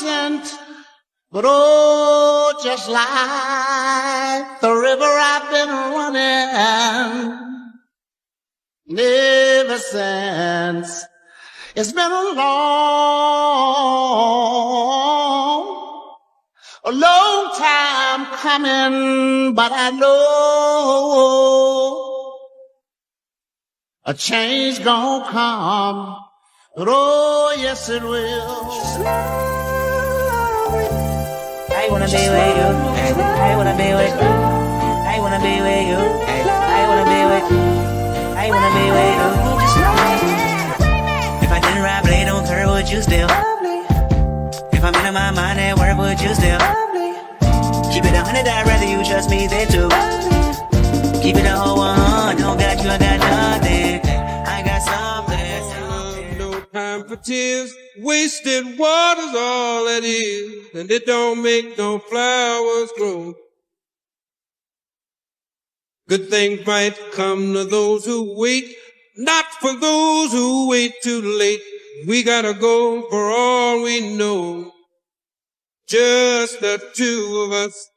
innocent, but oh, just like the river I've been running ever since. It's been a long time coming, but I know a change gonna come. But oh, yes it will. I wanna be with you. I wanna be with you. I wanna be with you. I wanna be with you. I wanna be with you. If I didn't ride blade on curve, would you still? If I'm in my mind at work, would you still? Keep it 100, I'd rather you trust me than to. Keep it a whole 100, don't got you, I got nothing. I got something. No time for tears, wasted water's all it is, and it don't make no flowers grow. Good things might come to those who wait, not for those who wait too late. We gotta go for all we know. Just the two of us.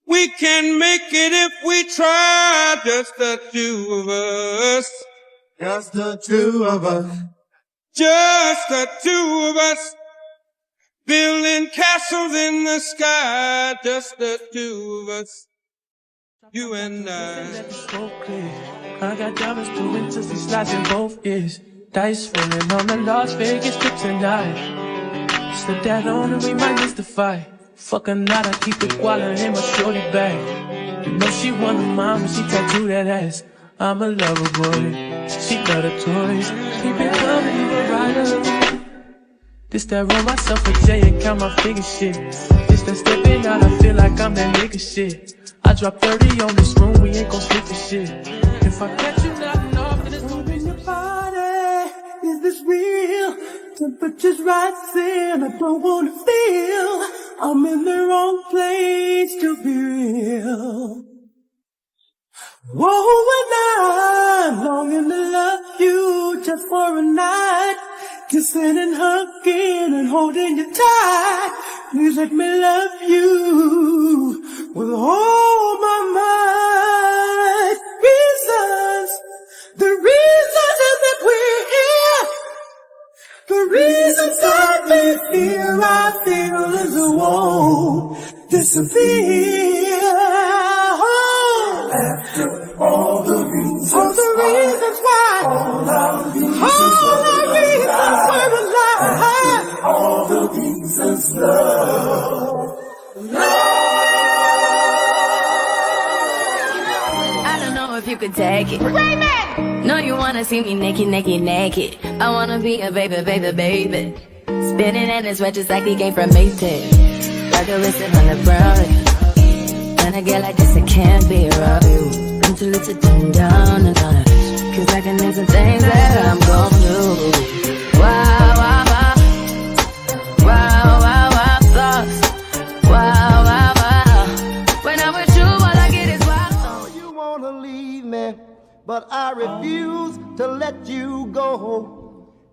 We can make it if we try. Just the two of us. Just the two of us. Just the two of us. Building castles in the sky. Just the two of us. You and I. I got diamonds proven to see slides in both ears. Dice rolling on the Las Vegas trip tonight. Slip that on and we might miss the fight. Fuck a night, I keep the koala in my shorty bag. You know she want a mom when she tattoo that ass. I'm a lover boy, she love the toys. Keep it coming, you a rider. This that roll myself a J and count my figure shit. This that stepping out, I feel like I'm that nigga shit. I drop 30 on this room, we ain't gon' sleep for shit. If I catch you nothing off, then it's gon' be your body. Is this real? Temperature's rising, I don't wanna feel I'm in the wrong place to be real. Whoa, and I'm longing to love you just for a night. Kissing and hugging and holding you tight. Please let me love you with all my might. The reasons is that we're here. The reasons that we feel, I feel as a won't disappear. After all the reasons why, all the reasons we're alive, all the reasons love. I don't know if you could take it. No, you wanna see me naked, naked, naked. I wanna be a baby, baby, baby. Spinning in his red just like he came from Maytag. Like a listen on the brownie. When I get like this, I can't be around you. I'm too little to turn down the line. Cause I can name some things that I'm gon' do. Wow, wow, wow. Wow, wow, wow, thoughts. Wow, wow, wow. When I'm with you, all I get is wow. Oh, you wanna leave me, but I refuse to let you go.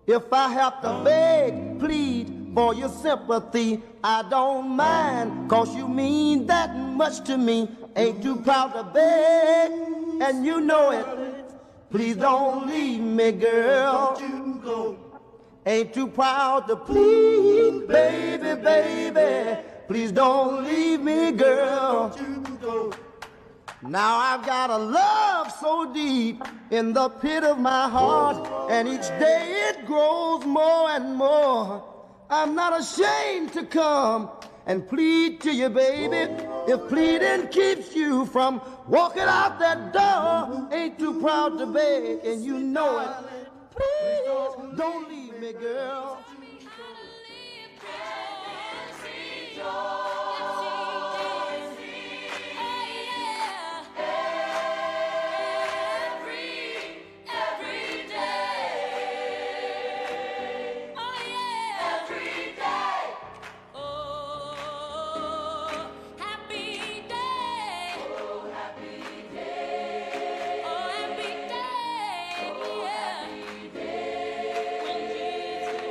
If I have to beg, plead for your sympathy, I don't mind, cause you mean that much to me. Ain't too proud to beg, and you know it. Please don't leave me, girl. Ain't too proud to plead, baby, baby. Please don't leave me, girl. Now I've got a love so deep in the pit of my heart, and each day it grows more and more. I'm not ashamed to come and plead to you, baby. If pleading keeps you from walking out that door, ain't too proud to beg, and you know it. Please don't leave me, girl.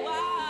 Wow.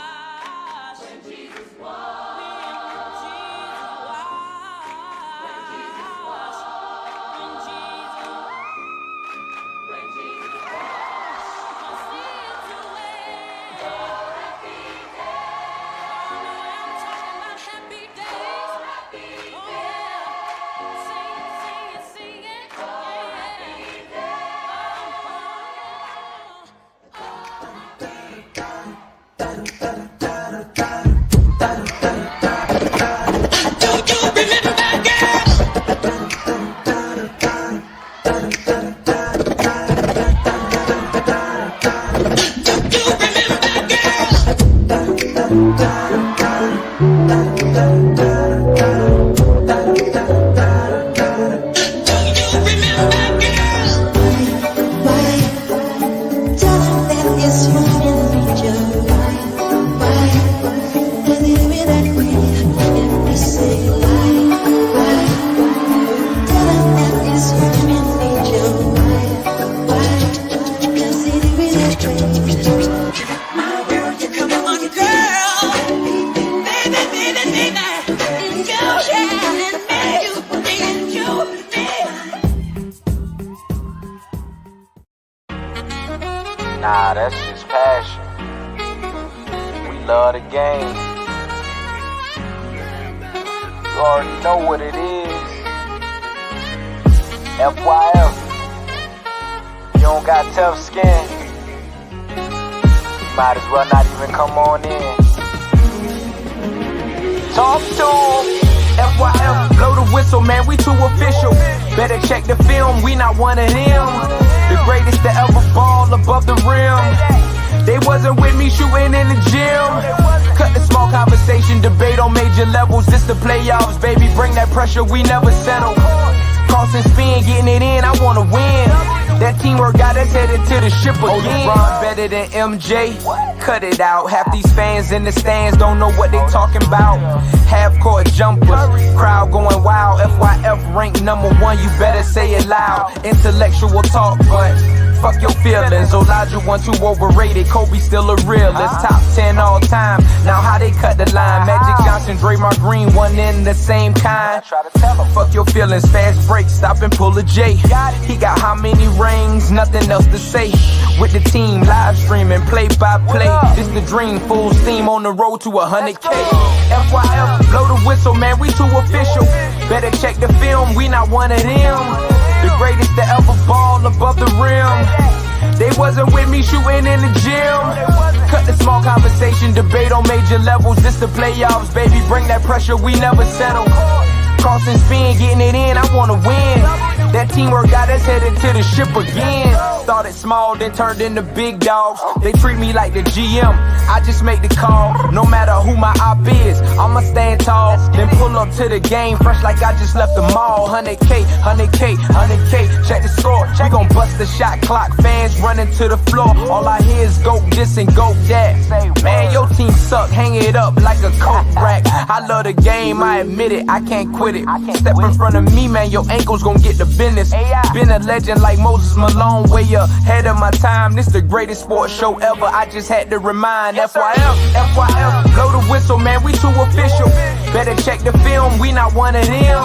Nah, that's just passion. We love the game. You already know what it is. FYF. You don't got tough skin. You might as well not even come on in. Talk to 'em. FYF, blow the whistle, man, we too official. Better check the film, we not one of them. The greatest to ever ball above the rim. They wasn't with me shooting in the gym. Cut the small conversation, debate on major levels. This the playoffs, baby, bring that pressure, we never settle. Cross and spin, getting it in, I wanna win. That teamwork got us headed to the ship again. Oh, LeBron better than MJ? Cut it out. Half these fans in the stands don't know what they talking about. Half-court jumpers, crowd going wild. FYF ranked #1, you better say it loud. Intellectual talk, but fuck your feelings. Elijah 1 too overrated, Kobe still a realist. Top 10 all time, now how they cut the line. Magic Johnson, Draymond Green, one in the same kind. Fuck your feelings, fast break, stop and pull a J. He got how many rings, nothing else to say. With the team, live streaming, play by play. This the dream, full steam on the road to 100K. FYF, blow the whistle, man, we too official. Better check the film, we not one of them. The greatest to ever ball above the rim. They wasn't with me shooting in the gym. Cut the small conversation, debate on major levels. This the playoffs, baby, bring that pressure, we never settle. Cross and spin, getting it in, I wanna win. That teamwork got us headed to the ship again. Started small, then turned into big dogs. They treat me like the GM, I just make the call. No matter who my op is, I'ma stand tall. Then pull up to the game, fresh like I just left the mall. 100K, 100K, 100K, check the score. We gon' bust the shot clock, fans running to the floor. All I hear is go this and go that. Man, your team suck, hang it up like a coat rack. I love the game, I admit it, I can't quit it. Step in front of me, man, your ankles gon' get the business. Been a legend like Moses Malone, way ahead of my time. This the greatest sports show ever, I just had to remind. FYF, FYF, blow the whistle, man, we too official. Better check the film, we not one of them.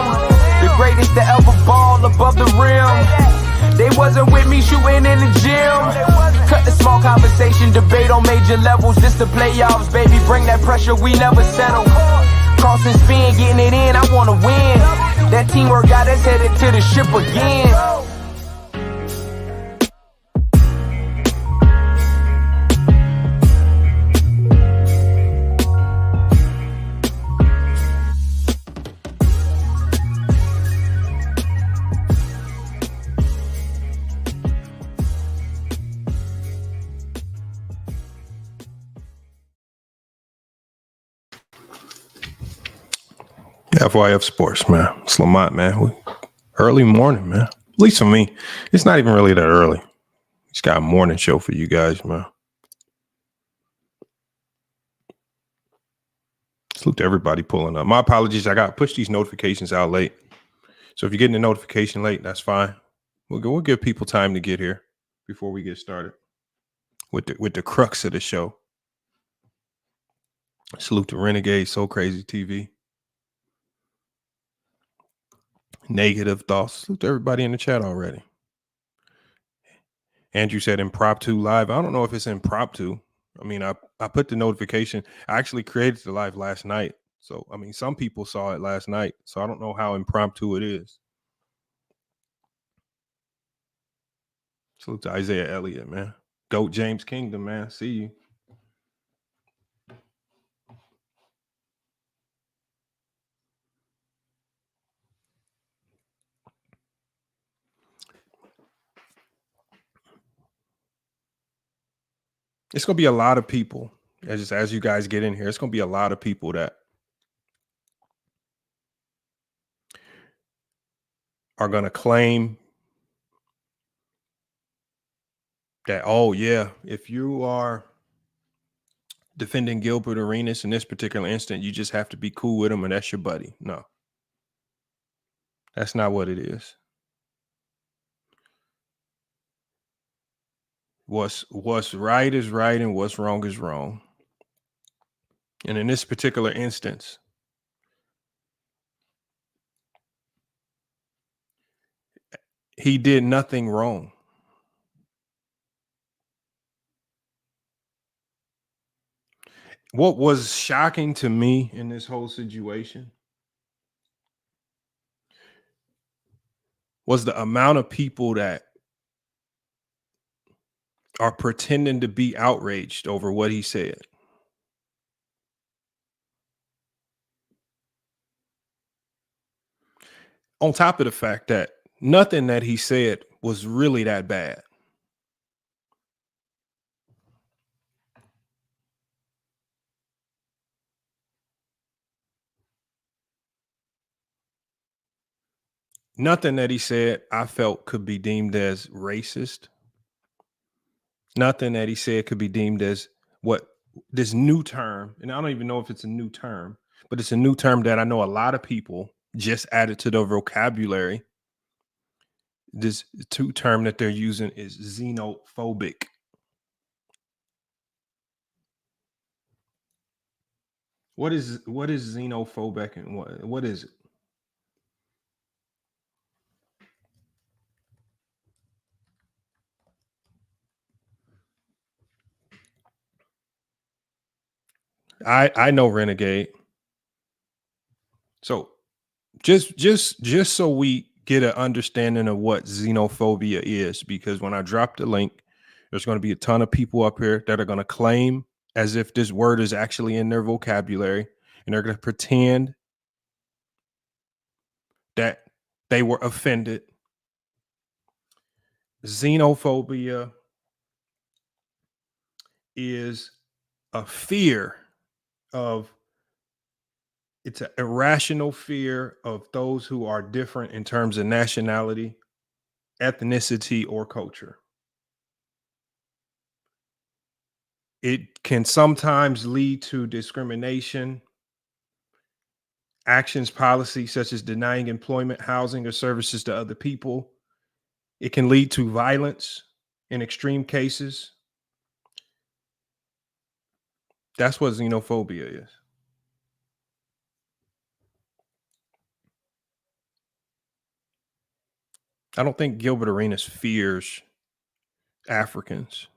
The greatest to ever ball above the rim. They wasn't with me shooting in the gym. Cut the small conversation, debate on major levels. This the playoffs, baby, bring that pressure, we never settle. Cross and spin, getting it in, I wanna win. That teamwork got us headed to the ship again. FYF Sports, man. It's Lamont, man. Early morning, man. At least for me. It's not even really that early. Just got a morning show for you guys, man. Salute to everybody pulling up. My apologies. I got to push these notifications out late. So if you're getting a notification late, that's fine. We'll give people time to get here before we get started with the crux of the show. Salute to Renegade, So Crazy TV. Negative thoughts. Salute to everybody in the chat already. Andrew said impromptu live. I don't know if it's impromptu. I mean, I put the notification. I actually created the live last night. So, I mean, some people saw it last night. So I don't know how impromptu it is. Salute to Isaiah Elliott, man. Goat James Kingdom, man. See you. It's going to be a lot of people, as you guys get in here, it's going to be a lot of people that are going to claim that, oh, yeah, if you are defending Gilbert Arenas in this particular instant, you just have to be cool with him and that's your buddy. No, that's not what it is. What's right is right and what's wrong is wrong. And in this particular instance, he did nothing wrong. What was shocking to me in this whole situation was the amount of people that are pretending to be outraged over what he said. On top of the fact that nothing that he said was really that bad. Nothing that he said I felt could be deemed as racist. Nothing that he said could be deemed as what this new term, and I don't even know if it's a new term, but it's a new term that I know a lot of people just added to their vocabulary. This two term that they're using is xenophobic. What is xenophobic and what is it? I know Renegade. So just so we get an understanding of what xenophobia is, because when I drop the link, there's going to be a ton of people up here that are going to claim as if this word is actually in their vocabulary, and they're going to pretend that they were offended. Xenophobia is a fear of, it's an irrational fear of those who are different in terms of nationality, ethnicity, or culture. It can sometimes lead to discrimination, actions, policies such as denying employment, housing, or services to other people. It can lead to violence in extreme cases. That's what xenophobia is. I don't think Gilbert Arenas fears Africans.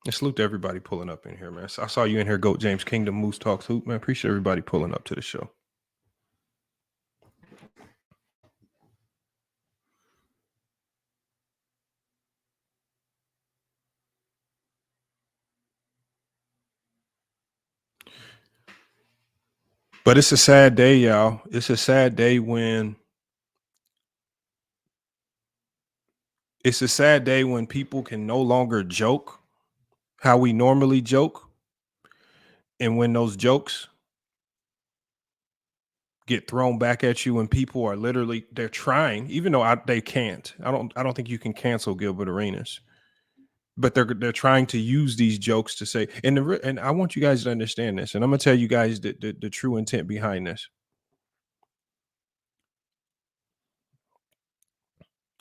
And salute to everybody pulling up in here, man. I saw you in here, Goat James Kingdom, Moose Talks Hoop, man. Appreciate everybody pulling up to the show. But it's a sad day, y'all. It's a sad day when people can no longer joke how we normally joke. And when those jokes get thrown back at you and people are literally, they're trying, even though they can't. I don't think you can cancel Gilbert Arenas. But they're trying to use these jokes to say, and I want you guys to understand this, and I'm gonna tell you guys the true intent behind this.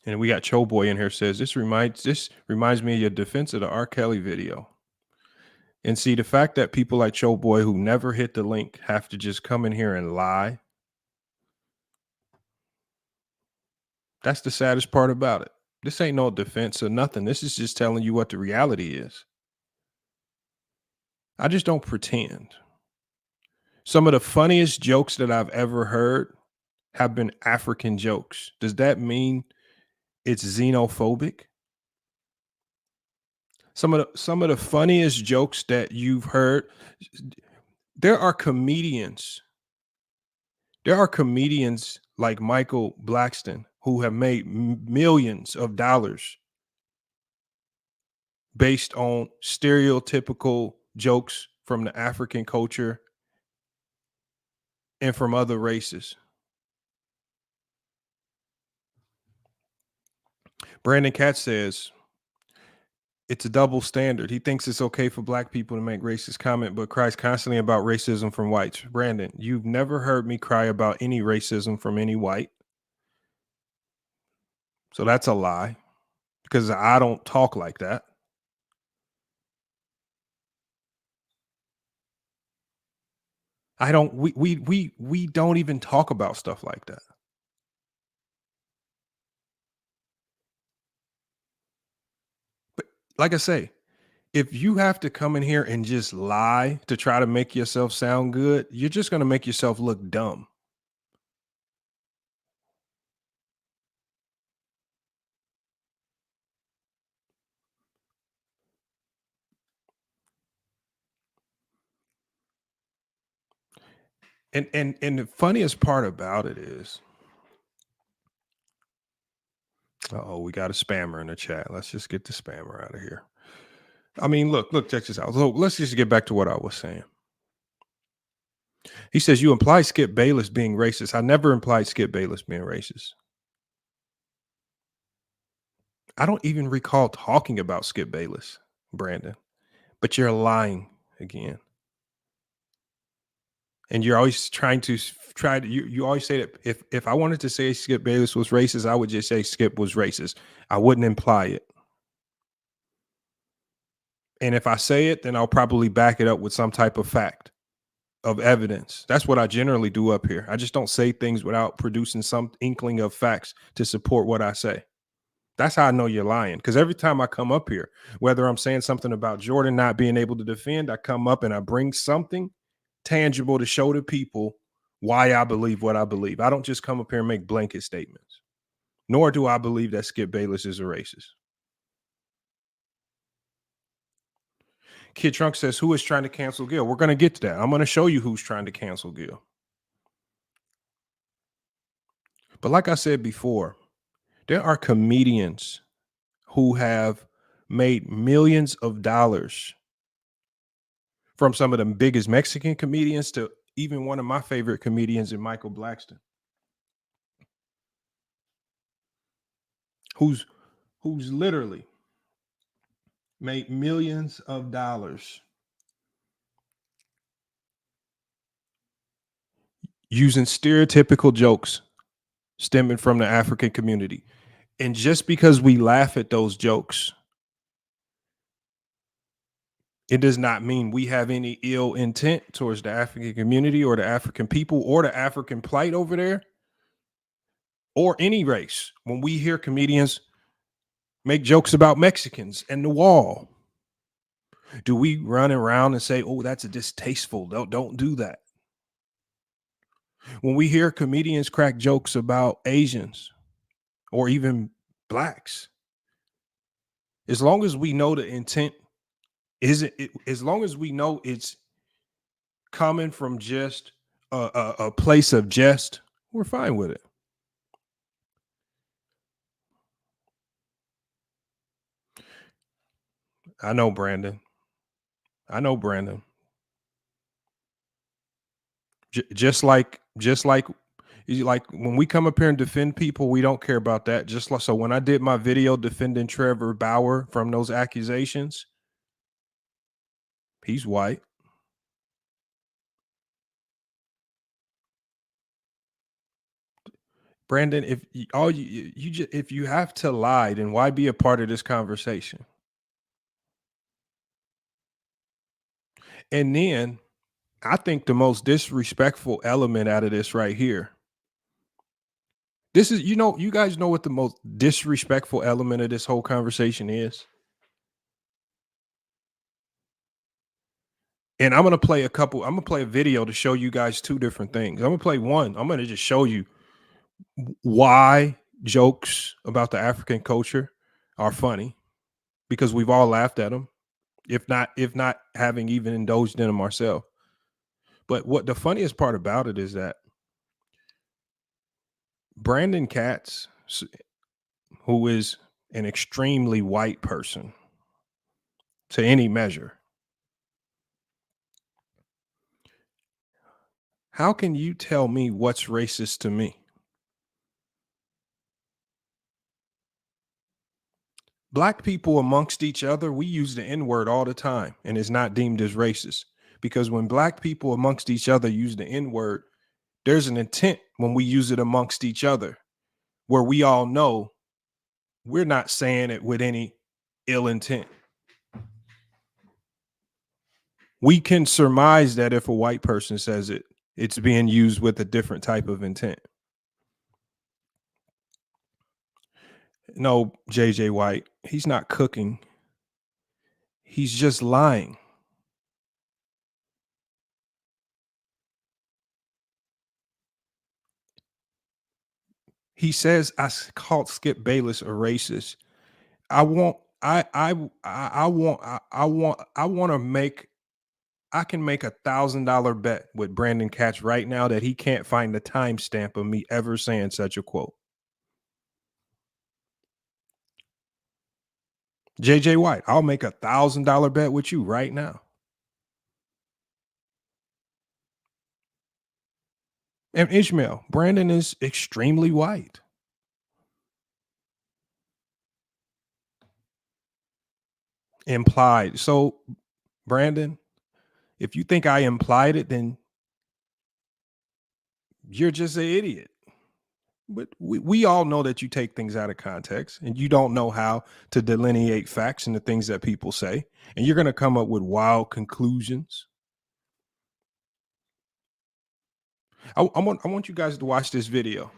And we got Cho Boy in here says this reminds me of your defense of the R. Kelly video. And see, the fact that people like Cho Boy who never hit the link have to just come in here and lie. That's the saddest part about it. This ain't no defense or nothing. This is just telling you what the reality is. I just don't pretend. Some of the funniest jokes that I've ever heard have been African jokes. Does that mean it's xenophobic? Some of the funniest jokes that you've heard, there are comedians like Michael Blackston who have made millions of dollars based on stereotypical jokes from the African culture and from other races. Brandon Katz says it's a double standard. He thinks it's okay for black people to make racist comment, but cries constantly about racism from whites. Brandon, you've never heard me cry about any racism from any white. So that's a lie, because I don't talk like that. We don't even talk about stuff like that. But like I say, if you have to come in here and just lie to try to make yourself sound good, you're just going to make yourself look dumb. And the funniest part about it is, we got a spammer in the chat. Let's just get the spammer out of here. I mean, look, check this out. So let's just get back to what I was saying. He says, you imply Skip Bayless being racist. I never implied Skip Bayless being racist. I don't even recall talking about Skip Bayless, Brandon, but you're lying again. And you're always you always say that if I wanted to say Skip Bayless was racist, I would just say Skip was racist. I wouldn't imply it. And if I say it, then I'll probably back it up with some type of fact, of evidence. That's what I generally do up here. I just don't say things without producing some inkling of facts to support what I say. That's how I know you're lying. Because every time I come up here, whether I'm saying something about Jordan not being able to defend, I come up and I bring something tangible to show the people why I believe what I believe. I don't just come up here and make blanket statements. Nor do I believe that Skip Bayless is a racist. Kid Trunk says, who is trying to cancel Gil? We're going to get to that. I'm going to show you who's trying to cancel Gil. But like I said before, there are comedians who have made millions of dollars, from some of the biggest Mexican comedians to even one of my favorite comedians in Michael Blackston, who's literally made millions of dollars using stereotypical jokes stemming from the African community. And just because we laugh at those jokes, it does not mean we have any ill intent towards the African community or the African people or the African plight over there or any race. When we hear comedians make jokes about Mexicans and the wall, do we run around and say, oh, that's distasteful? Don't do that. When we hear comedians crack jokes about Asians or even blacks, as long as we know the intent isn't, as long as we know it's coming from just a place of jest, we're fine with it. I know, Brandon. Just like when we come up here and defend people, we don't care about that. Just like, so when I did my video defending Trevor Bauer from those accusations, he's white. Brandon, if you have to lie, then why be a part of this conversation? And then I think the most disrespectful element out of this right here. This is, you guys know what the most disrespectful element of this whole conversation is. And I'm going to play a video to show you guys two different things. I'm going to play one. I'm going to just show you why jokes about the African culture are funny, because we've all laughed at them, if not having even indulged in them ourselves. But what the funniest part about it is that Brandon Katz, who is an extremely white person to any measure, how can you tell me what's racist to me? Black people amongst each other, we use the N-word all the time, and it's not deemed as racist. Because when black people amongst each other use the N-word, there's an intent when we use it amongst each other, where we all know we're not saying it with any ill intent. we can surmise that if a white person says it, it's being used with a different type of intent. No, JJ White, he's not cooking. He's just lying. He says I called Skip Bayless a racist. I can make $1,000 bet with Brandon Katz right now that he can't find the timestamp of me ever saying such a quote. JJ White, I'll make $1,000 bet with you right now. And Ishmael, Brandon is extremely white. Implied. So, Brandon, if you think I implied it, then you're just an idiot. But we all know that you take things out of context and you don't know how to delineate facts and the things that people say. And you're going to come up with wild conclusions. I want you guys to watch this video.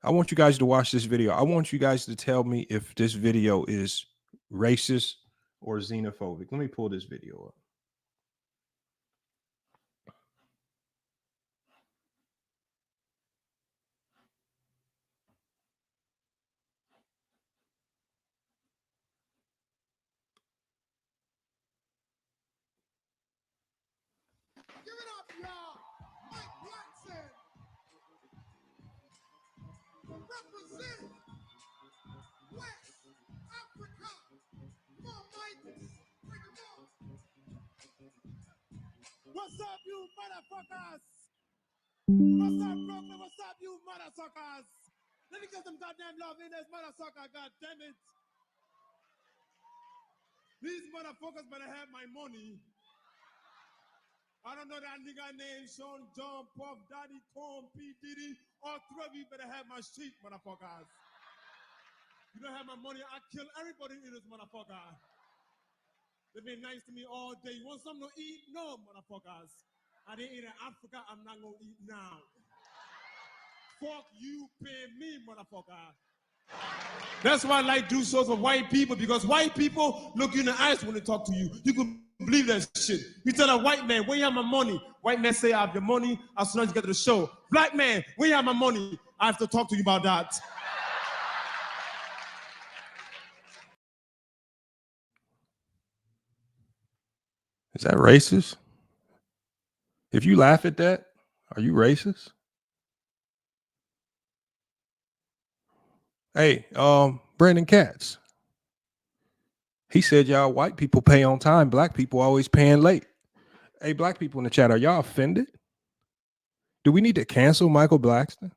I want you guys to watch this video. I want you guys to tell me if this video is racist or xenophobic. Let me pull this video up. Give it up, y'all. Mike Watson. Represent West Africa. Come on, Mike. Bring them on. What's up, you motherfuckers? What's up, Brooklyn? What's up, you motherfuckers? Let me get some goddamn love in this motherfucker, goddammit. These motherfuckers better have my money. I don't know that nigga named Sean, John, Puff, Daddy, Tom, P. Diddy. All three of you better have my shit, motherfuckers. You don't have my money, I kill everybody in this motherfucker. They've been nice to me all day. You want something to eat? No, motherfuckers. I didn't eat in Africa, I'm not gonna eat now. Fuck you, pay me, motherfucker. That's why I like do shows for white people, because white people look you in the eyes when they talk to you. You can believe that shit. You tell a white man, where you have my money? White man say, I have your money as soon as you get to the show. Black man, where you have my money? I have to talk to you about that. Is that racist? If you laugh at that, are you racist? Hey, Brandon Katz. He said y'all white people pay on time, black people always paying late. Hey, black people in the chat, are y'all offended? Do we need to cancel Michael Blackston?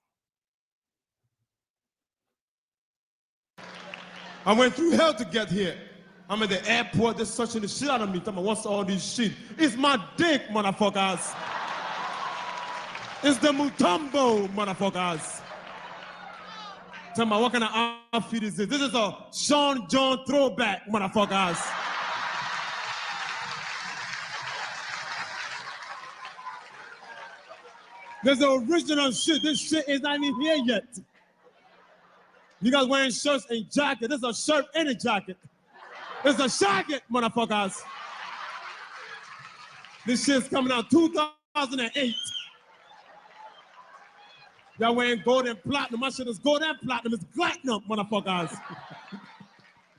I went through hell to get here. I'm at the airport, they're searching the shit out of me. Tell me, what's all this shit? It's my dick, motherfuckers. It's the Mutombo, motherfuckers. Tell me, what kind of outfit is this? This is a Sean John throwback, motherfuckers. There's the original shit. This shit is not even here yet. You guys wearing shirts and jackets. This is a shirt and a jacket. It's a jacket, motherfuckers. This shit's coming out 2008. Y'all wearing gold and platinum. My shit is gold and platinum. It's platinum, motherfuckers.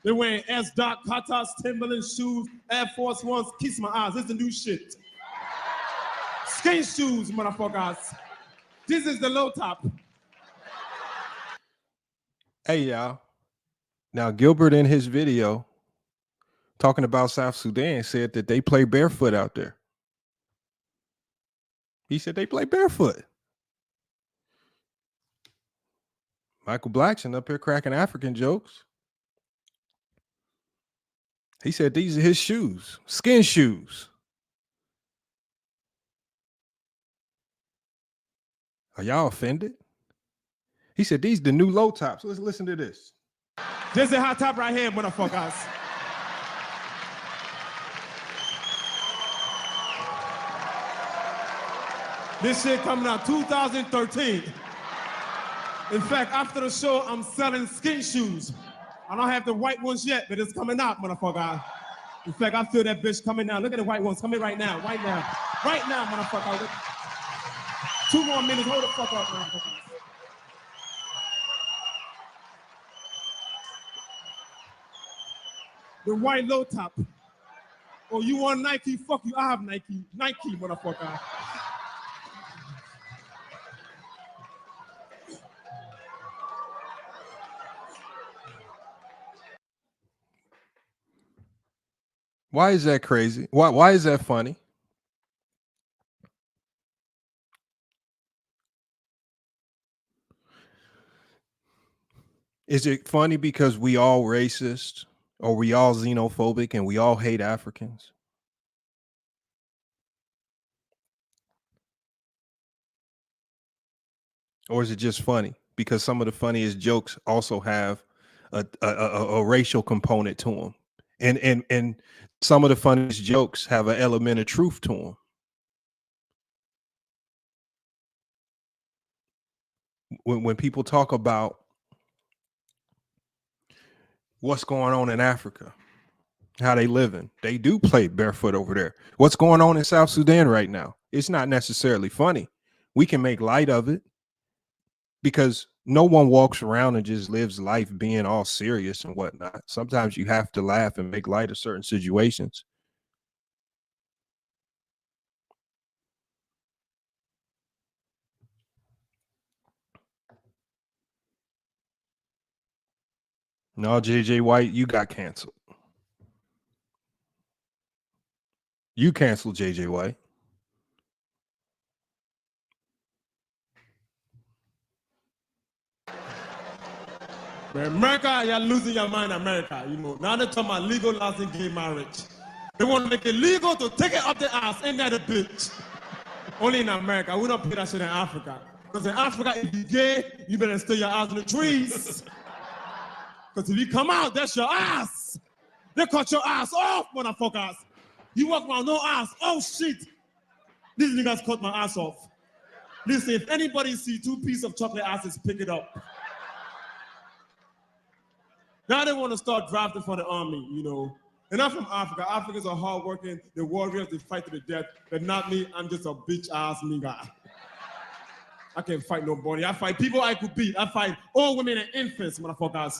They're wearing S-Dot, Katas, Timberland shoes, Air Force Ones. Kiss my eyes. This is the new shit. Skin shoes, motherfuckers. This is the low top. Hey, y'all. Now, Gilbert in his video talking about South Sudan said that they play barefoot out there. He said they play barefoot. Michael Blackson up here cracking African jokes. He said these are his shoes, skin shoes. Are y'all offended? He said these the new low tops. Let's listen to this. This is a hot top right here, motherfuckers. This shit coming out 2013. In fact, after the show, I'm selling skin shoes. I don't have the white ones yet, but it's coming out, motherfucker. In fact, I feel that bitch coming now. Look at the white ones coming right now, right now. Right now, motherfucker. 2 more minutes, hold the fuck up, motherfucker. The white low top. Oh, you want Nike? Fuck you, I have Nike. Nike, motherfucker. Why is that crazy? Why is that funny? Is it funny because we all racist or we all xenophobic and we all hate Africans? Or is it just funny because some of the funniest jokes also have a racial component to them, and some of the funniest jokes have an element of truth to them. When people talk about what's going on in Africa, how they living, they do play barefoot over there. What's going on in South Sudan right now? It's not necessarily funny. We can make light of it because no one walks around and just lives life being all serious and whatnot. Sometimes you have to laugh and make light of certain situations. No, JJ White, you got canceled. You canceled JJ White. Man, America, you're losing your mind, America. You know, now they're talking about legalizing gay marriage. They want to make it legal to take it up the ass. Ain't that a bitch? Only in America. We don't pay that shit in Africa. Because in Africa, if you're gay, you better stay your ass in the trees. Because if you come out, that's your ass. They cut your ass off, motherfuckers. You walk around no ass. Oh, shit. These niggas cut my ass off. Listen, if anybody see 2 pieces of chocolate asses, pick it up. Now they want to start drafting for the army, you know. And I'm from Africa. Africans are hardworking. They're warriors. They fight to the death. But not me. I'm just a bitch-ass nigga. I can't fight nobody. I fight people I could beat. I fight all women and infants, motherfuckers.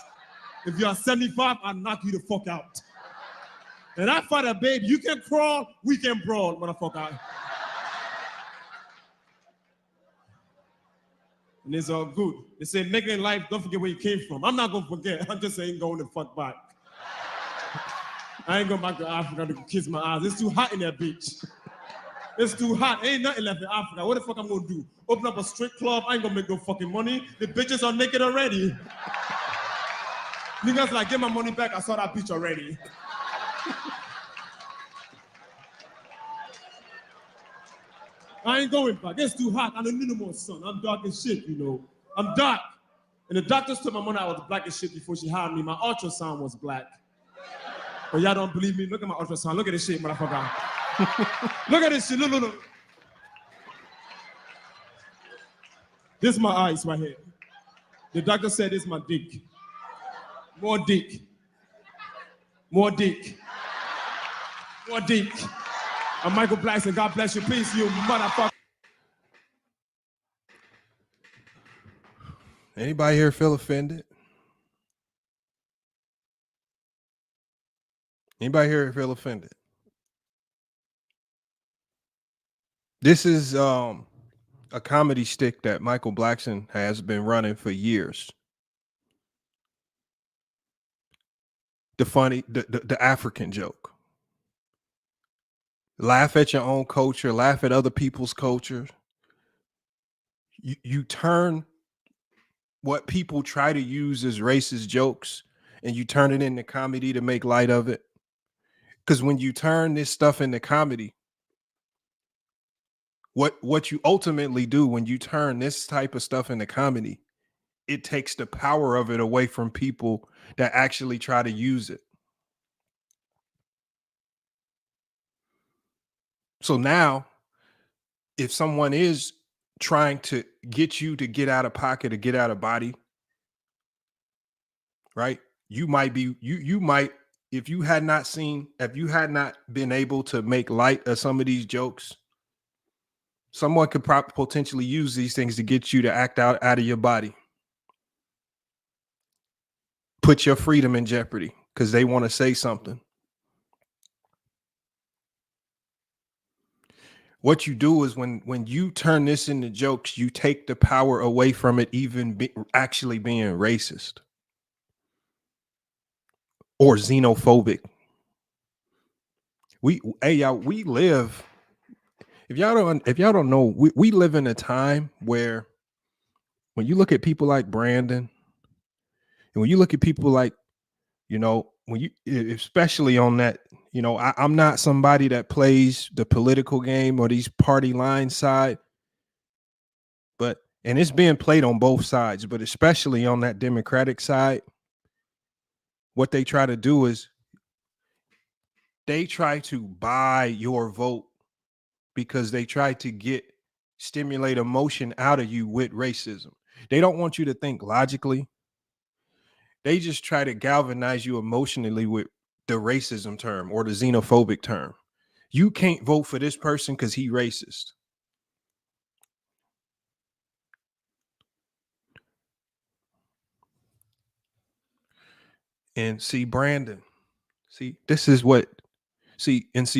If you're 75, I'll knock you the fuck out. And I fight a babe. You can crawl, we can brawl, motherfucker. And it's all good. They say, make it in life, don't forget where you came from. I'm not going to forget. I'm just saying, going the fuck back. I ain't going back to Africa to kiss my eyes. It's too hot in that bitch. It's too hot. Ain't nothing left in Africa. What the fuck I'm going to do? Open up a strip club? I ain't going to make no fucking money. The bitches are naked already. Niggas like, get my money back. I saw that bitch already. I ain't going back. It's too hot. I don't need no more sun. I'm dark as shit, you know. I'm dark. And the doctors told my mother I was black as shit before she hired me. My ultrasound was black. But y'all don't believe me? Look at my ultrasound. Look at this shit, motherfucker. Look at this shit. Look, look, look. This is my eyes right here. The doctor said this is my dick. More dick. More dick. More dick. I'm Michael Blackson. God bless you. Peace, you motherfucker. Anybody here feel offended? Anybody here feel offended? This is a comedy stick that Michael Blackson has been running for years. The African joke. Laugh at your own culture, laugh at other people's culture. You turn what people try to use as racist jokes and you turn it into comedy to make light of it. Because when you turn this stuff into comedy, what you ultimately do when you turn this type of stuff into comedy, it takes the power of it away from people that actually try to use it. So now if someone is trying to get you to get out of pocket or get out of body, right? You might be, you might, if you had not been able to make light of some of these jokes, someone could potentially use these things to get you to act out of your body. Put your freedom in jeopardy because they want to say something. What you do is when you turn this into jokes, you take the power away from it actually being racist or xenophobic. We live, if y'all don't know, we live in a time where when you look at people like Brandon, and when you look at people like, when you, especially on that, I'm not somebody that plays the political game or these party line side, and it's being played on both sides, but especially on that Democratic side, what they try to do is they try to buy your vote because they try to stimulate emotion out of you with racism. They don't want you to think logically. They just try to galvanize you emotionally with the racism term or the xenophobic term. You can't vote for this person because he's racist. And see, Brandon,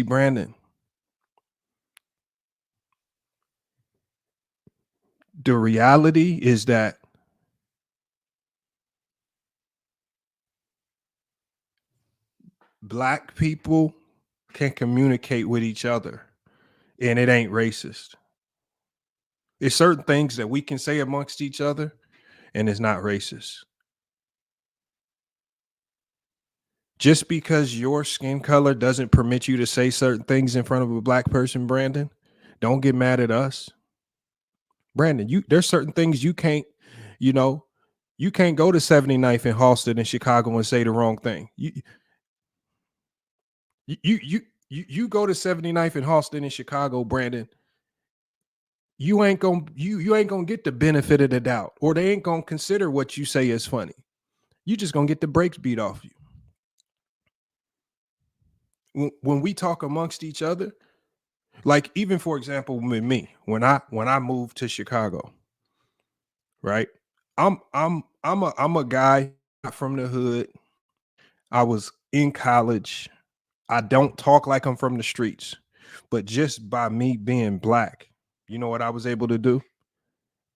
Brandon, the reality is that Black people can communicate with each other and it ain't racist. There's certain things that we can say amongst each other and it's not racist. Just because your skin color doesn't permit you to say certain things in front of a Black person, Brandon, don't get mad at us. Brandon, there's certain things you can't, you can't go to 79th and Halsted in Chicago and say the wrong thing. You go to 79th and Halsted in Chicago, Brandon, you ain't gonna get the benefit of the doubt, or they ain't gonna consider what you say as funny. You just gonna get the brakes beat off you. When we talk amongst each other, like even for example with me, when I moved to Chicago, right? I'm a guy from the hood. I was in college. I don't talk like I'm from the streets, but just by me being Black, you know what I was able to do?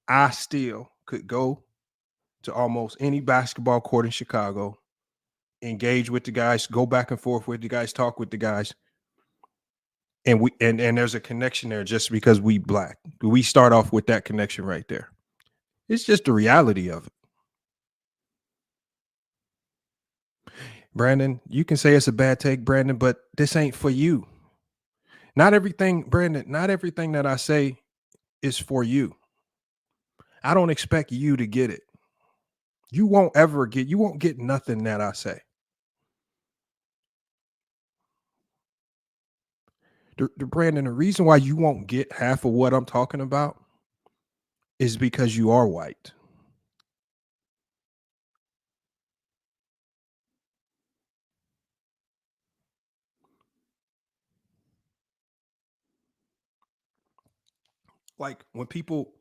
I still could go to almost any basketball court in Chicago, engage with the guys, go back and forth with the guys, talk with the guys. And there's a connection there just because we Black. We start off with that connection right there. It's just the reality of it. Brandon, you can say it's a bad take, Brandon, but this ain't for you. Not everything, Brandon, not everything that I say is for you. I don't expect you to get it. You won't get nothing that I say. Brandon, the reason why you won't get half of what I'm talking about is because you are white. Like when people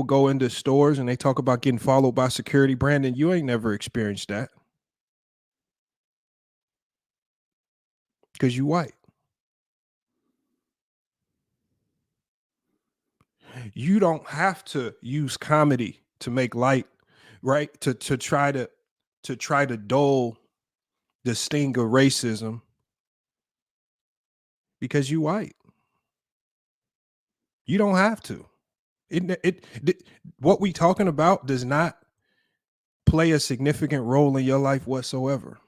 go into stores and they talk about getting followed by security, Brandon, you ain't never experienced that because you white. You don't have to use comedy to make light, right? To try to dull the sting of racism because you white. You don't have to. What we talking about does not play a significant role in your life whatsoever.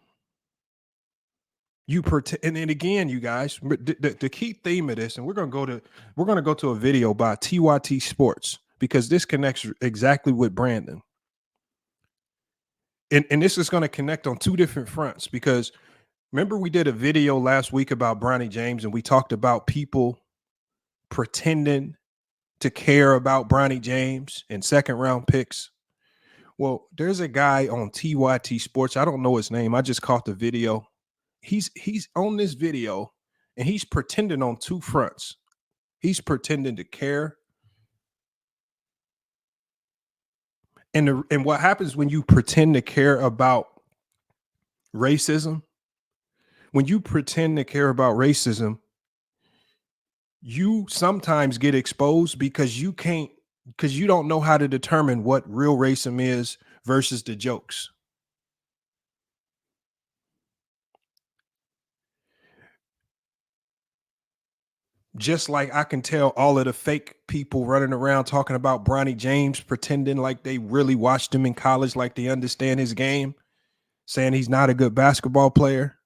And then again, you guys, the key theme of this, and we're gonna go to a video by TYT Sports because this connects exactly with Brandon. And this is going to connect on two different fronts because remember we did a video last week about Bronny James and we talked about people pretending to care about Bronny James and second round picks. Well, there's a guy on TYT Sports. I don't know his name. I just caught the video. He's on this video and he's pretending on two fronts. He's pretending to care. And what happens when you pretend to care about racism? When you pretend to care about racism, you sometimes get exposed because you don't know how to determine what real racism is versus the jokes. Just like I can tell all of the fake people running around talking about Bronny James, pretending like they really watched him in college, like they understand his game, saying he's not a good basketball player.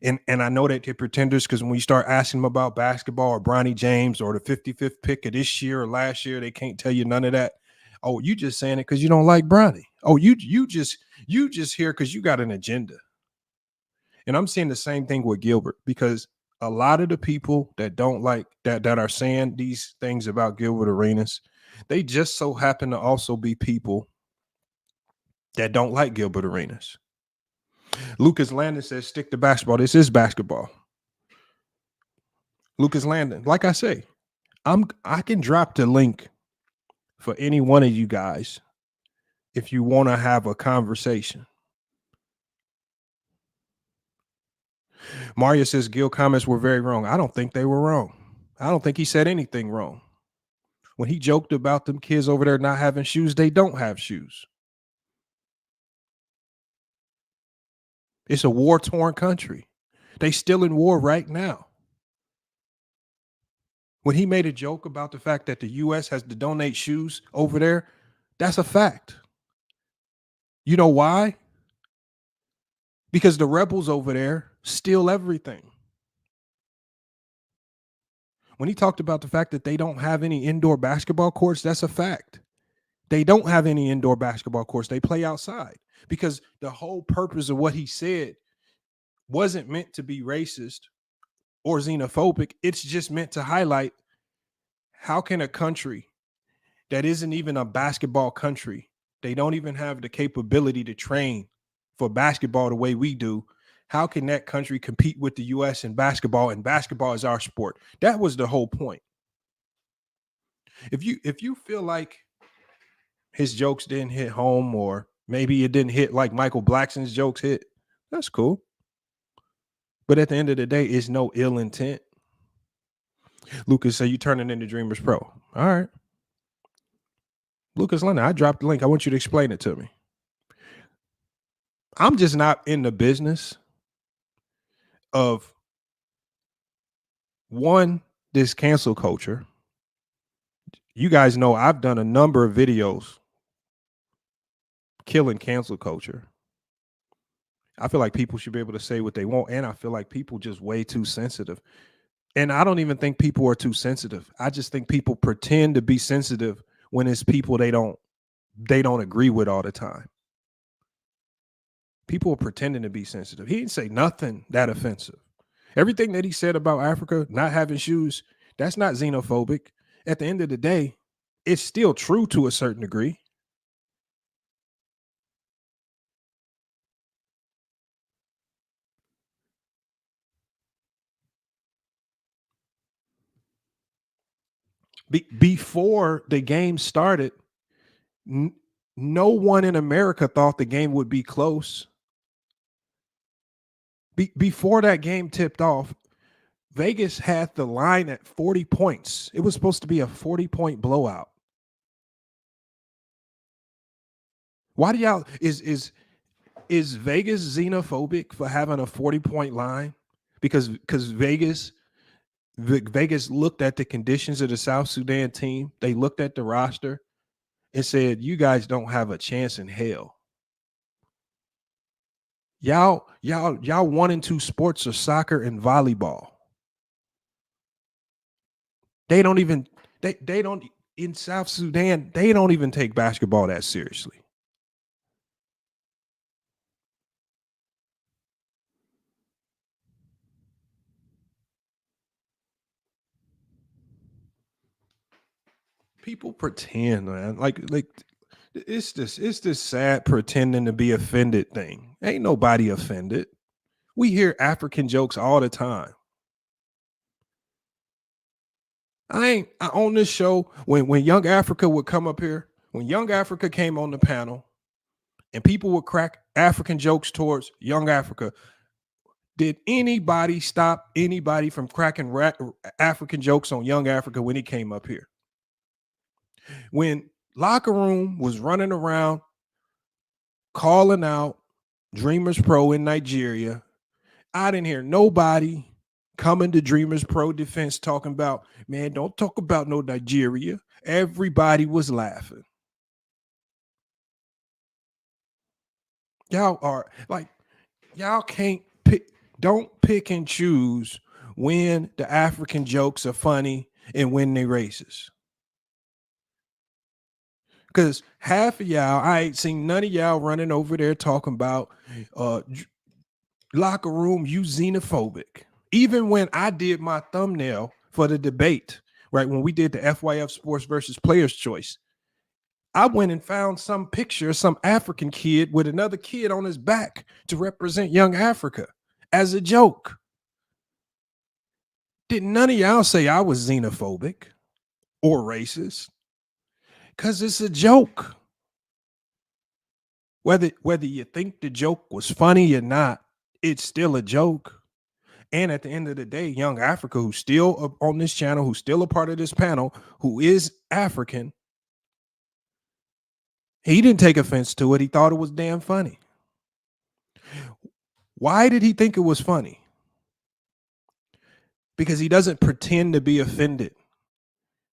And I know that they're pretenders because when you start asking them about basketball or Bronny James or the 55th pick of this year or last year, they can't tell you none of that. Oh, you just saying it because you don't like Bronny. Oh, you just here because you got an agenda. And I'm seeing the same thing with Gilbert, because a lot of the people that don't like that are saying these things about Gilbert Arenas, they just so happen to also be people that don't like Gilbert Arenas. Lucas Landon says, stick to basketball. This is basketball. Lucas Landon, like I say, I can drop the link for any one of you guys if you want to have a conversation. Mario says Gil comments were very wrong. I don't think they were wrong. I don't think he said anything wrong. When he joked about them kids over there not having shoes, they don't have shoes. It's a war-torn country. They still in war right now. When he made a joke about the fact that the U.S. has to donate shoes over there, that's a fact. You know why? Because the rebels over there steal everything. When he talked about the fact that they don't have any indoor basketball courts, that's a fact. They don't have any indoor basketball courts. They play outside, because the whole purpose of what he said wasn't meant to be racist or xenophobic. It's just meant to highlight how can a country that isn't even a basketball country, they don't even have the capability to train for basketball the way we do, how can that country compete with the U.S. in basketball, and basketball is our sport? That was the whole point. If you feel like his jokes didn't hit home, or maybe it didn't hit like Michael Blackson's jokes hit, that's cool. But at the end of the day, it's no ill intent. Lucas said, you turning into Dreamers Pro. All right. Lucas London, I dropped the link. I want you to explain it to me. I'm just not in the business of, one, this cancel culture. You guys know I've done a number of videos killing cancel culture. I feel like people should be able to say what they want, and I feel like people just way too sensitive. And I don't even think people are too sensitive. I just think people pretend to be sensitive when it's people they don't agree with all the time. People are pretending to be sensitive. He didn't say nothing that offensive. Everything that he said about Africa not having shoes, that's not xenophobic. At the end of the day, it's still true to a certain degree. Before the game started, no one in America thought the game would be close. Before that game tipped off, Vegas had the line at 40 points. It was supposed to be a 40-point blowout. Why do y'all is Vegas xenophobic for having a 40-point line? Because Vegas looked at the conditions of the South Sudan team. They looked at the roster and said, you guys don't have a chance in hell. Y'all 1 and 2 sports are soccer and volleyball. They don't in South Sudan, they don't even take basketball that seriously. people pretend, man. Like it's this sad pretending to be offended thing. Ain't nobody offended. We hear African jokes all the time. I on this show when Young Africa would come up here, when Young Africa came on the panel and people would crack African jokes towards Young Africa, did anybody stop anybody from cracking African jokes on Young Africa when he came up here? When Locker Room was running around calling out Dreamers Pro in Nigeria, I didn't hear nobody coming to Dreamers Pro defense talking about, man, don't talk about no Nigeria. Everybody was laughing. Y'all are like, y'all can't pick, don't pick and choose when the African jokes are funny and when they racist. Because half of y'all, I ain't seen none of y'all running over there talking about Locker Room, you xenophobic. Even when I did my thumbnail for the debate, right, when we did the FYF Sports versus Players Choice, I went and found some picture of some African kid with another kid on his back to represent Young Africa as a joke. Did none of y'all say I was xenophobic or racist? Because it's a joke. Whether you think the joke was funny or not, it's still a joke. And at the end of the day, Young Africa, who's still on this channel, who's still a part of this panel, who is African, he didn't take offense to it. He thought it was damn funny. Why did he think it was funny? Because he doesn't pretend to be offended.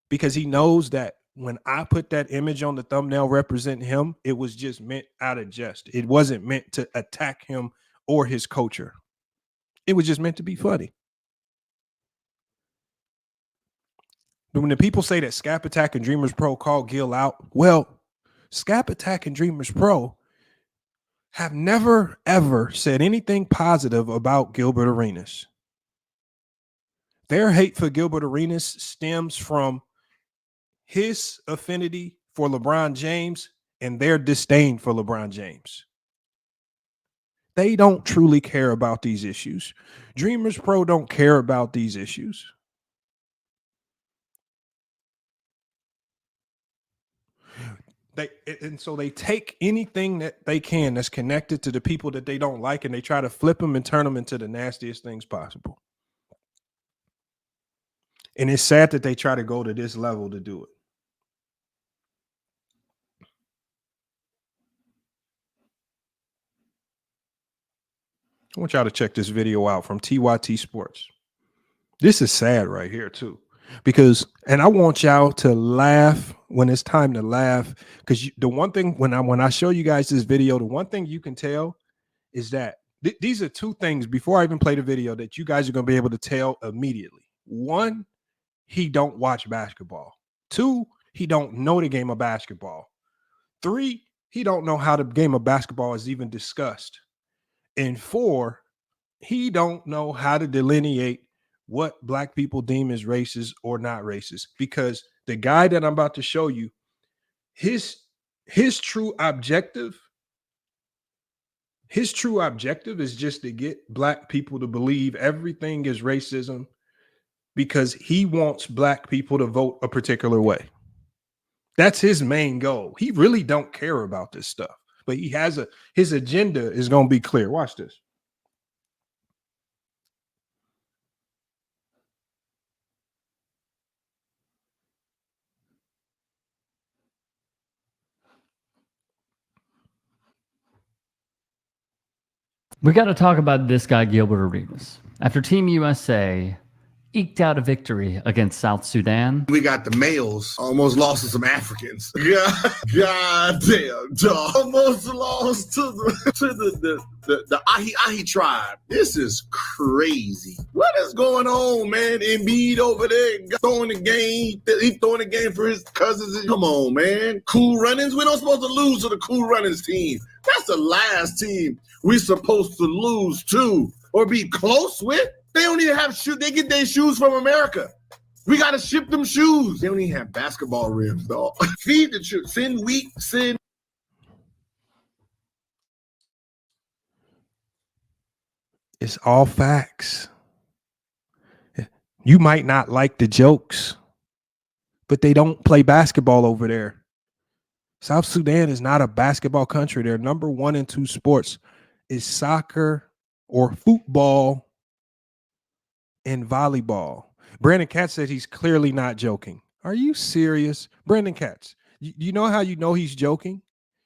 Because he knows that when I put that image on the thumbnail representing him, it was just meant out of jest. It wasn't meant to attack him or his culture. It was just meant to be funny. But when the people say that Scap Attack and Dreamers Pro called Gil out, well, Scap Attack and Dreamers Pro have never, ever said anything positive about Gilbert Arenas. Their hate for Gilbert Arenas stems from his affinity for LeBron James and their disdain for LeBron James. They don't truly care about these issues. Dreamers Pro don't care about these issues. So they take anything that they can that's connected to the people that they don't like, and they try to flip them and turn them into the nastiest things possible. And it's sad that they try to go to this level to do it. I want y'all to check this video out from TYT Sports. This is sad right here too, because, and I want y'all to laugh when it's time to laugh, because the one thing when I show you guys this video, the one thing you can tell is that these are two things before I even play the video that you guys are going to be able to tell immediately. One, he don't watch basketball. Two, he don't know the game of basketball. Three, he don't know how the game of basketball is even discussed. And four, he don't know how to delineate what black people deem as racist or not racist, because the guy that I'm about to show you, his true objective is just to get black people to believe everything is racism because he wants black people to vote a particular way. That's his main goal. He really don't care about this stuff, but he has his agenda is going to be clear. Watch this. We got to talk about this guy, Gilbert Arenas. After Team USA eked out a victory against South Sudan, we got the males almost lost to some Africans. God damn, dog. Almost lost to the Ahi tribe. This is crazy. What is going on, man? Embiid over there throwing the game. He's throwing the game for his cousins. Come on, man. Cool Runnings. We're not supposed to lose to the Cool Runnings team. That's the last team we're supposed to lose to or be close with. They don't even have shoes. They get their shoes from America. We gotta ship them shoes. They don't even have basketball rims, dog. Feed the children. Send wheat. Send. It's all facts. You might not like the jokes, but they don't play basketball over there. South Sudan is not a basketball country. Their number 1 and 2 sports is soccer or football and volleyball. Brandon Katz said he's clearly not joking. Are you serious? Brandon Katz, you know how you know he's joking?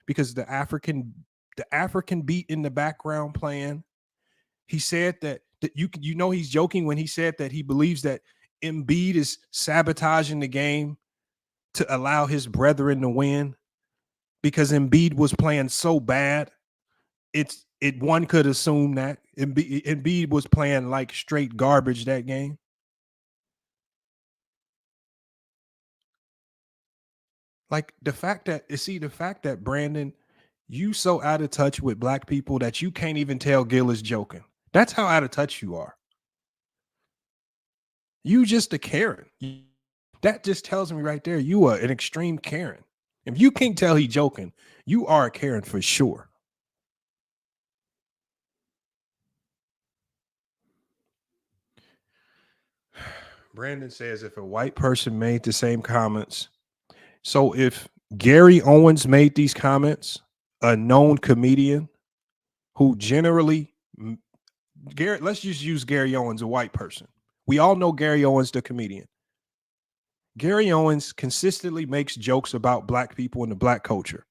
Because the African beat in the background playing. He said that you know he's joking when he said that he believes that Embiid is sabotaging the game to allow his brethren to win because Embiid was playing so bad. One could assume that Embiid was playing like straight garbage that game. Like the fact that Brandon, you so out of touch with black people that you can't even tell Gil is joking. That's how out of touch you are. You just a Karen. That just tells me right there, you are an extreme Karen. If you can't tell he joking, you are a Karen for sure. Brandon says if a white person made the same comments, so if Gary Owens made these comments, a known comedian who generally, let's just use Gary Owens, a white person. We all know Gary Owens, the comedian. Gary Owens consistently makes jokes about black people and the black culture.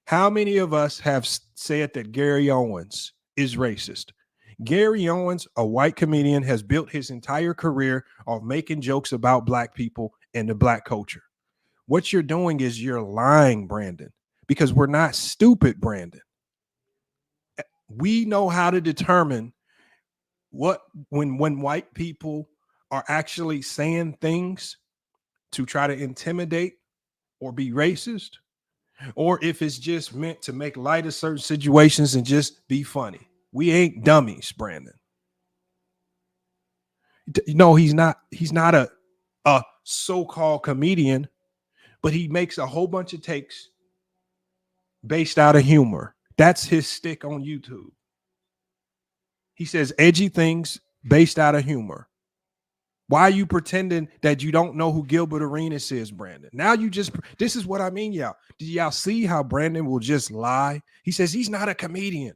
How many of us have said that Gary Owens is racist? Gary Owens, a white comedian, has built his entire career on making jokes about black people and the black culture. What you're doing is you're lying, Brandon, because we're not stupid, Brandon. We know how to determine when white people are actually saying things to try to intimidate or be racist, or if it's just meant to make light of certain situations and just be funny. We ain't dummies, Brandon. No, he's not a so-called comedian, but he makes a whole bunch of takes based out of humor. That's his stick on YouTube. He says edgy things based out of humor. Why are you pretending that you don't know who Gilbert Arenas is, Brandon? Now this is what I mean, y'all. Did y'all see how Brandon will just lie? He says he's not a comedian.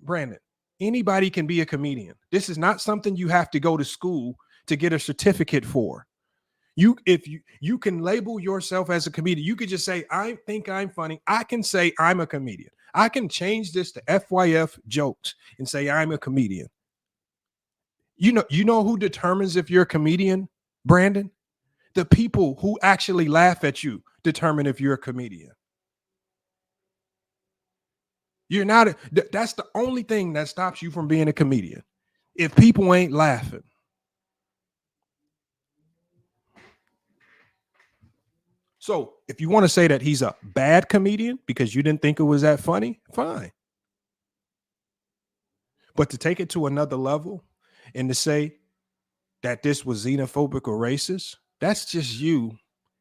Brandon, anybody can be a comedian. This is not something you have to go to school to get a certificate for. If you can label yourself as a comedian, you could just say, I think I'm funny. I can say I'm a comedian. I can change this to FYF jokes and say I'm a comedian. You know who determines if you're a comedian, Brandon? The people who actually laugh at you determine if you're a comedian. You're not. That's the only thing that stops you from being a comedian. If people ain't laughing. So if you want to say that he's a bad comedian because you didn't think it was that funny, fine. But to take it to another level and to say that this was xenophobic or racist, that's just you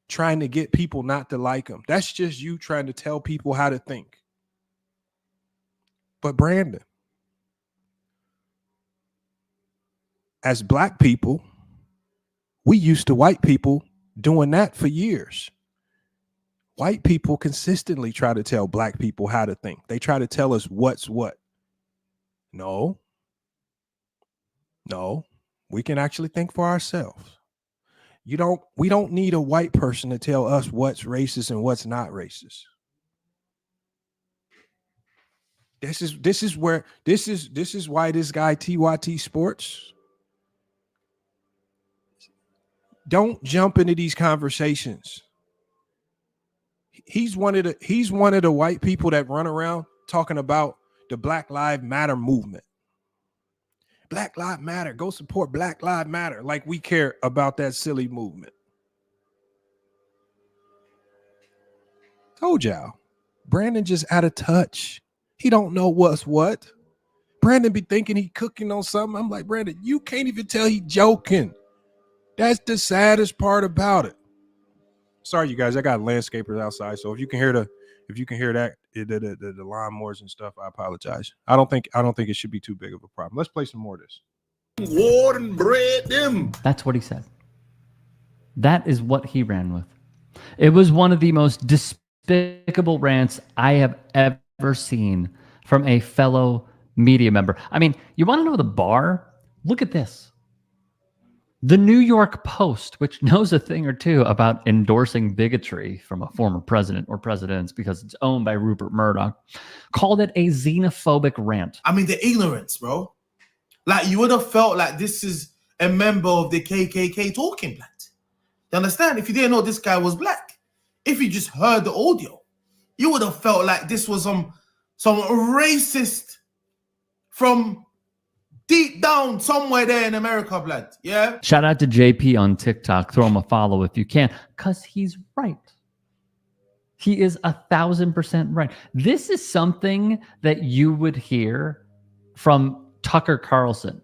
trying to get people not to like him. That's just you trying to tell people how to think. But Brandon, as black people, we used to white people doing that for years. White people consistently try to tell black people how to think. They try to tell us what's what. No, we can actually think for ourselves. We don't need a white person to tell us what's racist and what's not racist. This is why this guy TYT Sports don't jump into these conversations. He's one of the white people that run around talking about the Black Lives Matter movement. Black Lives Matter. Go support Black Lives Matter. Like we care about that silly movement. Told y'all. Brandon just out of touch. He don't know what's what. Brandon be thinking he cooking on something. I'm like, Brandon, you can't even tell he joking. That's the saddest part about it. Sorry, you guys. I got landscapers outside, so if you can hear that, the lawnmowers and stuff, I apologize. I don't think it should be too big of a problem. Let's play some more of this. Water and bread them. That's what he said. That is what he ran with. It was one of the most despicable rants I have ever seen from a fellow media member. I mean, you want to know the bar? Look at this. The New York Post, which knows a thing or two about endorsing bigotry from a former president or presidents because it's owned by Rupert Murdoch, called it a xenophobic rant. I mean, the ignorance, bro. Like, you would have felt like this is a member of the KKK talking black. You understand? If you didn't know this guy was black, if you just heard the audio, you would have felt like this was some racist from deep down somewhere there in America, blood. Yeah. Shout out to JP on TikTok. Throw him a follow if you can, because he's right. He is 1,000% right. This is something that you would hear from Tucker Carlson.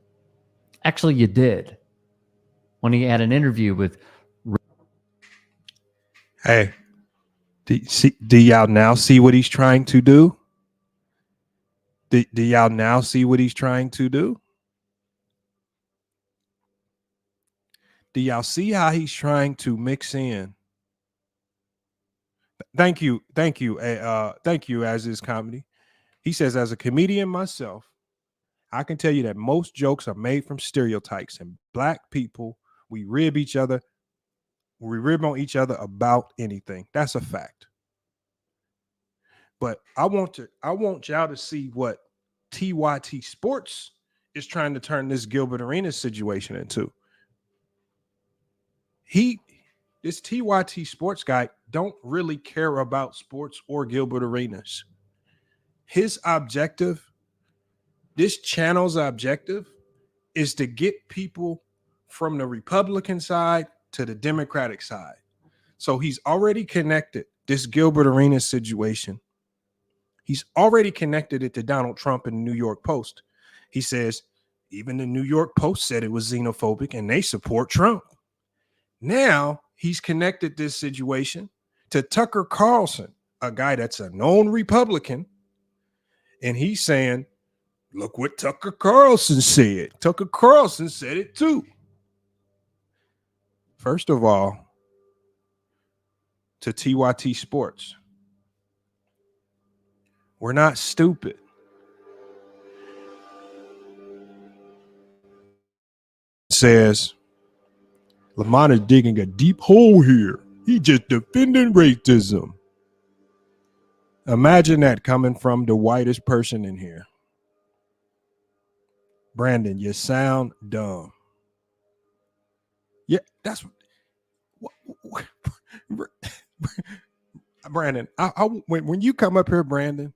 Actually, you did when he had an interview with. Hey, do y'all now see what he's trying to do? Do y'all now see what he's trying to do? Do y'all see how he's trying to mix in? Thank you, as is comedy. He says, as a comedian myself, I can tell you that most jokes are made from stereotypes, and black people, we rib on each other about anything. That's a fact. But I want y'all to see what TYT Sports is trying to turn this Gilbert Arenas situation into. This TYT Sports guy don't really care about sports or Gilbert Arenas. His objective, this channel's objective, is to get people from the Republican side to the Democratic side. So he's already connected this Gilbert Arenas situation. He's already connected it to Donald Trump and the New York Post. He says, even the New York Post said it was xenophobic and they support Trump. Now he's connected this situation to Tucker Carlson, a guy that's a known Republican. And he's saying, look what Tucker Carlson said. Tucker Carlson said it too. First of all, to TYT Sports, we're not stupid. Says, Lamont is digging a deep hole here. He just defending racism. Imagine that coming from the whitest person in here. Brandon, you sound dumb. Yeah, that's what Brandon, when you come up here, Brandon,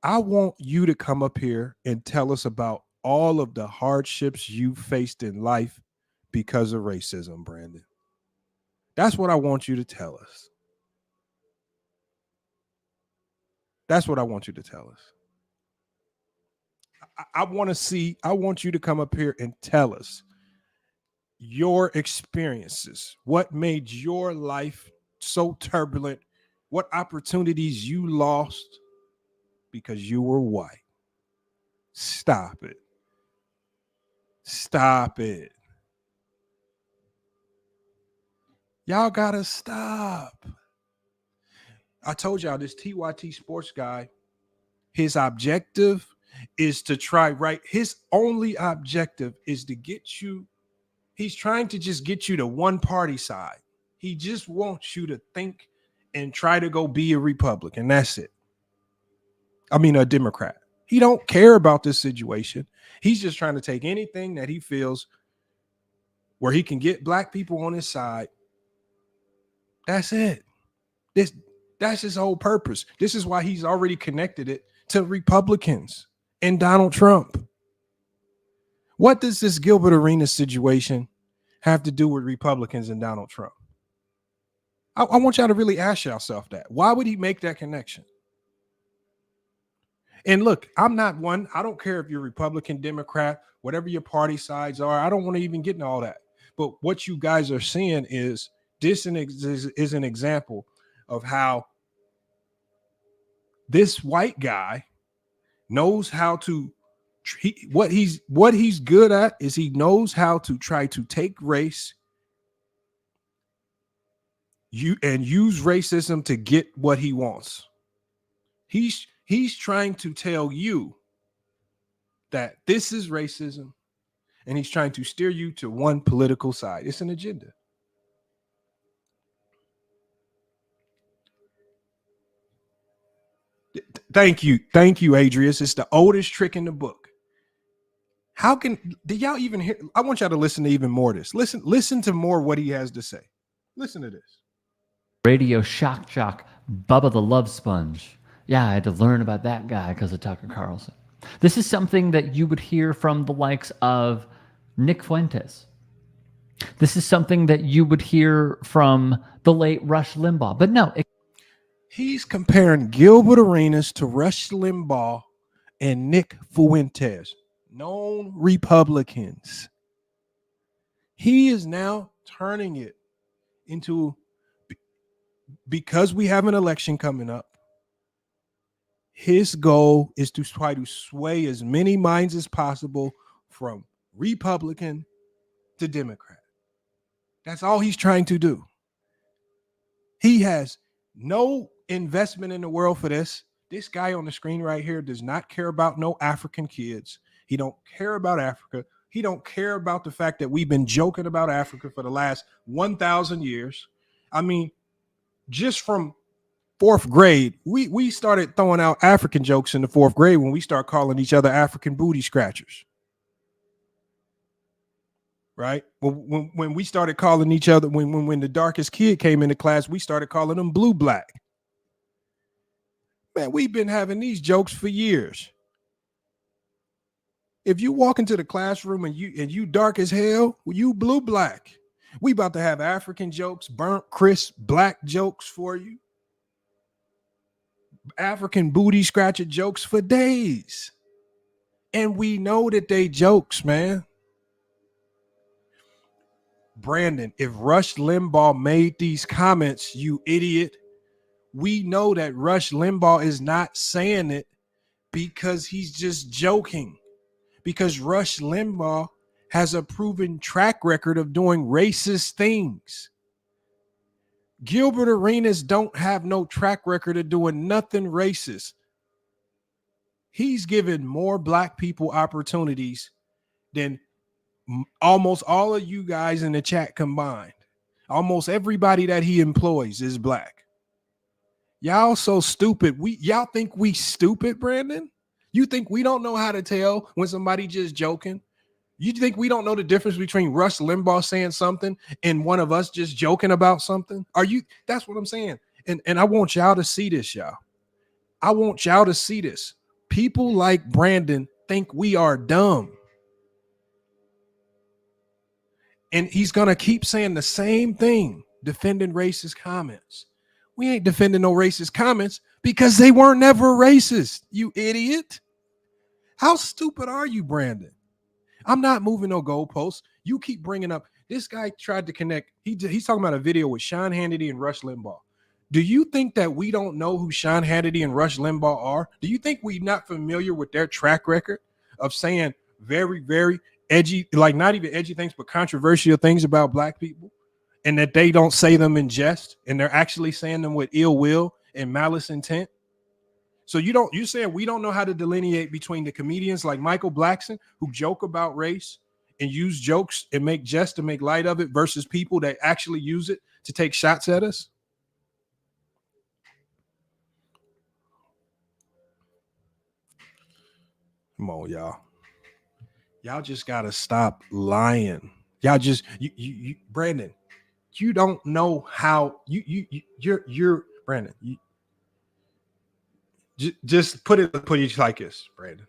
I want you to come up here and tell us about all of the hardships you faced in life because of racism, Brandon. That's what I want you to tell us. That's what I want you to tell us. I want you to come up here and tell us your experiences. What made your life so turbulent? What opportunities you lost because you were white? Stop it. Stop it. Y'all gotta stop. I told y'all this TYT Sports guy, his objective is to try right. His only objective is to get you. He's trying to just get you to one party side. He just wants you to think and try to go be a Republican. That's it. I mean, a Democrat. He don't care about this situation. He's just trying to take anything that he feels where he can get black people on his side. That's it. That's his whole purpose. This is why he's already connected it to Republicans and Donald Trump. What does this Gilbert Arenas situation have to do with Republicans and Donald Trump? I want y'all to really ask yourself that. Why would he make that connection? And look, I'm not one. I don't care if you're Republican, Democrat, whatever your party sides are. I don't want to even get into all that. But what you guys are seeing is this is an example of how this white guy knows how to what he's good at is he knows how to try to take race and use racism to get what he wants. He's trying to tell you that this is racism, and he's trying to steer you to one political side. It's an agenda. Thank you, Adrius. It's the oldest trick in the book. Did y'all even hear? I want y'all to listen to even more of this. Listen to more what he has to say. Listen to this. Radio shock jock Bubba the Love Sponge. Yeah, I had to learn about that guy because of Tucker Carlson. This is something that you would hear from the likes of Nick Fuentes. This is something that you would hear from the late Rush Limbaugh. But no. He's comparing Gilbert Arenas to Rush Limbaugh and Nick Fuentes, known Republicans. He is now turning it into, because we have an election coming up, his goal is to try to sway as many minds as possible from Republican to Democrat. That's all he's trying to do. He has no investment in the world for this. This guy on the screen right here does not care about no African kids. He don't care about Africa. He don't care about the fact that we've been joking about Africa for the last 1,000 years. I mean, just from fourth grade, we started throwing out African jokes in the fourth grade when we start calling each other African booty scratchers. Right? When we started calling each other, when the darkest kid came into class, we started calling them blue black. Man, we've been having these jokes for years. If you walk into the classroom and you dark as hell, you blue black. We about to have African jokes, burnt crisp black jokes for you. African booty scratcher jokes for days. And we know that they jokes, man. Brandon, if Rush Limbaugh made these comments, you idiot, we know that Rush Limbaugh is not saying it because he's just joking. Because Rush Limbaugh has a proven track record of doing racist things. Gilbert Arenas don't have no track record of doing nothing racist. He's given more black people opportunities than almost all of you guys in the chat combined. Almost everybody that he employs is black. Y'all so stupid. Y'all think we stupid, Brandon? You think we don't know how to tell when somebody just joking? You think we don't know the difference between Rush Limbaugh saying something and one of us just joking about something? That's what I'm saying. And I want y'all to see this, y'all. I want y'all to see this. People like Brandon think we are dumb. And he's going to keep saying the same thing, defending racist comments. We ain't defending no racist comments because they weren't never racist, you idiot. How stupid are you, Brandon? I'm not moving no goalposts. You keep bringing up, this guy tried to connect. He's talking about a video with Sean Hannity and Rush Limbaugh. Do you think that we don't know who Sean Hannity and Rush Limbaugh are? Do you think we're not familiar with their track record of saying very, very edgy, like not even edgy things, but controversial things about black people, and that they don't say them in jest and they're actually saying them with ill will and malice intent? So you're saying we don't know how to delineate between the comedians like Michael Blackson who joke about race and use jokes and make jest to make light of it versus people that actually use it to take shots at us? Come on, y'all. Y'all just gotta stop lying. Y'all just you Brandon, you don't know how you're Brandon. Just put it like this, Brandon.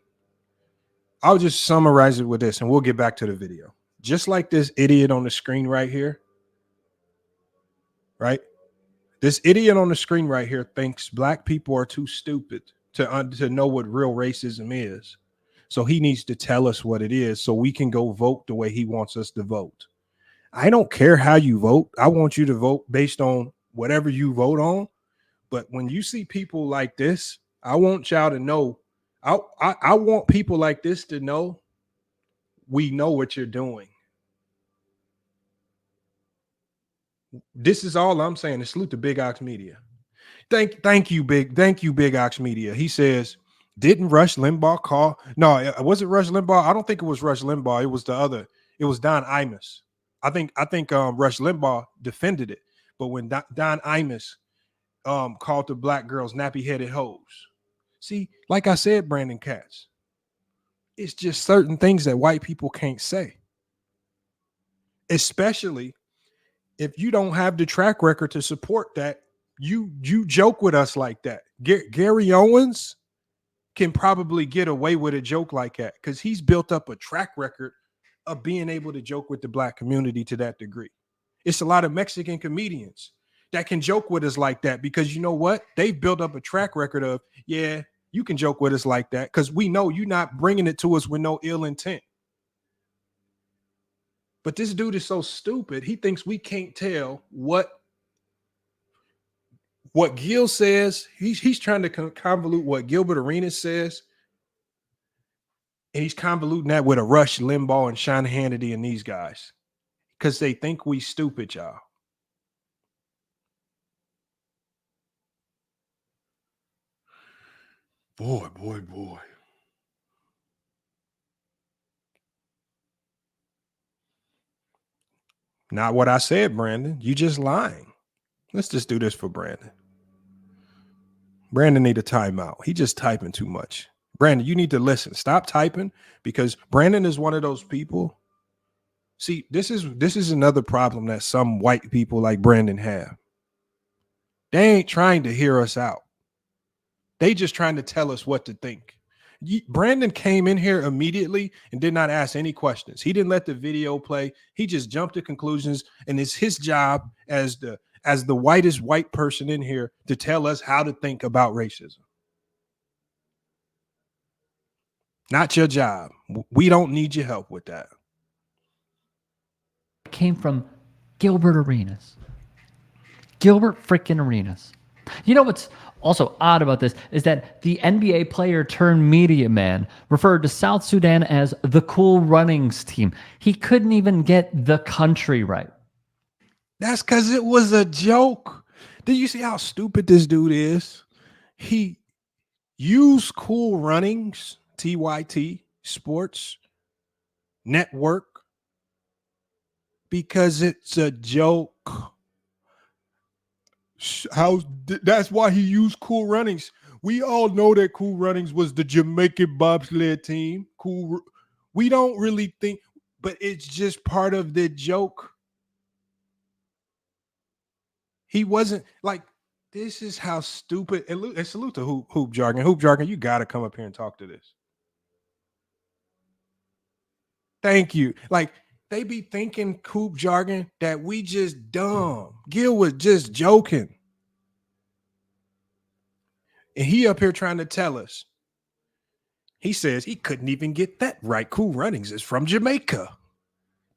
I'll just summarize it with this and we'll get back to the video. Just like this idiot on the screen right here, right? This idiot on the screen right here thinks black people are too stupid to know what real racism is. So he needs to tell us what it is so we can go vote the way he wants us to vote. I don't care how you vote. I want you to vote based on whatever you vote on. But when you see people like this, I want y'all to know. I want people like this to know we know what you're doing. This is all I'm saying. To salute to Big Ox Media. Thank you, Big Ox Media. He says, didn't Rush Limbaugh call? No, was it Rush Limbaugh? I don't think it was Rush Limbaugh. It was the other. It was Don Imus. I think Rush Limbaugh defended it, but when Don Imus called the black girls nappy-headed hoes. See, like I said, Brandon Katz, it's just certain things that white people can't say, especially if you don't have the track record to support that. You joke with us like that. Gary Owens can probably get away with a joke like that because he's built up a track record of being able to joke with the black community to that degree. It's a lot of Mexican comedians that can joke with us like that because you know what? They've built up a track record of, yeah, you can joke with us like that because we know you're not bringing it to us with no ill intent. But this dude is so stupid. He thinks we can't tell what Gil says. He's trying to convolute what Gilbert Arenas says. And he's convoluting that with a Rush Limbaugh and Sean Hannity and these guys because they think we stupid, y'all. Boy. Not what I said, Brandon. You just lying. Let's just do this for Brandon. Brandon need a timeout. He just typing too much. Brandon, you need to listen. Stop typing because Brandon is one of those people. See, this is another problem that some white people like Brandon have. They ain't trying to hear us out. They just trying to tell us what to think. Brandon came in here immediately and did not ask any questions. He didn't let the video play. He just jumped to conclusions, and it's his job as the whitest white person in here to tell us how to think about racism. Not your job. We don't need your help with that. It came from Gilbert Arenas. Gilbert freaking Arenas. You know what's also odd about this is that the NBA player turned media man referred to South Sudan as the Cool Runnings team. He couldn't even get the country right. That's because it was a joke. Do you see how stupid this dude is? He used Cool Runnings, TYT, Sports Network, because it's a joke. That's why he used Cool Runnings. We all know that Cool Runnings was the Jamaican bobsled team. We don't really think, but it's just part of the joke. He wasn't like, this is how stupid. And salute to Hoop Jargon. Hoop Jargon, you got to come up here and talk to this. Thank you. Like, they be thinking, Hoop Jargon, that we just dumb. Gil was just joking. And he up here trying to tell us. He says he couldn't even get that right. Cool Runnings is from Jamaica.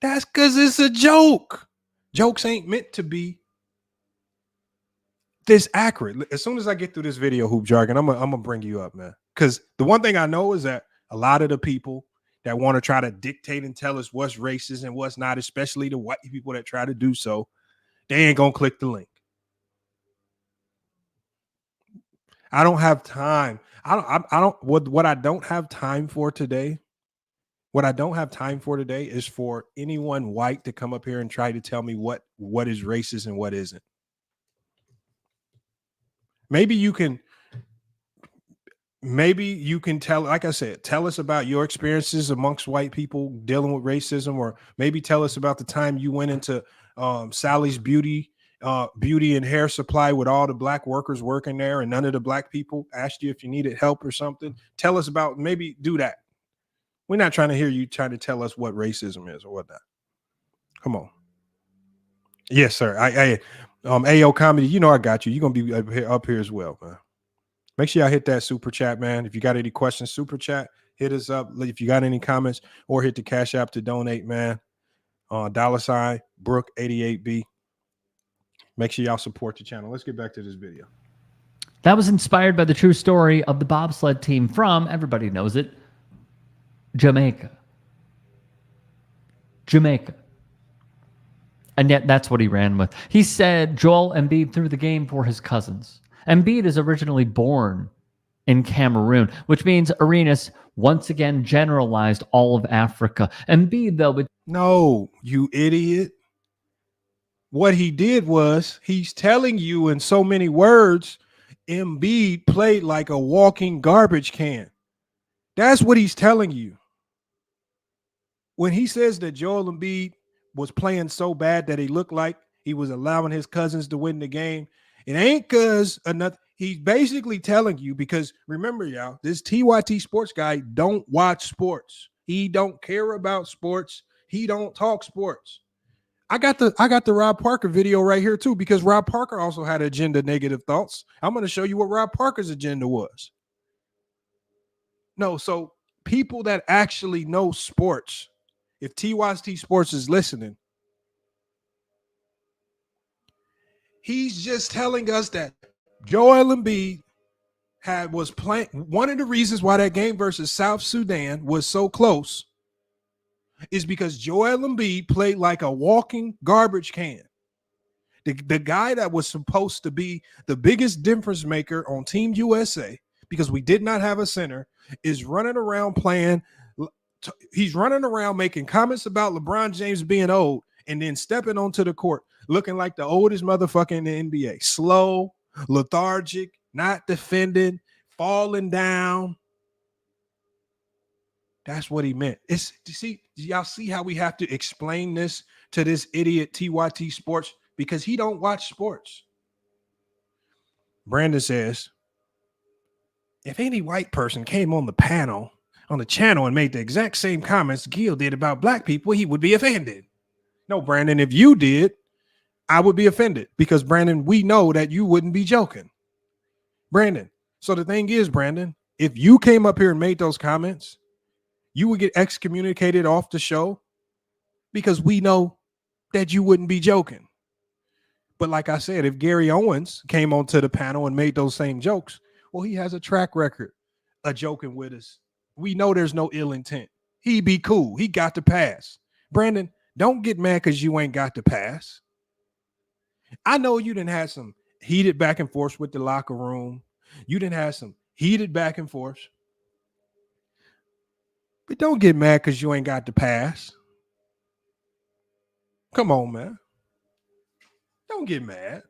That's because it's a joke. Jokes ain't meant to be this accurate. As soon as I get through this video, Hoop Jargon, I'm gonna bring you up, man. Because the one thing I know is that a lot of the people that want to try to dictate and tell us what's racist and what's not, especially the white people that try to do so, they ain't gonna click the link. I don't have time. What I don't have time for today is for anyone white to come up here and try to tell me what is racist and what isn't. Maybe you can tell, like I said, tell us about your experiences amongst white people dealing with racism, or maybe tell us about the time you went into Sally's beauty and hair supply with all the black workers working there and none of the black people asked you if you needed help or something. Tell us about, maybe do that. We're not trying to hear you trying to tell us what racism is or whatnot. Come on. Yes, sir. AO Comedy, you know I got you. You're going to be up here as well, man. Make sure y'all hit that super chat, man. If you got any questions, super chat, hit us up. If you got any comments, or hit the Cash App to donate, man. $ Brook 88B. Make sure y'all support the channel. Let's get back to this video. That was inspired by the true story of the bobsled team from, everybody knows it, Jamaica. And yet that's what he ran with. He said Joel Embiid threw the game for his cousins. Embiid is originally born in Cameroon, which means Arenas once again generalized all of Africa. Embiid, though... No, you idiot. What he did was he's telling you in so many words, Embiid played like a walking garbage can. That's what he's telling you. When he says that Joel Embiid was playing so bad that he looked like he was allowing his cousins to win the game, it ain't because another. He's basically telling you, because remember, y'all, this TYT sports guy don't watch sports. He don't care about sports. He don't talk sports. I got the Rob Parker video right here too, because Rob Parker also had agenda negative thoughts. I'm going to show you what Rob Parker's agenda was. No, so people that actually know sports, if TYT Sports is listening, he's just telling us that Joel Embiid was playing. One of the reasons why that game versus South Sudan was so close is because Joel Embiid played like a walking garbage can. The guy that was supposed to be the biggest difference maker on Team USA, because we did not have a center, is running around playing. He's running around making comments about LeBron James being old and then stepping onto the court looking like the oldest motherfucker in the NBA. Slow, lethargic, not defending, falling down. That's what he meant. Y'all see how we have to explain this to this idiot TYT Sports, because he don't watch sports. Brandon says, if any white person came on the panel on the channel and made the exact same comments Gil did about black people, he would be offended. No, Brandon, if you did, I would be offended, because Brandon, we know that you wouldn't be joking. Brandon, so the thing is, Brandon, if you came up here and made those comments, you would get excommunicated off the show, because we know that you wouldn't be joking. But like I said, if Gary Owens came onto the panel and made those same jokes, well, he has a track record of joking with us. We know there's no ill intent. He be cool. He got the pass. Brandon, don't get mad because you ain't got the pass. I know you done had some heated back and forth with the locker room. You done had some heated back and forth. But don't get mad because you ain't got the pass. Come on, man. Don't get mad.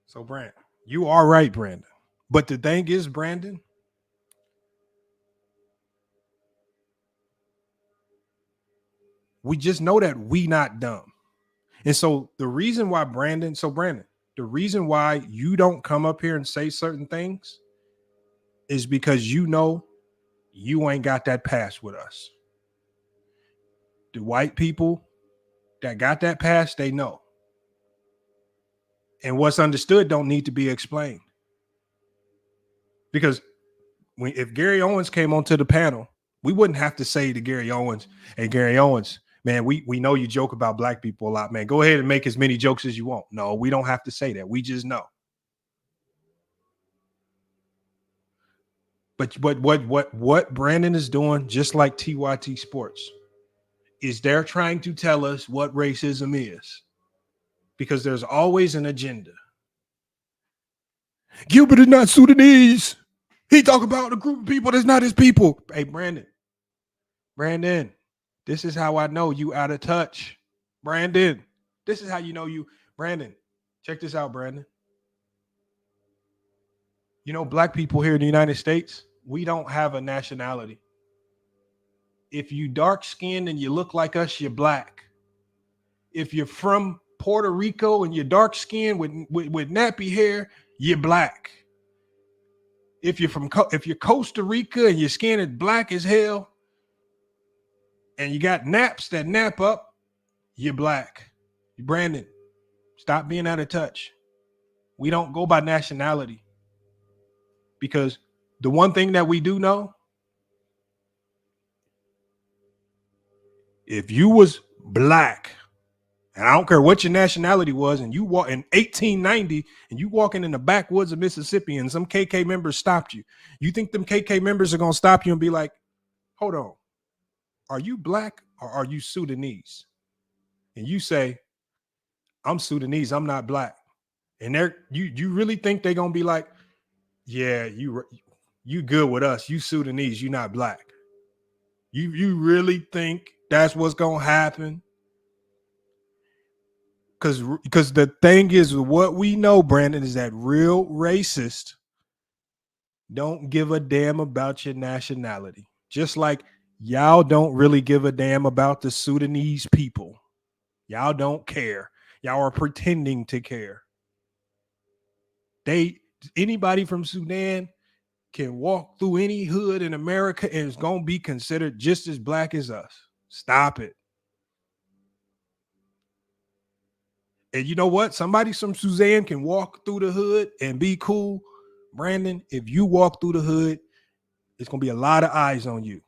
So, Brandon, you are right, Brandon. But the thing is, Brandon, we just know that we not dumb. And so the reason why Brandon, the reason why you don't come up here and say certain things is because you know you ain't got that pass with us. The white people that got that pass, they know. And what's understood don't need to be explained. Because if Gary Owens came onto the panel, we wouldn't have to say to Gary Owens, hey, Gary Owens, man, we know you joke about black people a lot, man. Go ahead and make as many jokes as you want. No, we don't have to say that. We just know. But what Brandon is doing, just like TYT Sports, is they're trying to tell us what racism is. Because there's always an agenda. Gilbert is not Sudanese. He talk about a group of people that's not his people. Hey, Brandon, this is how I know you out of touch. Brandon, this is how you know you. Brandon, check this out, Brandon. You know, black people here in the United States, we don't have a nationality. If you dark skinned and you look like us, you're black. If you're from Puerto Rico and you're dark skinned with nappy hair, you're black. If you're Costa Rica and your skin is black as hell and you got naps that nap up, you're black. Brandon, stop being out of touch. We don't go by nationality. Because the one thing that we do know, if you was black, and I don't care what your nationality was, and you walk in 1890 and you walking in the backwoods of Mississippi and some KK members stopped you, you think them KK members are going to stop you and be like, hold on, are you black or are you Sudanese? And you say, I'm Sudanese, I'm not black. And you really think they're going to be like, yeah, you good with us, you Sudanese, you not black. You really think that's what's going to happen? Because the thing is, what we know, Brandon, is that real racists don't give a damn about your nationality. Just like y'all don't really give a damn about the Sudanese people. Y'all don't care. Y'all are pretending to care. Anybody from Sudan can walk through any hood in America and is going to be considered just as black as us. Stop it. And you know what? Somebody from Suzanne can walk through the hood and be cool. Brandon, if you walk through the hood, it's going to be a lot of eyes on you.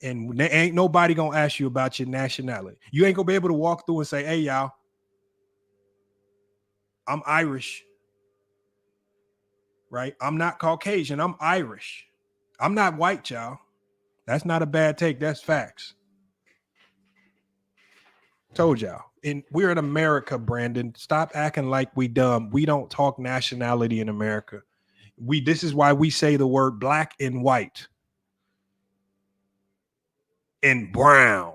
And there ain't nobody going to ask you about your nationality. You ain't going to be able to walk through and say, hey, y'all, I'm Irish. Right? I'm not Caucasian. I'm Irish. I'm not white, y'all. That's not a bad take. That's facts. Told y'all. And we're in America, Brandon. Stop acting like we dumb. We don't talk nationality in America. This is why we say the word black and white and brown,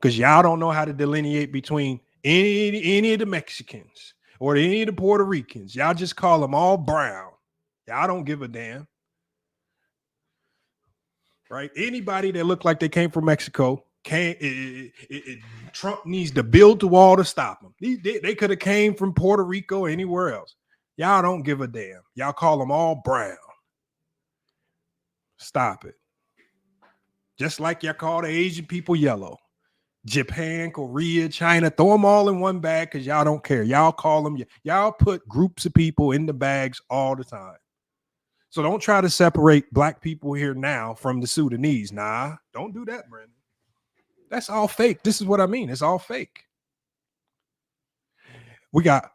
because y'all don't know how to delineate between any of the Mexicans or any of the Puerto Ricans. Y'all just call them all brown. Y'all don't give a damn. Right? Anybody that look like they came from Mexico, Trump needs to build the wall to stop them. They could have came from Puerto Rico or anywhere else. Y'all don't give a damn. Y'all call them all brown. Stop it. Just like y'all call the Asian people yellow. Japan, Korea, China, throw them all in one bag because y'all don't care. Y'all call them, y'all put groups of people in the bags all the time. So don't try to separate black people here now from the Sudanese. Nah, don't do that, Brandon. That's all fake. This is what I mean. It's all fake. We got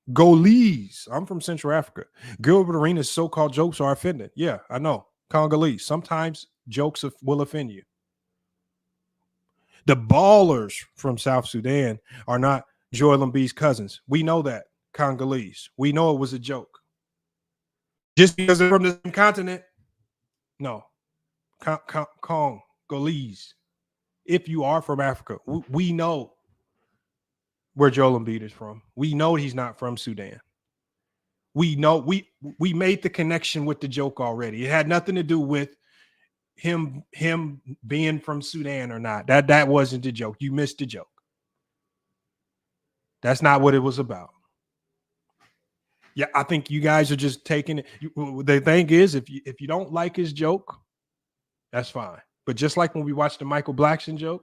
Congolese. I'm from Central Africa. Gilbert Arenas' so-called jokes are offended. Yeah, I know. Congolese. Sometimes jokes will offend you. The ballers from South Sudan are not Joel Embiid's cousins. We know that. Congolese. We know it was a joke. Just because they're from the same continent. No. Congolese. If you are from Africa, we know where Joel Embiid is from. We know he's not from Sudan. We know we made the connection with the joke already. It had nothing to do with him being from Sudan or not. That wasn't the joke. You missed the joke. That's not what it was about. Yeah, I think you guys are just taking it. The thing is, if you don't like his joke, that's fine. But just like when we watched the Michael Blackson joke,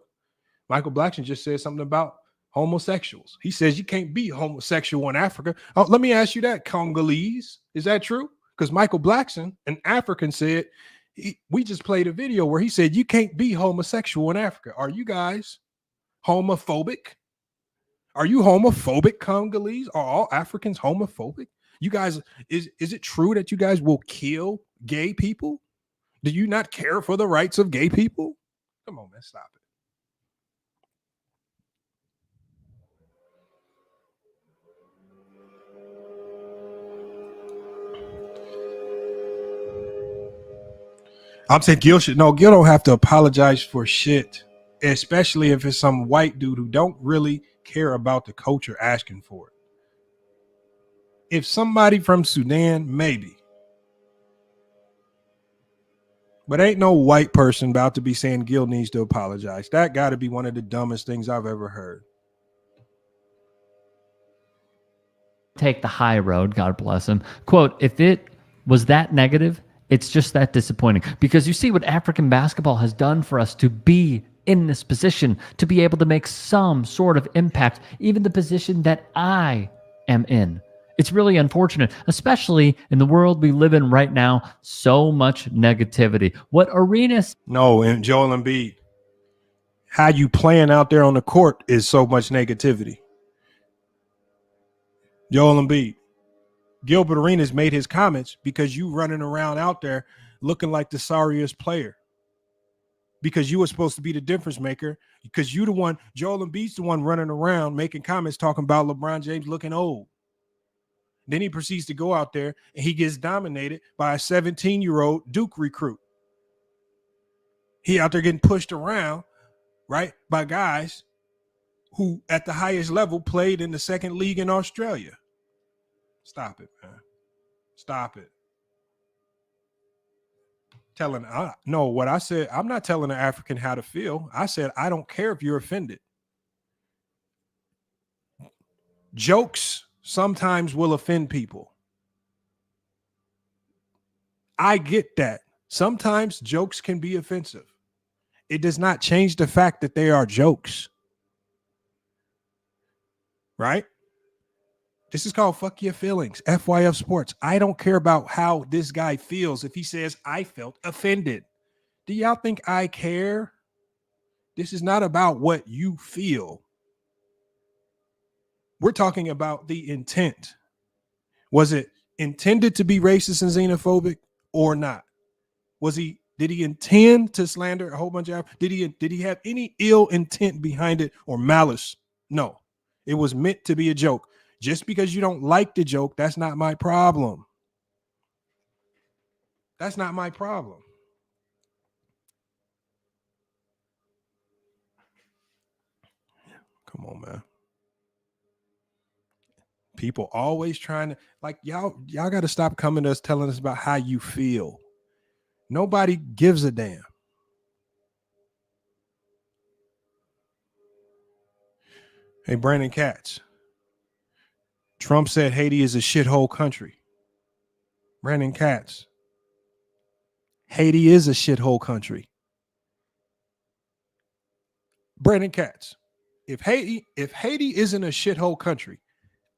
Michael Blackson just said something about homosexuals. He says you can't be homosexual in Africa. Oh, let me ask you that, Congolese. Is that true? Because Michael Blackson, an African, said, we just played a video where he said you can't be homosexual in Africa. Are you guys homophobic? Are you homophobic, Congolese? Are all Africans homophobic? You guys, is it true that you guys will kill gay people? Do you not care for the rights of gay people? Come on, man, stop it. I'm saying Gil don't have to apologize for shit, especially if it's some white dude who don't really care about the culture asking for it. If somebody from Sudan, maybe. But ain't no white person about to be saying Gil needs to apologize. That got to be one of the dumbest things I've ever heard. Take the high road, God bless him. Quote, if it was that negative, it's just that disappointing. Because you see what African basketball has done for us to be in this position, to be able to make some sort of impact, even the position that I am in. It's really unfortunate, especially in the world we live in right now. So much negativity. What Arenas... No, and Joel Embiid, how you playing out there on the court is so much negativity. Joel Embiid, Gilbert Arenas made his comments because you running around out there looking like the sorriest player. Because you were supposed to be the difference maker. Because you the one, Joel Embiid's the one running around making comments talking about LeBron James looking old. Then he proceeds to go out there and he gets dominated by a 17-year-old Duke recruit. He out there getting pushed around, right, by guys who at the highest level played in the second league in Australia. Stop it, man. Stop it. No, what I said, I'm not telling an African how to feel. I said, I don't care if you're offended. Jokes sometimes will offend people. I get that. Sometimes jokes can be offensive. It does not change the fact that they are jokes. Right? This is called Fuck Your Feelings, FYF Sports. I don't care about how this guy feels if he says, I felt offended. Do y'all think I care? This is not about what you feel. We're talking about the intent. Was it intended to be racist and xenophobic or not? Did he intend to slander a whole bunch of? Did he have any ill intent behind it or malice? No, it was meant to be a joke. Just because you don't like the joke, that's not my problem. That's not my problem. Come on, man. People always trying to, like, y'all got to stop coming to us telling us about how you feel. Nobody gives a damn. Hey, Brandon Katz. Trump said Haiti is a shithole country. Brandon Katz. Haiti is a shithole country. Brandon Katz. If Haiti isn't a shithole country,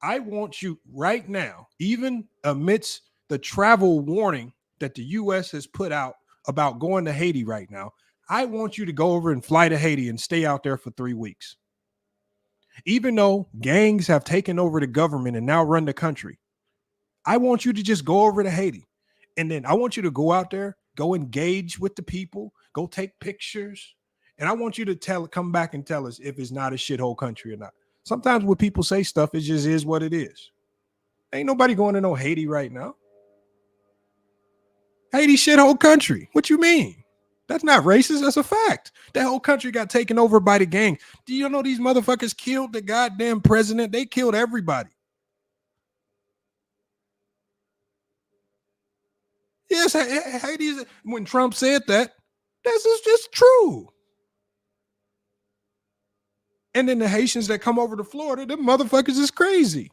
I want you right now, even amidst the travel warning that the U.S. has put out about going to Haiti right now, I want you to go over and fly to Haiti and stay out there for 3 weeks. Even though gangs have taken over the government and now run the country, I want you to just go over to Haiti. And then I want you to go out there, go engage with the people, go take pictures. And I want you to come back and tell us if it's not a shithole country or not. Sometimes when people say stuff, it just is what it is. Ain't nobody going to no Haiti right now. Haiti shithole country. What you mean? That's not racist. That's a fact. That whole country got taken over by the gang. Do you know these motherfuckers killed the goddamn president? They killed everybody. Yes, Haiti, when Trump said that, this is just true. And then the Haitians that come over to Florida, them motherfuckers is crazy.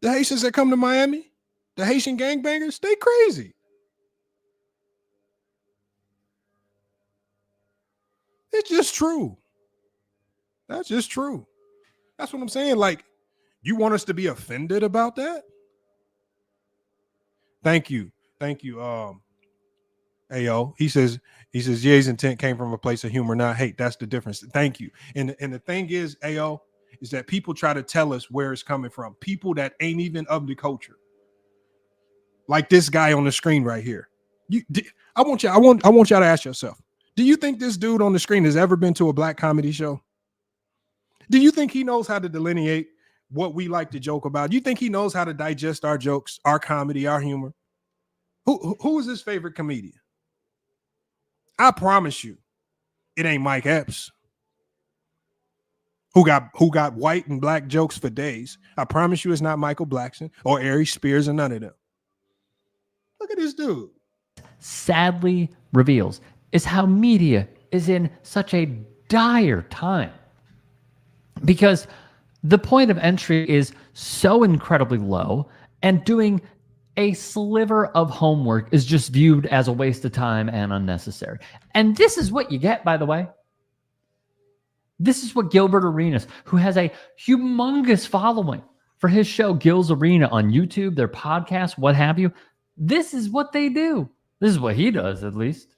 The Haitians that come to Miami, the Haitian gangbangers, they crazy. It's just true. That's just true. That's what I'm saying. Like, you want us to be offended about that? Thank you. Ayo. He says, Ye's intent came from a place of humor, not hate. That's the difference. Thank you. And the thing is, Ayo, is that people try to tell us where it's coming from. People that ain't even of the culture. Like this guy on the screen right here. I want y'all to ask yourself, do you think this dude on the screen has ever been to a black comedy show? Do you think he knows how to delineate what we like to joke about? Do you think he knows how to digest our jokes, our comedy, our humor? Who is his favorite comedian? I promise you, it ain't Mike Epps, who got white and black jokes for days. I promise you it's not Michael Blackson or Ari Spears or none of them. Look at this dude. Sadly reveals is how media is in such a dire time, because the point of entry is so incredibly low, and doing a sliver of homework is just viewed as a waste of time and unnecessary. And this is what you get, by the way. This is what Gilbert Arenas, who has a humongous following for his show Gil's Arena on YouTube, their podcast, what have you. This is what they do. This is what he does, at least.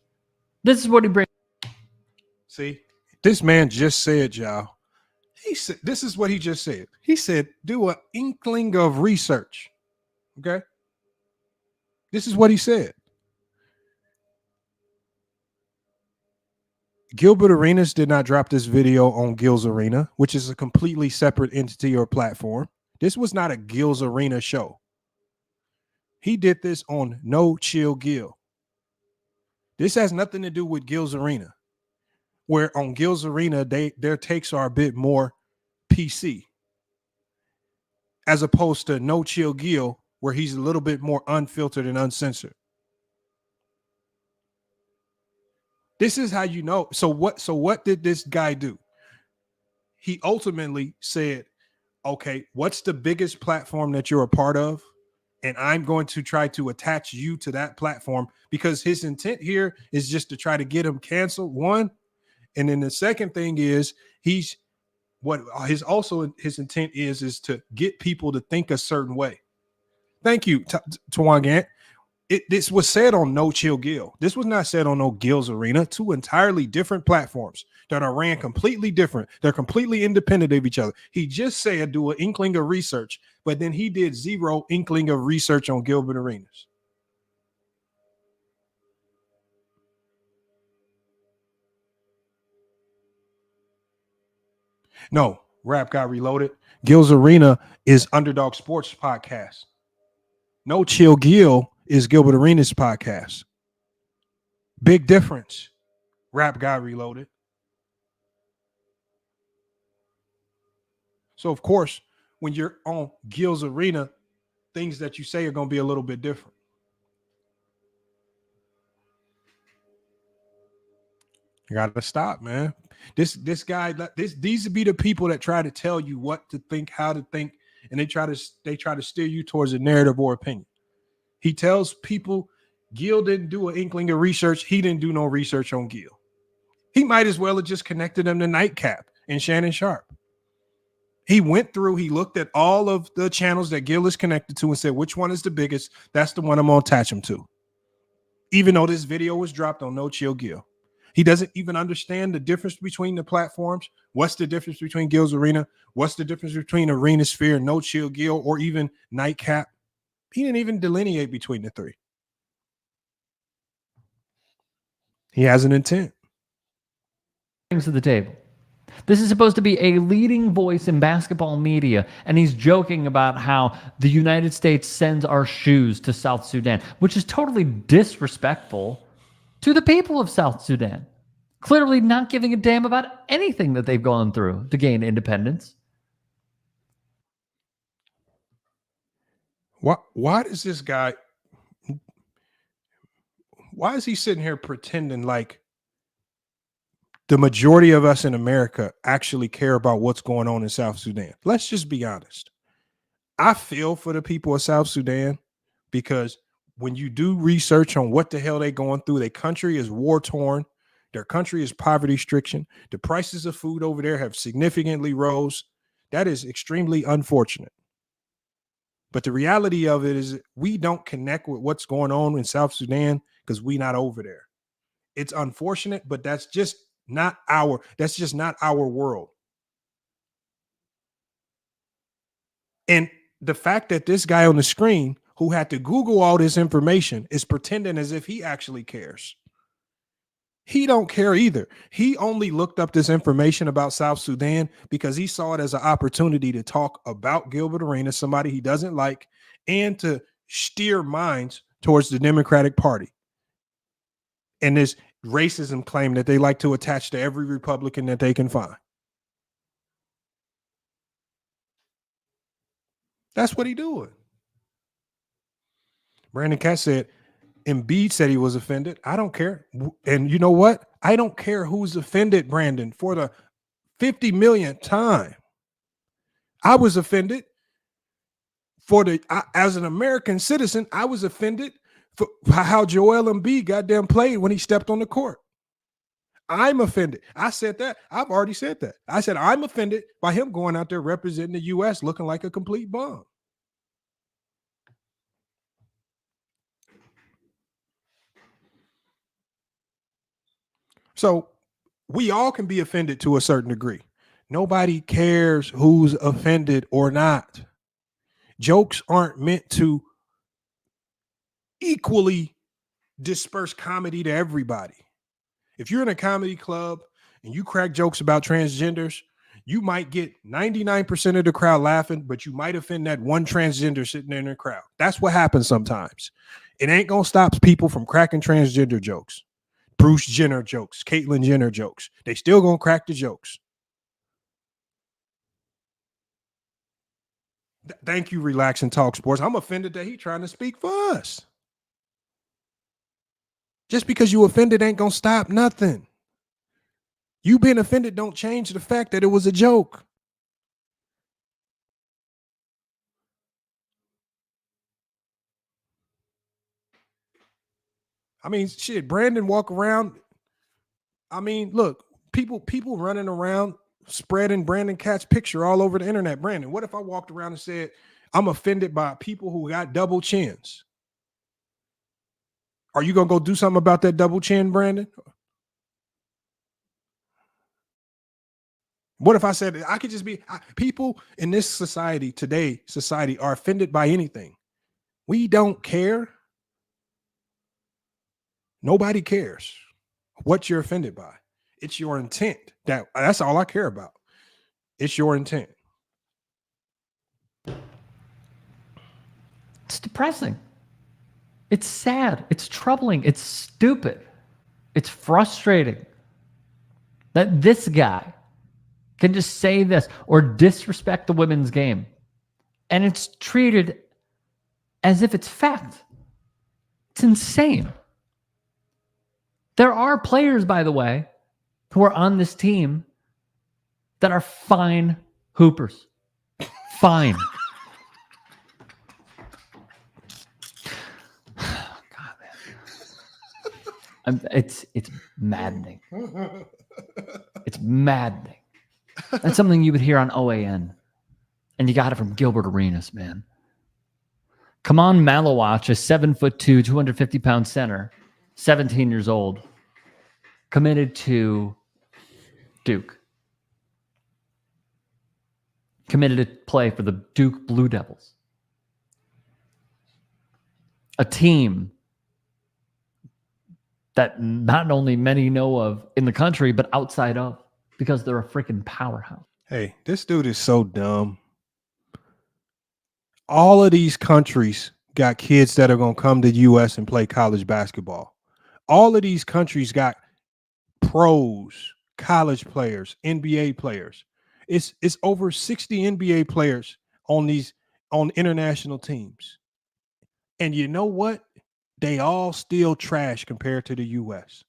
This is what he brings. See, this man just said, y'all. He said, this is what he just said. He said, do an inkling of research. Okay. This is what he said. Gilbert Arenas did not drop this video on Gil's Arena, which is a completely separate entity or platform. This was not a Gil's Arena show. He did this on No Chill Gil. This has nothing to do with Gil's Arena, where on Gil's Arena, their takes are a bit more PC, as opposed to No Chill Gil, where he's a little bit more unfiltered and uncensored. This is how you know. So what did this guy do? He ultimately said, okay, what's the biggest platform that you're a part of? And I'm going to try to attach you to that platform, because his intent here is just to try to get him canceled, one. And then the second thing is his intent is to get people to think a certain way. Thank you, Tawan Gant. This was said on No Chill Gil. This was not said on no Gil's Arena. Two entirely different platforms that are ran completely different. They're completely independent of each other. He just said do an inkling of research, but then he did zero inkling of research on Gilbert Arenas. No, Rap got reloaded. Gil's Arena is Underdog Sports Podcast. No Chill Gil is Gilbert Arenas podcast. Big difference. Rap got reloaded. So, of course, when you're on Gil's Arena, things that you say are going to be a little bit different. You got to stop, man. These would be the people that try to tell you what to think, how to think, and they try to steer you towards a narrative or opinion. He tells people Gil didn't do an inkling of research. He didn't do no research on Gil. He might as well have just connected them to Nightcap and Shannon Sharp. He went through, he looked at all of the channels that Gil is connected to and said, which one is the biggest? That's the one I'm going to attach him to. Even though this video was dropped on No Chill Gil. He doesn't even understand the difference between the platforms. What's the difference between Gil's Arena? What's the difference between Arena Sphere, No Chill Gil, or even Nightcap? He didn't even delineate between the three. He has an intent. To the table. This is supposed to be a leading voice in basketball media, and he's joking about how the United States sends our shoes to South Sudan, which is totally disrespectful to the people of South Sudan. Clearly not giving a damn about anything that they've gone through to gain independence. Why does this guy, why is he sitting here pretending like the majority of us in America actually care about what's going on in South Sudan? Let's just be honest. I feel for the people of South Sudan, because when you do research on what the hell they're going through, their country is war-torn. Their country is poverty-stricken. The prices of food over there have significantly rose. That is extremely unfortunate. But the reality of it is we don't connect with what's going on in South Sudan because we're not over there. It's unfortunate, but that's just not our world. And the fact that this guy on the screen who had to Google all this information is pretending as if he actually cares. He don't care either. He only looked up this information about South Sudan because he saw it as an opportunity to talk about Gilbert Arenas, somebody he doesn't like, and to steer minds towards the Democratic Party. And this racism claim that they like to attach to every Republican that they can find. That's what he doing. Brandon Katz said, Embiid said he was offended. I don't care. And you know what? I don't care who's offended, Brandon, for the 50 millionth time. I was offended as an American citizen. I was offended for how Joel Embiid goddamn played when he stepped on the court. I'm offended. I said that. I've already said that. I said I'm offended by him going out there representing the U.S. looking like a complete bum. So we all can be offended to a certain degree. Nobody cares who's offended or not. Jokes aren't meant to equally disperse comedy to everybody. If you're in a comedy club and you crack jokes about transgenders, you might get 99% of the crowd laughing, but you might offend that one transgender sitting there in the crowd. That's what happens sometimes. It ain't gonna stop people from cracking transgender jokes, Bruce Jenner jokes, Caitlyn Jenner jokes. They still gonna crack the jokes. Thank you, Relax and Talk Sports. I'm offended that he trying to speak for us. Just because you offended ain't gonna stop nothing. You being offended don't change the fact that it was a joke. I mean, shit, Brandon walk around. I mean, look, people running around spreading Brandon Katz's picture all over the internet. Brandon, what if I walked around and said, I'm offended by people who got double chins? Are you going to go do something about that double chin, Brandon? What if I said I could just be people in this society today, society are offended by anything. We don't care. Nobody cares what you're offended by. It's your intent. That's all I care about. It's your intent. It's depressing. It's sad. It's troubling. It's stupid. It's frustrating that this guy can just say this or disrespect the women's game. And it's treated as if it's fact. It's insane. There are players, by the way, who are on this team that are fine hoopers. Fine. God, man. It's maddening. It's maddening. That's something you would hear on OAN. And you got it from Gilbert Arenas, man. Kaman Malawach, a 7'2", 250-pound center, 17 years old, committed to Duke. Committed to play for the Duke Blue Devils. A team that not only many know of in the country, but outside of, because they're a freaking powerhouse. Hey, this dude is so dumb. All of these countries got kids that are going to come to the U.S. and play college basketball. All of these countries got pros, college players, NBA players. It's over 60 NBA players on international teams. And you know what? They all still trash compared to the U.S.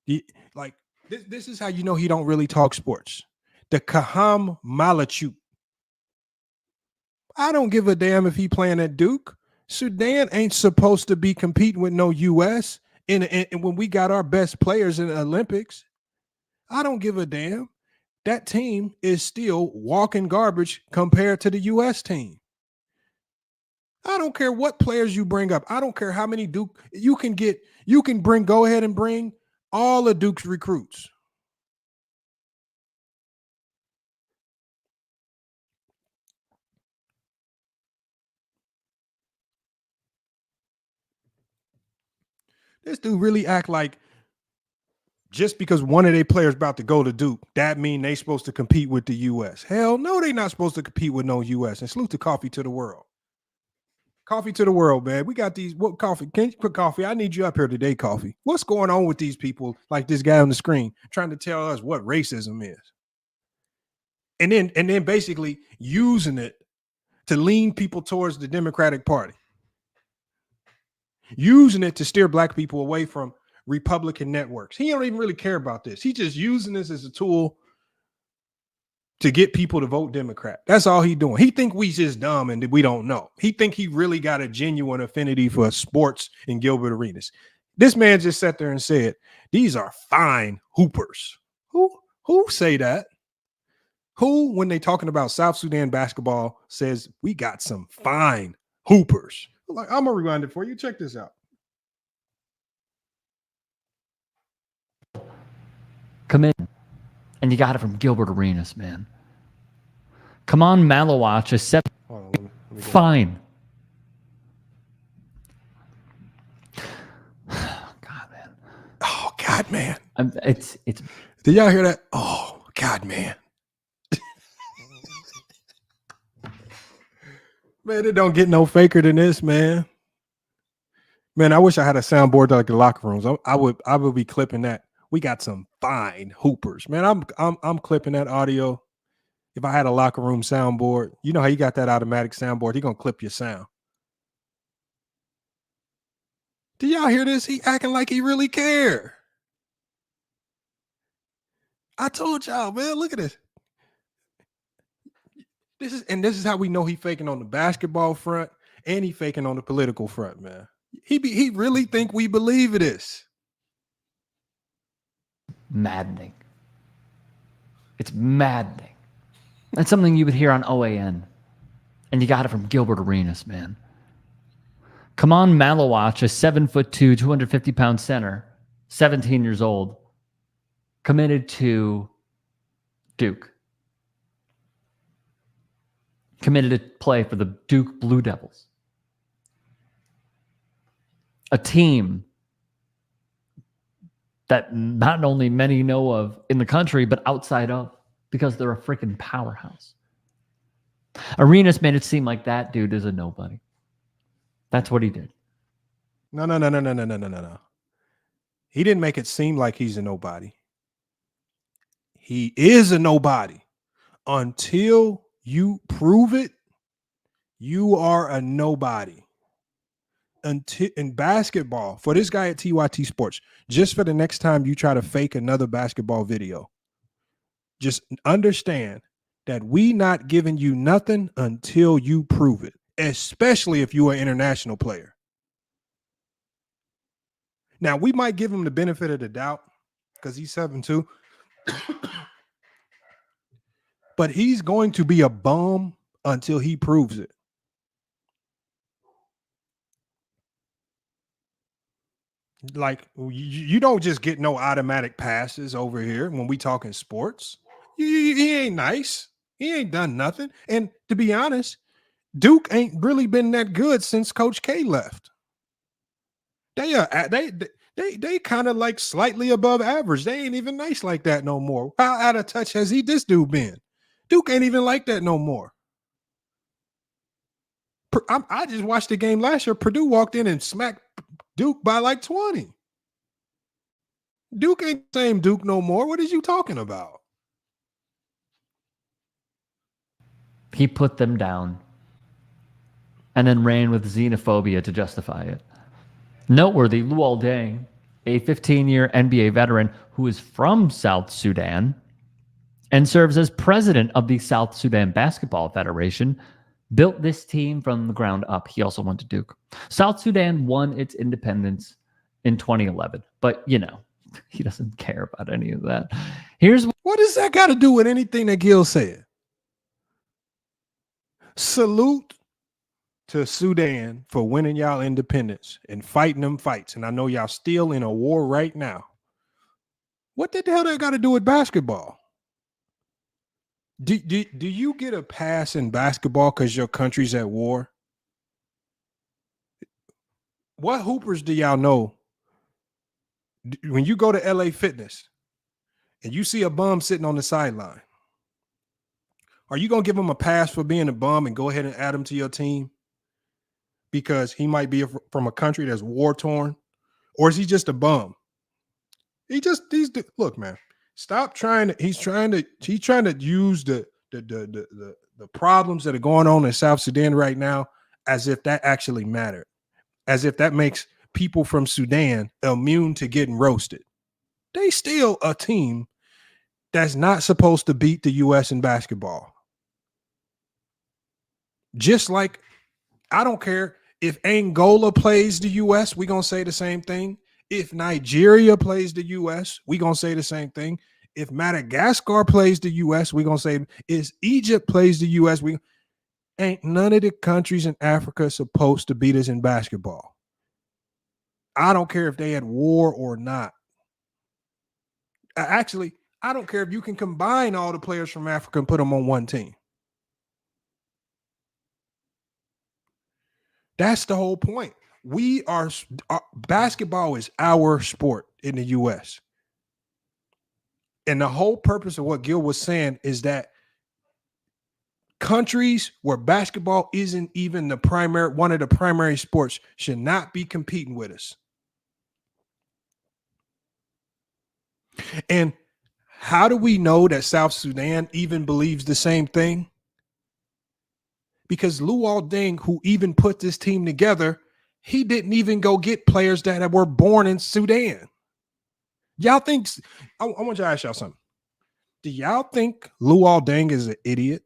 This is how you know he don't really talk sports. The Kaham Malachuk. I don't give a damn if he playing at Duke. Sudan ain't supposed to be competing with no U.S. And when we got our best players in the Olympics. I don't give a damn. That team is still walking garbage compared to the U.S. team. I don't care what players you bring up. I don't care how many Duke you can get. You can go ahead and bring all of Duke's recruits. This dude really act like just because one of their players about to go to Duke, that mean they supposed to compete with the U.S. Hell no, they not supposed to compete with no U.S. And salute to Coffee to the World. Coffee to the World, man. We got these. What Coffee? Can you put Coffee? I need you up here today, Coffee. What's going on with these people like this guy on the screen trying to tell us what racism is? And then basically using it to lean people towards the Democratic Party. Using it to steer black people away from Republican networks. He don't even really care about this. He's just using this as a tool to get people to vote Democrat. That's all he's doing. He think we just dumb and we don't know. He think he really got a genuine affinity for sports in Gilbert Arenas. This man just sat there and said, these are fine hoopers. Who say that? Who, when they talking about South Sudan basketball, says we got some fine hoopers? Like, I'm gonna rewind it for you. Check this out. Come in. And you got it from Gilbert Arenas, man. Come on, Malawatch is set. Let me fine. God, man. It's. Did y'all hear that? Oh, God, man. Man, it don't get no faker than this, man. Man, I wish I had a soundboard like the locker rooms. I would be clipping that. We got some fine hoopers, man. I'm clipping that audio. If I had a locker room soundboard, you know how you got that automatic soundboard, he gonna clip your sound. Do y'all hear this? He acting like he really care. I told y'all, man. Look at this. This is how we know he faking on the basketball front and he faking on the political front, man. He really think we believe in this. Maddening. It's maddening. That's something you would hear on OAN. And you got it from Gilbert Arenas, man. Come on, Malawatch, a 7'2", 250-pound center, 17 years old, committed to Duke. Committed to play for the Duke Blue Devils. A team that not only many know of in the country, but outside of, because they're a freaking powerhouse. Arenas made it seem like that dude is a nobody. That's what he did. No. He didn't make it seem like he's a nobody. He is a nobody. Until you prove it, you are a nobody. Until in basketball, for this guy at TYT Sports, just for the next time you try to fake another basketball video, just understand that we not giving you nothing until you prove it, especially if you're an international player. Now, we might give him the benefit of the doubt because he's 7'2", but he's going to be a bum until he proves it. Like, you don't just get no automatic passes over here when we talking sports. He ain't nice. He ain't done nothing. And to be honest, Duke ain't really been that good since Coach K left. They kind of like slightly above average. They ain't even nice like that no more. How out of touch has this dude been? Duke ain't even like that no more. I just watched the game last year. Purdue walked in and smacked Duke by like 20. Duke ain't the same Duke no more. What is you talking about? He put them down and then ran with xenophobia to justify it. Noteworthy, Luol Deng, a 15-year NBA veteran who is from South Sudan and serves as president of the South Sudan Basketball Federation, built this team from the ground up. He also went to Duke. South Sudan won its independence in 2011, but you know, he doesn't care about any of that. What does that got to do with anything that Gil said? Salute to Sudan for winning y'all independence and fighting them fights. And I know y'all still in a war right now. What the hell that got to do with basketball? Do you get a pass in basketball because your country's at war? What hoopers do y'all know? When you go to LA Fitness and you see a bum sitting on the sideline, are you going to give him a pass for being a bum and go ahead and add him to your team because he might be from a country that's war torn? Or is he just a bum? Look, man, stop trying to, he's trying to use the problems that are going on in South Sudan right now as if that actually mattered, as if that makes people from Sudan immune to getting roasted. They still a team that's not supposed to beat the U.S. in basketball. Just like, I don't care if Angola plays the U.S., we're going to say the same thing. If Nigeria plays the U.S., we gonna say the same thing. If Madagascar plays the U.S., we gonna say. If Egypt plays the U.S., we ain't none of the countries in Africa supposed to beat us in basketball. I don't care if they had war or not. Actually, I don't care if you can combine all the players from Africa and put them on one team. That's the whole point. Basketball is our sport in the U.S. And the whole purpose of what Gil was saying is that countries where basketball isn't even one of the primary sports should not be competing with us. And how do we know that South Sudan even believes the same thing? Because Luol Deng, who even put this team together, he didn't even go get players that were born in Sudan. Y'all think, I want you to ask y'all something. Do y'all think Luol Deng is an idiot?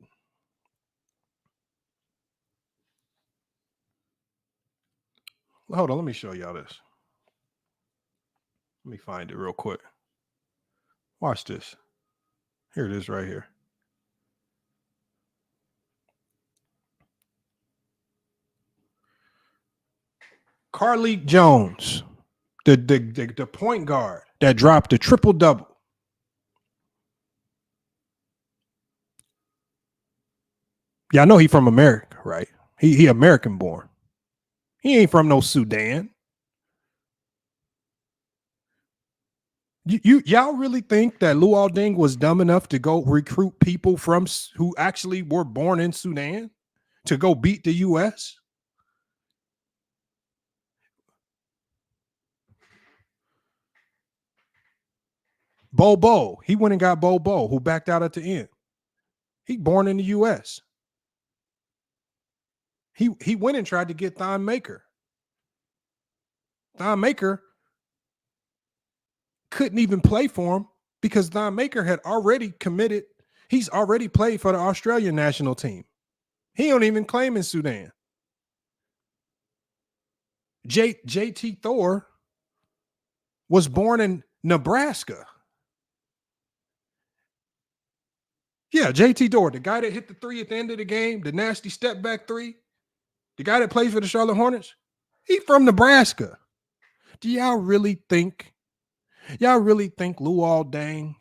Hold on, let me show y'all this. Let me find it real quick. Watch this. Here it is right here. Carlik Jones, the point guard that dropped a triple-double. Yeah, I know he from America, right? He American born. He ain't from no Sudan. Y'all really think that Luol Deng was dumb enough to go recruit people who actually were born in Sudan to go beat the U.S.? Bobo, he went and got Bobo, who backed out at the end. He born in the U.S. He went and tried to get Thon Maker. Thon Maker couldn't even play for him because Thon Maker had already committed. He's already played for the Australian national team. He don't even claim in Sudan. JT Thor was born in Nebraska. Yeah, JT Thor, the guy that hit the three at the end of the game, the nasty step back three, the guy that plays for the Charlotte Hornets, he from Nebraska. Do y'all really think Luol Deng,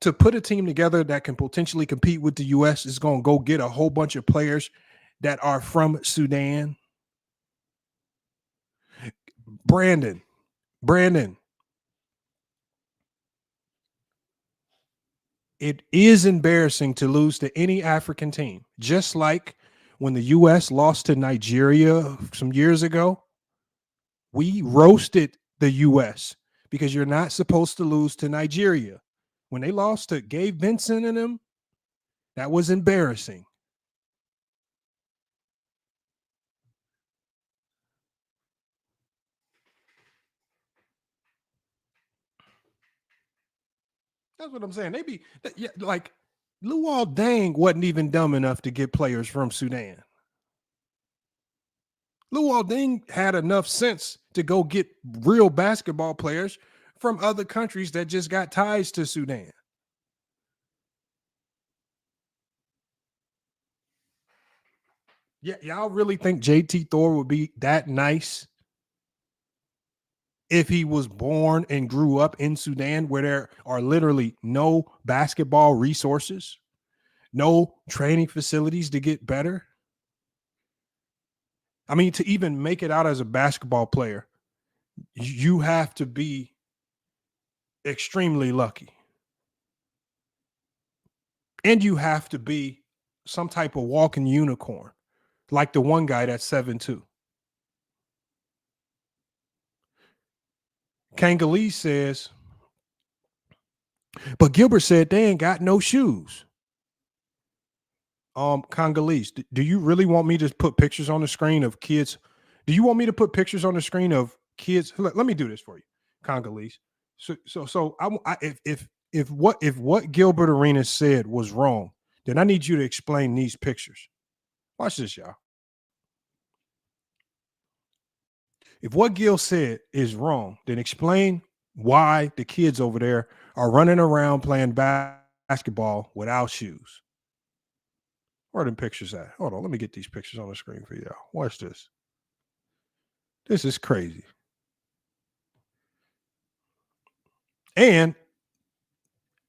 to put a team together that can potentially compete with the U.S., is going to go get a whole bunch of players that are from Sudan? Brandon, it is embarrassing to lose to any African team, just like when the U.S. lost to Nigeria some years ago. We roasted the U.S. because you're not supposed to lose to Nigeria. When they lost to Gabe Vincent and them, that was embarrassing. That's what I'm saying. Like Luol Deng wasn't even dumb enough to get players from Sudan. Luol Deng had enough sense to go get real basketball players from other countries that just got ties to Sudan. Yeah, y'all really think JT Thor would be that nice if he was born and grew up in Sudan, where there are literally no basketball resources, no training facilities to get better? I mean, to even make it out as a basketball player, you have to be extremely lucky. And you have to be some type of walking unicorn, like the one guy that's 7'2". Kangalese says, but Gilbert said they ain't got no shoes. Congolese, do you really want me to put pictures on the screen of kids? Do you want me to put pictures on the screen of kids? Let me do this for you, Congolese. So if what Gilbert Arenas said was wrong, then I need you to explain these pictures. Watch this, y'all. If what Gil said is wrong, then explain why the kids over there are running around playing basketball without shoes. Where are them pictures at? Hold on, let me get these pictures on the screen for y'all. Watch this. This is crazy. And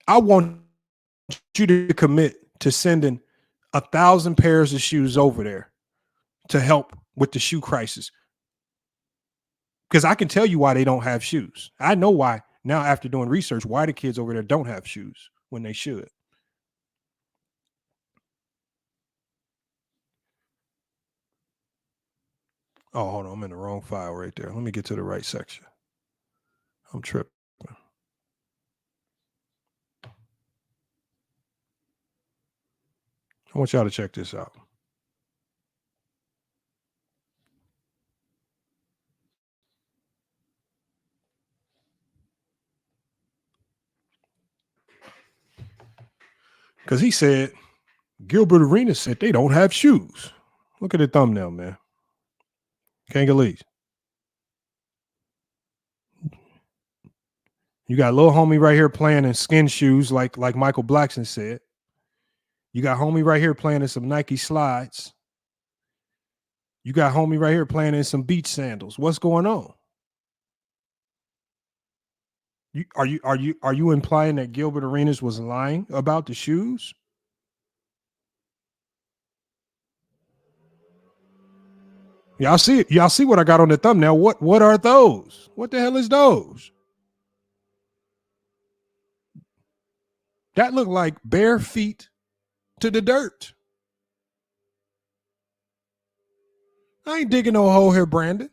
I want you to commit to sending 1,000 pairs of shoes over there to help with the shoe crisis. Because I can tell you why they don't have shoes. I know why now after doing research, why the kids over there don't have shoes when they should. Oh, hold on. I'm in the wrong file right there. Let me get to the right section. I'm tripping. I want y'all to check this out. Because he said, Gilbert Arenas said they don't have shoes. Look at the thumbnail, man. Congolese. You got little homie right here playing in skin shoes like Michael Blackson said. You got homie right here playing in some Nike slides. You got homie right here playing in some beach sandals. What's going on? Are you implying that Gilbert Arenas was lying about the shoes? Y'all see it? Y'all see what I got on the thumbnail? What are those? What the hell is those? That looked like bare feet to the dirt. I ain't digging no hole here, Brandon.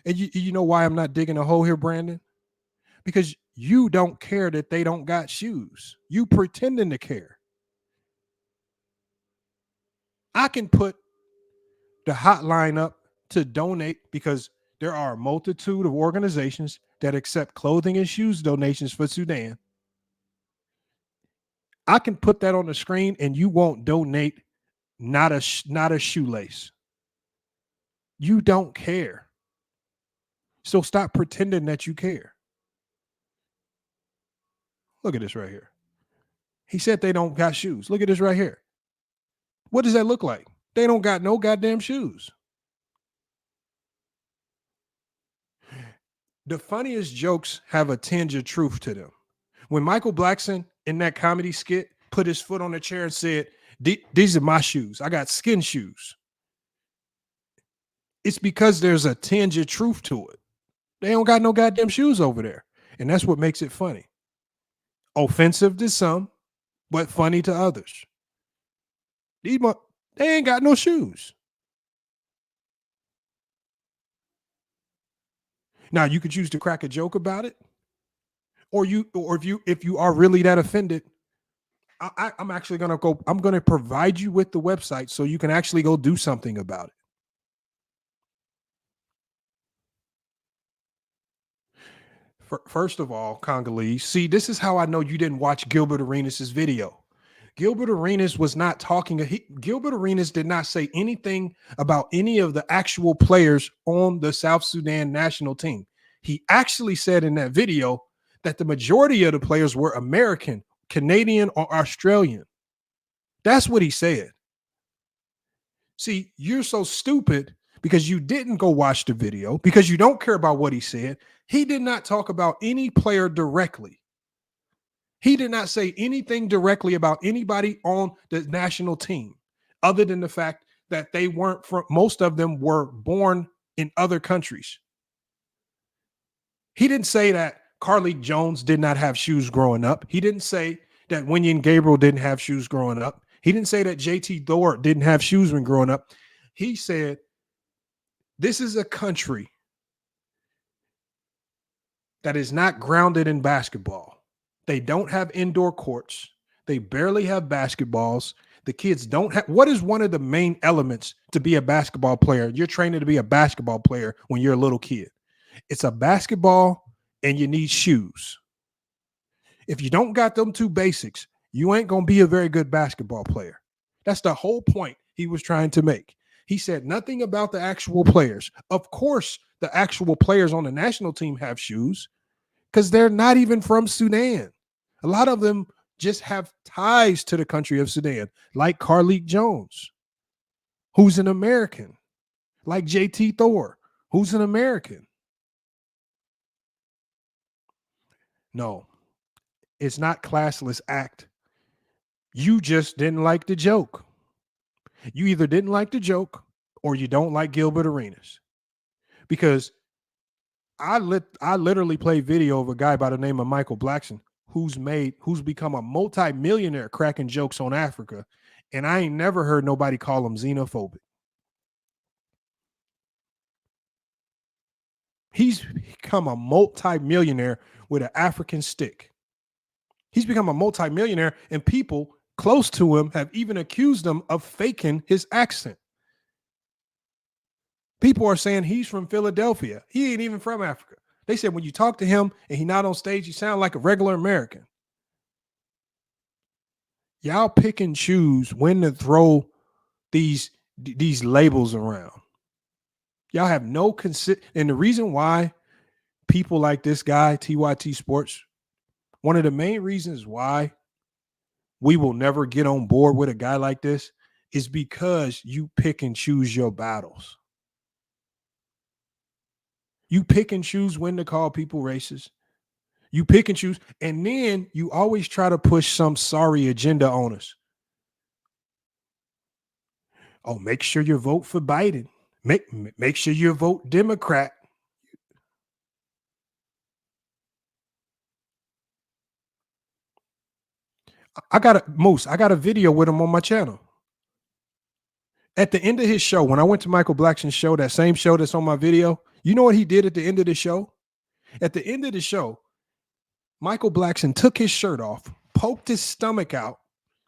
And you know why I'm not digging a hole here, Brandon? Because you don't care that they don't got shoes. You pretending to care. I can put the hotline up to donate because there are a multitude of organizations that accept clothing and shoes donations for Sudan. I can put that on the screen and you won't donate not a shoelace. You don't care. So stop pretending that you care. Look at this right here. He said they don't got shoes. Look at this right here. What does that look like? They don't got no goddamn shoes. The funniest jokes have a tinge of truth to them. When Michael Blackson in that comedy skit put his foot on the chair and said, these are my shoes. I got skin shoes. It's because there's a tinge of truth to it. They don't got no goddamn shoes over there. And that's what makes it funny. Offensive to some, but funny to others. They ain't got no shoes. Now you could choose to crack a joke about it, or if you are really that offended, I'm actually gonna go. I'm gonna provide you with the website so you can actually go do something about it. First of all, Congolese, see, this is how I know you didn't watch Gilbert Arenas' video. Gilbert Arenas was not talking. Gilbert Arenas did not say anything about any of the actual players on the South Sudan national team. He actually said in that video that the majority of the players were American, Canadian, or Australian. That's what he said. See, you're so stupid because you didn't go watch the video, because you don't care about what he said. He did not talk about any player directly. He did not say anything directly about anybody on the national team, other than the fact that they weren't from, most of them were born in other countries. He didn't say that Carlik Jones did not have shoes growing up. He didn't say that Winyan Gabriel didn't have shoes growing up. He didn't say that JT Thor didn't have shoes when growing up. He said, this is a country that is not grounded in basketball. They don't have indoor courts. They barely have basketballs. The kids don't have. What is one of the main elements to be a basketball player? You're training to be a basketball player when you're a little kid. It's a basketball and you need shoes. If you don't got them two basics, you ain't going to be a very good basketball player. That's the whole point he was trying to make. He said nothing about the actual players. Of course, the actual players on the national team have shoes because they're not even from Sudan. A lot of them just have ties to the country of Sudan, like Carleek Jones, who's an American, like JT Thor, who's an American. No, it's not classless act. You just didn't like the joke. You either didn't like the joke or you don't like Gilbert Arenas. Because I literally played video of a guy by the name of Michael Blackson who's become a multi-millionaire cracking jokes on Africa, and I ain't never heard nobody call him xenophobic. He's become a multi-millionaire with an African stick. He's become a multi-millionaire, and people close to him have even accused him of faking his accent. People are saying he's from Philadelphia. He ain't even from Africa. They said when you talk to him and he's not on stage, you sound like a regular American. Y'all pick and choose when to throw these labels around. Y'all have no and the reason why people like this guy, TYT Sports, one of the main reasons why we will never get on board with a guy like this is because you pick and choose your battles. You pick and choose when to call people racist. You pick and choose, and then you always try to push some sorry agenda on us. Oh, make sure you vote for Biden. Make sure you vote Democrat. I got a video with him on my channel. At the end of his show, when I went to Michael Blackson's show, that same show that's on my video, you know what he did at the end of the show? At the end of the show, Michael Blackson took his shirt off, poked his stomach out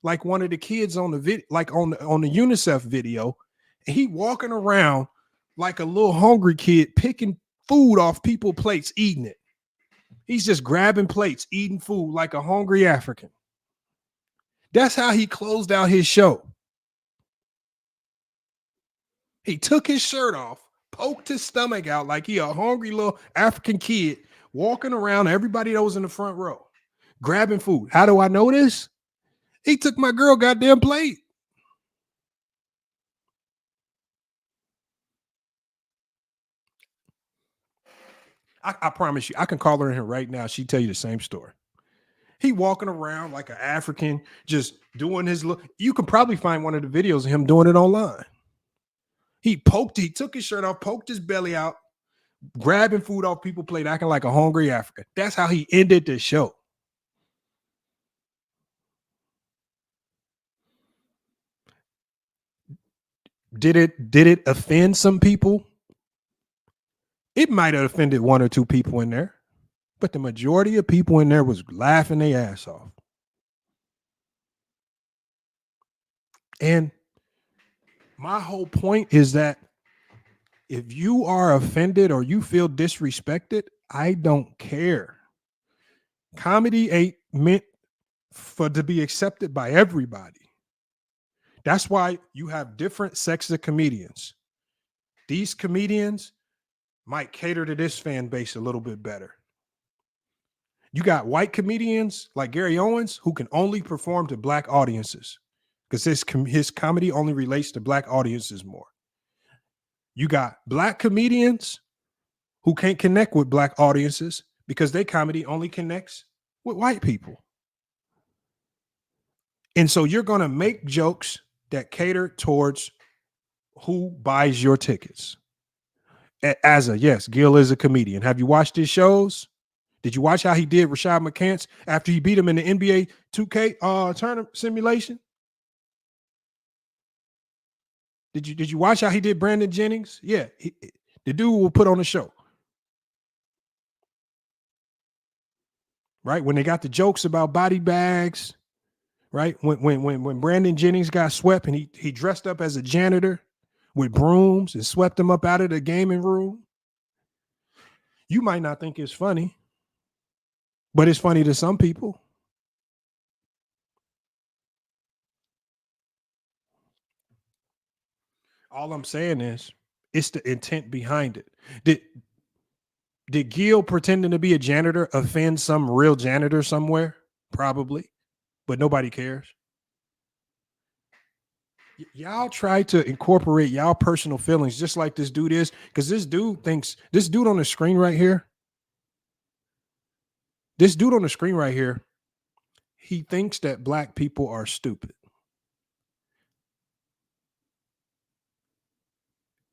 like one of the kids on the video, like on the UNICEF video, and he walking around like a little hungry kid, picking food off people's plates, eating it. He's just grabbing plates, eating food like a hungry African. That's how he closed out his show. He took his shirt off, poked his stomach out like he a hungry little African kid walking around everybody that was in the front row, grabbing food. How do I know this? He took my girl goddamn plate. I promise you, I can call her in here right now. She'd tell you the same story. He walking around like an African, just doing his look. You can probably find one of the videos of him doing it online. He took his shirt off, poked his belly out, grabbing food off people's plate, acting like a hungry African. That's how he ended the show. Did it offend some people? It might have offended one or two people in there, but the majority of people in there was laughing their ass off. And my whole point is that if you are offended or you feel disrespected, I don't care. Comedy ain't meant to be accepted by everybody. That's why you have different sects of comedians. These comedians might cater to this fan base a little bit better. You got white comedians like Gary Owens who can only perform to black audiences because his comedy only relates to black audiences more. You got black comedians who can't connect with black audiences because their comedy only connects with white people. And so you're going to make jokes that cater towards who buys your tickets. Yes, Gil is a comedian. Have you watched his shows? Did you watch how he did Rashad McCants after he beat him in the NBA 2K tournament simulation? Did you watch how he did Brandon Jennings? Yeah, the dude will put on a show. Right? When they got the jokes about body bags, right? When Brandon Jennings got swept and he dressed up as a janitor with brooms and swept him up out of the gaming room. You might not think it's funny, but it's funny to some people. All I'm saying is it's the intent behind it. Did Gil pretending to be a janitor offend some real janitor somewhere? Probably, but nobody cares. Y'all try to incorporate y'all personal feelings just like this dude is, because this dude on the screen right here, he thinks that black people are stupid.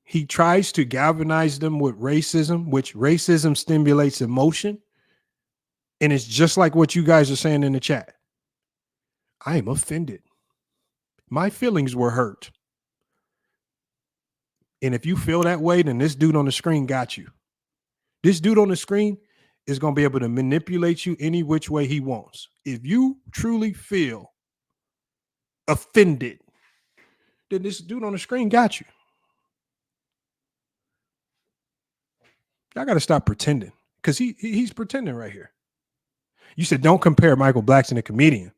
He tries to galvanize them with racism, which racism stimulates emotion. And it's just like what you guys are saying in the chat. I am offended. My feelings were hurt. And if you feel that way, then this dude on the screen got you. This dude on the screen is going to be able to manipulate you any which way he wants. If you truly feel offended, then this dude on the screen got you. Y'all got to stop pretending, because he's pretending right here. You said don't compare Michael Blackson, a comedian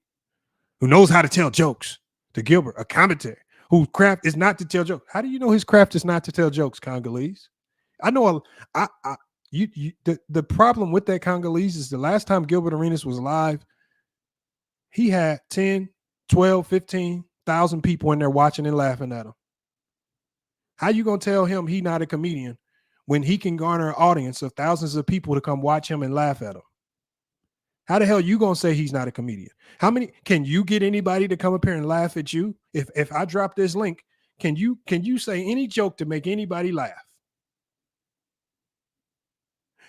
who knows how to tell jokes, to Gilbert, a commentator whose craft is not to tell jokes. How do you know his craft is not to tell jokes, Congolese? I know the problem with that, Congolese, is the last time Gilbert Arenas was live, he had 10, 12, 15,000 people in there watching and laughing at him. How you going to tell him he not a comedian when he can garner an audience of thousands of people to come watch him and laugh at him? How the hell you going to say he's not a comedian? How many can you get anybody to come up here and laugh at you? If I drop this link, can you say any joke to make anybody laugh?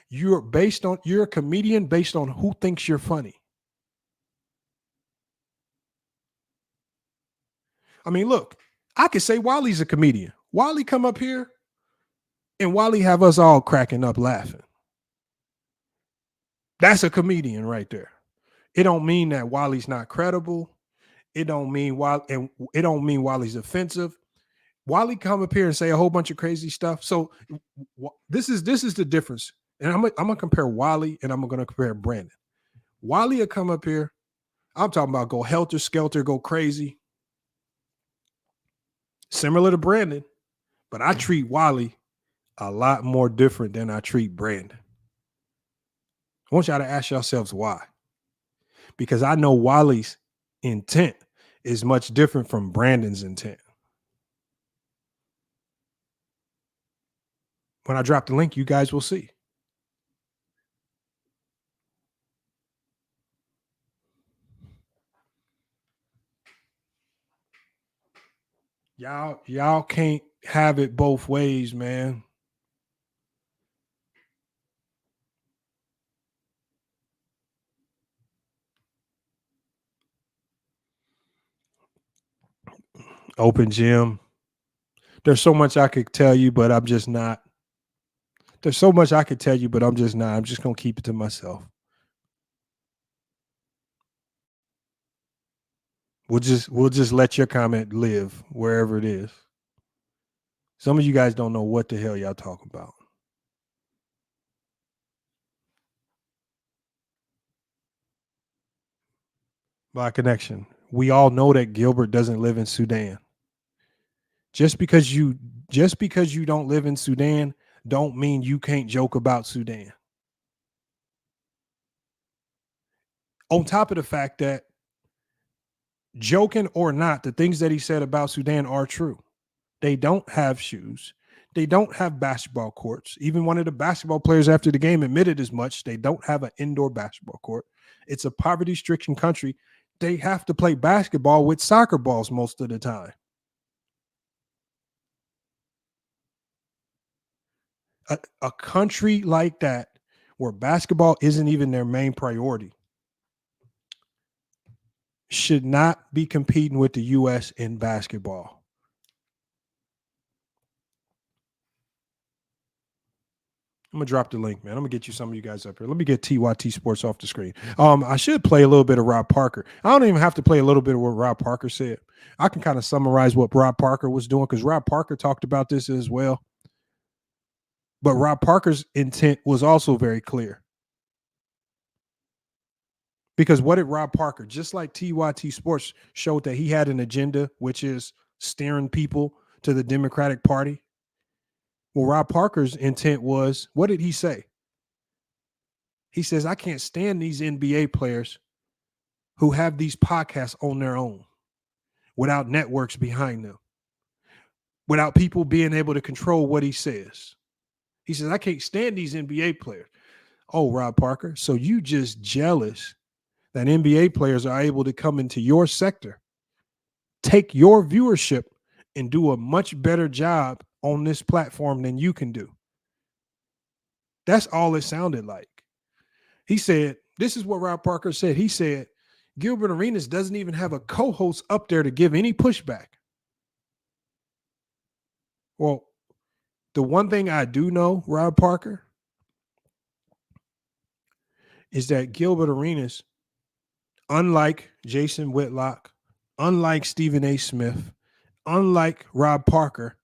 You're a comedian based on who thinks you're funny. I mean, look, I could say Wally's a comedian. Wally come up here and Wally have us all cracking up laughing. That's a comedian right there. It don't mean that Wally's not credible. It don't mean Wally's offensive. Wally come up here and say a whole bunch of crazy stuff. So this is the difference. And I'm gonna compare Wally and I'm gonna compare Brandon. Wally will come up here. I'm talking about go helter skelter, go crazy. Similar to Brandon, but I treat Wally a lot more different than I treat Brandon. I want y'all to ask yourselves why. Because I know Wally's intent is much different from Brandon's intent. When I drop the link, you guys will see. Y'all can't have it both ways, man. Open gym. There's so much I could tell you, but I'm just not. There's so much I could tell you, but I'm just not. I'm just going to keep it to myself. We'll just let your comment live wherever it is. Some of you guys don't know what the hell y'all talking about. By connection, we all know that Gilbert doesn't live in Sudan. Just because you don't live in Sudan don't mean you can't joke about Sudan. On top of the fact that, joking or not, the things that he said about Sudan are true. They don't have shoes. They don't have basketball courts. Even one of the basketball players after the game admitted as much. They don't have an indoor basketball court. It's a poverty-stricken country. They have to play basketball with soccer balls most of the time. A country like that, where basketball isn't even their main priority, should not be competing with the U.S. in basketball. I'm going to drop the link, man. I'm going to get you some of you guys up here. Let me get TYT Sports off the screen. I should play a little bit of Rob Parker. I don't even have to play a little bit of what Rob Parker said. I can kind of summarize what Rob Parker was doing, because Rob Parker talked about this as well. But Rob Parker's intent was also very clear. Because what did Rob Parker, just like TYT Sports showed that he had an agenda, which is steering people to the Democratic Party. Well, Rob Parker's intent was, what did he say? He says, I can't stand these NBA players who have these podcasts on their own without networks behind them, without people being able to control what he says. He says, I can't stand these NBA players. Oh, Rob Parker, so you just jealous that NBA players are able to come into your sector, take your viewership, and do a much better job on this platform than you can do. That's all it sounded like. He said, this is what Rob Parker said. He said, Gilbert Arenas doesn't even have a co-host up there to give any pushback. Well, the one thing I do know, Rob Parker, is that Gilbert Arenas, unlike Jason Whitlock, unlike Stephen A. Smith, unlike Rob Parker,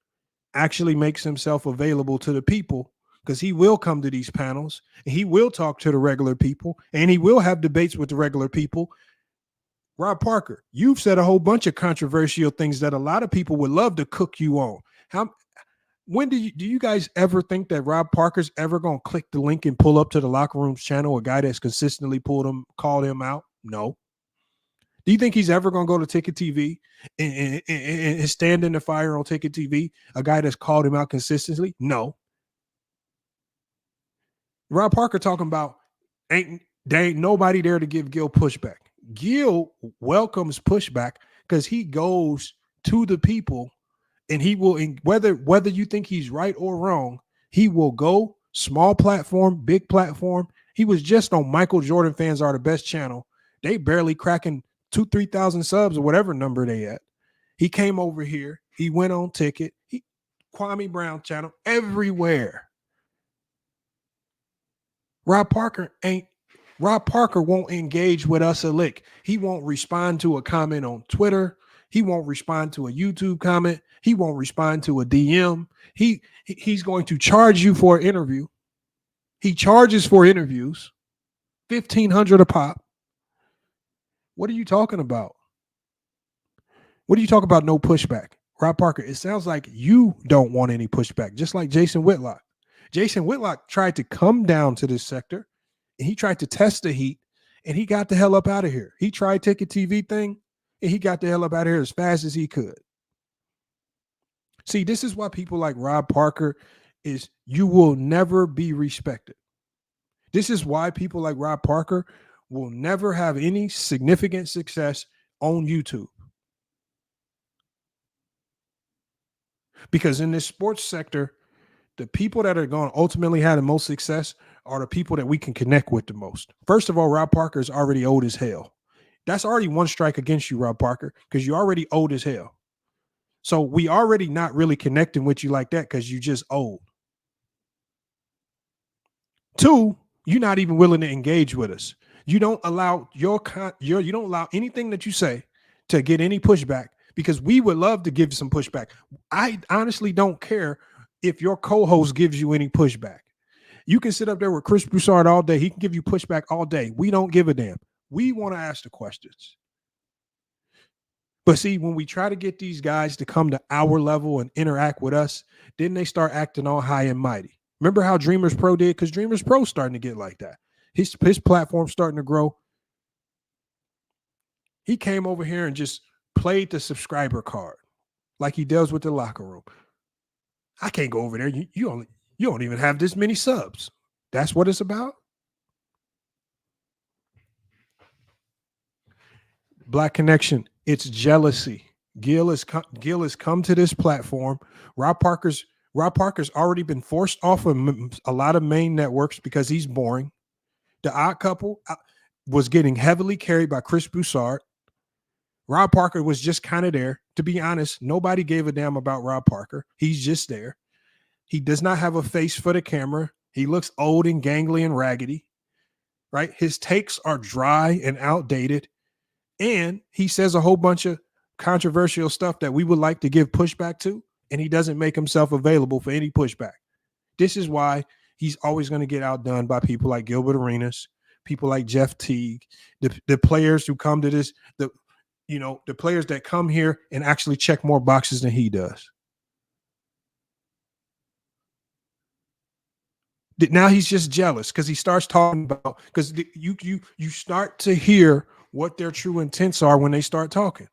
actually makes himself available to the people, because he will come to these panels and he will talk to the regular people and he will have debates with the regular people. Rob Parker, you've said a whole bunch of controversial things that a lot of people would love to cook you on. When do you guys ever think that Rob Parker's ever going to click the link and pull up to the Locker Rooms channel, a guy that's consistently called him out? No. Do you think he's ever going to go to Ticket TV and stand in the fire on Ticket TV, a guy that's called him out consistently? No. Rob Parker talking about there ain't nobody there to give Gil pushback. Gil welcomes pushback because he goes to the people and he will, whether you think he's right or wrong, he will go small platform, big platform. He was just on Michael Jordan Fans Are the Best channel. They barely cracking 2,000-3,000 subs or whatever number they at. He came over here. He went on Ticket. Kwame Brown channel, everywhere. Rob Parker won't engage with us a lick. He won't respond to a comment on Twitter. He won't respond to a YouTube comment. He won't respond to a DM. He's going to charge you for an interview. He charges for interviews, $1,500 a pop. What are you talking about? What do you talk about? No pushback, Rob Parker. It sounds like you don't want any pushback, just like Jason Whitlock. Jason Whitlock tried to come down to this sector and he tried to test the heat and he got the hell up out of here. He tried Ticket TV thing and he got the hell up out of here as fast as he could. See, this is why people like Rob Parker you will never be respected. This is why people like Rob Parker will never have any significant success on YouTube. Because in this sports sector, the people that are going to ultimately have the most success are the people that we can connect with the most. First of all, Rob Parker is already old as hell. That's already one strike against you, Rob Parker, because you're already old as hell. So we already not really connecting with you like that because you just old. 2, you're not even willing to engage with us. You don't allow you don't allow anything that you say to get any pushback, because we would love to give you some pushback. I honestly don't care if your co-host gives you any pushback. You can sit up there with Chris Broussard all day. He can give you pushback all day. We don't give a damn. We want to ask the questions. But see, when we try to get these guys to come to our level and interact with us, then they start acting all high and mighty. Remember how Dreamers Pro did? Because Dreamers Pro starting to get like that. His platform's starting to grow. He came over here and just played the subscriber card like he does with the Locker Room. I can't go over there. You don't even have this many subs. That's what it's about. Black Connection. It's jealousy. Gil has come to this platform. Rob Parker's already been forced off of a lot of main networks because he's boring. The Odd Couple was getting heavily carried by Chris Broussard. Rob Parker was just kind of there. To be honest, nobody gave a damn about Rob Parker. He's just there. He does not have a face for the camera. He looks old and gangly and raggedy, right? His takes are dry and outdated. And he says a whole bunch of controversial stuff that we would like to give pushback to, and he doesn't make himself available for any pushback. This is why he's always going to get outdone by people like Gilbert Arenas, people like Jeff Teague, the players who come to this, the players that come here and actually check more boxes than he does. Now he's just jealous because he starts talking about, because you start to hear what their true intents are when they start talking.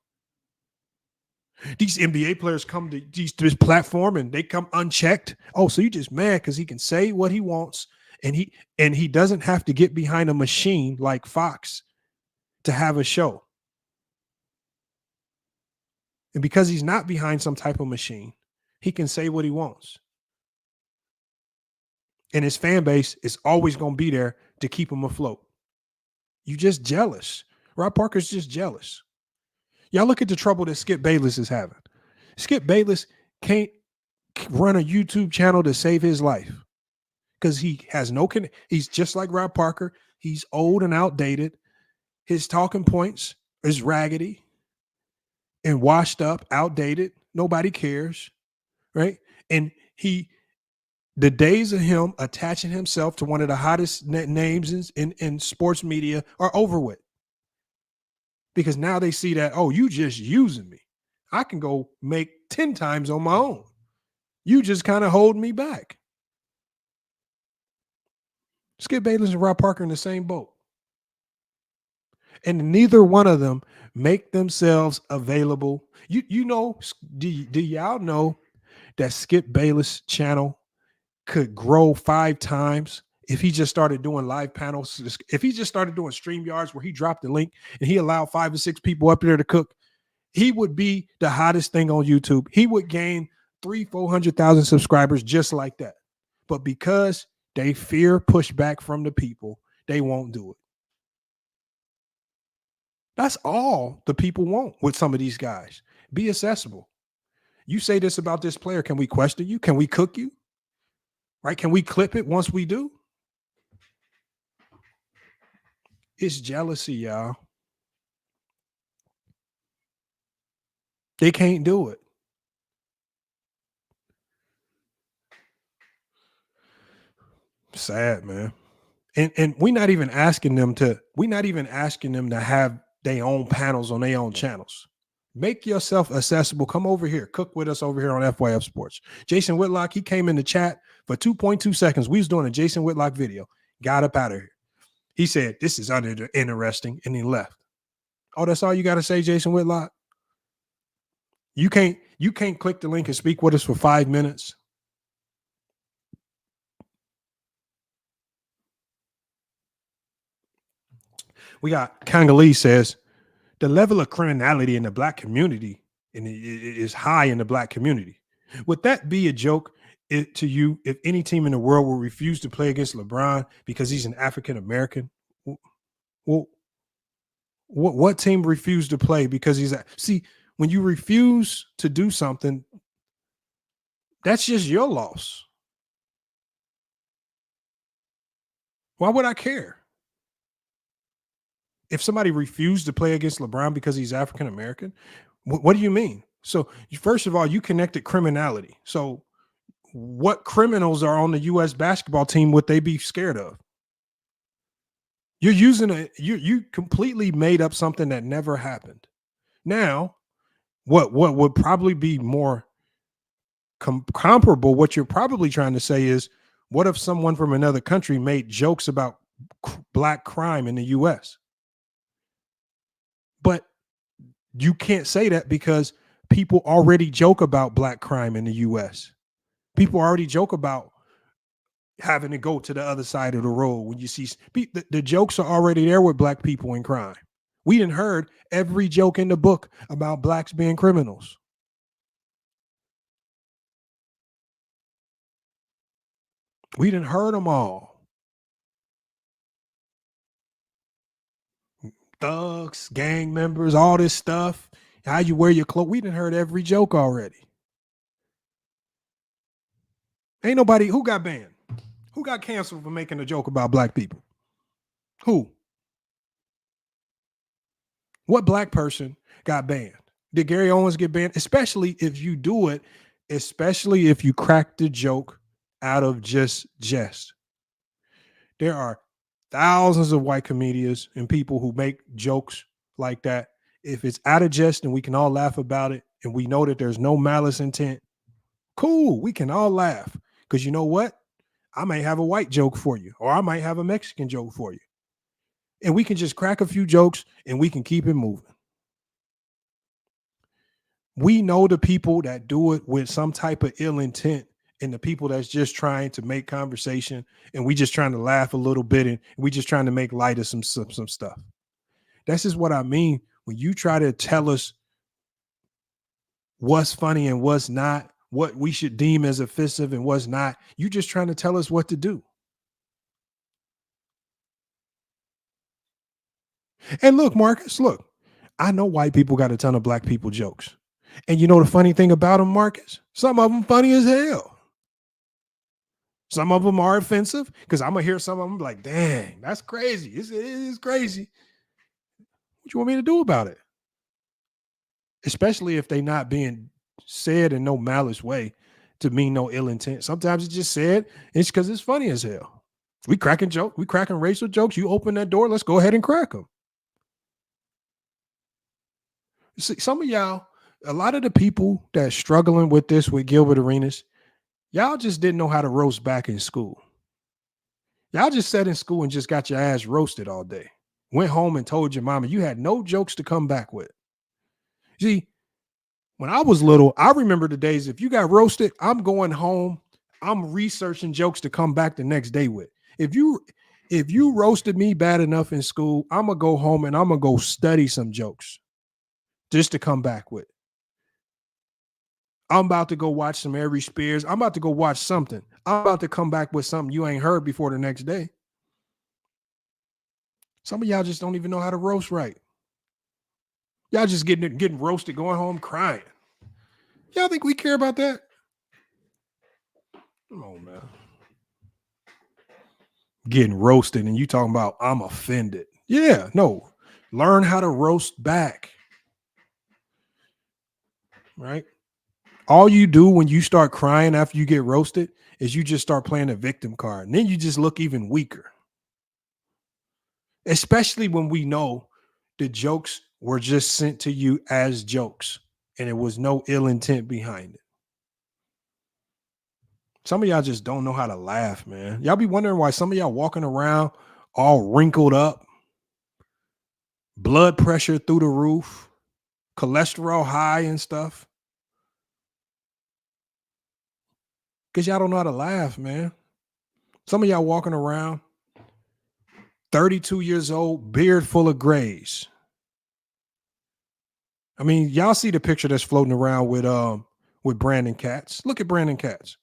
These NBA players come to this platform and they come unchecked. Oh, so you just mad because he can say what he wants, and he doesn't have to get behind a machine like Fox to have a show. And because he's not behind some type of machine, he can say what he wants. And his fan base is always going to be there to keep him afloat. You just jealous. Rob Parker's just jealous. Y'all look at the trouble that Skip Bayless is having. Skip Bayless can't run a YouTube channel to save his life because he has no he's just like Rob Parker. He's old and outdated. His talking points is raggedy and washed up, outdated. Nobody cares, right? And the days of him attaching himself to one of the hottest names in sports media are over with. Because now they see that, oh, you just using me. I can go make 10 times on my own. You just kind of hold me back. Skip Bayless and Rob Parker in the same boat. And neither one of them make themselves available. You know, do y'all know that Skip Bayless channel could grow 5 times if he just started doing live panels? If he just started doing StreamYards where he dropped the link and he allowed 5 or 6 people up there to cook, he would be the hottest thing on YouTube. He would gain 300,000-400,000 subscribers just like that. But because they fear pushback from the people, they won't do it. That's all the people want with some of these guys. Be accessible. You say this about this player. Can we question you? Can we cook you? Right? Can we clip it once we do? It's jealousy, y'all. They can't do it. Sad, man. And we're not even asking them to have their own panels on their own channels. Make yourself accessible. Come over here. Cook with us over here on FYF Sports. Jason Whitlock, he came in the chat for 2.2 seconds. We was doing a Jason Whitlock video. Got up out of here. He said, this is uninteresting, and he left. Oh, that's all you got to say, Jason Whitlock? You can't click the link and speak with us for 5 minutes. We got Congolese says, the level of criminality in the black community is high in the black community. Would that be a joke to you if any team in the world will refuse to play against LeBron because he's an African American? Well, what team refused to play because he's see, when you refuse to do something, that's just your loss. Why would I care? If somebody refused to play against LeBron because he's African American, what do you mean? So first of all, you connected criminality. So what criminals are on the U.S. basketball team would they be scared of? You're using you completely made up something that never happened. Now, what would probably be more comparable, what you're probably trying to say is, what if someone from another country made jokes about black crime in the U.S.? But you can't say that because people already joke about black crime in the U.S. People already joke about having to go to the other side of the road when you see the jokes are already there with black people in crime. We done heard every joke in the book about blacks being criminals. We done heard them all. Thugs, gang members, all this stuff. How you wear your clothes. We done heard every joke already. Ain't nobody who got banned. Who got canceled for making a joke about black people? Who? What black person got banned? Did Gary Owens get banned? Especially if you do it, especially if you crack the joke out of just jest. There are thousands of white comedians and people who make jokes like that. If it's out of jest and we can all laugh about it and we know that there's no malice intent, cool, we can all laugh. Because you know what? I might have a white joke for you, or I might have a Mexican joke for you. And we can just crack a few jokes and we can keep it moving. We know the people that do it with some type of ill intent and the people that's just trying to make conversation, and we just trying to laugh a little bit and we just trying to make light of some stuff. That's just what I mean when you try to tell us what's funny and what's not, what we should deem as offensive and what's not. You just trying to tell us what to do. And look, Marcus, look, I know white people got a ton of black people jokes. And you know the funny thing about them, Marcus? Some of them funny as hell. Some of them are offensive because I'm going to hear some of them like, dang, that's crazy. It is crazy. What you want me to do about it? Especially if they not being said in no malice way to mean no ill intent. Sometimes it's just said, it's because it's funny as hell. We cracking racial jokes. You open that door, let's go ahead and crack them. See, some of y'all, a lot of the people that's struggling with this with Gilbert Arenas, y'all just didn't know how to roast back in school. Y'all just sat in school and just got your ass roasted all day. Went home and told your mama you had no jokes to come back with. See, when I was little, I remember the days if you got roasted, I'm going home, I'm researching jokes to come back the next day with. If you roasted me bad enough in school, I'm going to go home and I'm going to go study some jokes just to come back with. I'm about to go watch some Ari Spears. I'm about to go watch something. I'm about to come back with something you ain't heard before the next day. Some of y'all just don't even know how to roast right. Y'all just getting roasted, going home crying. Y'all think we care about that? Come on, man. Getting roasted and you talking about I'm offended. Yeah, no. Learn how to roast back. Right? All you do when you start crying after you get roasted is you just start playing a victim card. And then you just look even weaker. Especially when we know the jokes were just sent to you as jokes and it was no ill intent behind it. Some of y'all just don't know how to laugh, man. Y'all be wondering why some of y'all walking around all wrinkled up, blood pressure through the roof, cholesterol high and stuff. Because y'all don't know how to laugh, man. Some of y'all walking around 32 years old, beard full of grays. I mean, y'all see the picture that's floating around with Brandon Katz. Look at Brandon Katz.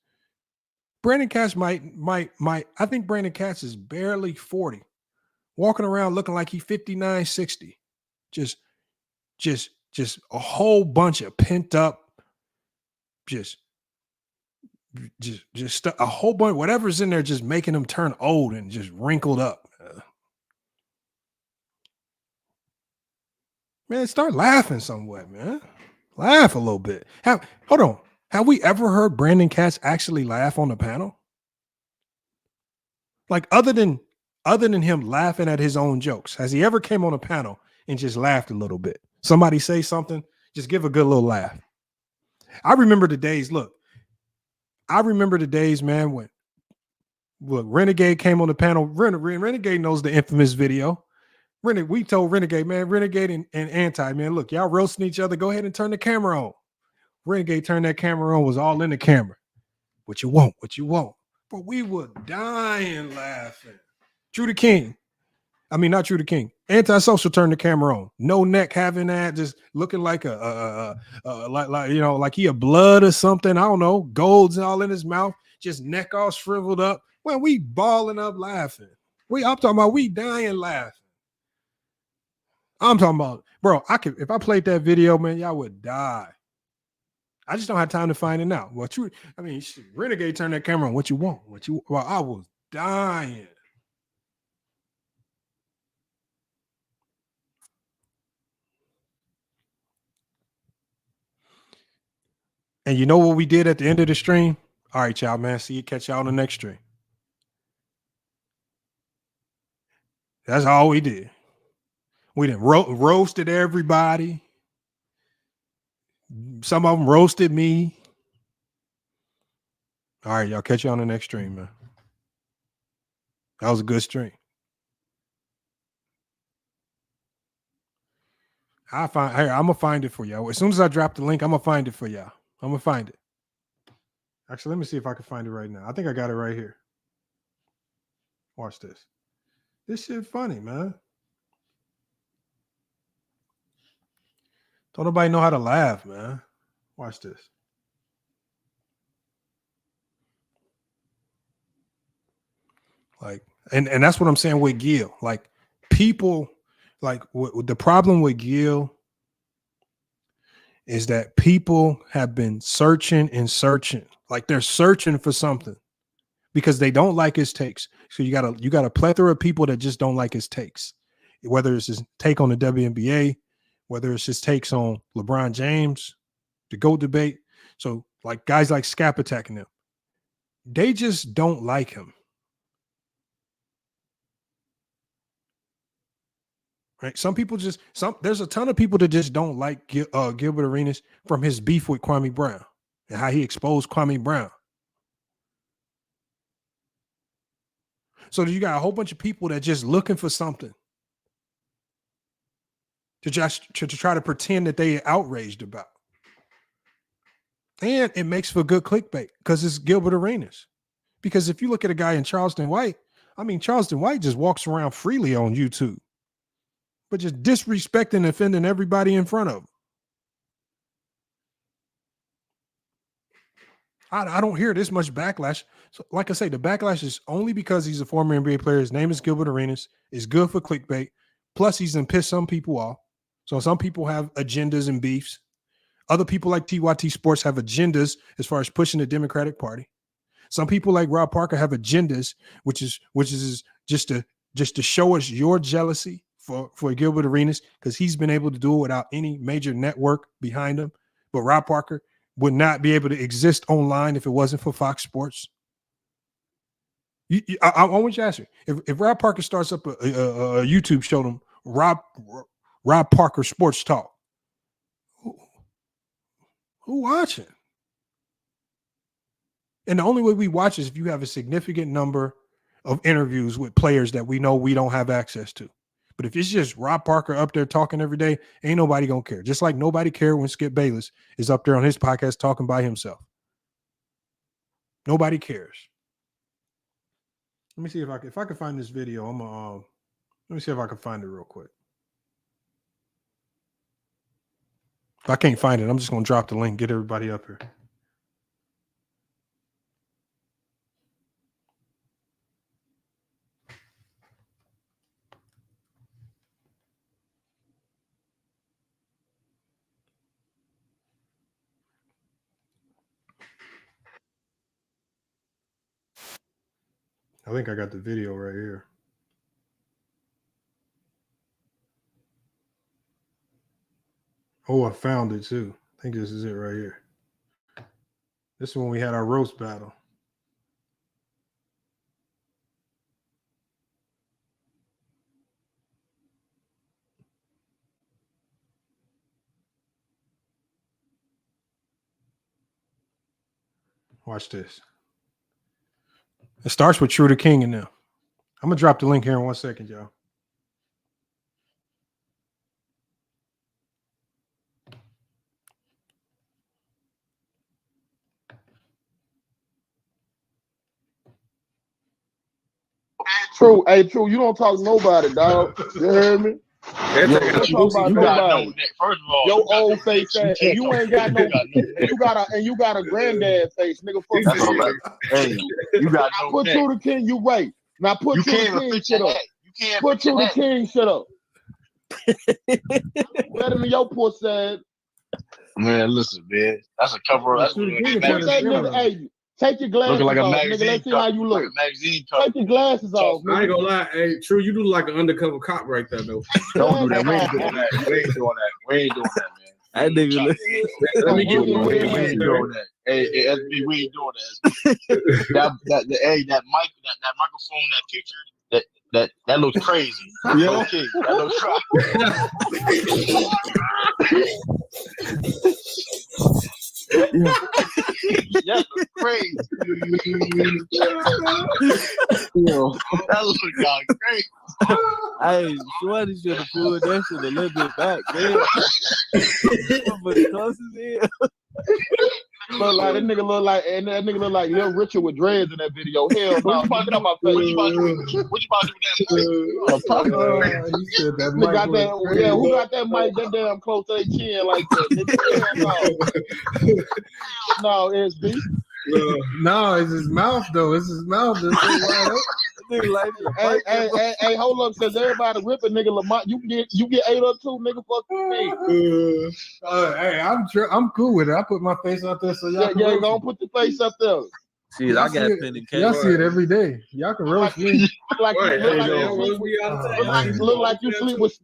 Brandon Katz might. I think Brandon Katz is barely 40, walking around looking like he's 59, 60. Just a whole bunch of pent up, just a whole bunch, whatever's in there, just making him turn old and just wrinkled up. Man, start laughing somewhat, man. Laugh a little bit. Hold on. Have we ever heard Brandon Katz actually laugh on the panel? Like other than him laughing at his own jokes, has he ever came on a panel and just laughed a little bit? Somebody say something, just give a good little laugh. I remember the days, man, when Renegade came on the panel. Renegade knows the infamous video. We told Renegade, man, Renegade and Anti, man, look, y'all roasting each other. Go ahead and turn the camera on. Renegade turned that camera on, was all in the camera. What you want? But we were dying laughing. True to King. I mean, not True to King. Antisocial turned the camera on. No neck having that, just looking like like he a blood or something. I don't know. Gold's all in his mouth, just neck all shriveled up. When we balling up laughing. I'm talking about we dying laughing. I'm talking about, bro, if I played that video, man, y'all would die. I just don't have time to find it out. Renegade turned that camera on. What you want? Well, I was dying. And you know what we did at the end of the stream? All right, y'all, man. See you. Catch y'all on the next stream. That's all we did. We done roasted everybody. Some of them roasted me. All right, y'all. Catch you on the next stream, man. That was a good stream. I'm gonna find it for y'all. As soon as I drop the link, I'm gonna find it for y'all. I'm gonna find it. Actually, let me see if I can find it right now. I think I got it right here. Watch this. This shit funny, man. Don't nobody know how to laugh, man. Watch this. Like, and that's what I'm saying with Gil. Like, people, like, the problem with Gil is that people have been searching and searching. Like, they're searching for something because they don't like his takes. So you got a plethora of people that just don't like his takes, whether it's his take on the WNBA, whether it's his takes on LeBron James, the GOAT debate. So, like, guys like Scap attacking him, they just don't like him. Right? There's a ton of people that just don't like Gilbert Arenas from his beef with Kwame Brown and how he exposed Kwame Brown. So you got a whole bunch of people that just looking for something to try to pretend that they are outraged about. And it makes for good clickbait because it's Gilbert Arenas. Because if you look at a guy in Charleston White, I mean, Charleston White just walks around freely on YouTube, but just disrespecting and offending everybody in front of him. I don't hear this much backlash. So, like I say, the backlash is only because he's a former NBA player. His name is Gilbert Arenas. It's good for clickbait. Plus, he's done pissed some people off. So some people have agendas and beefs. Other people like TYT Sports have agendas as far as pushing the Democratic Party. Some people like Rob Parker have agendas, which is just to show us your jealousy for Gilbert Arenas, because he's been able to do it without any major network behind him. But Rob Parker would not be able to exist online if it wasn't for Fox Sports. I want you to ask me, if Rob Parker starts up a YouTube show, them Rob Parker Sports Talk, who watching? And the only way we watch is if you have a significant number of interviews with players that we know we don't have access to. But if it's just Rob Parker up there talking every day, ain't nobody gonna care. Just like nobody cared when Skip Bayless is up there on his podcast talking by himself. Nobody cares. Let me see if I can find this video. Let me see if I can find it real quick. If I can't find it, I'm just gonna drop the link, get everybody up here. I think I got the video right here. Oh, I found it too. I think this is it right here. This is when we had our roast battle. Watch this. It starts with True the King in there. I'm going to drop the link here in 1 second, y'all. True, hey, True, you don't talk to nobody, dog. You heard me? You don't talk about nobody. First of all, your old face ass, and you ain't got no. You got a granddad face, nigga. Fuck you. Hey, you got no. Put True the King, you right. Now put True the King shit up. Put True the King shit up. Better than your pussy ass. Man, listen, man. That's a cover. That's what that nigga. Hey, take your glasses like off, nigga. Let's see how you look. Like take your glasses off. I ain't gonna lie. Hey, True, you do like an undercover cop right there, though. Don't do that. We ain't doing that. We ain't doing that, man. That nigga. Let me get one. We ain't doing that. Hey, SB, we ain't doing that. that microphone, that picture, that looks crazy. Yeah. Okay, that looks crazy. That's crazy. Yo, that looks kind of crazy. Hey, Shorty should have pulled that shit a little bit back, man. But close as hell. Look like that nigga look like, and that nigga look like Lil Richard with dreads in that video. Hell no, get out my face. What you about to do with that mic? He said that Nigga got mic that, was yeah, who got that mic that damn close to their chin like that? Nigga, hell no. No, SB. No, it's his mouth though. It's his mouth that's so wide open. Hey, hold up, says everybody rip a nigga Lamont. You get 8 or 2, nigga. Fuck me. Hey, I'm cool with it. I put my face out there so y'all. Yeah, don't put the face up there. Shit, I got pen and case. Y'all see it every day. Y'all can roast me. Look like you sleep with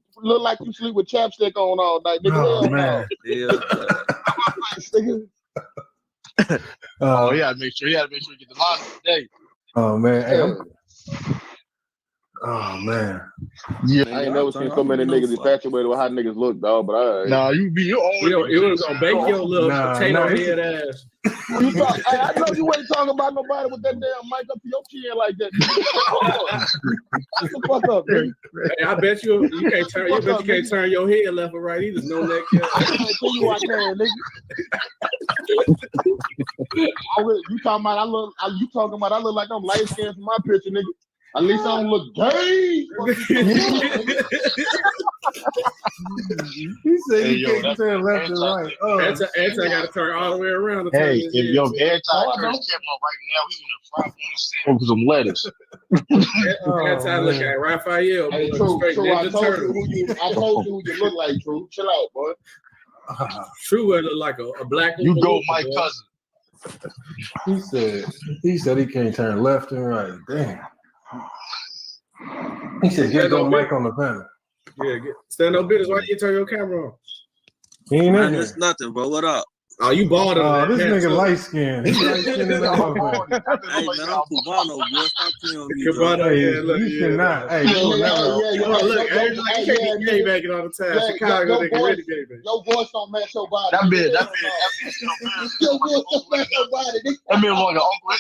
chapstick on all night, nigga. Oh man. Oh, yeah, make sure you get the line today. Oh man. Hey, oh man. Yeah, I ain't never seen so many niggas infatuated with how niggas look, dog. But nah, you was gonna bake your little potato head ass. I know you ain't talking about nobody with that damn mic up to your chin like that. Shut the fuck up, dude. Hey, I bet you can't turn. You can't turn your head left or right either. No neck. I tell you I can, nigga. You talking about I look like I'm light skinned from my picture, nigga. At least I don't look gay. He said you can't turn left and right. Anti got to turn all the way around. Hey, if your anti turns camera right now, he's in the front with some lettuce. Anti look at Raphael. Hey, True. I told you who you look like, True. Chill out, boy. True would look like a black. You go, my cousin. He said he can't turn left and right. Damn. He said, get no mic on the panel. Yeah, stand no business. Why you turn your camera on? He ain't in here. It's nothing, bro. What up? Oh, you bald. Oh, this nigga light skinned. He's light skinned in the office. Hey, man, I'm Cubano, boy. Stop playing with me. Cubano, yeah, look. You cannot. Hey, look, you can't be gay bagging all the time. Chicago, nigga, ready gay bagging. Your voice don't match your body. That man, your voice don't match your body. That man like an uncle in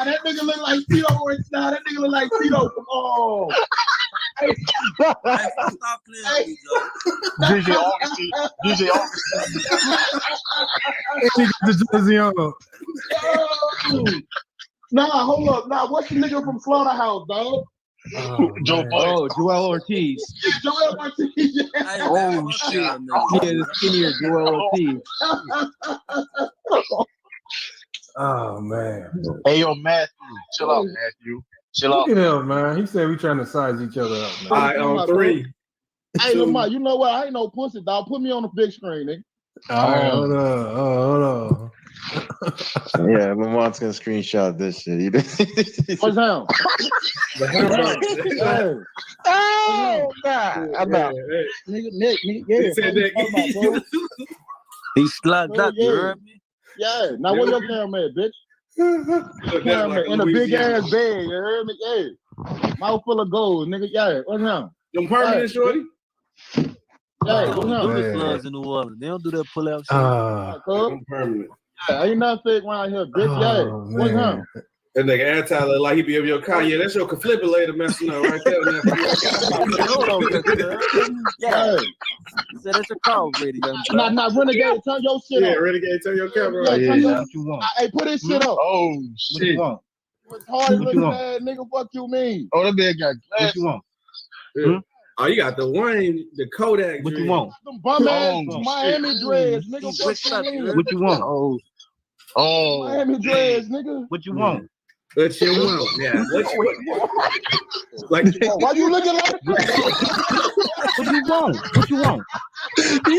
that nigga look like Tito. Nah, that nigga look like Tito. Come on. Hey, stop playing with me, Joe. DJ Augustine. The jersey on. Nah, hold up. Nah, what's the nigga from Slaughterhouse, dog? Joel Ortiz. Joel Ortiz. Oh shit. Yeah, the skinnier Joel Ortiz. Oh man. Hey yo, Matthew. Chill out, Matthew. Chill out. Look at him, man. He said we trying to size each other up, man. All right, on 3. Hey, Lamar, you know what? I ain't no pussy, dog. Put me on the big screen, nigga. All right, hold on. Yeah, Lamont's gonna screenshot this shit. What's down? Oh, God. I'm out. Nick, He slugged up, you heard me? Yeah. Now where your camera at, bitch? In a big ass bag, you heard me? Yeah. Mouth full of gold, nigga. Yeah. What's down? Them permanent, shorty? Yeah, what's down? Do the slugs in New Orleans. They don't do that pull out shit. Permanent. Yeah, ain't nothing fake around here, bitch. Yeah. What's down? That nigga anti look like he be of your car. Yeah, that's your conflibilator messing up right there. Yeah. He said it's a call, radio. Nah, Renegade, turn your shit on. Yeah, Renegade, turn your camera on. What you want? Hey, put this shit up. Oh, shit. What's hard looking ass nigga? What you mean? Oh, that man got glasses. What you want? Yeah. Oh, you got the Wayne, the Kodak. What you want? Them bum ass Miami dreads, nigga. What you mean? What you want? Oh, Miami dreads, nigga. What you want? What you want? Yeah. What you want? Like, why you looking like that? What you want? What you want?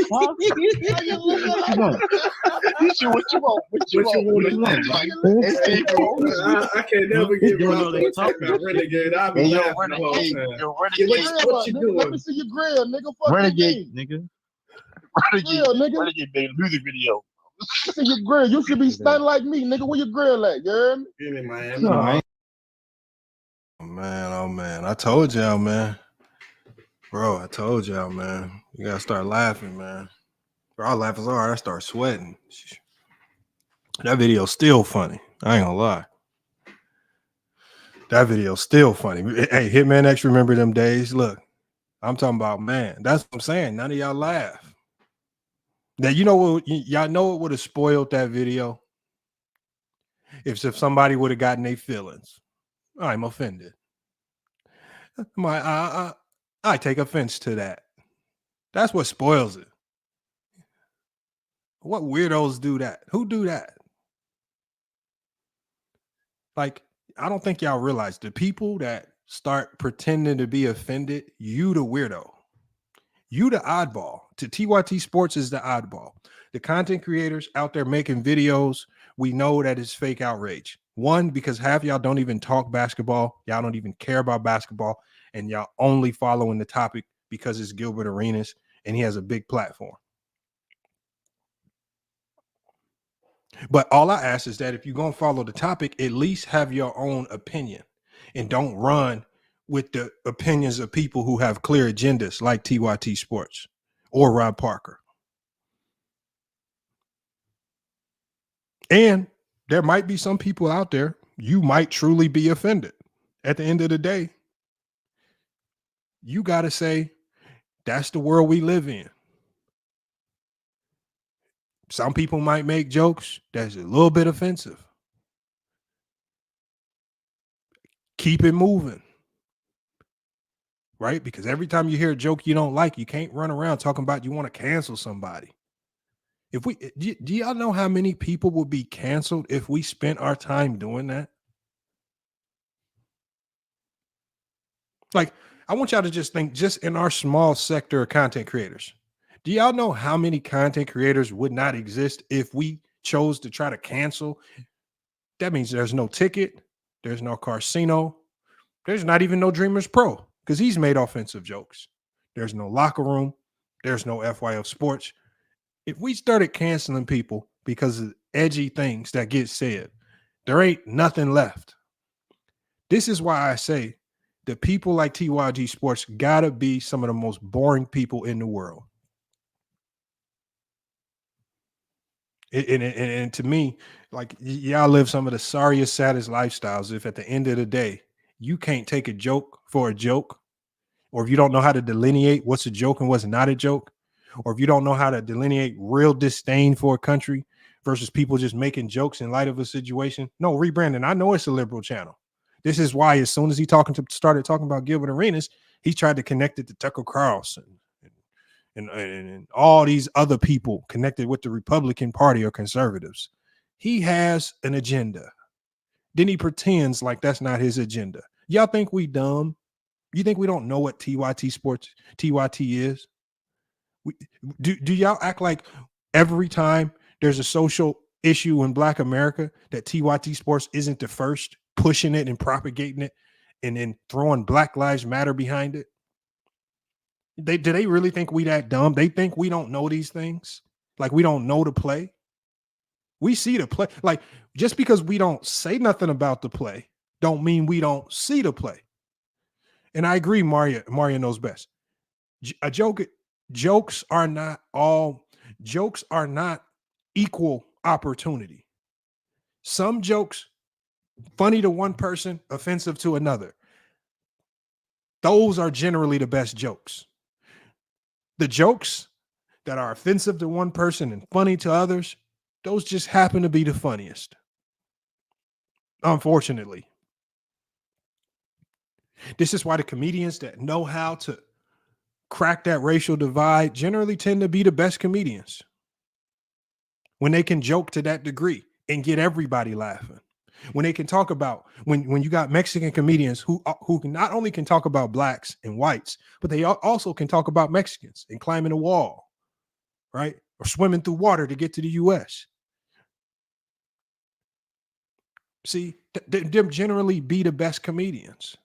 Why you looking like that? What you want? I can't never get wrong. They talking about Renegade. I'll be laughing the whole time. What you doing? Let me see your grill, nigga. Fuck Renegade, nigga. Renegade made a music video. See your grill. You should be stunning like me, nigga. Where your grill at, you heard me? In Miami. Oh man. I told y'all, man. Bro, I told y'all, man. You gotta start laughing, man. I laugh so hard I start sweating. That video's still funny. I ain't gonna lie. That video's still funny. Hey, Hitman X, remember them days? Look, I'm talking about, man. That's what I'm saying. None of y'all laugh. Now, you know what? Y'all know what would have spoiled that video? If somebody would have gotten their feelings. I'm offended. I take offense to that. That's what spoils it. What weirdos do that? Who do that? Like, I don't think y'all realize the people that start pretending to be offended, you the weirdo. You the oddball. To TYT Sports is the oddball. The content creators out there making videos, we know that it's fake outrage. One, because half y'all don't even talk basketball. Y'all don't even care about basketball. And y'all only following the topic because it's Gilbert Arenas and he has a big platform. But all I ask is that if you're going to follow the topic, at least have your own opinion and don't run with the opinions of people who have clear agendas like TYT Sports or Rob Parker. And there might be some people out there, you might truly be offended. At the end of the day, you got to say, that's the world we live in. Some people might make jokes that's a little bit offensive. Keep it moving. Right? Because every time you hear a joke you don't like, you can't run around talking about you want to cancel somebody. Do y'all know how many people would be canceled if we spent our time doing that? Like, I want y'all to just think, just in our small sector of content creators, do y'all know how many content creators would not exist if we chose to try to cancel? That means there's no ticket, there's no Carcino, there's not even no Dreamers Pro because he's made offensive jokes. There's no Locker Room, there's no FYF Sports. If we started canceling people because of edgy things that get said, there ain't nothing left. This is why I say the people like TYG Sports gotta be some of the most boring people in the world. And to me, like, y'all live some of the sorriest, saddest lifestyles if at the end of the day, you can't take a joke for a joke, or if you don't know how to delineate what's a joke and what's not a joke, or if you don't know how to delineate real disdain for a country versus people just making jokes in light of a situation. No, rebranding. I know it's a liberal channel. This is why as soon as he started talking about Gilbert Arenas, he tried to connect it to Tucker Carlson and all these other people connected with the Republican Party or conservatives. He has an agenda. Then he pretends like that's not his agenda. Y'all think we dumb? You think we don't know what TYT Sports, TYT is? Do y'all act like every time there's a social issue in Black America that TYT Sports isn't the first pushing it and propagating it and then throwing Black Lives Matter behind it? Do they really think we that dumb? They think we don't know these things? Like we don't know the play? We see the play. Like just because we don't say nothing about the play don't mean we don't see the play. And I agree, Maria knows best. Jokes are not equal opportunity. Some jokes funny to one person, offensive to another. Those are generally the best jokes. The jokes that are offensive to one person and funny to others, those just happen to be the funniest. Unfortunately. This is why the comedians that know how to crack that racial divide generally tend to be the best comedians. When they can joke to that degree and get everybody laughing. When they can talk about, when you got Mexican comedians who not only can talk about blacks and whites, but they also can talk about Mexicans and climbing a wall, right? Or swimming through water to get to the U.S. See, them generally be the best comedians.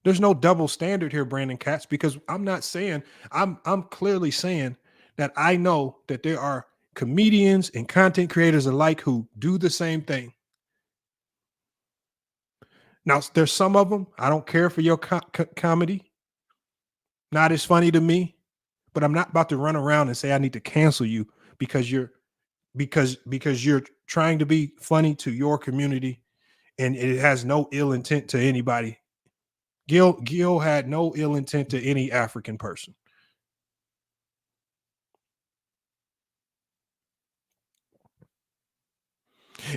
There's no double standard here, Brandon Katz, because I'm not saying, I'm clearly saying that I know that there are comedians and content creators alike who do the same thing. Now, there's some of them, I don't care for your comedy. Not as funny to me, but I'm not about to run around and say I need to cancel you because you're trying to be funny to your community, and it has no ill intent to anybody. Gil had no ill intent to any African person.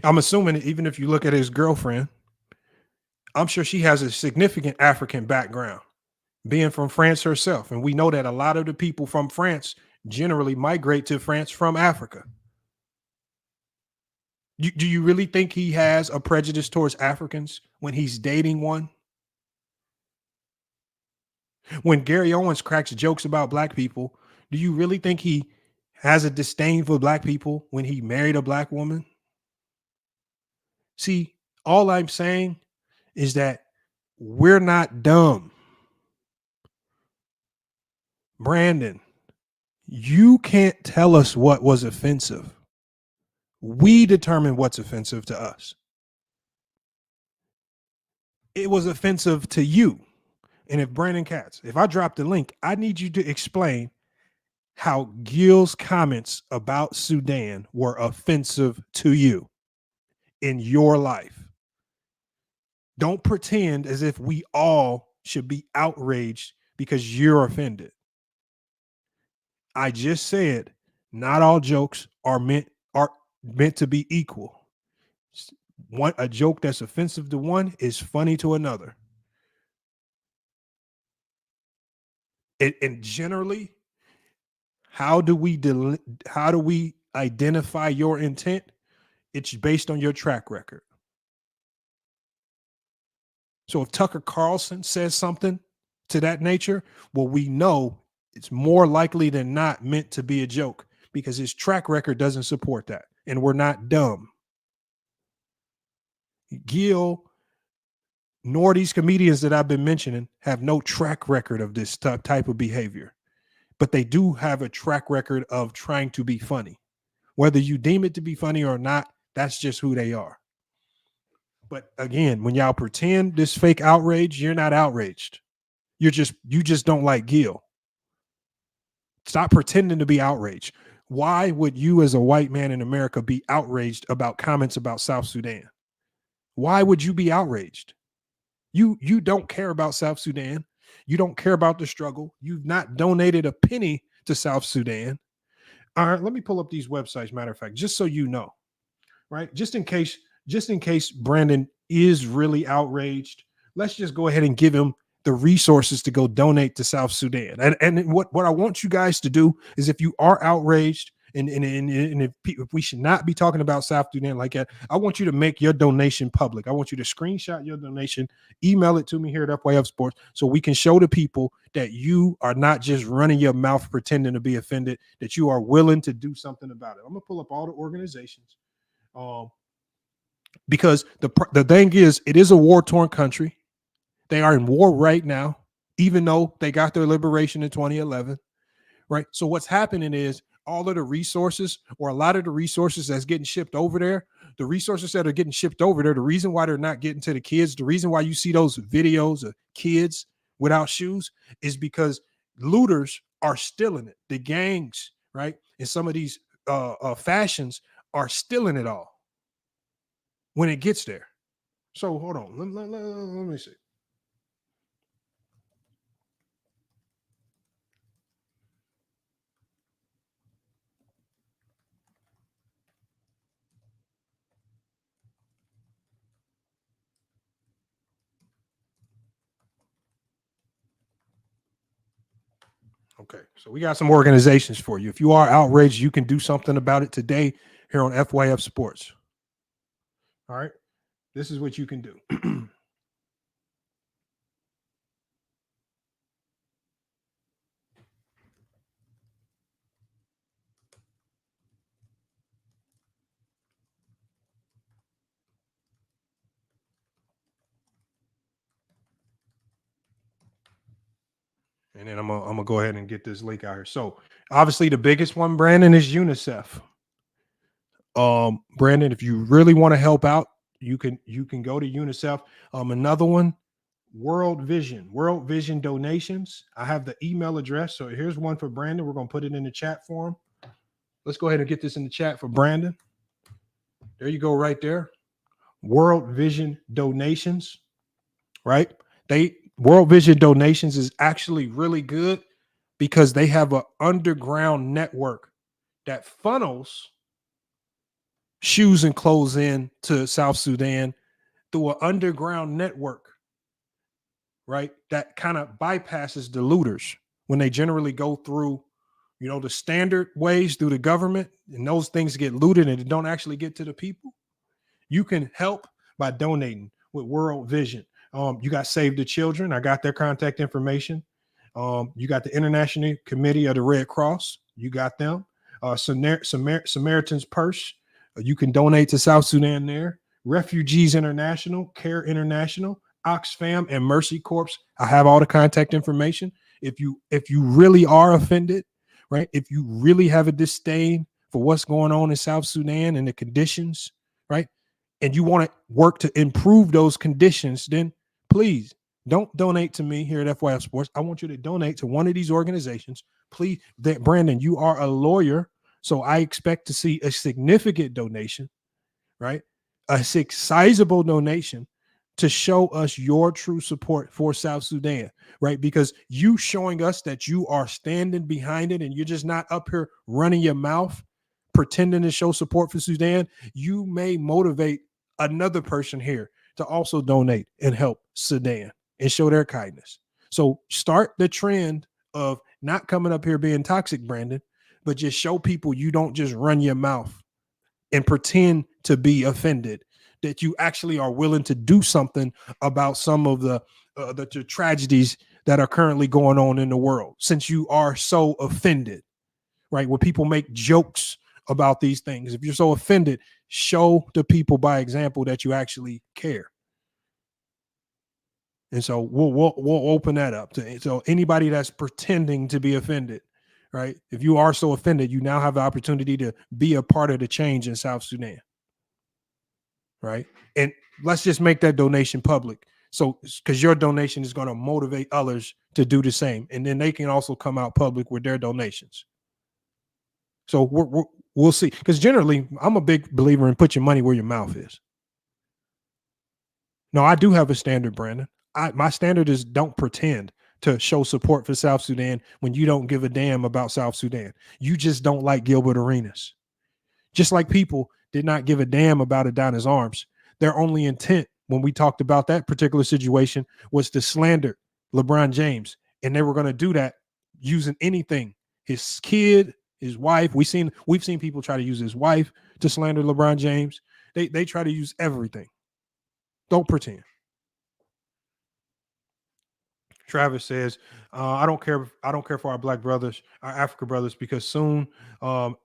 I'm assuming even if you look at his girlfriend, I'm sure she has a significant African background, being from France herself. And we know that a lot of the people from France generally migrate to France from Africa. Do you really think he has a prejudice towards Africans when he's dating one? When Gary Owens cracks jokes about black people, do you really think he has a disdain for black people when he married a black woman? See, all I'm saying is that we're not dumb. Brandon, you can't tell us what was offensive. We determine what's offensive to us. It was offensive to you. And if Brandon Katz, if I drop the link, I need you to explain how Gil's comments about Sudan were offensive to you in your life. Don't pretend as if we all should be outraged because you're offended. I just said not all jokes are meant to be equal. A joke that's offensive to one is funny to another. And generally, how do we identify your intent? It's based on your track record. So if Tucker Carlson says something to that nature, well, we know it's more likely than not meant to be a joke because his track record doesn't support that. And we're not dumb. Gil, nor these comedians that I've been mentioning, have no track record of this type of behavior. But they do have a track record of trying to be funny. Whether you deem it to be funny or not, that's just who they are. But again, when y'all pretend this fake outrage, you're not outraged. You just don't like Gil. Stop pretending to be outraged. Why would you as a white man in America be outraged about comments about South Sudan? Why would you be outraged? You don't care about South Sudan. You don't care about the struggle. You've not donated a penny to South Sudan. All right, let me pull up these websites, matter of fact, just so you know, right? Just in case Brandon is really outraged, let's just go ahead and give him the resources to go donate to South Sudan. And what I want you guys to do is, if you are outraged and if we should not be talking about South Sudan like that, I want you to make your donation public. I want you to screenshot your donation, email it to me here at FYF Sports, so we can show the people that you are not just running your mouth pretending to be offended, that you are willing to do something about it. I'm gonna pull up all the organizations, because the thing is, it is a war-torn country. They are in war right now, even though they got their liberation in 2011, right? So what's happening is all of the resources, or a lot of the resources that's getting shipped over there, the resources that are getting shipped over there, the reason why they're not getting to the kids, the reason why you see those videos of kids without shoes is because looters are stealing it. The gangs, right? And some of these fashions are stealing it all when it gets there. So hold on, let me see. Okay, so we got some organizations for you. If you are outraged, you can do something about it today here on FYF Sports. All right, this is what you can do. And then I'm gonna go ahead and get this link out here. So obviously the biggest one, Brandon, is UNICEF. Brandon, if you really want to help out, you can go to UNICEF. Another one World Vision donations. I have the email address. So here's one for Brandon. We're going to put it in the chat for him. Let's go ahead and get this in the chat for Brandon. There you go, right there. World Vision donations, right? World Vision donations is actually really good because they have an underground network that funnels shoes and clothes in to South Sudan through an underground network, right? That kind of bypasses the looters when they generally go through, the standard ways through the government, and those things get looted and it don't actually get to the people. You can help by donating with World Vision. You got Save the Children. I got their contact information. You got the International Committee of the Red Cross. You got them. Samaritan's Purse. You can donate to South Sudan there. Refugees International, Care International, Oxfam, and Mercy Corps. I have all the contact information. If you really are offended, right? If you really have a disdain for what's going on in South Sudan and the conditions, right? And you want to work to improve those conditions, then please don't donate to me here at FYF Sports. I want you to donate to one of these organizations. Please, Brandon, you are a lawyer, so I expect to see a significant donation, right? A sizable donation to show us your true support for South Sudan, right? Because you showing us that you are standing behind it and you're just not up here running your mouth, pretending to show support for Sudan, you may motivate another person here to also donate and help Sudan and show their kindness. So start the trend of not coming up here being toxic, Brandon, but just show people you don't just run your mouth and pretend to be offended, that you actually are willing to do something about some of the tragedies that are currently going on in the world, since you are so offended, right? When people make jokes about these things, if you're so offended, show the people by example that you actually care. And so we'll open that up so anybody that's pretending to be offended, right? If you are so offended, you now have the opportunity to be a part of the change in South Sudan, right? And let's just make that donation public. So, because your donation is going to motivate others to do the same, and then they can also come out public with their donations. So we'll see. Because generally, I'm a big believer in put your money where your mouth is. No, I do have a standard, Brandon. My standard is don't pretend to show support for South Sudan when you don't give a damn about South Sudan. You just don't like Gilbert Arenas. Just like people did not give a damn about Adonis Arms. Their only intent when we talked about that particular situation was to slander LeBron James. And they were going to do that using anything. His kid, his wife. We've seen people try to use his wife to slander LeBron James. They try to use everything. Don't pretend. Travis says, I don't care for our black brothers, our African brothers, because soon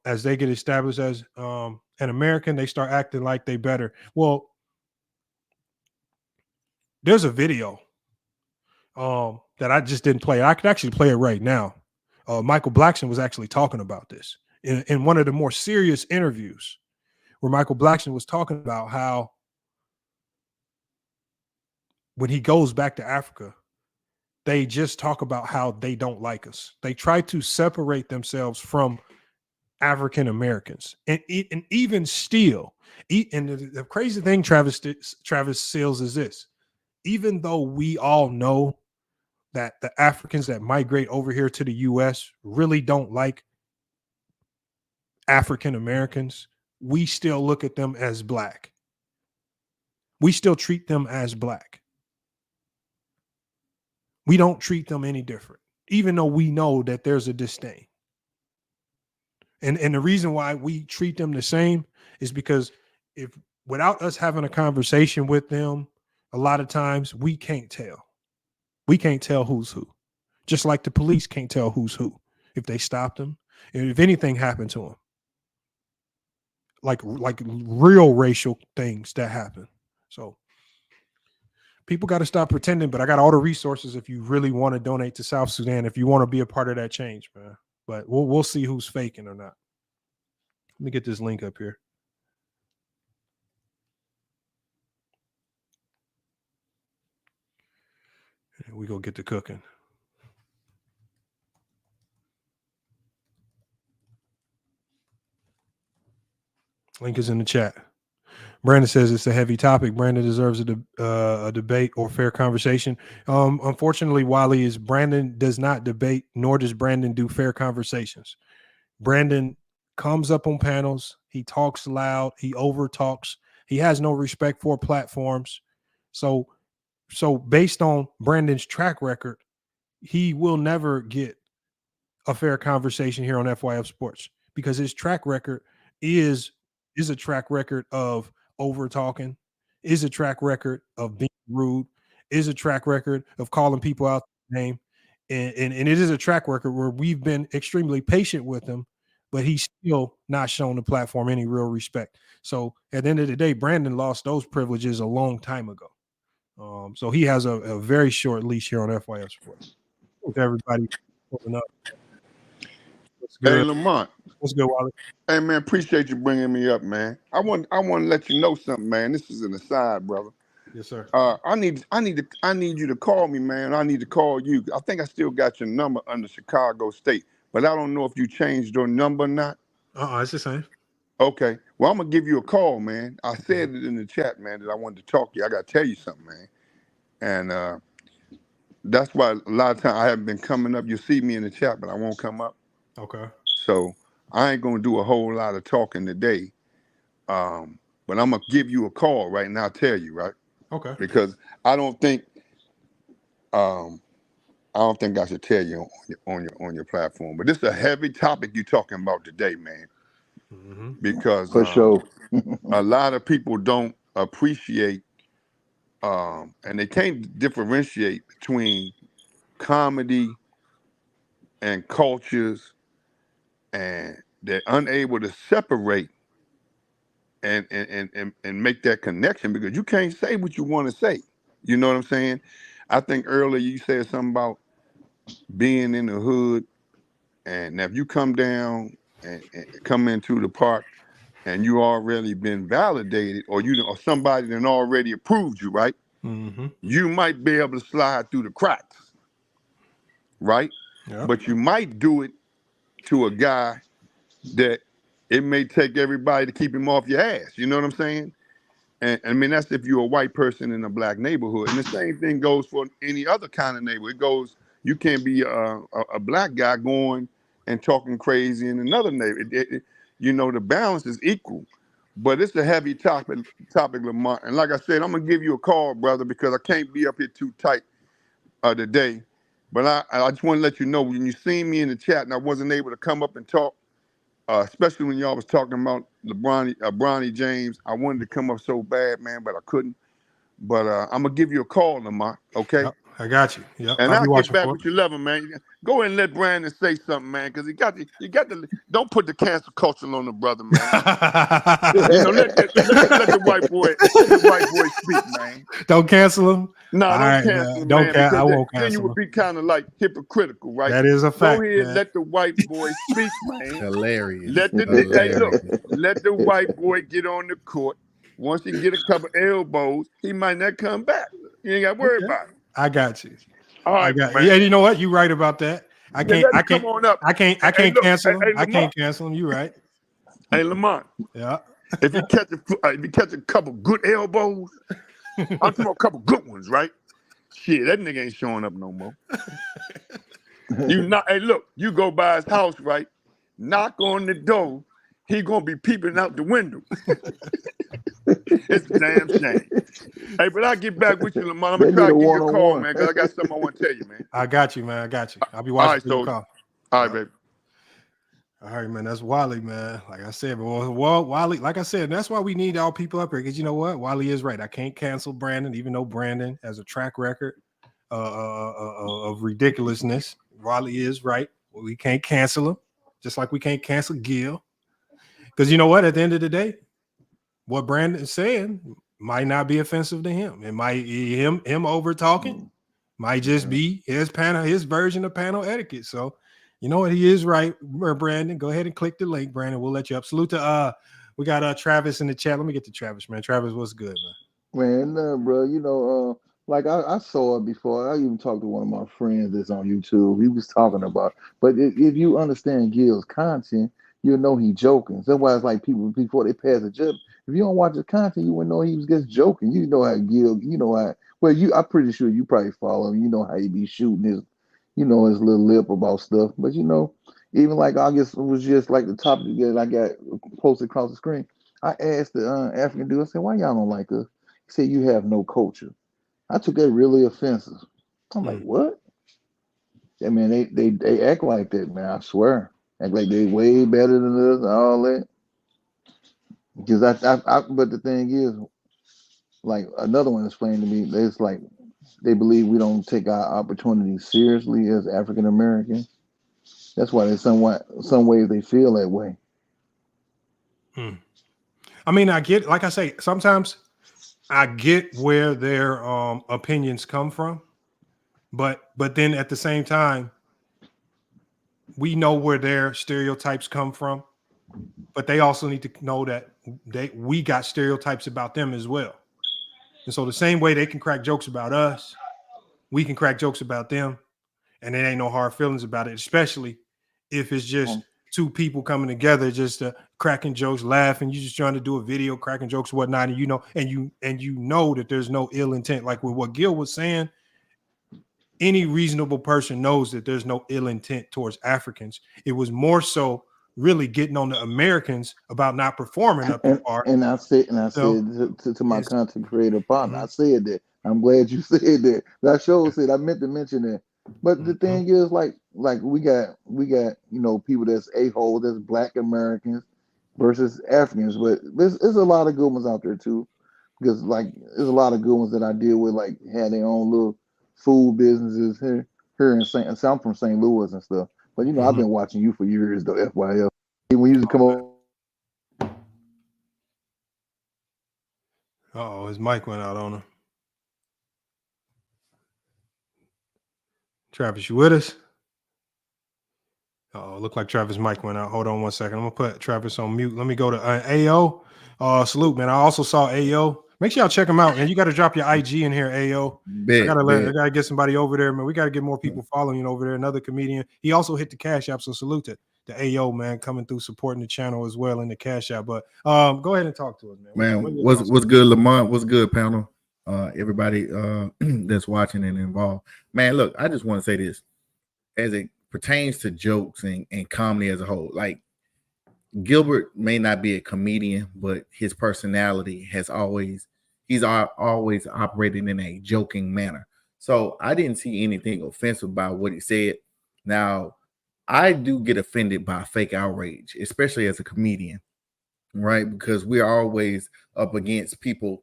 as they get established as an American, they start acting like they better. Well, there's a video that I just didn't play. I could actually play it right now. Michael Blackson was actually talking about this in one of the more serious interviews, where Michael Blackson was talking about how when he goes back to Africa, they just talk about how they don't like us. They try to separate themselves from African Americans, and even still, and the crazy thing, Travis Seals, is this: even though we all know that the Africans that migrate over here to the U.S. really don't like African Americans, we still look at them as black. We still treat them as black. We don't treat them any different, even though we know that there's a disdain. And the reason why we treat them the same is because if without us having a conversation with them, a lot of times we can't tell. We can't tell who's who. Just like the police can't tell who's who if they stop them, and if anything happened to them. Like real racial things that happen. So people got to stop pretending, but I got all the resources if you really want to donate to South Sudan, if you want to be a part of that change, man. But we'll see who's faking or not. Let me get this link up here. We go get to cooking. Link is in the chat. Brandon says it's a heavy topic. Brandon deserves a debate or fair conversation. Unfortunately, Brandon does not debate, nor does Brandon do fair conversations. Brandon comes up on panels. He talks loud. He over talks. He has no respect for platforms. So based on Brandon's track record, he will never get a fair conversation here on FYF Sports because his track record is a track record of over talking, is a track record of being rude, is a track record of calling people out their name. And it is a track record where we've been extremely patient with him, but he's still not shown the platform any real respect. So at the end of the day, Brandon lost those privileges a long time ago. So he has a very short leash here on FYF Sports. With everybody pulling up. Hey, Lamont. What's good, Wally? Hey, man, appreciate you bringing me up, man. I want to let you know something, man. This is an aside, brother. Yes, sir. I need you to call me, man. I need to call you. I think I still got your number under Chicago State, but I don't know if you changed your number or not. It's the same. Okay. Well, I'm gonna give you a call, man. I said it in the chat, man, that I wanted to talk to you. I gotta tell you something, man. And that's why a lot of times I haven't been coming up. You see me in the chat, but I won't come up. Okay. So I ain't gonna do a whole lot of talking today. But I'm gonna give you a call right now. I'll tell you, right? Okay. Because I don't think I should tell you on your platform. But this is a heavy topic you're talking about today, man. Mm-hmm. Because For sure. a lot of people don't appreciate and they can't differentiate between comedy and cultures, and they're unable to separate and make that connection because you can't say what you want to say. You know what I'm saying? I think earlier you said something about being in the hood, and if you come down and come into the park and you already been validated, or somebody that already approved you, right? Mm-hmm. You might be able to slide through the cracks, right? Yep. But you might do it to a guy that it may take everybody to keep him off your ass. You know what I'm saying? And I mean, that's if you're a white person in a black neighborhood. And the same thing goes for any other kind of neighborhood. It goes, you can't be a black guy going and talking crazy in another neighborhood. The balance is equal. But it's a heavy topic, Lamont. And like I said, I'm going to give you a call, brother, because I can't be up here too tight today. But I just want to let you know, when you seen me in the chat and I wasn't able to come up and talk, especially when y'all was talking about Bronny James, I wanted to come up so bad, man, but I couldn't. But I'm going to give you a call, Lamont, okay? Yep, I got you. Yep. And I'll be I'll get watching back for with you, love him, man. Go ahead and let Brandon say something, man, because don't put the cancel culture on the brother, man. Let the white boy speak, man. Don't cancel him. No, don't right, cancel him, don't man, I won't then you cancel would him. be kind of like hypocritical, right? That is a fact. Go ahead, man. let the white boy speak, man. Hilarious. Let the white boy get on the court. Once he get a couple elbows, he might not come back. You ain't got to worry about it. I got you. All right, man. Yeah, you know what? You're right about that. I can't cancel him. I can't cancel him. You're right. Hey, Lamont. Yeah. If you catch a couple good elbows, I'm talking about a couple good ones, right? Shit, that nigga ain't showing up no more. Hey, look, you go by his house, right? Knock on the door. He gonna be peeping out the window. It's a damn shame. Hey, but I'll get back with you, Lamont. I'm gonna try to give you a call, man, because I got something I want to tell you, man. I got you, man. I got you. I'll be watching for your call. All right, baby. All right, man. That's Wally, man. Like I said, well, Wally, like I said, that's why we need all people up here, because you know what? Wally is right. I can't cancel Brandon, even though Brandon has a track record of ridiculousness. Wally is right. Well, we can't cancel him, just like we can't cancel Gil. Because you know what? At the end of the day, what Brandon is saying might not be offensive to him. It might him over talking might just be his version of panel etiquette. So, you know what? He is right, Brandon. Go ahead and click the link, Brandon. We'll let you up. Salute to we got Travis in the chat. Let me get to Travis, man. Travis, what's good, man? Man, bro. Like I saw it before. I even talked to one of my friends that's on YouTube. He was talking about, but if you understand Gil's content, you'll know he joking. That's why it's like people before they pass a judge. If you don't watch his content, you wouldn't know he was just joking. You know how Gil, you know how. Well, I'm pretty sure you probably follow him. You know how he be shooting his, his little lip about stuff. But even like I guess it was just like the topic that I got posted across the screen. I asked the African dude. I said, "Why y'all don't like us?" He said, "You have no culture." I took that really offensive. I'm like, what? I mean, they act like that, man. I swear, act like they way better than us and all that. Because but the thing is, like another one explained to me, it's like they believe we don't take our opportunities seriously as African Americans. That's why there's some ways they feel that way. I mean, I get, like I say, sometimes I get where their opinions come from, but then at the same time, we know where their stereotypes come from, but they also need to know that we got stereotypes about them as well. And so the same way they can crack jokes about us, we can crack jokes about them, and there ain't no hard feelings about it, especially if it's just two people coming together, just cracking jokes, laughing. You just trying to do a video, cracking jokes, whatnot, and you know that there's no ill intent. Like with what Gil was saying, any reasonable person knows that there's no ill intent towards Africans. It was more so really getting on the Americans about not performing up to par. And I said to my content creator partner, I said that. I'm glad you said that. That show said I meant to mention that. But the thing is, like we got people that's a-hole, that's Black Americans versus Africans, but there's a lot of good ones out there too. Because like there's a lot of good ones that I deal with, like had their own little food businesses here in St. I'm from St. Louis and stuff. But I've been watching you for years though, FYL. When you come over. Oh, his mic went out on him. Travis, you with us? Oh, look like Travis' mic went out. Hold on one second. I'm gonna put Travis on mute. Let me go to AO. Salute, man. I also saw AO. Make sure y'all check him out, man. You got to drop your IG in here, AO. I gotta get somebody over there, man. We gotta get more people following over there. Another comedian. He also hit the Cash App, so salute to AO, man, coming through supporting the channel as well in the Cash App. But go ahead and talk to us, man. Man, what's good, Lamont? What's good, panel? Everybody that's watching and involved. Man, look, I just want to say this as it pertains to jokes and comedy as a whole. Like Gilbert may not be a comedian, but his personality he's always operated in a joking manner. So I didn't see anything offensive about what he said. Now, I do get offended by fake outrage, especially as a comedian, right? Because we're always up against people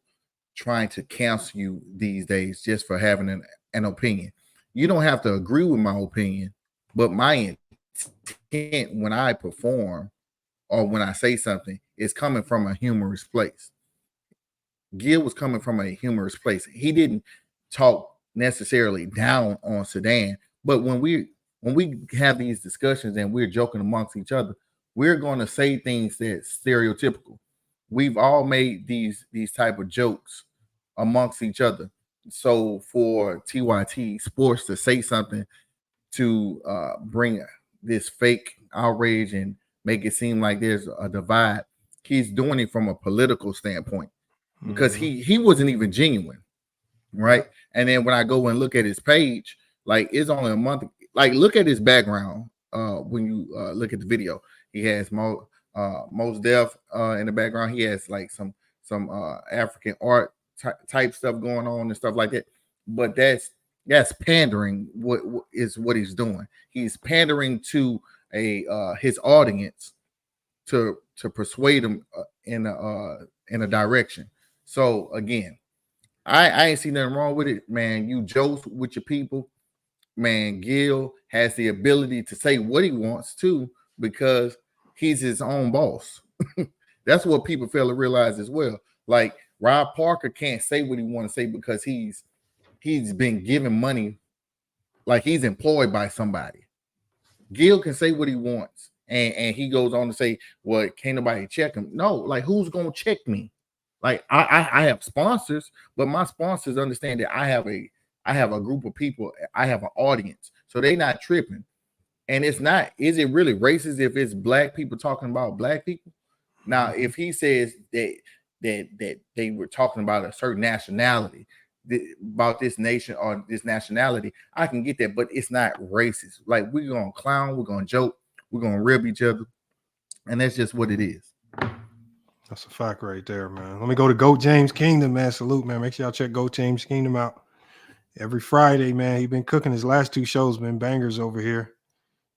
trying to cancel you these days just for having an opinion. You don't have to agree with my opinion, but my intent when I perform or when I say something is coming from a humorous place. Gil was coming from a humorous place. He didn't talk necessarily down on Sudan, but when we have these discussions and we're joking amongst each other, we're going to say things that's stereotypical. We've all made these type of jokes amongst each other. So for TYT Sports to say something to bring this fake outrage and make it seem like there's a divide, he's doing it from a political standpoint because he wasn't even genuine, right? And then when I go and look at his page, like it's only a month. Like look at his background. When you look at the video, he has Mos Def in the background. He has like some African art type stuff going on and stuff like that. But that's pandering. What he's doing? He's pandering to his audience to persuade them in a direction. So again, I ain't see nothing wrong with it, man. You joke with your people, man. Gil has the ability to say what he wants to because he's his own boss. That's what people fail to realize as well. Like Rob Parker can't say what he want to say because he's been given money, like he's employed by somebody. Gil can say what he wants, and he goes on to say, "Well, can't nobody check him." No, like who's gonna check me? Like I have sponsors, but my sponsors understand that I have a group of people, I have an audience, so they not tripping. And it's not, is it really racist if it's black people talking about black people? Now, if he says that they were talking about a certain nationality, about this nation or this nationality, I can get that, but it's not racist. Like, we're gonna clown, we're gonna joke, we're gonna rib each other, and that's just what it is. That's a fact right there, man. Let me go to Goat James Kingdom, man. Salute, man. Make sure y'all check Goat James Kingdom out every Friday, man. He been cooking. His last 2 shows been bangers over here.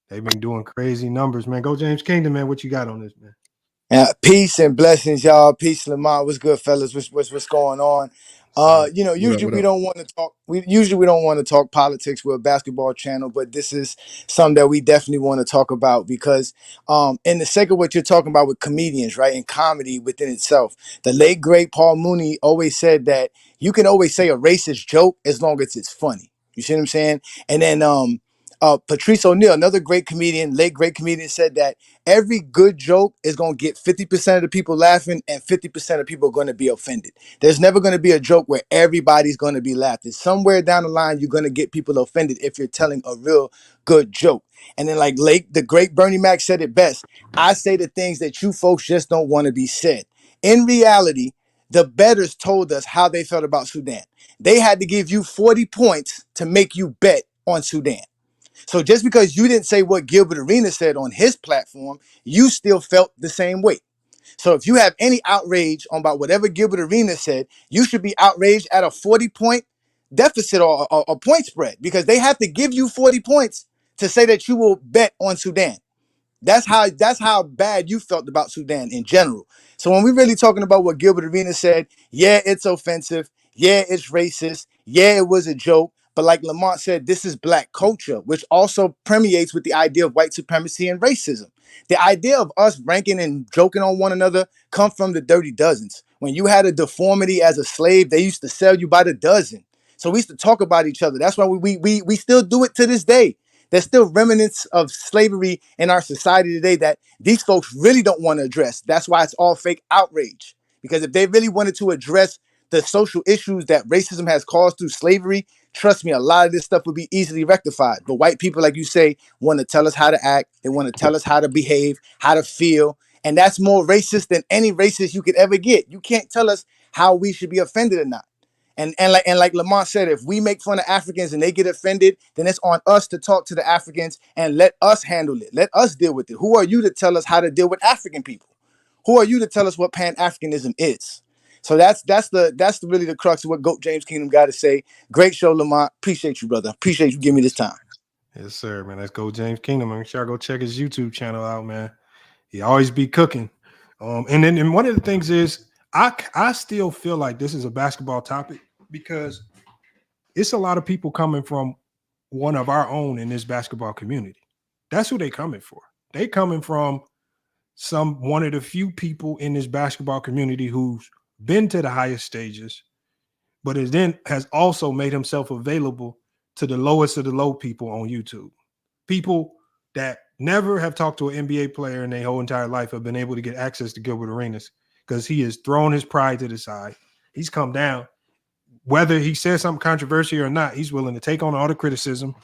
They've been doing crazy numbers, man. Go James Kingdom, man. What you got on this, man? Peace and blessings, y'all. Peace, Lamont. What's good, fellas? What's going on? Usually we don't want to talk. We don't want to talk politics with a basketball channel, but this is something that we definitely want to talk about because, in the sake of what you're talking about with comedians, right, and comedy within itself, the late great Paul Mooney always said that you can always say a racist joke as long as it's funny. You see what I'm saying? And then Patrice O'Neal, another great comedian, late great comedian, said that every good joke is going to get 50% of the people laughing and 50% of people are going to be offended. There's never going to be a joke where everybody's going to be laughing. Somewhere down the line, you're going to get people offended if you're telling a real good joke. And then like the great Bernie Mac said it best, I say the things that you folks just don't want to be said. In reality, the bettors told us how they felt about Sudan. They had to give you 40 points to make you bet on Sudan. So just because you didn't say what Gilbert Arenas said on his platform, you still felt the same way. So if you have any outrage on about whatever Gilbert Arenas said, you should be outraged at a 40-point deficit or point spread because they have to give you 40 points to say that you will bet on Sudan. That's how bad you felt about Sudan in general. So when we're really talking about what Gilbert Arenas said, yeah, it's offensive. Yeah, it's racist. Yeah, it was a joke. But like Lamont said, this is black culture, which also permeates with the idea of white supremacy and racism. The idea of us ranking and joking on one another come from the dirty dozens. When you had a deformity as a slave, they used to sell you by the dozen. So we used to talk about each other. That's why we still do it to this day. There's still remnants of slavery in our society today that these folks really don't want to address. That's why it's all fake outrage. Because if they really wanted to address the social issues that racism has caused through slavery, trust me, a lot of this stuff would be easily rectified. But white people, like you say, want to tell us how to act. They want to tell us how to behave, how to feel. And that's more racist than any racist you could ever get. You can't tell us how we should be offended or not. And like Lamont said, if we make fun of Africans and they get offended, then it's on us to talk to the Africans and let us handle it. Let us deal with it. Who are you to tell us how to deal with African people? Who are you to tell us what Pan-Africanism is? So that's really the crux of what Goat James Kingdom got to say. Great show, Lamont. Appreciate you, brother. Appreciate you giving me this time. Yes, sir, man. Let's go, James Kingdom. Make sure I go check his YouTube channel out, man. He always be cooking. And one of the things is I still feel like this is a basketball topic because it's a lot of people coming from one of our own in this basketball community. That's who they coming for. They coming from one of the few people in this basketball community who's been to the highest stages, but has also made himself available to the lowest of the low people on YouTube. People that never have talked to an NBA player in their whole entire life have been able to get access to Gilbert Arenas because he has thrown his pride to the side. He's come down. Whether he says something controversial or not, he's willing to take on all the criticism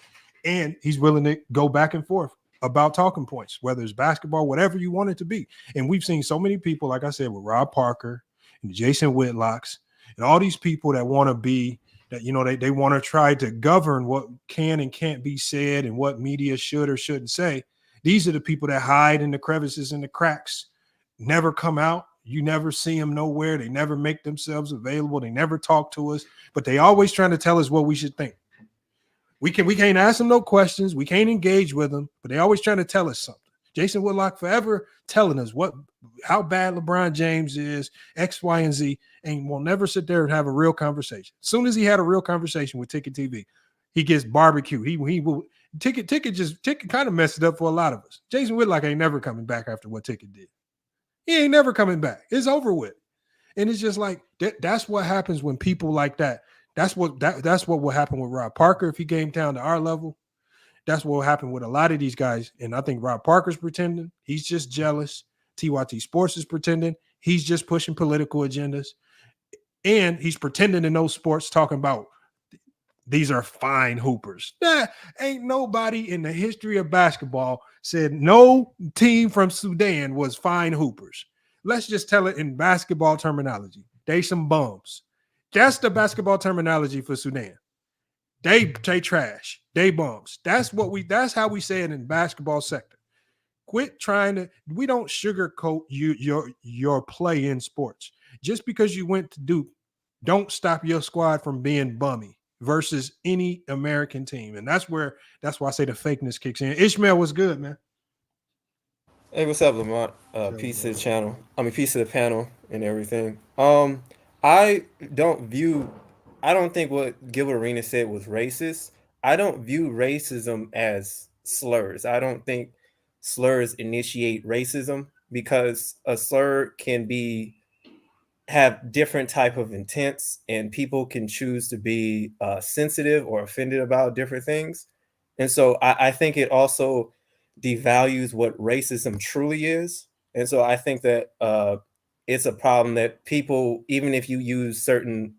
and he's willing to go back and forth about talking points, whether it's basketball, whatever you want it to be. And we've seen so many people, like I said, with Rob Parker and Jason Whitlocks and all these people that want to be that, they want to try to govern what can and can't be said and what media should or shouldn't say. These are the people that hide in the crevices and the cracks, never come out. You never see them nowhere. They never make themselves available. They never talk to us, but they always trying to tell us what we should think. We can't ask them no questions. We can't engage with them, but they always trying to tell us something. Jason Whitlock forever telling us how bad LeBron James is, X, Y, and Z, and will never sit there and have a real conversation. As soon as he had a real conversation with Ticket TV, he gets barbecued. He will Ticket kind of messed it up for a lot of us. Jason Whitlock ain't never coming back after what Ticket did. He ain't never coming back. It's over with. And it's just like that's what happens when people like that. That's what will happen with Rob Parker if he came down to our level. That's what will happen with a lot of these guys. And I think Rob Parker's pretending. He's just jealous. TYT Sports is pretending. He's just pushing political agendas. And he's pretending to know sports, talking about these are fine hoopers. Ain't nobody in the history of basketball said no team from Sudan was fine hoopers. Let's just tell it in basketball terminology. They some bums. That's the basketball terminology for Sudan. They trash. They bums. That's how we say it in basketball sector. Quit trying to, we don't sugarcoat your play in sports. Just because you went to Duke, don't stop your squad from being bummy versus any American team. And that's why I say the fakeness kicks in. Ishmael was good, man. Hey, what's up, Lamont? Peace to the channel. Peace to the panel and everything. I don't think what Gilbert Arenas said was racist. I don't view racism as slurs. I don't think slurs initiate racism, because a slur can have different type of intents, and people can choose to be sensitive or offended about different things. And so I think it also devalues what racism truly is. And so I think that it's a problem that people, even if you use certain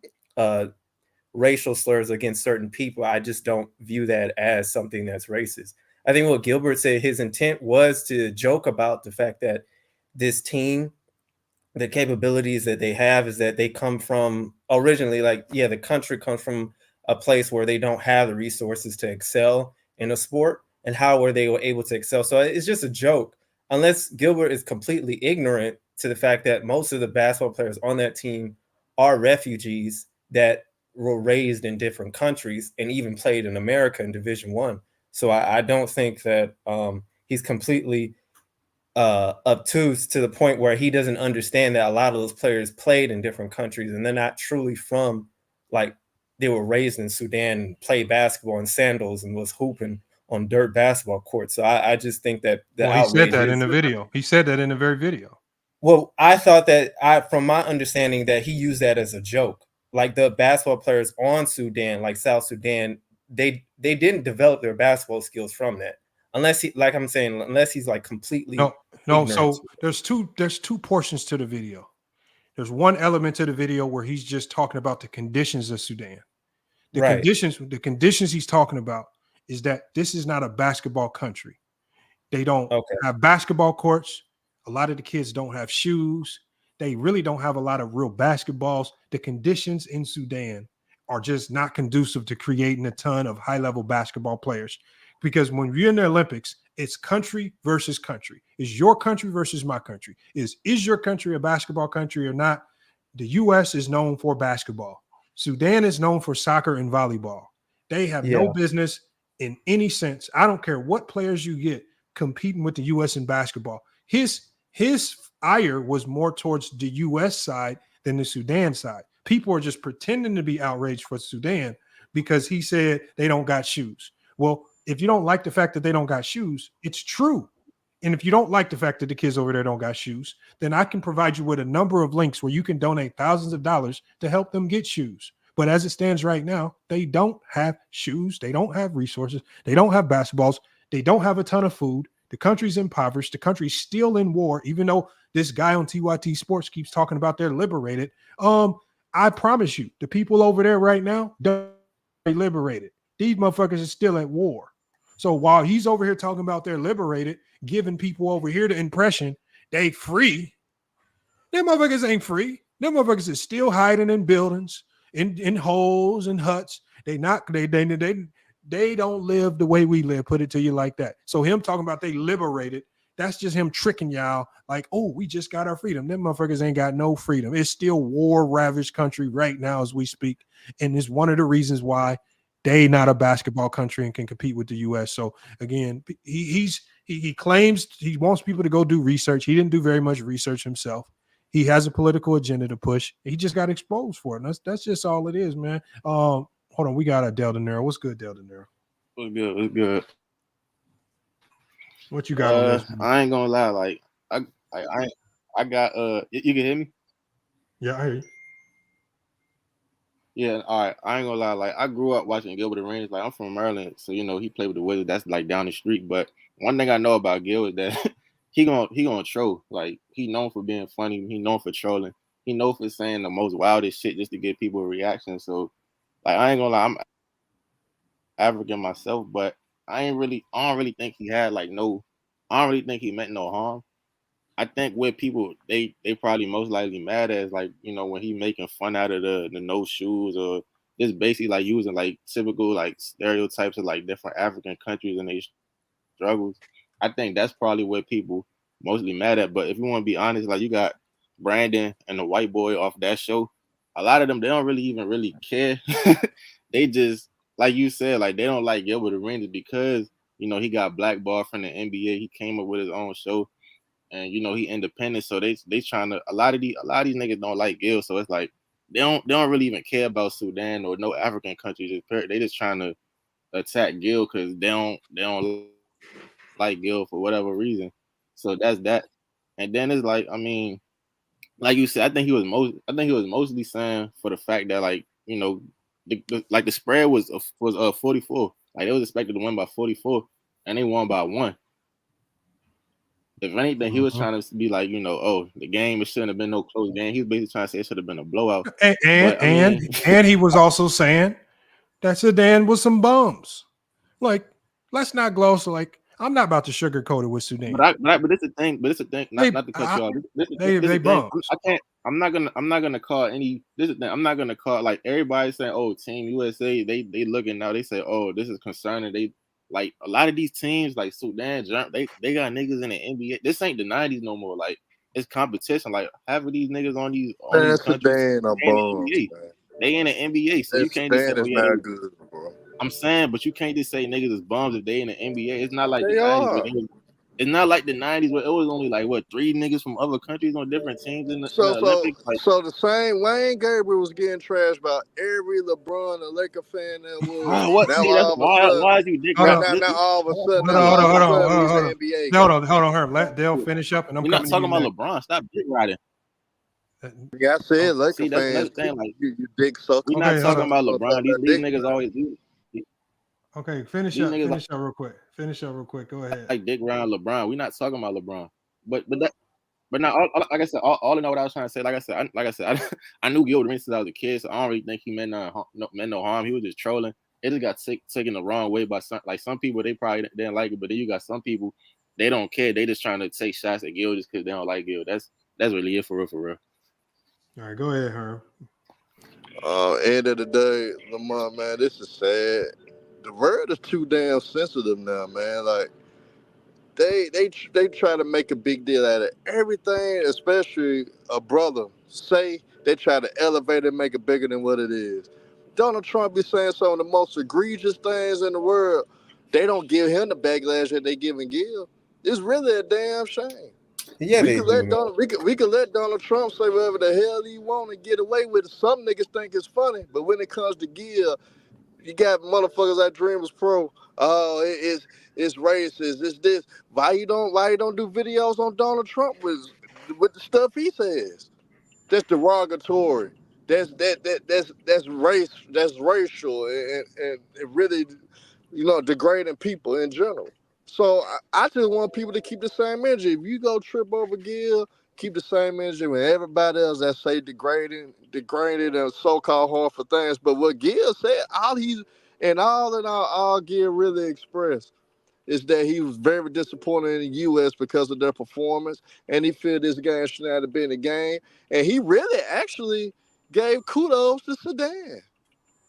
racial slurs against certain people, I just don't view that as something that's racist. I think what Gilbert said, his intent was to joke about the fact that this team, the capabilities that they have, is that they come from originally, the country comes from a place where they don't have the resources to excel in a sport, and how were they able to excel? So it's just a joke, unless Gilbert is completely ignorant to the fact that most of the basketball players on that team are refugees that were raised in different countries and even played in America in Division I. So I don't think that he's completely obtuse to the point where he doesn't understand that a lot of those players played in different countries and they're not truly from, they were raised in Sudan and played basketball in sandals and was hooping on dirt basketball courts. So I just think that he said that in the video. He said that in the very video. Well, I thought that from my understanding that he used that as a joke. Like the basketball players on Sudan, like South Sudan, they didn't develop their basketball skills from that. Unless he's like completely no. So there's two portions to the video. There's one element to the video where he's just talking about the conditions of Sudan. The conditions he's talking about is that this is not a basketball country. They don't have basketball courts. A lot of the kids don't have shoes. They really don't have a lot of real basketballs. The conditions in Sudan are just not conducive to creating a ton of high-level basketball players. Because when you're in the Olympics, it's country versus country. It's your country versus my country. Is your country a basketball country or not? The U.S. is known for basketball. Sudan is known for soccer and volleyball. They have no business in any sense. I don't care what players you get competing with the U.S. in basketball. His ire was more towards the U.S. side than the Sudan side. People are just pretending to be outraged for Sudan because he said they don't got shoes. Well, if you don't like the fact that they don't got shoes, it's true. And if you don't like the fact that the kids over there don't got shoes, then I can provide you with a number of links where you can donate thousands of dollars to help them get shoes. But as it stands right now, they don't have shoes. They don't have resources. They don't have basketballs. They don't have a ton of food. The country's impoverished. The country's still in war, even though this guy on TYT Sports keeps talking about they're liberated. I promise you, the people over there right now, they're liberated. These motherfuckers are still at war. So while he's over here talking about they're liberated, giving people over here the impression they free, them motherfuckers ain't free. Them motherfuckers is still hiding in buildings, in holes and huts. They don't live the way we live. Put it to you like that. So him talking about they liberated, that's just him tricking y'all like, oh, we just got our freedom. Them motherfuckers ain't got no freedom. It's still war-ravaged country right now as we speak. And it's one of the reasons why they not a basketball country and can compete with the U.S. So again, he claims he wants people to go do research. He didn't do very much research himself. He has a political agenda to push. He just got exposed for it. And that's just all it is, man. Hold on, we got a Del De Niro. What's good, Del De Niro? What's good? What's good? What you got on this? I ain't gonna lie, like I got you can hear me? Yeah, I hear you. Yeah, all right. I ain't gonna lie, like I grew up watching Gilbert Arenas. Like I'm from Maryland, so you know he played with the Wizards. That's like down the street. But one thing I know about Gil is that he gonna troll. Like he known for being funny. He known for trolling. for saying the most wildest shit just to get people a reaction. So, like, I ain't gonna lie, I'm African myself, but I don't really think he had like no. I don't really think he meant no harm. I think what people they probably most likely mad at is like, when he making fun out of the no shoes, or just basically like using like typical like stereotypes of like different African countries and they struggles. I think that's probably what people mostly mad at. But if you want to be honest, like you got Brandon and the white boy off that show, a lot of them they don't really care. They just, like you said, like they don't like Gilbert Arenas because he got blackballed from the NBA. He came up with his own show. And he independent, so they trying to a lot of these niggas don't like Gil, so it's like they don't really even care about Sudan or no African countries. They just trying to attack Gil because they don't like Gil for whatever reason. So that's that. And then it's like, I mean, like you said, I think he was mostly saying for the fact that like the spread was 44. Like they was expected to win by 44, and they won by 1. If anything, he was trying to be like, the game, it shouldn't have been no close game. He was basically trying to say it should have been a blowout. And he was also saying that Sudan was some bums. Like, let's not gloss. Like, I'm not about to sugarcoat it with Sudan. But it's a thing. Not to cut you off. They bums. I'm not gonna call any. This is the thing. I'm not gonna call like everybody saying, "Oh, Team USA." They looking now. They say, "Oh, this is concerning." They. Like a lot of these teams, like Sudan, they got niggas in the NBA. This ain't the 90s no more. Like it's competition. Like half of these niggas on these countries, Sudan are bums, man. They in the NBA, so you can't just say, Sudan is not good, bro. I'm saying, but you can't just say niggas is bums if they in the NBA. It's not like they the 90s. are. It's not like the 90s where it was only like 3 niggas from other countries on different teams in the Olympics. Like, so the same Wayne Gabriel was getting trashed by every LeBron and Laker fan that was. What? Now See, why is you dick? Now all of a sudden, hold on, Herb. Let Dale finish up, and I'm not talking about LeBron. Stop dick riding. Yeah, I said Laker fans. Like, you dick sucker. We're not talking about LeBron. These niggas always do. Okay, finish up real quick. Go ahead. Like dick around LeBron. We're not talking about LeBron. But now, like I said, all I know what I was trying to say. Like I said, I knew Gilbert Arenas since I was a kid, so I don't really think he meant no harm. He was just trolling. It just got taken the wrong way by some people. They probably didn't like it, but then you got some people they don't care. They just trying to take shots at Gil just because they don't like Gil. That's really it for real. All right, go ahead, Herb. End of the day, Lamar, man, this is sad. The world is too damn sensitive now, man. Like they try to make a big deal out of everything, especially a brother. Say they try to elevate it and make it bigger than what it is. Donald Trump be saying some of the most egregious things in the world. They don't give him the backlash that they giving Gil. It's really a damn shame. Yeah, we could let Donald Trump say whatever the hell he want and get away with it. Some niggas think it's funny, but when it comes to Gil, you got motherfuckers like Dreamers Pro. Oh, it's racist. It's this. Why you don't do videos on Donald Trump with the stuff he says? That's derogatory. That's race. That's racial and it really, degrading people in general. So I just want people to keep the same energy. If you go trip over Gil, keep the same energy with everybody else that say degraded and so-called harmful things. But what Gil said, all Gil really expressed is that he was very disappointed in the U.S. because of their performance, and he felt this game should not have been a game. And he really actually gave kudos to Sudan.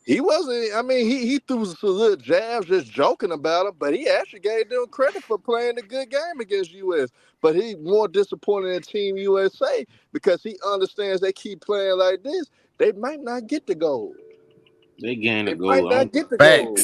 He wasn't, he threw some little jabs just joking about him, but he actually gave them credit for playing a good game against U.S. But he's more disappointed in Team USA because he understands they keep playing like this, they might not get the gold. They gain the goal. Might not get the goal.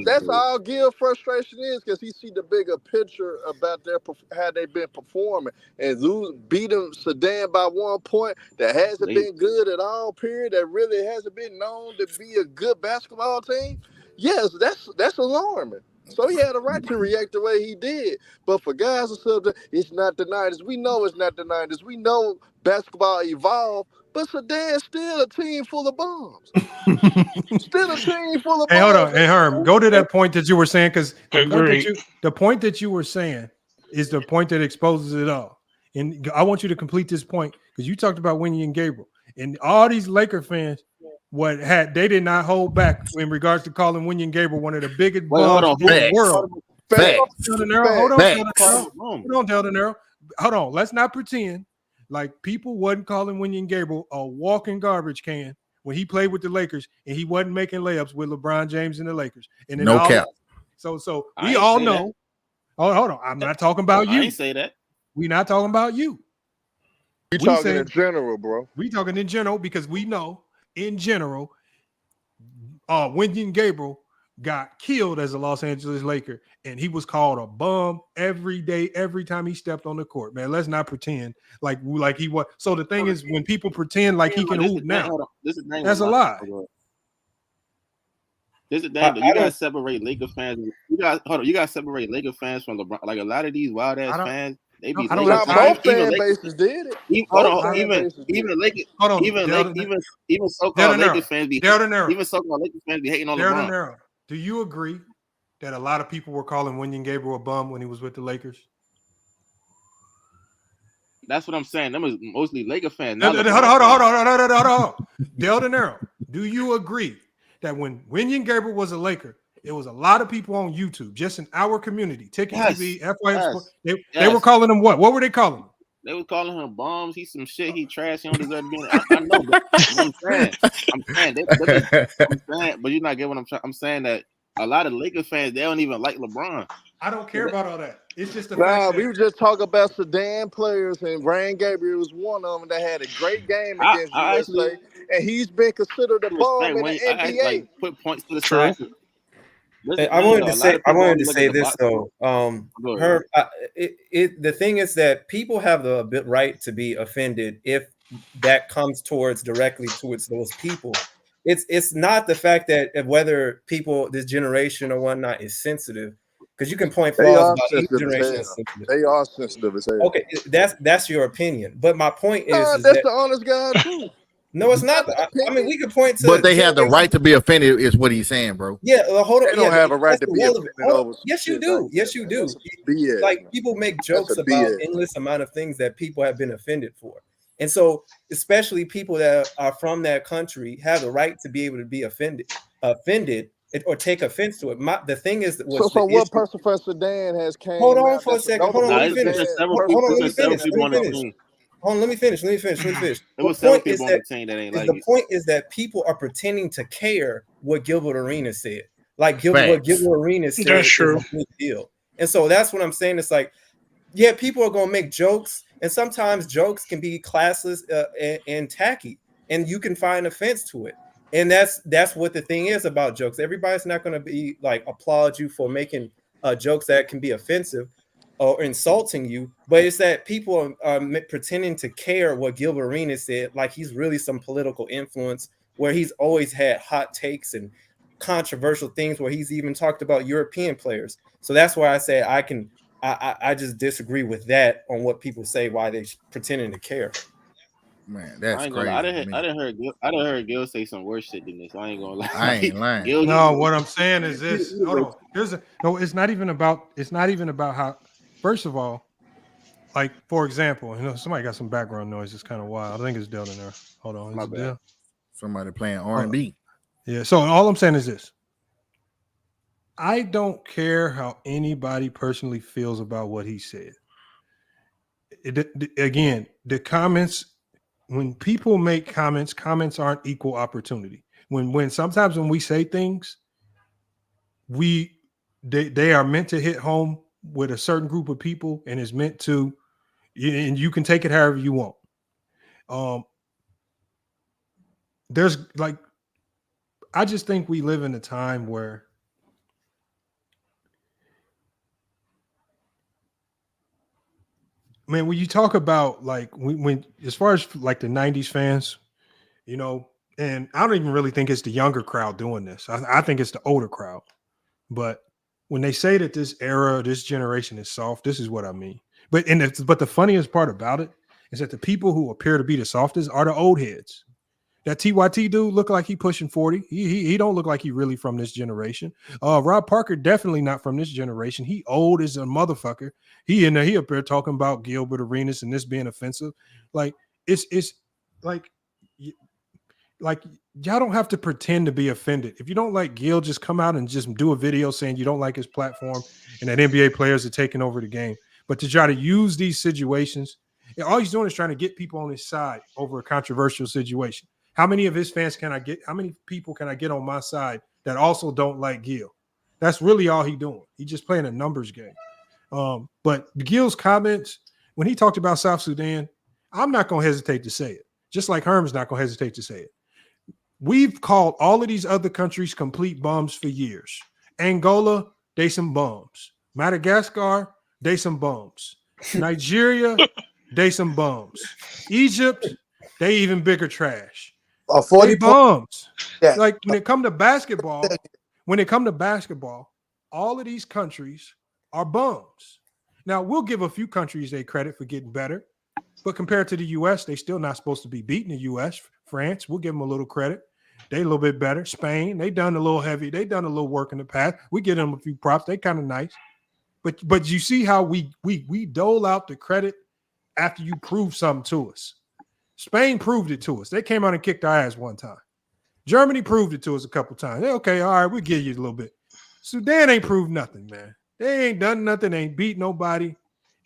That's all Gil's frustration is because he see the bigger picture about how they've been performing and beating Sudan by 1 point that hasn't been good at all. Period. That really hasn't been known to be a good basketball team. Yes, that's alarming. So he had a right to react the way he did. But for guys and stuff, it's not the 90s. We know it's not the 90s. We know basketball evolved. But Sudan's still a team full of bombs. Still a team full of bombs. Hey, hold on. Hey, Herm, go to that point that you were saying, because the point that you were saying is the point that exposes it all. And I want you to complete this point because you talked about Winnie and Gabriel, and all these Laker fans, they did not hold back in regards to calling Winnie and Gabriel one of the biggest bums in the world. Hold on, Del De Niro. Hold on. Let's not pretend like people wasn't calling Winnie and Gabriel a walking garbage can when he played with the Lakers and he wasn't making layups with LeBron James and the Lakers. And then no cap. So we all know. Oh, hold on. I'm not talking about you. I ain't say that. We're not talking about you. We talking in general, bro. We talking in general because we know in general, Winnie and Gabriel got killed as a Los Angeles Laker, and he was called a bum every day, every time he stepped on the court. Man, let's not pretend like he was. So the thing is, when people pretend like he can hoop now, that's a lie. This is that you gotta separate Laker fans. You gotta separate Laker fans from LeBron. Like a lot of these wild ass fans, they be both fan bases did it. Even so-called Laker fans be hating on LeBron. Do you agree that a lot of people were calling Winnie and Gabriel a bum when he was with the Lakers? That's what I'm saying. Them was mostly Laker fans. Hold on. Del De Niro, do you agree that when Winnie and Gabriel was a Laker, it was a lot of people on YouTube, just in our community, Ticket TV, FYF, they were calling him what? What were they calling him? They were calling him bums. He's some shit. He trash. He don't deserve to be in it. I know, but I'm saying, but you're not getting what I'm saying. I'm saying that a lot of Lakers fans, they don't even like LeBron. I don't care about all that. It's just the fact we were just talking about Sudan players, and Ryan Gabriel was one of them that had a great game against USA, and he's been considered a bum in the NBA. Put points to the side. I wanted to say this though. The thing is that people have the right to be offended if that comes directly towards those people. It's not the fact that whether people this generation or whatnot is sensitive, because you can point flaws about each generation. They are sensitive as hell. Okay, that's your opinion. But my point is that's that, the honest guy too. No, it's not. I mean, we could point to. But they have the right to be offended, is what he's saying, bro. Yeah, hold on. They don't have a right to be offended over. Yes, you do. Yes, you do. Like people make jokes about endless amount of things that people have been offended for, and so especially people that are from that country have the right to be able to be offended, or take offense to it. The thing is, so what person from Sudan has came? Hold on for a second. Hold on, let me finish. Let me finish. The point is that people are pretending to care what Gilbert Arenas said. Like what Gilbert Arenas said is a big deal. And so that's what I'm saying. It's like, yeah, people are gonna make jokes, and sometimes jokes can be classless and tacky, and you can find offense to it. And that's what the thing is about jokes. Everybody's not gonna be like applaud you for making jokes that can be offensive or insulting you, but it's that people are pretending to care what Gilbert Arenas said, like he's really some political influence, where he's always had hot takes and controversial things, where he's even talked about European players. So that's why I say I just disagree with that on what people say, why they pretending to care. Man, that's crazy. I didn't heard Gil say some worse shit than this. I ain't gonna lie. I ain't lying. No, what I'm saying is this. Hold on. It's not even about how. First of all, like for example, somebody got some background noise. It's kind of wild. I think it's Del in there. Hold on, my bad. Somebody playing R&B. Yeah. So all I'm saying is this: I don't care how anybody personally feels about what he said. Again, the comments. When people make comments aren't equal opportunity. When sometimes when we say things, they are meant to hit home with a certain group of people, and is meant to, and you can take it however you want. There's like, I just think we live in a time where man, when you talk about like when as far as like the 90s fans, and I don't even really think it's the younger crowd doing this. I think it's the older crowd. But when they say that this era, this generation is soft, this is what I mean. But the funniest part about it is that the people who appear to be the softest are the old heads. That TYT dude look like he pushing 40. He don't look like he really from this generation. Rob Parker definitely not from this generation. He old as a motherfucker. He up there talking about Gilbert Arenas and this being offensive. Like, it's like y'all don't have to pretend to be offended. If you don't like Gil, just come out and just do a video saying you don't like his platform and that NBA players are taking over the game. But to try to use these situations, all he's doing is trying to get people on his side over a controversial situation. How many of his fans can I get? How many people can I get on my side that also don't like Gil? That's really all he's doing. He's just playing a numbers game. But Gil's comments, when he talked about South Sudan, I'm not going to hesitate to say it. Just like Herm's not going to hesitate to say it. We've called all of these other countries complete bums for years. Angola, they some bums. Madagascar, they some bums. Nigeria, they some bums. Egypt, they even bigger trash. 40 bums. Yeah. Like when it come to basketball, all of these countries are bums. Now, we'll give a few countries their credit for getting better, but compared to the U.S., they still not supposed to be beating the U.S. France, we'll give them a little credit. They a little bit better. Spain, they done a little heavy. They done a little work in the past. We give them a few props. They kind of nice. But you see how we dole out the credit after you prove something to us. Spain proved it to us. They came out and kicked our ass one time. Germany proved it to us a couple times. Okay, all right, we'll give you a little bit. Sudan ain't proved nothing, man. They ain't done nothing. They ain't beat nobody.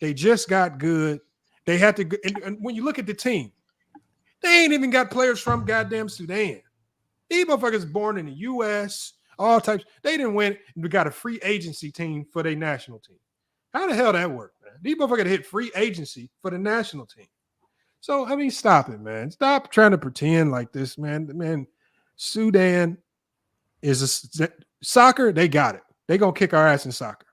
They just got good. They had to, and when you look at the team, they ain't even got players from goddamn Sudan. These motherfuckers born in the U.S., all types. They didn't win. We got a free agency team for their national team. How the hell that work, man? These motherfuckers hit free agency for the national team. So, I mean, stop it, man. Stop trying to pretend like this, man. Man, Sudan is soccer. They got it. They gonna kick our ass in soccer.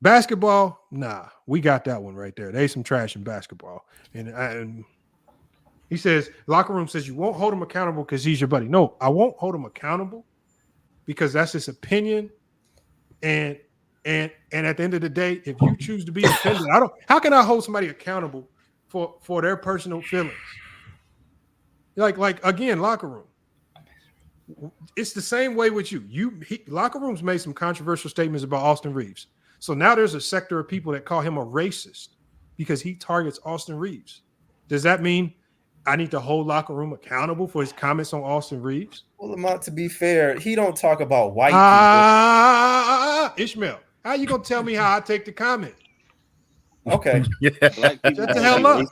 Basketball, nah. We got that one right there. They some trash in basketball. And he says, locker room says you won't hold him accountable because he's your buddy. No, I won't hold him accountable because that's his opinion. And at the end of the day, if you choose to be offended, how can I hold somebody accountable for their personal feelings? Like again, locker room. It's the same way with you. Locker room's made some controversial statements about Austin Reeves. So now there's a sector of people that call him a racist because he targets Austin Reeves. Does that mean I need to hold locker room accountable for his comments on Austin Reeves? Well, Lamont, to be fair, he don't talk about white people. Ishmael, how you gonna tell me how I take the comment? Okay. Shut the hell up.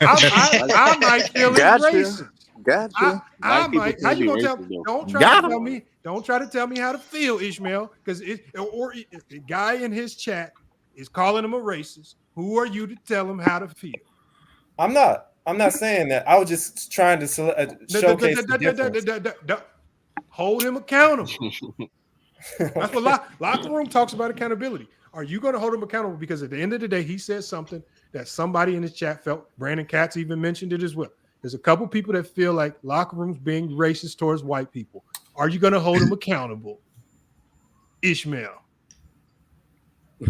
I might feel it's racist. Gotcha. I might. How you gonna tell me? Don't try to tell me how to feel, Ishmael, because if the guy in his chat is calling him a racist, who are you to tell him how to feel? I'm not saying that. I was just trying to showcase the difference. Hold him accountable. That's what locker room talks about, accountability. Are you going to hold him accountable? Because at the end of the day, he said something that somebody in his chat felt. Brandon Katz even mentioned it as well. There's a couple people that feel like locker rooms being racist towards white people. Are you going to hold him accountable? Ishmael.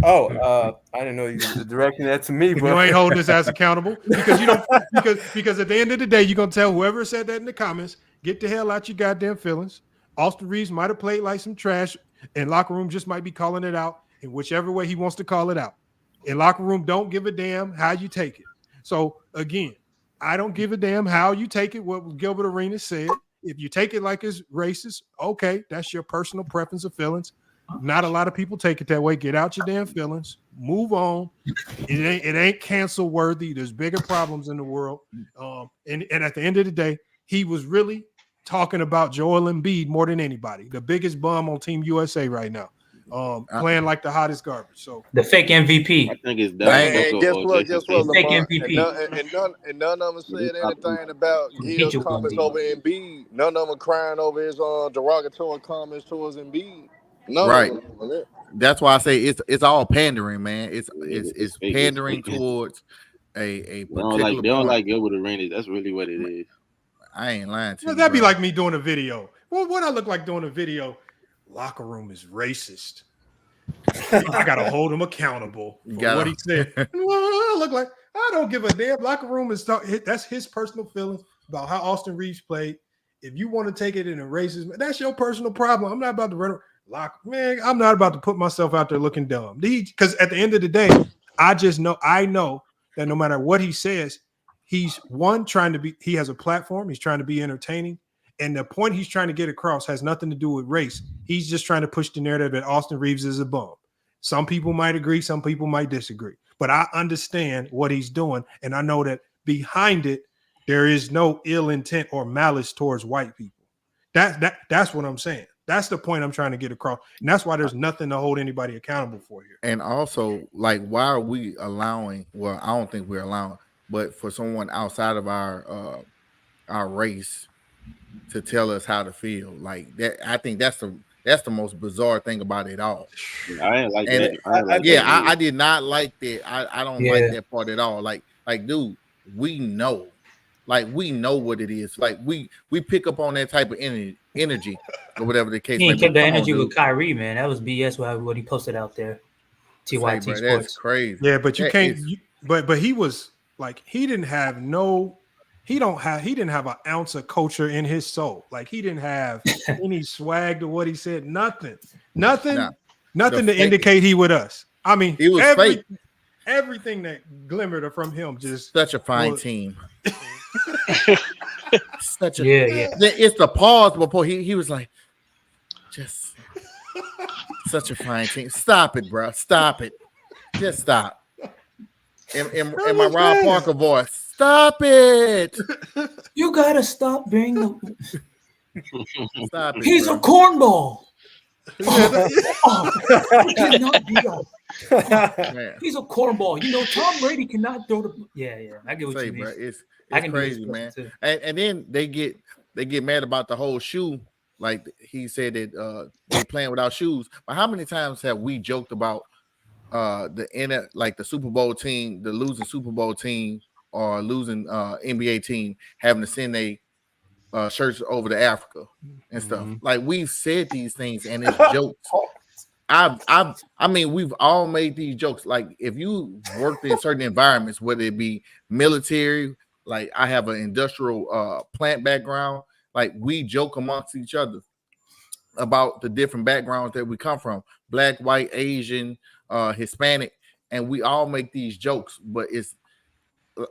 Oh, I didn't know you were directing that to me, bro. You ain't holding his ass accountable because you don't because at the end of the day, you're gonna tell whoever said that in the comments, get the hell out your goddamn feelings. Austin Reeves might have played like some trash, and locker room just might be calling it out in whichever way he wants to call it out. And locker room don't give a damn how you take it. So again, I don't give a damn how you take it. What Gilbert Arenas said. If you take it like it's racist, okay, that's your personal preference or feelings. Not a lot of people take it that way. Get out your damn feelings. Move on. It ain't cancel worthy. There's bigger problems in the world. And at the end of the day, he was really talking about Joel Embiid more than anybody. The biggest bum on Team USA right now. Playing like the hottest garbage. So the fake MVP. I think it's done. And guess what, fake Lamar? MVP. And none of them said anything about Gil's comments over Embiid. None of them crying over his derogatory comments towards Embiid. No, right. That's why I say it's all pandering, man. It's pandering towards a particular. They don't like Gilbert Arenas. That's really what it is. I ain't lying to you. That'd be like me doing a video. Well, what I look like doing a video? Locker room is racist. I gotta hold him accountable for what he said. I look like I don't give a damn. Locker room is that's his personal feelings about how Austin Reeves played. If you want to take it in a racist, that's your personal problem. I'm not about to run locker. Man, I'm not about to put myself out there looking dumb. Because at the end of the day, I know that no matter what he says, he's he has a platform. He's trying to be entertaining. And the point he's trying to get across has nothing to do with race. He's just trying to push the narrative that Austin Reeves is a bum. Some people might agree, some people might disagree. But I understand what he's doing, and I know that behind it, there is no ill intent or malice towards white people. That's what I'm saying. That's the point I'm trying to get across. And that's why there's nothing to hold anybody accountable for here. And also, like, why are we allowing? Well, I don't think we're allowing, but for someone outside of our race to tell us how to feel, like that, I think that's the most bizarre thing about it all. I didn't like and that. I did not like that. I don't like that part at all. Like, dude, we know what it is. Like, we pick up on that type of energy or whatever the case. He ain't kept the energy with Kyrie, man. That was BS. What he posted out there. TYT Sports. That's crazy. Yeah, but you can't. But he was like, he didn't have an ounce of culture in his soul. Like, he didn't have any swag to what he said. Nothing to indicate he with us. I mean, he was fake. Everything that glimmered from him just such a fine team. Such a yeah. It's the pause before he was like, just such a fine team. Stop it, bro. Stop it. Just stop. In my Rob Parker voice, stop it. You gotta stop being the. Stop it. He's bro. a cornball. He cannot be he's a cornball. You know, Tom Brady cannot throw the. Yeah. I get what you mean. Bro, it's crazy, man. And then they get mad about the whole shoe. Like, he said that they playing without shoes. But how many times have we joked about the Super Bowl team, the losing Super Bowl team or losing NBA team having to send a shirts over to Africa and stuff? Like, we've said these things and it's jokes. I mean, we've all made these jokes. Like, if you worked in certain environments, whether it be military, like I have an industrial plant background, like, we joke amongst each other about the different backgrounds that we come from, Black, white, Asian, Hispanic, and we all make these jokes, but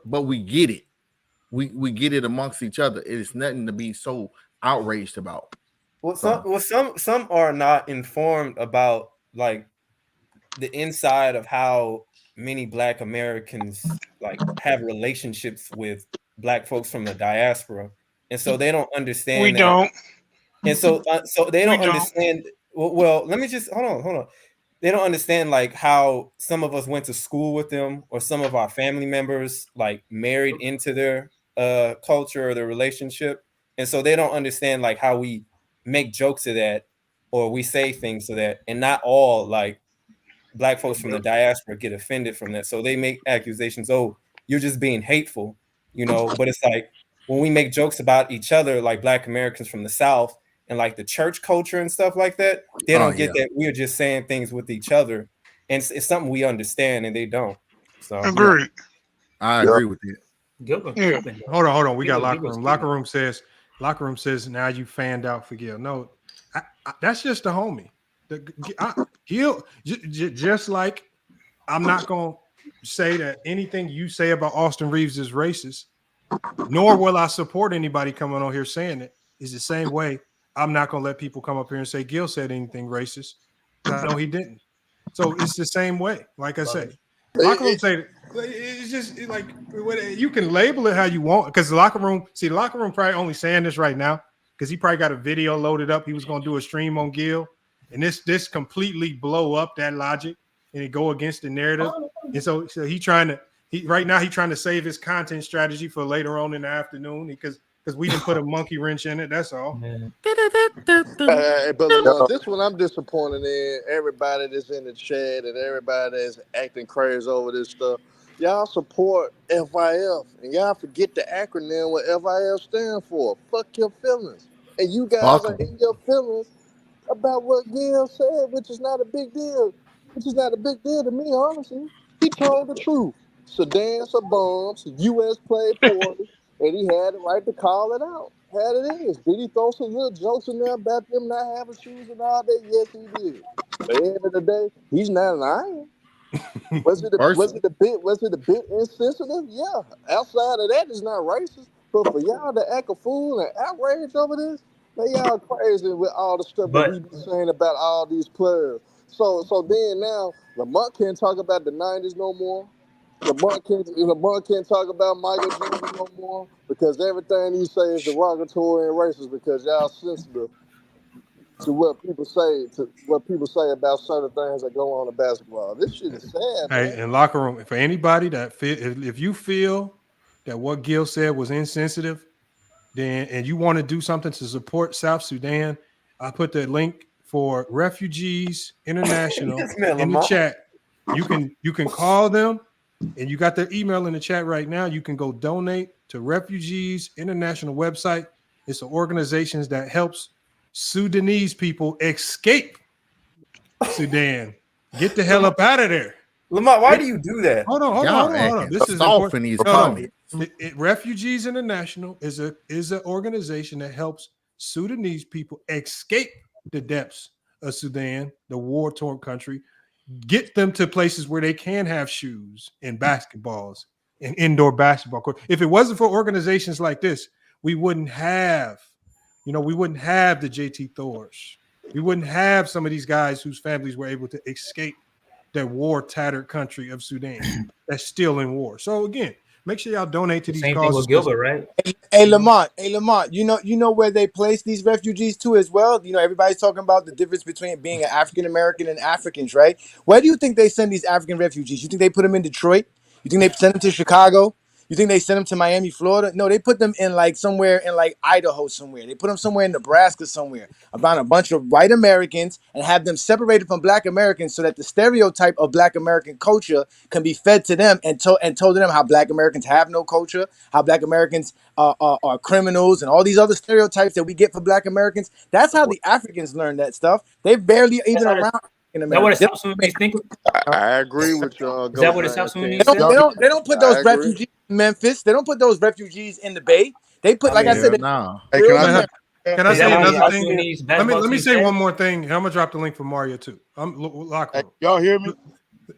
we get it. We get it amongst each other. It is nothing to be so outraged about. Some are not informed about, like, the inside of how many Black Americans, like, have relationships with Black folks from the diaspora, and so they don't understand. We that. don't. And so they don't understand. Well, let me just hold on. They don't understand, like, how some of us went to school with them, or some of our family members, like, married into their culture or their relationship, and so they don't understand, like, how we make jokes of that, or we say things to that, and not all, like, Black folks from the diaspora get offended from that. So they make accusations, oh, you're just being hateful, you know. But it's like, when we make jokes about each other, like Black Americans from the South and like the church culture and stuff like that, they don't get that we're just saying things with each other, and it's something we understand and they don't. So agree. I agree with you. Gilbert. Yeah. Hold on. We got locker room. Locker room says now you fanned out for Gil. No, that's just a homie. Gil, just like I'm not gonna say that anything you say about Austin Reeves is racist, nor will I support anybody coming on here saying it. Is the same way I'm not gonna let people come up here and say Gil said anything racist. I know he didn't. So it's the same way. Like I say, locker room say it's just like you can label it how you want, because the locker room probably only saying this right now because he probably got a video loaded up. He was gonna do a stream on Gil, and this completely blow up that logic and it go against the narrative. And so he trying to save his content strategy for later on in the afternoon because we didn't put a monkey wrench in it. That's all. But this one I'm disappointed in. Everybody that's in the chat and everybody that's acting crazy over this stuff. Y'all support FIF and y'all forget the acronym what FIF stands for. Fuck your feelings. And you guys are in your feelings about what Gil said, which is not a big deal. Which is not a big deal to me, honestly. He told the truth. Sedans are bombs. U.S. played poorly, and he had the right to call it out. Had it is. Did he throw some little jokes in there about them not having shoes and all that? Yes, he did. But at the end of the day, he's not lying. Was it a bit insensitive? Yeah. Outside of that, it's not racist. But for y'all to act a fool and outrage over this, man, y'all crazy with all the stuff that we be saying about all these players. So then now Lamont can't talk about the 90s no more. Lamont can't talk about Michael Jordan no more because everything he say is derogatory and racist because y'all sensitive to what people say about certain things that go on in basketball. This shit is sad, man. Hey, in locker room, for anybody that if you feel that what Gil said was insensitive, then and you want to do something to support South Sudan, I put the link for Refugees International in the chat. You can call them, and you got their email in the chat right now. You can go donate to Refugees International website. It's an organization that helps Sudanese people escape Sudan. Get the hell up out of there. Lamont, why do you do that? Hold on. This is soft in these comments. Refugees International is an organization that helps Sudanese people escape the depths of Sudan, the war-torn country, get them to places where they can have shoes and basketballs and indoor basketball court. If it wasn't for organizations like this, we wouldn't have the JT Thors. We wouldn't have some of these guys whose families were able to escape that war-tattered country of Sudan that's still in war. So again, make sure y'all donate to these Same causes. thing with Gilbert, right? Hey Lamont, you know where they place these refugees to as well? You know, everybody's talking about the difference between being an African American and Africans, right? Where do you think they send these African refugees? You think they put them in Detroit? You think they send them to Chicago? You think they send them to Miami, Florida? No, they put them in like somewhere in like Idaho somewhere. They put them somewhere in Nebraska somewhere about a bunch of white Americans and have them separated from black Americans so that the stereotype of black American culture can be fed to them and told to them how black Americans have no culture, how black Americans are criminals and all these other stereotypes that we get for black Americans. That's how the Africans learn that stuff. They barely even around. Is that what it South Sudanese think? I agree with y'all. Is that what it South Sudanese They don't put those refugees in Memphis. They don't put those refugees in the Bay. They put, I said, Hey, can I say another thing? Let me team say one more thing. I'm gonna drop the link for Mario too. Locker room. Y'all hear me?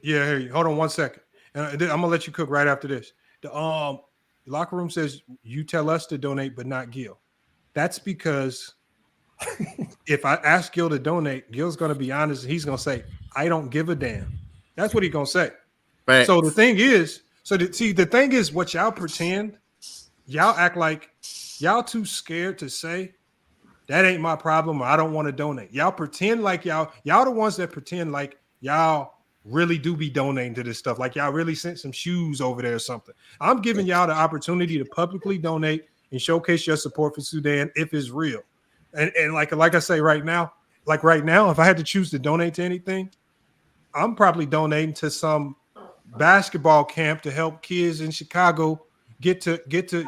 Yeah, I hear you. Hold on 1 second. I'm gonna let you cook right after this. The locker room says you tell us to donate, but not Gil. That's because if I ask Gil to donate, Gil's gonna be honest and he's gonna say, I don't give a damn. That's what he's gonna say. Right. So the thing is, the thing is what y'all pretend, y'all act like y'all too scared to say that ain't my problem or I don't want to donate. Y'all pretend like y'all the ones that pretend like y'all really do be donating to this stuff. Like y'all really sent some shoes over there or something. I'm giving y'all the opportunity to publicly donate and showcase your support for Sudan if it's real. And like I say right now, if I had to choose to donate to anything, I'm probably donating to some basketball camp to help kids in Chicago get to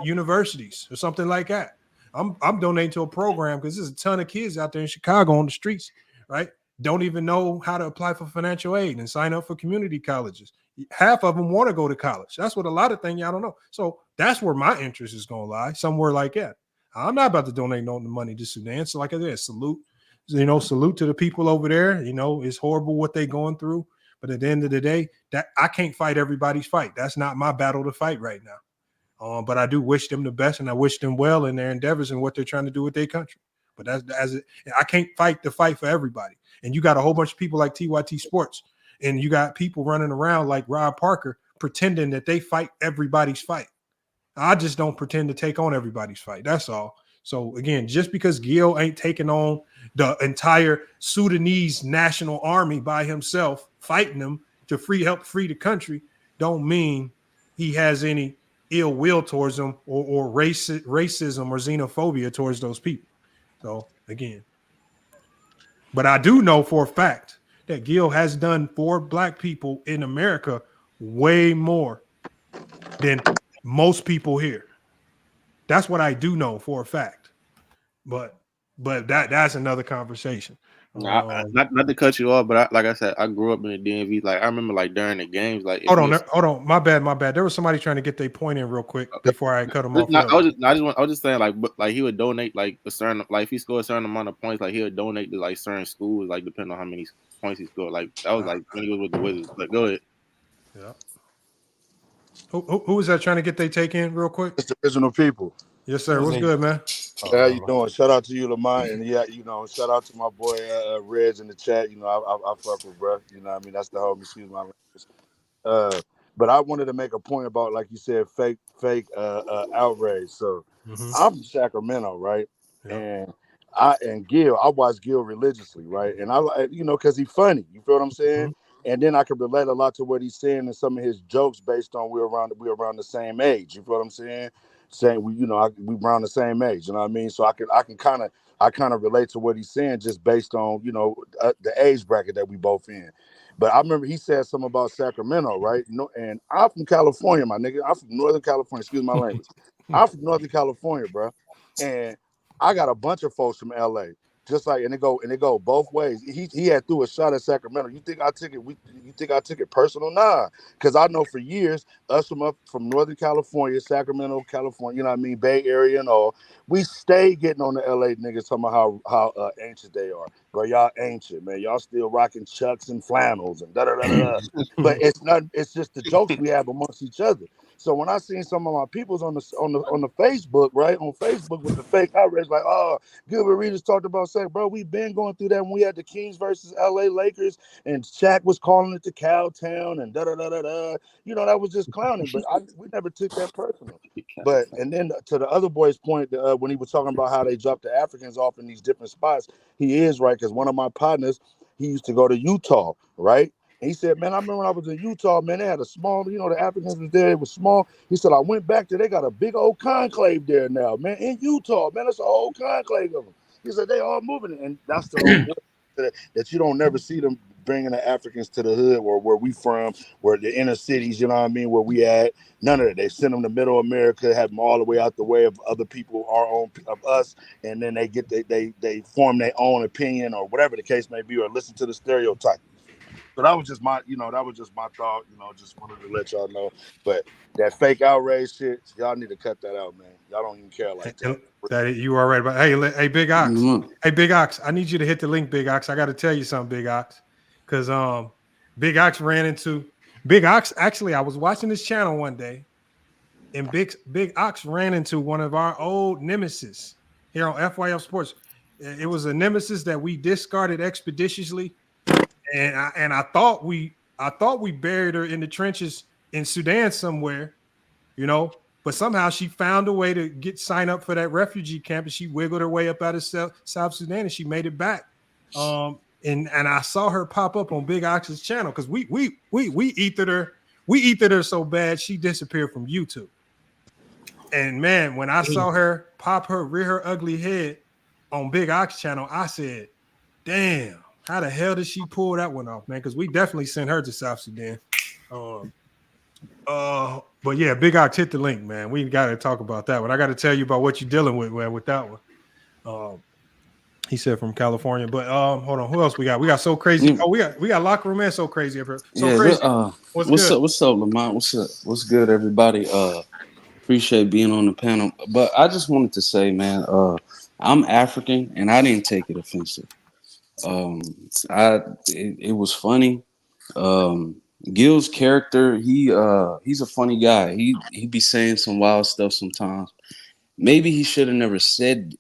universities or something like that. I'm donating to a program because there's a ton of kids out there in Chicago on the streets, right? Don't even know how to apply for financial aid and sign up for community colleges. Half of them want to go to college. That's what a lot of things y'all don't know. So that's where my interest is going to lie, somewhere like that. I'm not about to donate no money to Sudan. So like I said, salute to the people over there. It's horrible what they're going through. But at the end of the day, that I can't fight everybody's fight. That's not my battle to fight right now. But I do wish them the best, and I wish them well in their endeavors and what they're trying to do with their country. But I can't fight the fight for everybody. And you got a whole bunch of people like TYT Sports, and you got people running around like Rob Parker pretending that they fight everybody's fight. I just don't pretend to take on everybody's fight. That's all. So again, just because Gil ain't taking on the entire Sudanese national army by himself, fighting them to help free the country, don't mean he has any ill will towards them or racism or xenophobia towards those people. So again, but I do know for a fact that Gil has done for black people in America way more than most people here. That's what I do know for a fact. But that's another conversation. Not to cut you off, but like I said, I grew up in the DMV. Like I remember, like during the games, like hold on, my bad. There was somebody trying to get their point in real quick before I cut them off. I was just saying, like he would donate like a certain, like if he scored a certain amount of points, like he would donate to like certain schools, like depending on how many points he scored. Like that was like when he was with the Wizards. Like go ahead. Yeah. Who was that trying to get their take in real quick? It's the original people. Yes, sir. What's good, man? How you doing? Shout out to you, Lamont, and yeah, shout out to my boy Reg in the chat. I fuck with bro. You know what I mean? That's the homie. Excuse my language. But I wanted to make a point about, like you said, fake outrage. So I'm from Sacramento, right? Yeah. And Gil, I watch Gil religiously, right? And I because he's funny. You feel what I'm saying? And then I can relate a lot to what he's saying and some of his jokes based on we're around the same age. You feel what I'm saying? Saying we around the same age. You know what I mean? So I kind of relate to what he's saying just based on the age bracket that we both in. But I remember he said something about Sacramento, right? No, and I'm from California, my nigga. I'm from Northern California. Excuse my language. I'm from Northern California, bro. And I got a bunch of folks from LA. Just like, and it go both ways. He had threw a shot at Sacramento. You think I took it personal? Nah, because I know for years us from Northern California, Sacramento, California, you know what I mean, Bay Area and all, we stay getting on the LA niggas talking about how ancient they are. Bro, y'all ancient, man. Y'all still rocking chucks and flannels and da da da da. But it's just the jokes we have amongst each other. So when I seen some of my peoples on the Facebook, right, on Facebook with the fake outrage, like, oh, Gilbert Arenas talked about saying, bro, we've been going through that when we had the Kings versus LA Lakers, and Shaq was calling it the Cowtown and da da da da da. That was just clowning, but we never took that personal. But and then to the other boy's point, when he was talking about how they dropped the Africans off in these different spots, he is right, because one of my partners, he used to go to Utah, right? And he said, man, I remember when I was in Utah, man, they had a small, the Africans was there, it was small. He said, I went back there, they got a big old conclave there now, man, in Utah, man, that's a whole conclave of them. He said, they all moving, and that's the whole that you don't never see them bringing the Africans to the hood or where we from, where the inner cities, you know what I mean, where we at. None of that. They send them to middle America, have them all the way out the way of other people, our own of us, and then they get they form their own opinion or whatever the case may be, or listen to the stereotype. So that was just my thought. Just wanted to let y'all know. But that fake outrage shit, y'all need to cut that out, man. Y'all don't even care like that. That you are right about. Hey, Big Ox. Hey, Big Ox. I need you to hit the link, Big Ox. I got to tell you something, Big Ox, because Big Ox ran into Big Ox. Actually, I was watching this channel one day, and Big Ox ran into one of our old nemesis here on FYF Sports. It was a nemesis that we discarded expeditiously. And I thought we buried her in the trenches in Sudan somewhere, but somehow she found a way to sign up for that refugee camp, and she wiggled her way up out of South Sudan, and she made it back. And I saw her pop up on Big Ox's channel because we ethered her so bad she disappeared from YouTube. And man, when I saw her rear her ugly head on Big Ox channel, I said, damn. How the hell did she pull that one off, man? Because we definitely sent her to South Sudan. But yeah, Big Ox, hit the link, man. We got to talk about that one. I got to tell you about what you're dealing with, man, with that one. He said from California, but hold on, who else we got? We got So Crazy. Oh, we got Locker Room and So Crazy up here. Crazy. What's up? What's up, Lamont? What's up? What's good, everybody? Appreciate being on the panel. But I just wanted to say, man, I'm African and I didn't take it offensive. It was funny. Gil's character, he's a funny guy. He be saying some wild stuff sometimes. Maybe he should have never said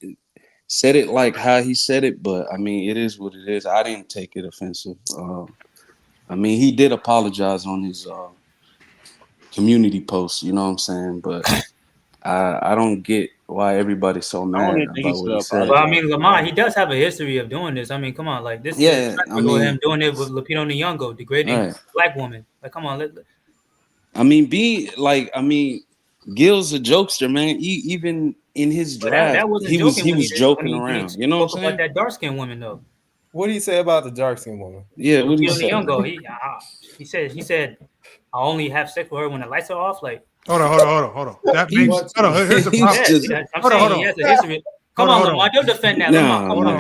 it like how he said it, but I mean, it is what it is. I didn't take it offensive. I mean, he did apologize on his community post, you know what I'm saying? But I don't get why everybody's so mad about what he said. Well, I mean, Lamont, he does have a history of doing this. I mean, come on, like this. Yeah, I mean, him doing it with Lupito Nyong'o, degrading a black woman. Like, come on, Gil's a jokester, man. Even in his draft, he was joking around. You know what I'm saying? About that dark skinned woman, though. What do you say about the dark skinned woman? Yeah, what do you say? Nyong'o, he said, I only have sex with her when the lights are off. Like, hold on. That means hold on. Here's the problem. Hold on. He has a history. Come on, Lamont, you'll defend that. Hold on.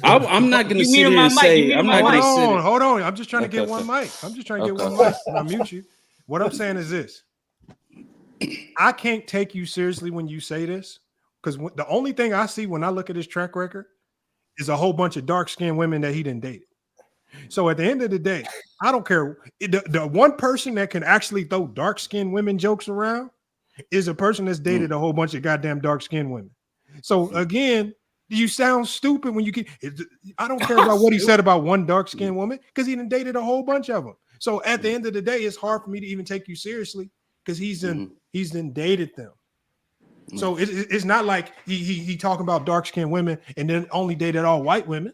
I'm not going to sit here and say. I'm not going to sit. Hold on. I'm just trying to get one mic. And I mute you. What I'm saying is this: I can't take you seriously when you say this, because the only thing I see when I look at his track record is a whole bunch of dark-skinned women that he didn't date. So at the end of the day, I don't care. The one person that can actually throw dark-skinned women jokes around is a person that's dated a whole bunch of goddamn dark-skinned women. So again, you sound stupid when you keep. I don't care about what he said about one dark-skinned woman because he done dated a whole bunch of them. So at the end of the day, it's hard for me to even take you seriously because he's then dated them. So it's not like he talking about dark-skinned women and then only dated all white women.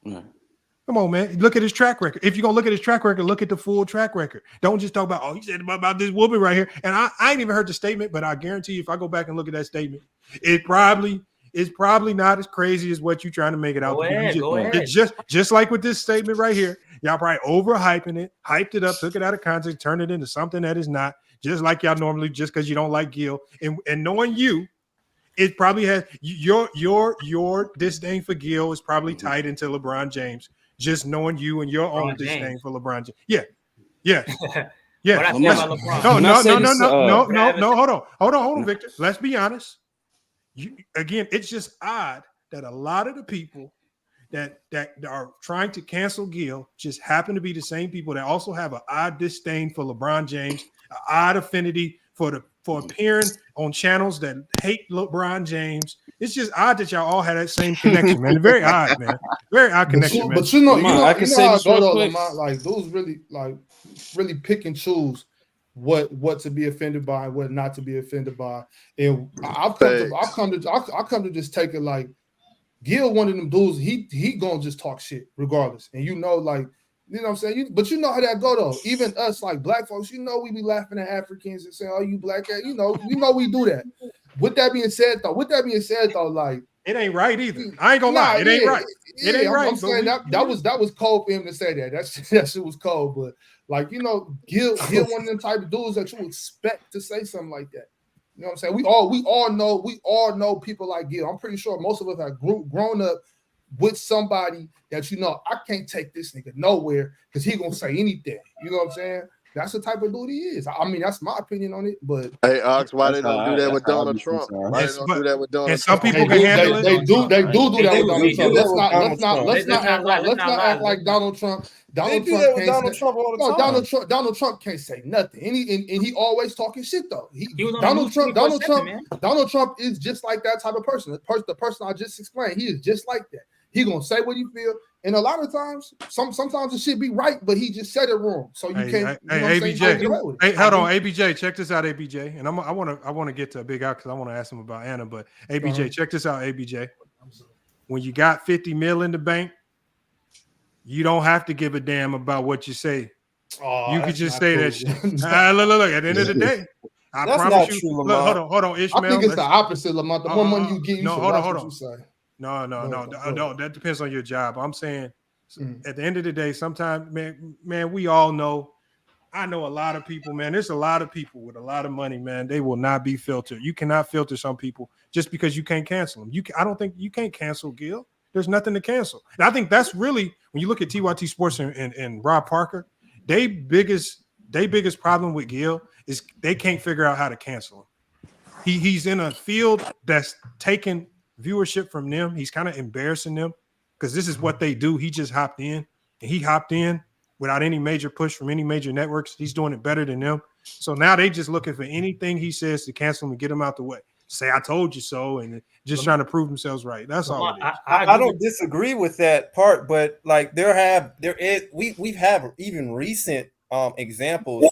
Come on, man. Look at his track record. If you're going to look at his track record, look at the full track record. Don't just talk about, oh, he said about this woman right here. And I ain't even heard the statement, but I guarantee you if I go back and look at that statement, it's probably not as crazy as what you're trying to make it out. Go ahead. It's just like with this statement right here. Y'all probably overhyping it, hyped it up, took it out of context, turned it into something that is not, just like y'all normally, just because you don't like Gil. And knowing you, it probably has your disdain for Gil is probably tied into LeBron James. Just knowing you and your own disdain for LeBron James. Yeah. No. Hold on, Victor. Let's be honest. Again, it's just odd that a lot of the people that are trying to cancel Gil just happen to be the same people that also have an odd disdain for LeBron James, an odd affinity for appearing on channels that hate LeBron James. It's just odd that y'all all had that same connection, man. Very odd, man. Very odd connection, man. But you know how I go though, Lamont, like those really pick and choose what to be offended by and what not to be offended by. And I come to just take it like Gil, one of them dudes, he gonna just talk shit regardless. And you know what I'm saying? But you know how that go though. Even us, like black folks, we be laughing at Africans and saying, "Oh, you black guy." We know we do that. With that being said though, like it ain't right either. I ain't gonna lie, it ain't right. It ain't right. I'm saying that was cold for him to say that. That shit was cold. But like Gil one of them type of dudes that you expect to say something like that. You know what I'm saying? We all know people like Gil. I'm pretty sure most of us have grown up with somebody that I can't take this nigga nowhere because he gonna say anything. You know what I'm saying? That's the type of dude he is. I mean, that's my opinion on it. But hey, Ox, why they don't do that with Donald Trump? Why they don't do that with Donald Trump? Some people can handle it. They do that with Donald Trump. Let's not act like Donald Trump. Donald Trump can't say nothing. And he always talking shit though. Donald Trump is just like that type of person. The person I just explained, he is just like that. He gonna say what he feel, and a lot of times, sometimes it should be right, but he just said it wrong. So you can't. ABJ. Hey, hold on, ABJ. Check this out, ABJ. And I want to get to Big Out because I want to ask him about Anna. But ABJ, check this out, ABJ. When you got 50 mil in the bank, you don't have to give a damn about what you say. You could just say that shit. Look. At the end of the day, I promise you. True, look, hold on, Ishmael. I think it's the opposite, Lamont. The more money you get, you should watch what you say. No. That depends on your job. I'm saying at the end of the day, sometimes, man, we all know. I know a lot of people, man. There's a lot of people with a lot of money, man. They will not be filtered. You cannot filter some people just because you can't cancel them. I don't think you can't cancel Gil. There's nothing to cancel. And I think that's really when you look at TYT Sports and Rob Parker, their biggest problem with Gil is they can't figure out how to cancel him. He's in a field that's taking viewership from them. He's kind of embarrassing them because this is what they do. He just hopped in, and he hopped in without any major push from any major networks. He's doing it better than them. So now they just looking for anything he says to cancel him and get him out the way. Say I told you so, and just trying to prove themselves right. That's all it is. I don't disagree with that part, but like we've had even recent examples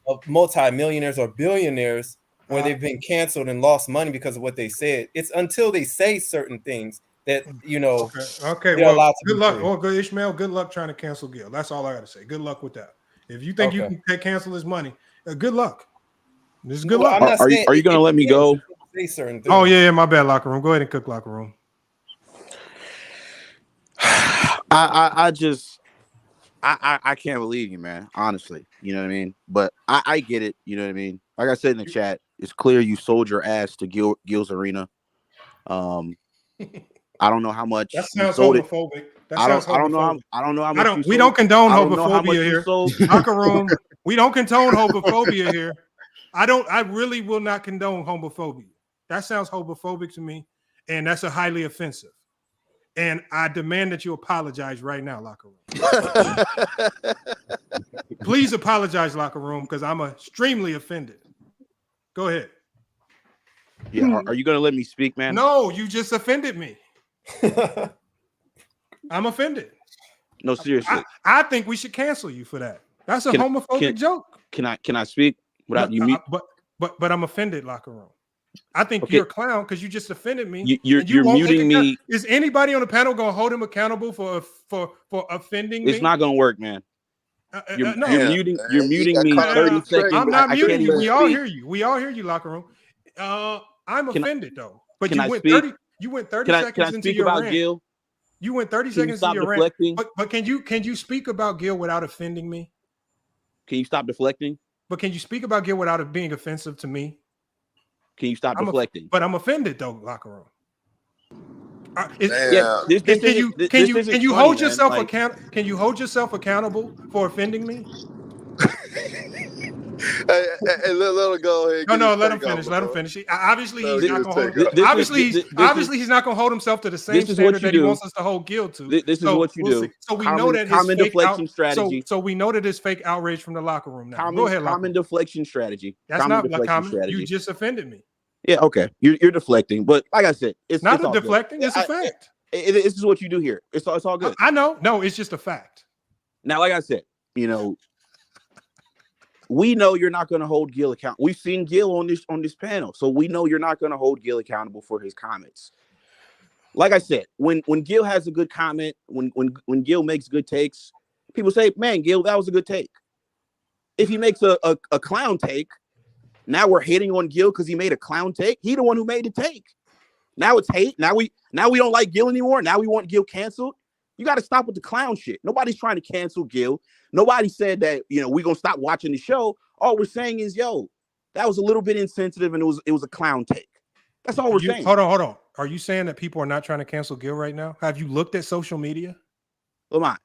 of multimillionaires or billionaires where they've been canceled and lost money because of what they said. It's until they say certain things that Okay. Well, good luck. Oh, good Ishmael. Good luck trying to cancel Gil. That's all I got to say. Good luck with that. If you think you can cancel his money, good luck. This is good luck. Are you going to let me go? Say certain things. Oh yeah, my bad. Locker room. Go ahead and cook locker room. I can't believe you, man. Honestly, you know what I mean. But I get it. You know what I mean. Like I said in the chat, it's clear you sold your ass to Gil's Arena. I don't know how much. That sounds homophobic. I don't know how much. We don't condone homophobia here. Locker room. We don't condone homophobia here. I really will not condone homophobia. That sounds homophobic to me, and that's a highly offensive. And I demand that you apologize right now, locker room. Please apologize, locker room, because I'm extremely offended. Go ahead. Yeah, are you gonna let me speak, man? No, you just offended me. I'm offended. No, seriously. I think we should cancel you for that. That's a homophobic joke. Can I speak without you mute? But I'm offended, locker room. I think you're a clown because you just offended me. You're muting me. Is anybody on the panel going to hold him accountable for offending me? It's not going to work, man. You're muting me 30 seconds. I'm not muting you. We all hear you. We all hear you, locker room. I'm offended though. But you went 30 seconds into your rant. Gil? You went 30 seconds into your rant. But can you speak about Gil without offending me? Can you stop deflecting? But can you speak about Gil without it being offensive to me? Can you stop deflecting? But I'm offended though, locker room. Can you hold yourself accountable? Can you hold yourself accountable for offending me? Hey, let him go ahead. No, let him finish. Let him finish. Obviously, he's not going to hold. He's not going to hold himself to the same standard that he wants us to hold Gil to. This is what you do. So we know that his deflection strategy. So we know that his fake outrage from the locker room. Now, go ahead. Common deflection strategy. That's not common. You just offended me. Yeah, okay. You're deflecting, but like I said, it's not all deflecting. Good. It's a fact. This is what you do here. It's all good. I know. No, it's just a fact. Now, like I said, we know you're not going to hold Gil accountable. We've seen Gil on this panel, so we know you're not going to hold Gil accountable for his comments. Like I said, when Gil has a good comment, when Gil makes good takes, people say, "Man, Gil, that was a good take." If he makes a clown take, now we're hating on Gil because he made a clown take. He the one who made the take. Now it's hate. Now we don't like Gil anymore. Now we want Gil canceled. You got to stop with the clown shit. Nobody's trying to cancel Gil. Nobody said that, we're going to stop watching the show. All we're saying is, that was a little bit insensitive and it was a clown take. That's all we're saying. Hold on. Are you saying that people are not trying to cancel Gil right now? Have you looked at social media? Come on.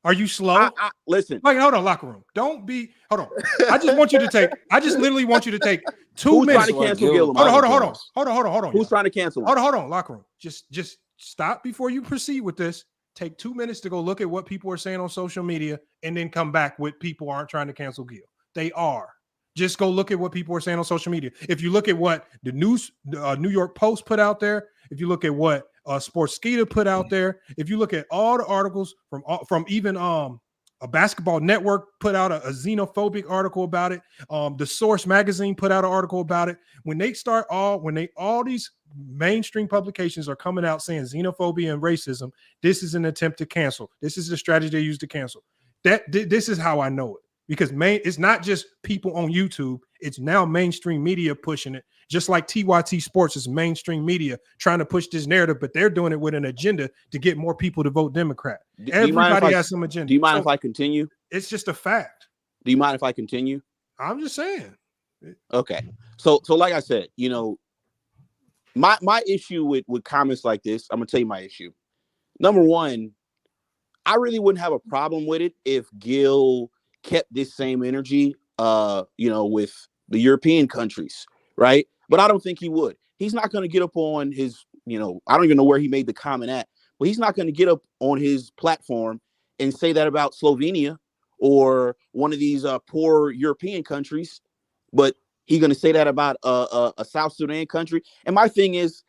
Are you slow? Listen. Like, hold on, locker room. Hold on. I just literally want you to take 2 minutes. Who's trying to cancel Gil? Hold on. Who's trying to cancel? Hold on, locker room. Just stop before you proceed with this. Take 2 minutes to go look at what people are saying on social media and then come back with people aren't trying to cancel Gil. They are. Just go look at what people are saying on social media. If you look at what the New York Post put out there, if you look at what Sportskeeda put out there, if you look at all the articles from even a Basketball Network put out a xenophobic article about it. The Source magazine put out an article about it. When all these mainstream publications are coming out saying xenophobia and racism, this is an attempt to cancel. This is the strategy they use to cancel. This is how I know it. Because it's not just people on YouTube. It's now mainstream media pushing it. Just like TYT Sports is mainstream media trying to push this narrative, but they're doing it with an agenda to get more people to vote Democrat. Everybody has some agenda. Do you mind if I continue? It's just a fact. Do you mind if I continue? I'm just saying. Okay. So like I said, my issue with comments like this, I'm gonna tell you my issue. Number one, I really wouldn't have a problem with it if Gil kept this same energy, with the European countries, right? But I don't think he would. He's not going to get up on his, I don't even know where he made the comment at, but he's not going to get up on his platform and say that about Slovenia or one of these poor European countries, but he's going to say that about a South Sudan country. And my thing is,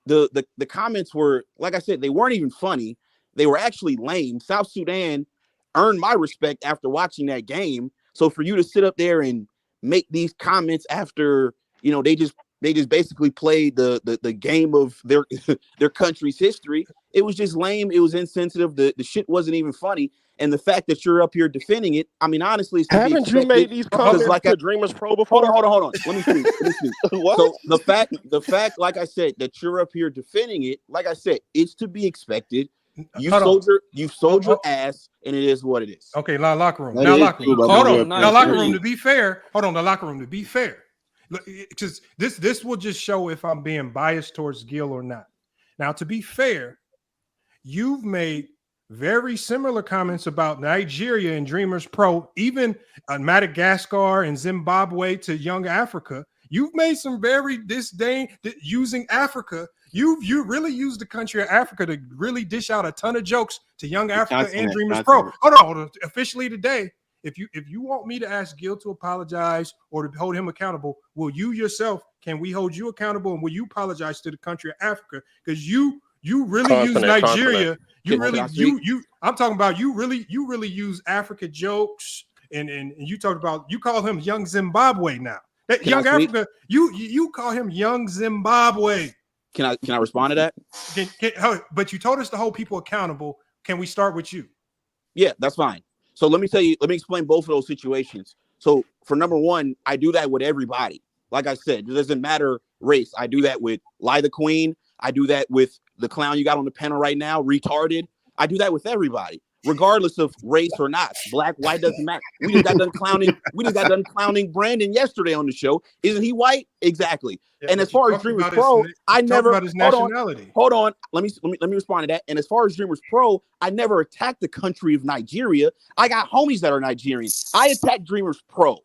the comments were, like I said, they weren't even funny. They were actually lame. South Sudan earned my respect after watching that game. So for you to sit up there and make these comments after, they just basically played the game of their country's history, it was just lame. It was insensitive. The shit wasn't even funny. And the fact that you're up here defending it, I mean, honestly, haven't you made these comments to Dreamers Pro before? Hold on. Let me see. What? So the fact, like I said, that you're up here defending it, like I said, it's to be expected. You sold your ass, and it is what it is. Okay, locker room. Now, locker room. Hold on. Now, locker room. To be fair, hold on. The locker room. To be fair, because this will just show if I'm being biased towards Gil or not. Now, to be fair, you've made very similar comments about Nigeria and Dreamers Pro, even Madagascar and Zimbabwe to Young Africa. You've made some very disdain using Africa. You really used the country of Africa to really dish out a ton of jokes to Young Africa and Dreamers Pro. Hold on. Officially today, if you want me to ask Gil to apologize or to hold him accountable, will you yourself, can we hold you accountable, and will you apologize to the country of Africa? Because you really use Nigeria. I'm talking about you really use Africa jokes, and you talked about, you call him Young Zimbabwe now. That Young Africa, you call him Young Zimbabwe. Can I respond to that? But you told us to hold people accountable. Can we start with you? Yeah, that's fine. So let me explain both of those situations. So for number one, I do that with everybody. Like I said, it doesn't matter race. I do that with Lie the Queen. I do that with the clown you got on the panel right now, retarded. I do that with everybody, regardless of race or not. Black, white, doesn't matter. We just got done clowning Brandon yesterday on the show. Isn't he white? Exactly. Yeah, and as far as Dreamers Pro, I never about his nationality. Hold on. Let me respond to that. And as far as Dreamers Pro, I never attacked the country of Nigeria. I got homies that are Nigerian. I attacked Dreamers Pro,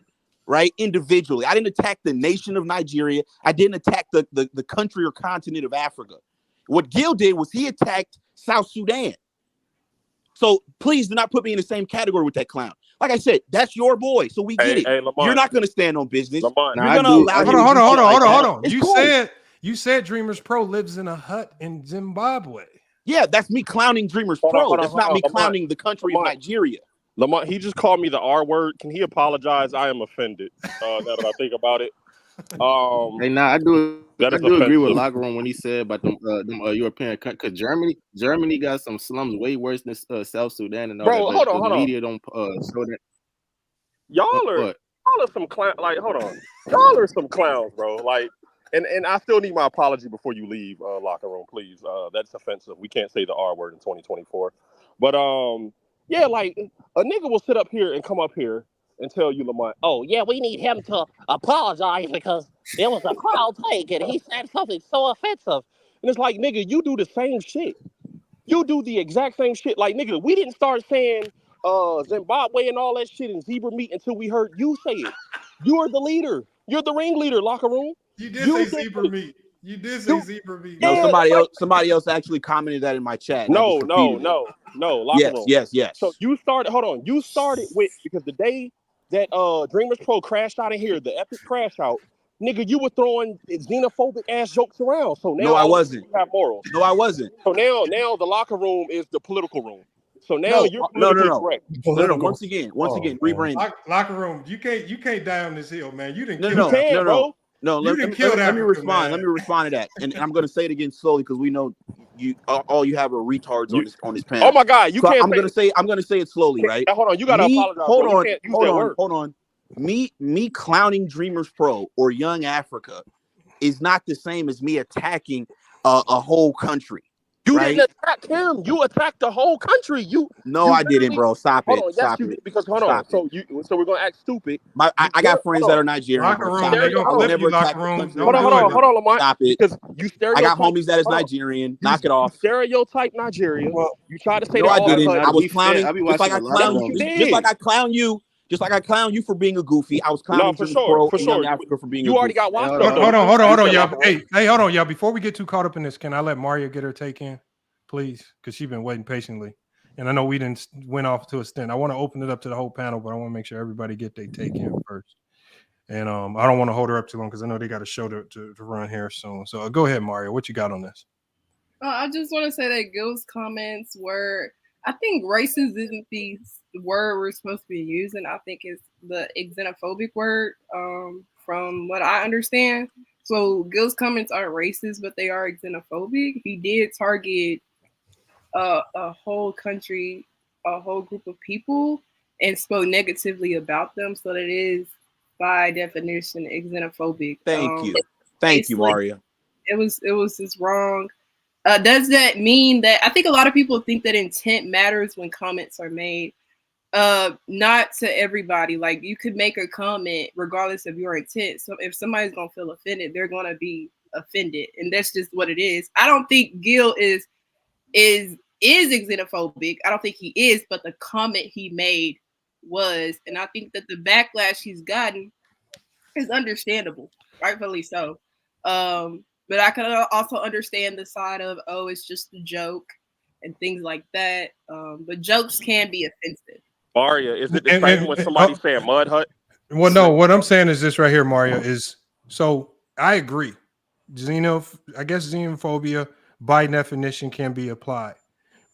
right? Individually. I didn't attack the nation of Nigeria. I didn't attack the country or continent of Africa. What Gil did was he attacked South Sudan. So please do not put me in the same category with that clown. Like I said, that's your boy, so we get it. Hey, Lamont, you're not going to stand on business. Lamont, you're going to allow. Hold on. You said Dreamers Pro lives in a hut in Zimbabwe. Yeah, that's me clowning Dreamers Pro. That's not me clowning the country of Nigeria. Lamont, he just called me the R word. Can he apologize? I am offended. Now that I think about it. Hey, now I do agree with Locker Room when he said about them European countries. Because Germany got some slums way worse than South Sudan and all Bro, that. hold on. Media don't show that. Y'all are some clowns. Like, hold on. Y'all are some clowns, bro. Like, and I still need my apology before you leave, Locker Room, please. That's offensive. We can't say the R word in 2024. But yeah, like a nigga will sit up here and come up here and tell you, Lamont, oh yeah, we need him to apologize because there was a crowd take and he said something so offensive. And it's like, nigga, you do the same shit. You do the exact same shit. Like, nigga, we didn't start saying Zimbabwe and all that shit in zebra meat until we heard you say it. You are the leader. You're the ringleader, Locker Room. You did say zebra meat. You did say zebra meat. No, somebody else actually commented that in my chat. No, Locker Room. Yes. So you started, hold on. You started with, because the day that Dreamers Pro crashed out of here, the epic crash out, nigga, you were throwing xenophobic ass jokes around. So now I wasn't. You have morals. No, I wasn't. So now the Locker Room is the political room. So now you're politically correct. No. Once again, rebrand. Locker Room, you can't die on this hill, man. You didn't kill No, let me respond. Man. Let me respond to that, and I'm going to say it again slowly because we know you all you have are retards on this panel. Oh my God, you can't. I'm going to say it slowly, right? Hold on, you got to apologize. Hold on. Me clowning Dreamers Pro or Young Africa is not the same as me attacking a whole country. You didn't attack him. You attacked the whole country. I didn't, bro. Stop it. Yes, you did. Because hold on. So we're gonna act stupid. I got friends that are Nigerian. Locker Room. They gonna flip you, Locker Room. Hold on, Lamont. Stop it. Because you stereotype. I got homies that is Nigerian. Knock it off. Stereotype Nigeria. You tried to say no, that. I didn't. I was clowning. Just like I clown you. Just like I clown you for being a goofy, I was clowning for Young Africa for being a goofy. You already got watched. Hold on, y'all. Hey, hold on, y'all. Before we get too caught up in this, can I let Maria get her take in, please? Because she's been waiting patiently, and I know we didn't went off to a stint. I want to open it up to the whole panel, but I want to make sure everybody get their take in first. And I don't want to hold her up too long because I know they got a show to run here soon. So go ahead, Maria. What you got on this? I just want to say that Gil's comments were, I think racist isn't the word we're supposed to be using. I think it's the xenophobic word, from what I understand. So Gil's comments aren't racist, but they are xenophobic. He did target a whole country, a whole group of people, and spoke negatively about them. So that is, by definition, xenophobic. Thank you, Maria. It was just wrong. Does that mean that, I think a lot of people think that intent matters when comments are made? Not to everybody. Like, you could make a comment regardless of your intent. So if somebody's gonna feel offended, they're gonna be offended, and that's just what it is. I don't think Gil is xenophobic. I don't think he is, but the comment he made was, and I think that the backlash he's gotten is understandable. rightfully so. But I can also understand the side of, oh, it's just a joke and things like that. But jokes can be offensive. Maria, is it the same when somebody saying mud hut? Well, no, what I'm saying is this right here, Mario, is so I agree. I guess xenophobia by definition can be applied.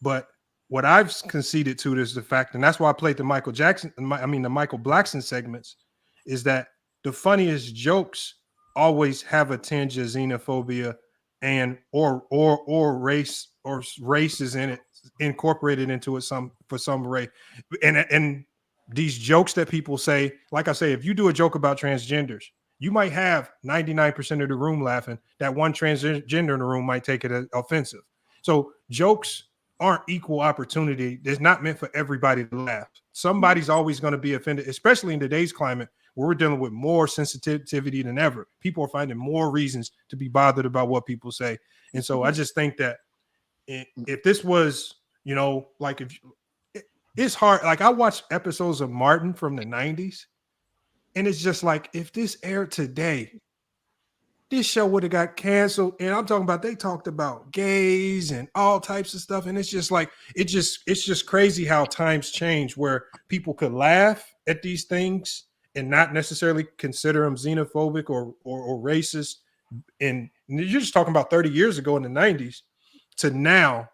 But what I've conceded to is the fact, and that's why I played the Michael Blackson segments, is that the funniest jokes always have a tinge of xenophobia and or race is in it, incorporated into it for some race. And these jokes that people say, like I say, if you do a joke about transgenders, you might have 99% of the room laughing. That one transgender in the room might take it as offensive. So jokes aren't equal opportunity. It's not meant for everybody to laugh. Somebody's always going to be offended, especially in today's climate where we're dealing with more sensitivity than ever. People are finding more reasons to be bothered about what people say. And so I just think that if this was, like it's hard. Like I watched episodes of Martin from the 90s, and it's just like, if this aired today, this show would have got canceled. And I'm talking about, they talked about gays and all types of stuff. And it's just like, it's just crazy how times change, where people could laugh at these things and not necessarily consider them xenophobic or racist. And you're just talking about 30 years ago in the 90s to now,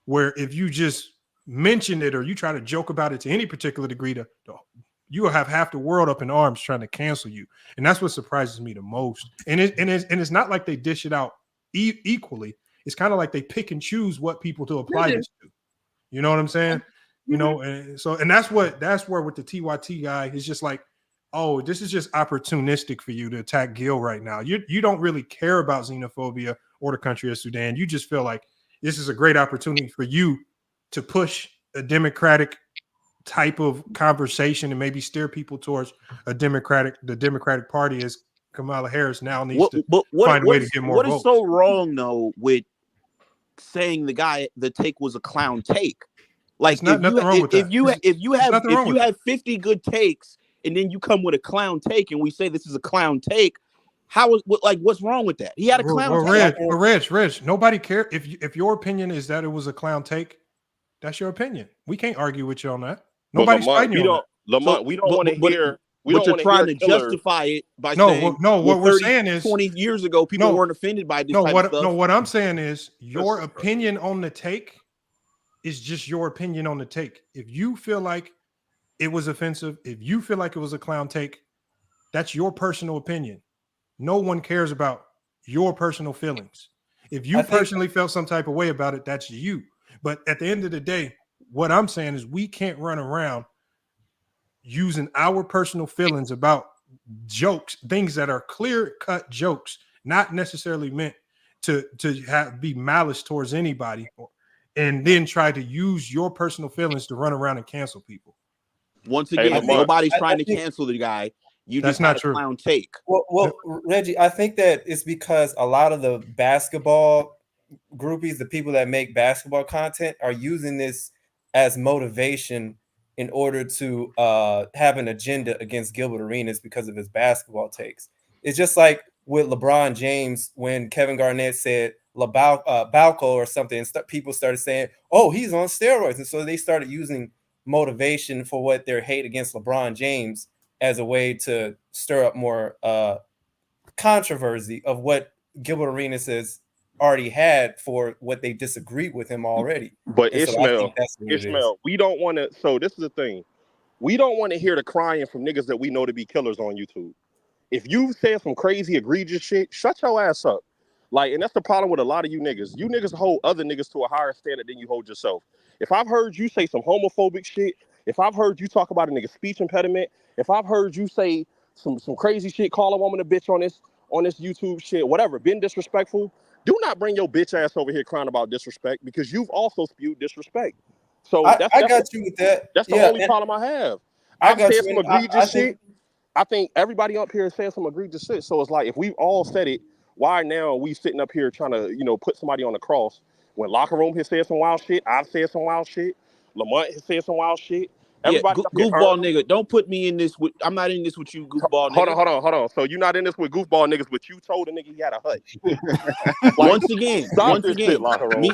where if you just mention it or you try to joke about it to any particular degree, you will have half the world up in arms trying to cancel you. And that's what surprises me the most. And it's not like they dish it out equally. It's kind of like they pick and choose what people to apply this to. You know what I'm saying? And that's where with the TYT guy, it's just like, oh, this is just opportunistic for you to attack Gil right now. You don't really care about xenophobia or the country of Sudan. You just feel like this is a great opportunity for you to push a democratic type of conversation and maybe steer people towards the Democratic Party, as Kamala Harris now needs to find a way to get more votes. What is so wrong though with saying the take was a clown take? Like if you have 50 good takes and then you come with a clown take and we say this is a clown take, what's wrong with that? He had a clown take. Rich, nobody cares if your opinion is that it was a clown take. That's your opinion. We can't argue with you on that. Nobody's fighting you on that. Lamont, we don't want to hear. But you're trying to justify it by saying, what we're saying is 20 years ago, people weren't offended by this type of stuff. No, what I'm saying is your opinion on the take is just your opinion on the take. If you feel like it was offensive, if you feel like it was a clown take, that's your personal opinion. No one cares about your personal feelings. If you personally felt some type of way about it, that's you. But at the end of the day, what I'm saying is we can't run around using our personal feelings about jokes, things that are clear-cut jokes, not necessarily meant to be malice towards anybody, and then try to use your personal feelings to run around and cancel people. Once again, nobody's trying to cancel the guy. That's not true. Clown take. Well, Reggie, I think that it's because a lot of the basketball groupies, the people that make basketball content, are using this as motivation in order to have an agenda against Gilbert Arenas because of his basketball takes. It's just like with LeBron James when Kevin Garnett said Balco or something, and people started saying, oh, he's on steroids. And so they started using motivation for what their hate against LeBron James as a way to stir up more controversy of what Gilbert Arenas has already had for what they disagreed with him already. But and Ishmael, we don't want to. So this is the thing. We don't want to hear the crying from niggas that we know to be killers on YouTube. If you say some crazy, egregious shit, shut your ass up. Like, and that's the problem with a lot of you niggas. You niggas hold other niggas to a higher standard than you hold yourself. If I've heard you say some homophobic shit, if I've heard you talk about a nigga's speech impediment, if I've heard you say some crazy shit, call a woman a bitch on this YouTube shit, whatever, been disrespectful, do not bring your bitch ass over here crying about disrespect, because you've also spewed disrespect. So I got you with that. That's the only problem I have. I've said some egregious shit. I think everybody up here is saying some egregious shit. So it's like, if we've all said it, why now are we sitting up here trying to, put somebody on the cross? When Locker Room has said some wild shit, I've said some wild shit, Lamont has said some wild shit, Everybody goofball nigga. Don't put me in this with. I'm not in this with you, goofball nigga. Hold on. So you're not in this with goofball niggas, but you told a nigga he had a hut. Once again, shit, locker room.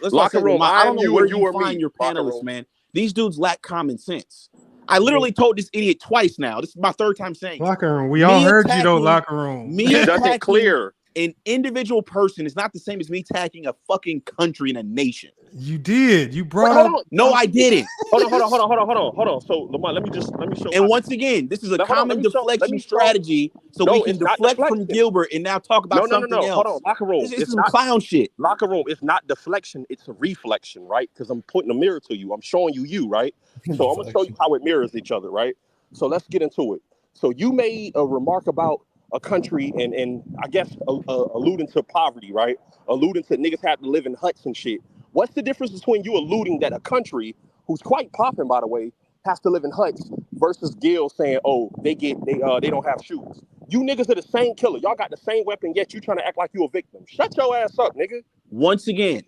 Let's locker room. I don't know where you you find your panelists, man. These dudes lack common sense. I literally told this idiot twice now. This is my third time saying locker room. We all heard you though, locker room. Me attacking clear. An individual person is not the same as me attacking a fucking country and a nation. You did. You brought up. No, I didn't. Hold on. So Lamar, let me show. And once again, this is a common deflection strategy, so we can deflect from Gilbert and now talk about something else. Hold on, locker room. This is some clown shit. Locker room. It's not deflection. It's a reflection, right? Because I'm putting a mirror to you. I'm showing you, right? So I'm gonna show you how it mirrors each other, right? So let's get into it. So you made a remark about a country and I guess alluding to poverty, right? Alluding to niggas have to live in huts and shit. What's the difference between you alluding that a country who's quite popping, by the way, has to live in huts versus Gil saying, oh, they don't have shoes? You niggas are the same killer. Y'all got the same weapon, yet you trying to act like you a victim. Shut your ass up, nigga. Once again,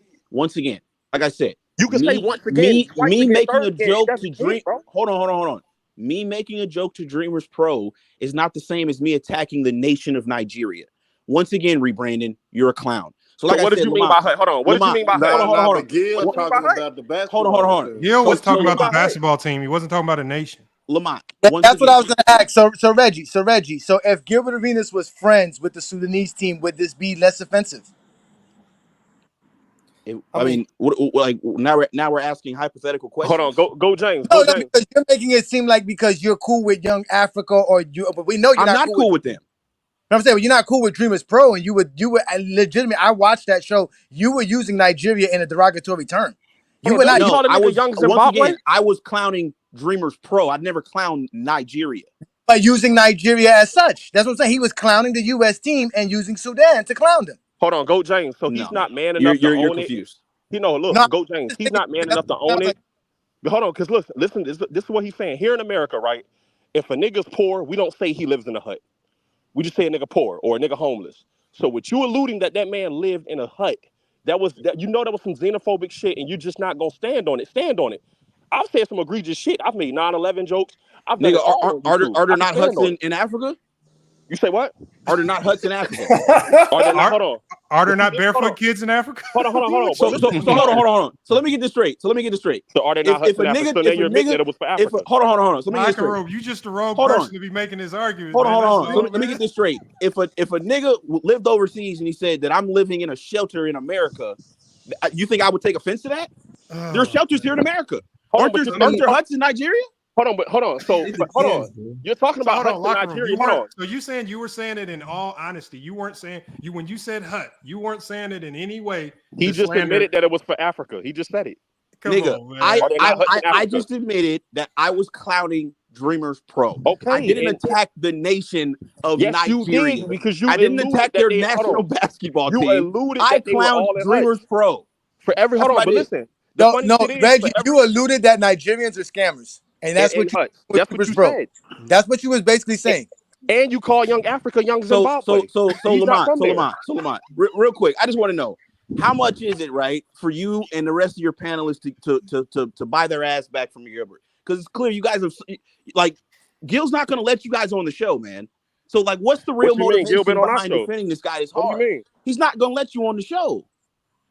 like I said, you can say once again. Me making a joke to Dream. Hold on. Me making a joke to Dreamers Pro is not the same as me attacking the nation of Nigeria. Once again, Rebrandon, you're a clown. So like what did you mean by hut? Hold on. What did you mean by hut? Hold on. Gil talking about the basketball. Hold on. Gil was talking about the basketball team. He wasn't talking about a nation. Lamont. That's what I was going to ask. So Reggie. So if Gilbert Arenas was friends with the Sudanese team, would this be less offensive? I mean, now we're asking hypothetical questions. Hold on, go James. No, because you're making it seem like because you're cool with Young Africa, but we know you're not cool with them. I'm saying you're not cool with Dreamers Pro, and you were legitimate. I watched that show. You were using Nigeria in a derogatory term. You were not. I was clowning Dreamers Pro. I'd never clowned Nigeria. But using Nigeria as such. That's what I'm saying. He was clowning the U.S. team and using Sudan to clown them. Hold on, go James. So he's not man enough to own confused. it. Go James. He's not man enough to own it. But hold on, because listen. This is what he's saying. Here in America, right? If a nigga's poor, we don't say he lives in a hut. We just say a nigga poor or a nigga homeless. So with you alluding that man lived in a hut, that was some xenophobic shit, and you're just not gonna stand on it. Stand on it. I've said some egregious shit. I've made 9/11 jokes. Are there not huts in Africa? You say what? Are there not huts in Africa? Are there not barefoot kids in Africa? Hold on. So hold on. So let me get this straight. So are there not huts in Africa? So then you're admitting that it was for Africa. Hold on. So let me get this straight. You just the wrong person to be making this argument. Hold on. So let me get this straight. If a nigga lived overseas and he said that I'm living in a shelter in America, you think I would take offense to that? There are shelters here in America. Aren't there huts in Nigeria? Hold on. So hold on. You're talking about huts in Nigeria. So you were saying it in all honesty. You weren't saying when you said hut, you weren't saying it in any way. He just admitted that it was for Africa. He just said it. I just admitted that I was clowning Dreamers Pro. Okay. I didn't attack the nation of Nigeria. You did, because I didn't attack their national basketball team. I clowned Dreamers Pro. For every listen. No, Reggie, you alluded that Nigerians are scammers. And that's what you said. That's what you was basically saying. And you call Young Africa Young Zimbabwe. So Lamont, real quick, I just want to know, how much is it, right, for you and the rest of your panelists to buy their ass back from Gilbert? Because it's clear you guys have, Gil's not going to let you guys on the show, man. So, what's the real motivation behind defending this guy? Is hard. What do you mean? He's not going to let you on the show.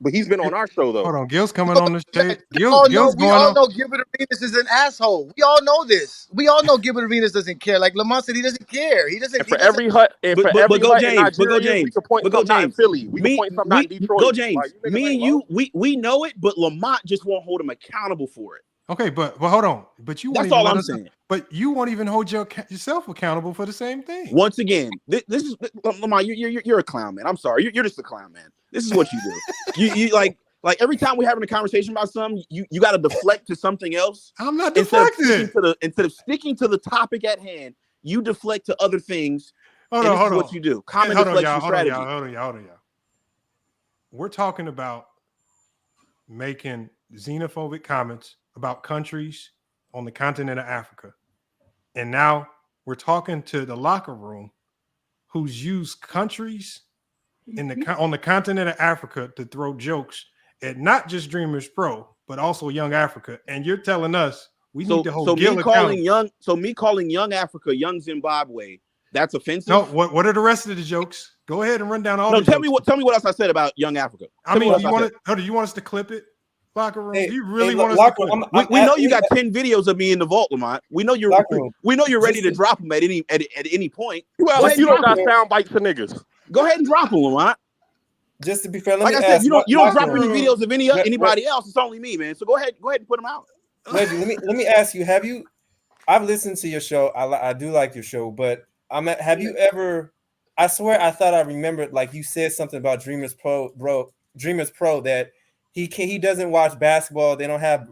But he's been on our show, though. Hold on, Gil's coming on the stage. We all know Gilbert Arenas is an asshole. We all know this. We all know Gilbert Arenas doesn't care. Like Lamont said, he doesn't care. He doesn't. For every hut, we can point something out in Philly. We can point something out in Detroit. Go James. Me and you, we know it, but Lamont just won't hold him accountable for it. Okay, but hold on. But you that's all I'm saying. But you won't even hold yourself accountable for the same thing. Once again, this is Lamont. You're a clown, man. I'm sorry. You're just a clown, man. This is what you do. you like every time we're having a conversation about something, you got to deflect to something else. I'm not deflecting. Instead of sticking to the topic at hand, you deflect to other things. Hold on. What you do. Common deflection strategy. Hold on, y'all. We're talking about making xenophobic comments about countries on the continent of Africa. And now we're talking to the locker room who's used countries on the continent of Africa to throw jokes at not just Dreamers Pro, but also Young Africa. And you're telling us We need to hold so Gil me calling accountable. young, so me calling young Africa, young Zimbabwe, that's offensive. No, what are the rest of the jokes? Go ahead and run down all. No, the tell jokes. me what else I said about young Africa. I mean, do you want us to clip it? Locker room. Hey, Do you really hey, want us locker to clip room, it? We know you got 10 videos of me in the vault, Lamont. We know you're ready to drop them at any point. Well, like you don't got sound bites for niggas. Go ahead and drop them, Lamont. Just to be fair, let like me I said, ask, you don't drop Locker any Room. videos of anybody else. It's only me, man. So go ahead and put them out. Reggie, let me ask you: I've listened to your show. I do like your show, but have you ever? I swear, I thought I remembered like you said something about Dreamers Pro that he doesn't watch basketball. They don't have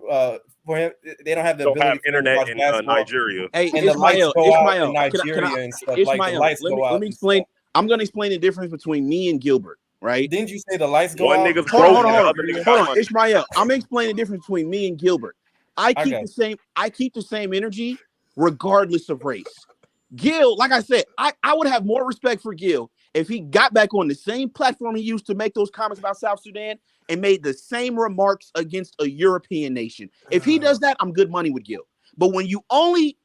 for him. They don't have the ability to internet watch in basketball. Nigeria. Hey, and the lights go out in can I- Nigeria and stuff. Ishmael, like the lights go out. let me explain. I'm going to explain the difference between me and Gilbert. Right? Didn't you say the lights go One out? nigga's Hold broke and the on, other nigga got money. Ishmael. I'm gonna explain the difference between me and Gilbert. I keep the same energy regardless of race. Gil, like I said, I would have more respect for Gil if he got back on the same platform he used to make those comments about South Sudan and made the same remarks against a European nation. If he does that, I'm good money with Gil. But when you only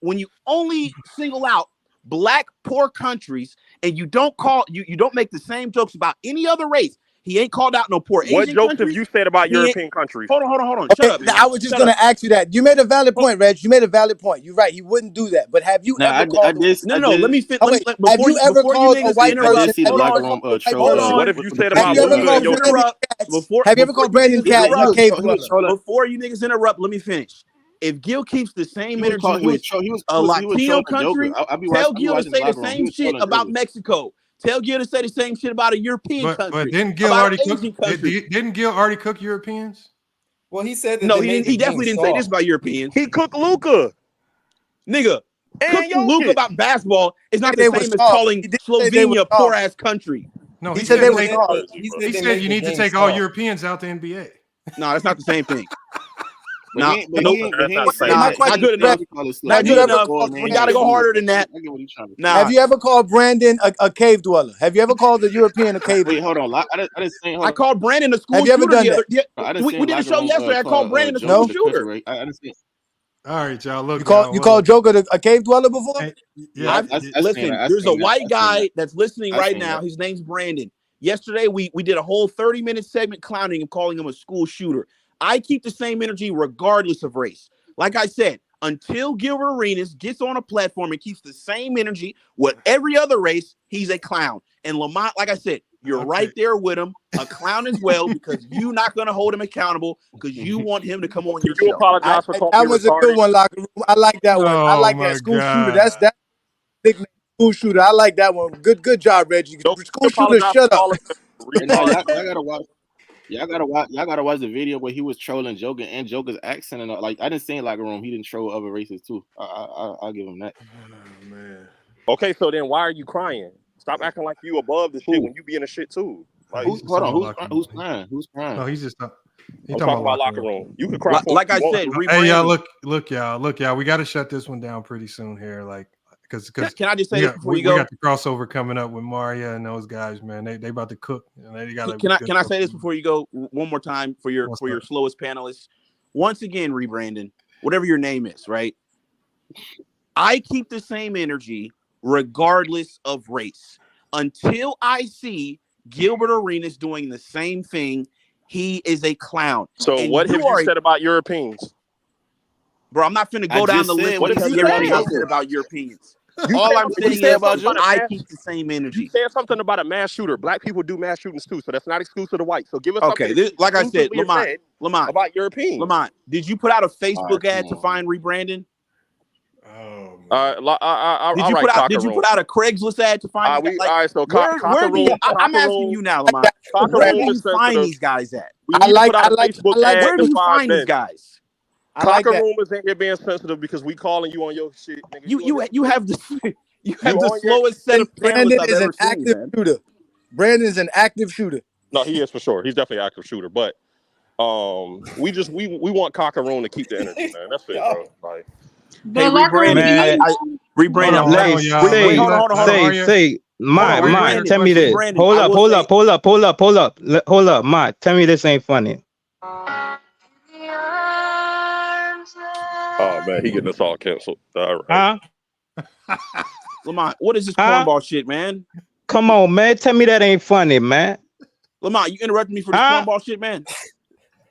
single out black poor countries and you don't make the same jokes about any other race. He ain't called out no poor Asian countries. What jokes have you said about European countries? Hold on. Okay, Shut up, man. I was just going to ask you that. You made a valid point, Reg. You made a valid point. You're right. He wouldn't do that. But have you ever called? No. Let me finish. Have you ever called a white person? I did see the locker room troll. What have you said about Have you ever called Brandon Katz a cave dweller? Before you niggas interrupt, let me finish. If Gil keeps the same energy with a Latino country, tell Gil to say the same shit about Mexico. Tell Gil to say the same shit about a European country. But didn't Gil already cook? Didn't Gil already cook Europeans? Well, he said that. No, he didn't. He definitely didn't say this about Europeans. He cooked Luka, nigga. And cooking Luka about basketball is not the same as calling Slovenia a poor ass country. No, he said they were soft. He said you need to take all Europeans out the NBA. No, that's not the same thing. Not good enough. Not good enough. We gotta go harder than that. Nah. Have you ever called Brandon a cave dweller? Have you ever called the European a cave dweller? Wait, hold on. I called Brandon a school Have you ever shooter. done that? We did a show yesterday. I called Brandon a school shooter. All right, y'all. Look, you called Joker a cave dweller before? Listen, there's a white guy that's listening right now. His name's Brandon. Yesterday, we did a whole 30-minute segment clowning him, calling him a school shooter. I keep the same energy regardless of race. Like I said, until Gilbert Arenas gets on a platform and keeps the same energy with every other race, he's a clown. And Lamont, like I said, you're right there with him, a clown as well, because you're not going to hold him accountable because you want him to come on your show. Apologize for that was a good one, locker room. I like that one. I like that school shooter. That's big name, school shooter. I like that one. Good job, Reggie. School shooter, shut up. Y'all gotta watch the video where he was trolling Joker and Joker's accent and like I didn't see in locker room. He didn't troll other races too. I'll give him that. Oh, man. Okay, so then why are you crying? Stop acting like you above the shit when you be in the shit too. Like, who's crying? Who's crying? No, he's just I'm talking about locker room. You can cry. Like I said, hey y'all, look, y'all. We got to shut this one down pretty soon here. Like, because can I just say this before you go? We got the crossover coming up with Maria and those guys, man. They about to cook. And they got. Can I say this before you go one more time for your slowest panelists? Once again, Brandon, whatever your name is, right? I keep the same energy regardless of race until I see Gilbert Arenas doing the same thing. He is a clown. So and what have you said about Europeans? Bro, I'm not finna go down the list. What have you said about Europeans? All I'm saying is I keep the same energy. You said something about a mass shooter. Black people do mass shootings too, so that's not exclusive to white. So give us something. Like I said, Lamont, about Europeans. Lamont, did you put out a Facebook ad to find Rebrandon? Did you put out a Craigslist ad to find? All right, so I'm asking you now, Lamont. Where do you find these guys at? Where do you find these guys? Locker room is in here being sensitive because we calling you on your shit, nigga. You have the slowest set of Brandon is an active shooter. Brandon is an active shooter. No, he is for sure. He's definitely an active shooter. But we want Cocker-Room to keep the energy, man. That's it, bro. Like, hey, Rebrandon. Say, Ma, tell me this. Hold up, Ma. Tell me this ain't funny. Oh man, he getting us all canceled. All right. Lamont, what is this cornball shit, man? Come on, man. Tell me that ain't funny, man. Lamont, you interrupted me for this cornball shit, man.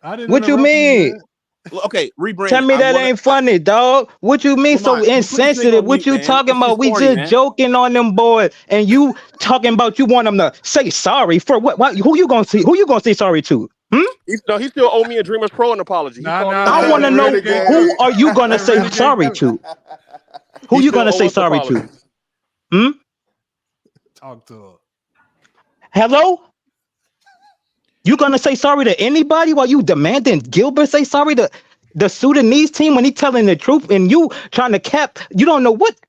I didn't. What you mean? Okay, rebrand. Tell me that ain't funny, dog. What you mean so insensitive? What you talking about? We just joking on them boys, and you talking about you want them to say sorry for what? Who you gonna see? Who you gonna say sorry to? He still owe me and Dreamers Pro an apology. I want to know who are you gonna say sorry to? Who you gonna say sorry to? Talk to her. Hello? You gonna say sorry to anybody while you demanding Gilbert say sorry to the Sudanese team when he telling the truth and you trying to cap? You don't know what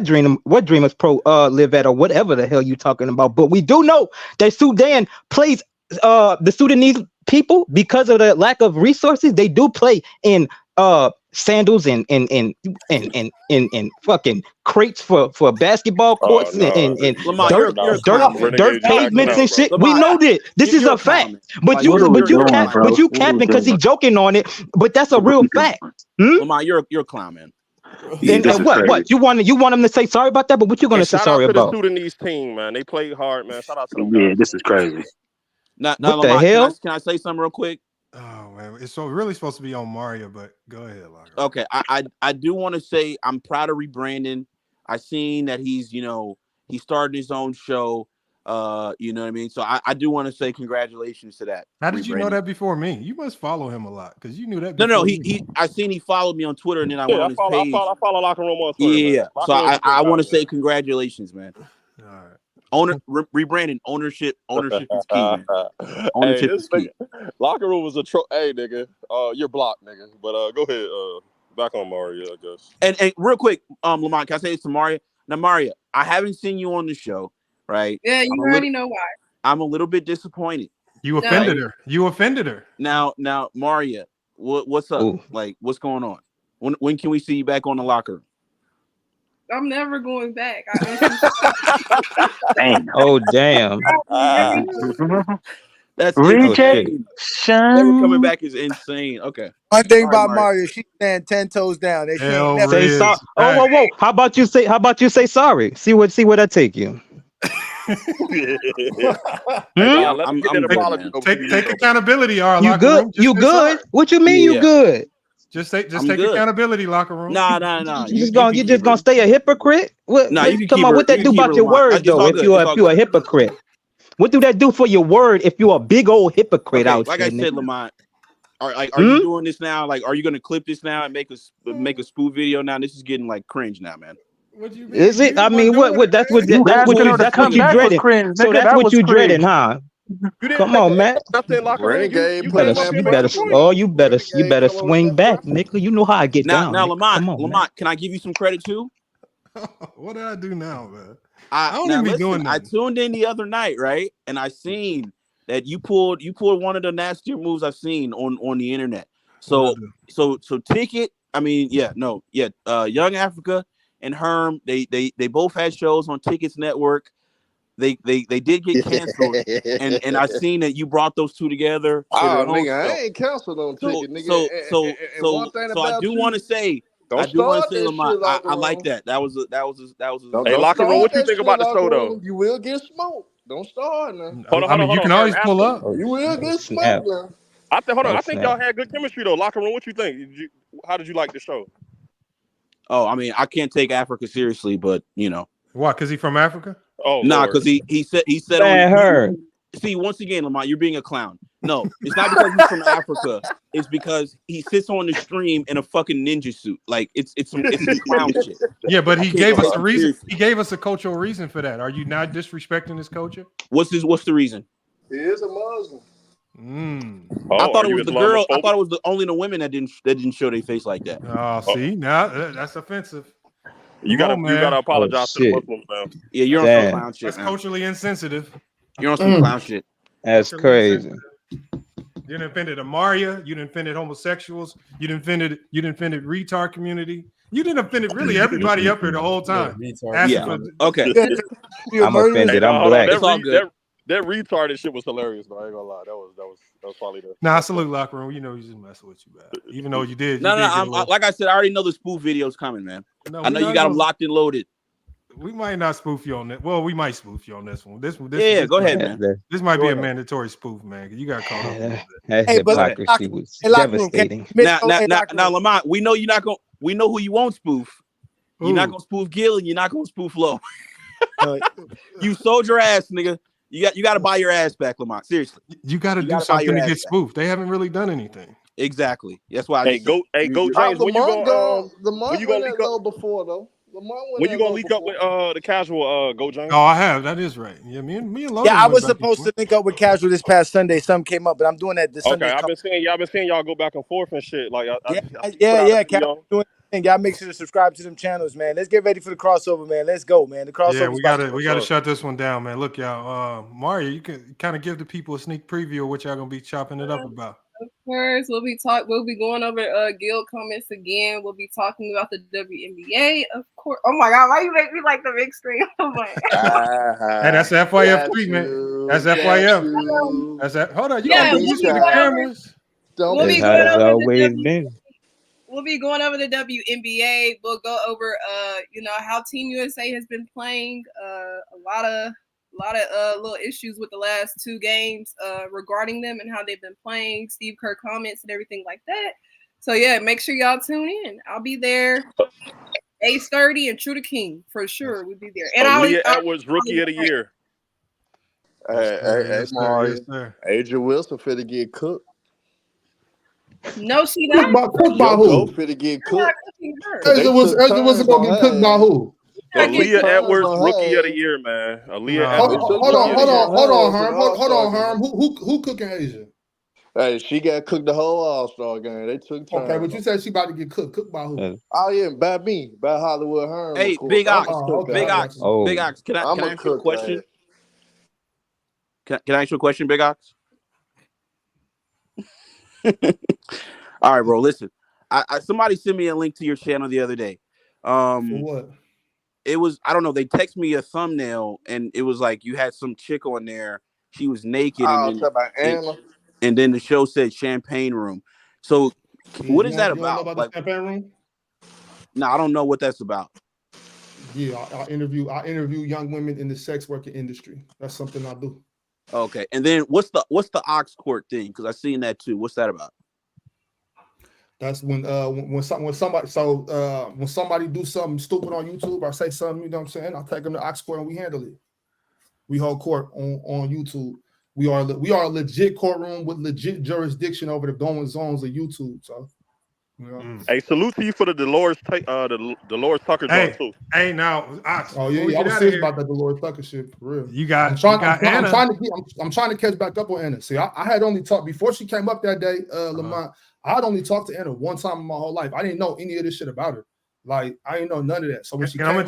Dreamers Pro live at or whatever the hell you talking about. But we do know that Sudan plays the Sudanese people because of the lack of resources. They do play in sandals and fucking crates for basketball courts and dirt pavements and shit. We know that this is a fact, but you capping because he joking on it. But that's a real fact. Lamont, you're a clown, man. And what you want him to say sorry about that? But what you gonna say sorry about? Shout out to the Sudanese team, man. They played hard, man. Shout out to them guys. Yeah, this is crazy. Now, what the Lamont, hell? can I say something real quick? Oh man, it's so really supposed to be on Mario, but go ahead, Locker. Okay, I do want to say I'm proud of rebranding. I seen that he's he started his own show. You know what I mean. So I do want to say congratulations to that. How did you know that before me? You must follow him a lot because you knew that. No, I seen he followed me on Twitter and then I went on his page. I follow Locker Room on Twitter. Yeah, so I want to say congratulations, man. All right. Rebranding ownership is key, man. Ownership is key. Locker Room was a hey nigga, you're blocked, nigga. But go ahead, back on Mario, I guess. And real quick, Lamont, can I say this to Mario? Now, Mario, I haven't seen you on the show, right? Yeah, you already know why. I'm a little bit disappointed. You offended her. You offended her. Now, Mario, what's up? Ooh. Like, what's going on? When can we see you back on the Locker Room? I'm never going back. Damn. Oh, damn. That's rejection. Never coming back is insane. Okay. One thing about Mario, she stand 10 toes down. She ain't never say sorry. Oh, whoa. How about you say sorry? See what I take you. Take accountability, You good? You good? What you mean you good? Just take accountability, Locker Room. No. You just gonna stay a hypocrite? What that do about your words though? If you a hypocrite, what do that do for your word? If you're a big old hypocrite out like there, I said, Lamont, are you doing this now? Like, are you gonna clip this now and make a spoof video now? This is getting like cringe now, man. What you mean? Is it? I mean, that's what you dreading. So that's what you dreading, huh? Come on, man. You better swing back, nigga. You know how I get down. Now, Lamont, can I give you some credit too? What did I do now, man? I don't even be doing that. I tuned in the other night, right? And I seen that you pulled one of the nastier moves I've seen on the internet. So Ticket, Young Africa and Herm, they both had shows on Tickets Network. They did get canceled, and I seen that you brought those two together. Nigga, I ain't canceled on Ticket, nigga. So I do want to say. Lamont, I like that. That was. Hey, Locker Room, what you think about the show though? You will get smoked. Don't start now. Hold on. You can always pull up. You will get smoked now. I think y'all had good chemistry though. Locker Room, what you think? How did you like the show? Oh, I mean, I can't take Africa seriously, but you know. Why? Because he's from Africa? Oh, nah, because he said on. See, once again, Lamont, you're being a clown. No, it's not because he's from Africa. It's because he sits on the stream in a fucking ninja suit. Like it's some clown shit. Yeah, but he gave us a reason. He gave us a cultural reason for that. Are you not disrespecting his culture? What's the reason? He is a Muslim. I thought it was the girl. I thought it was only the women that didn't show their face like that. Oh, see, now that's offensive. You gotta apologize to the Muslims, man. Yeah, you're on some clown shit. That's culturally insensitive. You're on some clown shit. That's crazy. You done offended Amaria. You done offended homosexuals. You done offended retard community. You didn't offended really everybody up here the whole time. Okay. I'm offended. I'm black. It's all good. That retarded shit was hilarious, though. I ain't gonna lie. That was probably the. Nah, salute locker room. You know he's just messing with you, man. Even though you did. No, like I said, I already know the spoof video's coming, man. No, I know you got them locked and loaded. We might not spoof you on that. Well, we might spoof you on this one. This go ahead, man. This might be a mandatory spoof, man. Because you got caught up a little bit. That Hey, but hypocrisy was devastating. Now, Lamont, we know you're not gonna. We know who you won't spoof. You're not gonna spoof Gil, and you're not gonna spoof Low. You sold your ass, nigga. You got to buy your ass back, Lamont. Seriously, you got to do something to get spoofed. They haven't really done anything. Exactly. That's why. Hey, go James. When you gonna leak up before though? When you gonna leak up with the casual? Go James. Oh, I have. That is right. Yeah, me and Logan. Yeah, I was supposed to link up with Casual this past Sunday. Something came up, but I'm doing that this Sunday. Okay, I've been seeing y'all go back and forth and shit. Like, Casual doing thing. Y'all make sure to subscribe to them channels, man. Let's get ready for the crossover, man. Let's go, man. The crossover. Yeah, we gotta shut this one down, man. Look, y'all. Mario, you can kind of give the people a sneak preview of what y'all gonna be chopping it up about. Of course, we'll be going over Gil comments again. We'll be talking about the WNBA, of course. Oh my God, why you make me like the big screen? Oh my Hey, that's FYF treatment. That's FYF. That's that. Hold on, you gotta get used to the cameras. We'll be going over We'll be going over the WNBA. We'll go over how Team USA has been playing. A lot of little issues with the last two games regarding them and how they've been playing, Steve Kerr comments and everything like that. So yeah, make sure y'all tune in. I'll be there. Ace 30 and True to King for sure. We'll be there. And Aaliyah Edwards, Rookie of the Year. Hey, Mario. Adrian Wilson finna get cooked. No, she not. Cooked by who? Finna get cooked. Adrian Wilson gonna get cooked by who? Aaliyah Edwards, Rookie of the Year, man. Aaliyah Edwards. Hold on, Herm. Hold on, Herm. Who cooking Asia? Hey, she got cooked the whole All-Star game. They took time. Okay, but you said she about to get cooked. Cooked by who? Oh yeah, by me, by Hollywood Herm. Hey, Big Ox, Big Ox, Big Ox. Can I ask you a question? Can I ask you a question, Big Ox? All right, bro. Listen, somebody sent me a link to your channel the other day. For what? It was, I don't know. They text me a thumbnail, and it was like you had some chick on there. She was naked, and then the show said Champagne Room. So, what is that about? You know about the Champagne Room? No, I don't know what that's about. Yeah, I interview young women in the sex worker industry. That's something I do. Okay, and then what's the Ox Court thing? Because I've seen that too. What's that about? That's when somebody do something stupid on YouTube or say something, you know what I'm saying? I'll take them to Ox Court and we handle it. We hold court on YouTube. We are a legit courtroom with legit jurisdiction over the goings ons of YouTube. So, you know. Hey, salute to you for the Dolores Tucker joint too. Hey, now, Ox. Oh yeah, I was serious about that Dolores Tucker shit for real. I'm trying to catch back up on Anna. See, I had only talked before she came up that day, Lamont. I had only talked to Anna one time in my whole life. I didn't know any of this shit about her. Like, I didn't know none of that. So when she came up,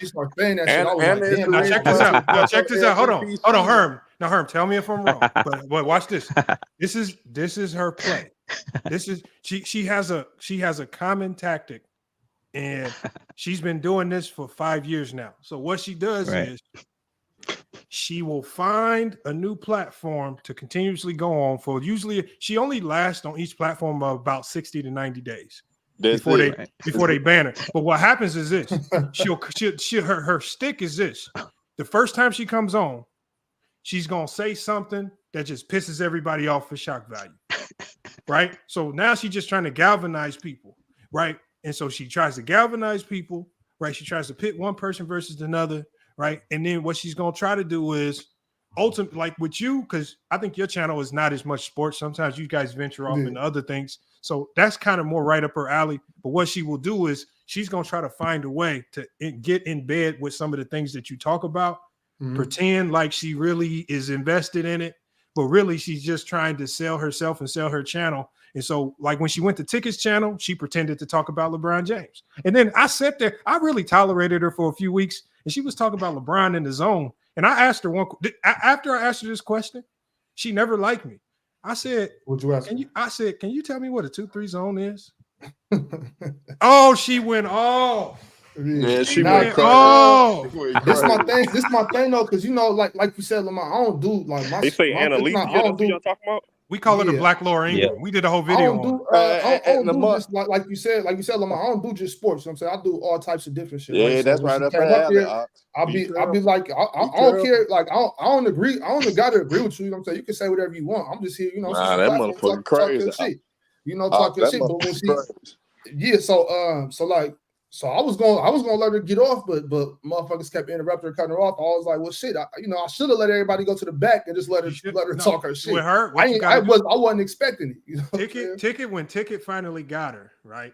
she started saying that shit, I was like, damn. Now check this out. No, check this out. Hold on, Herm. Now, Herm, tell me if I'm wrong. But watch this. This is her play. This is she has a common tactic, and she's been doing this for 5 years now. So what she does is she will find a new platform to continuously go on for. Usually, she only lasts on each platform about 60 to 90 days before they ban her. But what happens is this: her stick is this. The first time she comes on, she's gonna say something that just pisses everybody off for shock value, right? So now she's just trying to galvanize people, right? And so she tries to galvanize people, right? She tries to pit one person versus another. Right. And then what she's going to try to do is ultimately, like with you, because I think your channel is not as much sports. Sometimes you guys venture off into other things. So that's kind of more right up her alley. But what she will do is she's going to try to find a way to get in bed with some of the things that you talk about, pretend like she really is invested in it. But really, she's just trying to sell herself and sell her channel. And so, like when she went to Ticket's channel, she pretended to talk about LeBron James. And then I sat there. I really tolerated her for a few weeks. And she was talking about LeBron in the zone. And I asked her after I asked her this question, she never liked me. I said, "What'd you ask?" Can you tell me what a 2-3 zone is? Oh, she went off. Yeah, she Nah, went crazy. Oh, She went this my crazy. thing. This my thing though, because you know, like you said, Lamar, I don't do like my. They say my it's not, I Annalisia. don't That's who do. y'all talking about? we call her the Yeah, Black Laura Yeah. Ingram. We did a whole I video don't on do. her. I don't do Lamar, just like you said, Lamar. I don't do just sports. You know what I'm saying, I do all types of different shit, right? yeah, So that's when right she up came her up alley. here, Ox. I'll Be be careful. like, I Be don't careful. care. Like I don't agree. I don't gotta agree with you. You know what I'm saying? You can say whatever you want. I'm just here. You know, Nah, it's a that platform motherfucker talking crazy. shit. You know, Ox, talking that shit. But when motherfucker she, crazy. yeah, so I was gonna let her get off, but motherfuckers kept interrupting her, cutting her off. I was like, well, shit, I should have let everybody go to the back and just let her No, talk her shit. with her, what you I got to do? wasn't expecting it. You know when Ticket finally got her, right?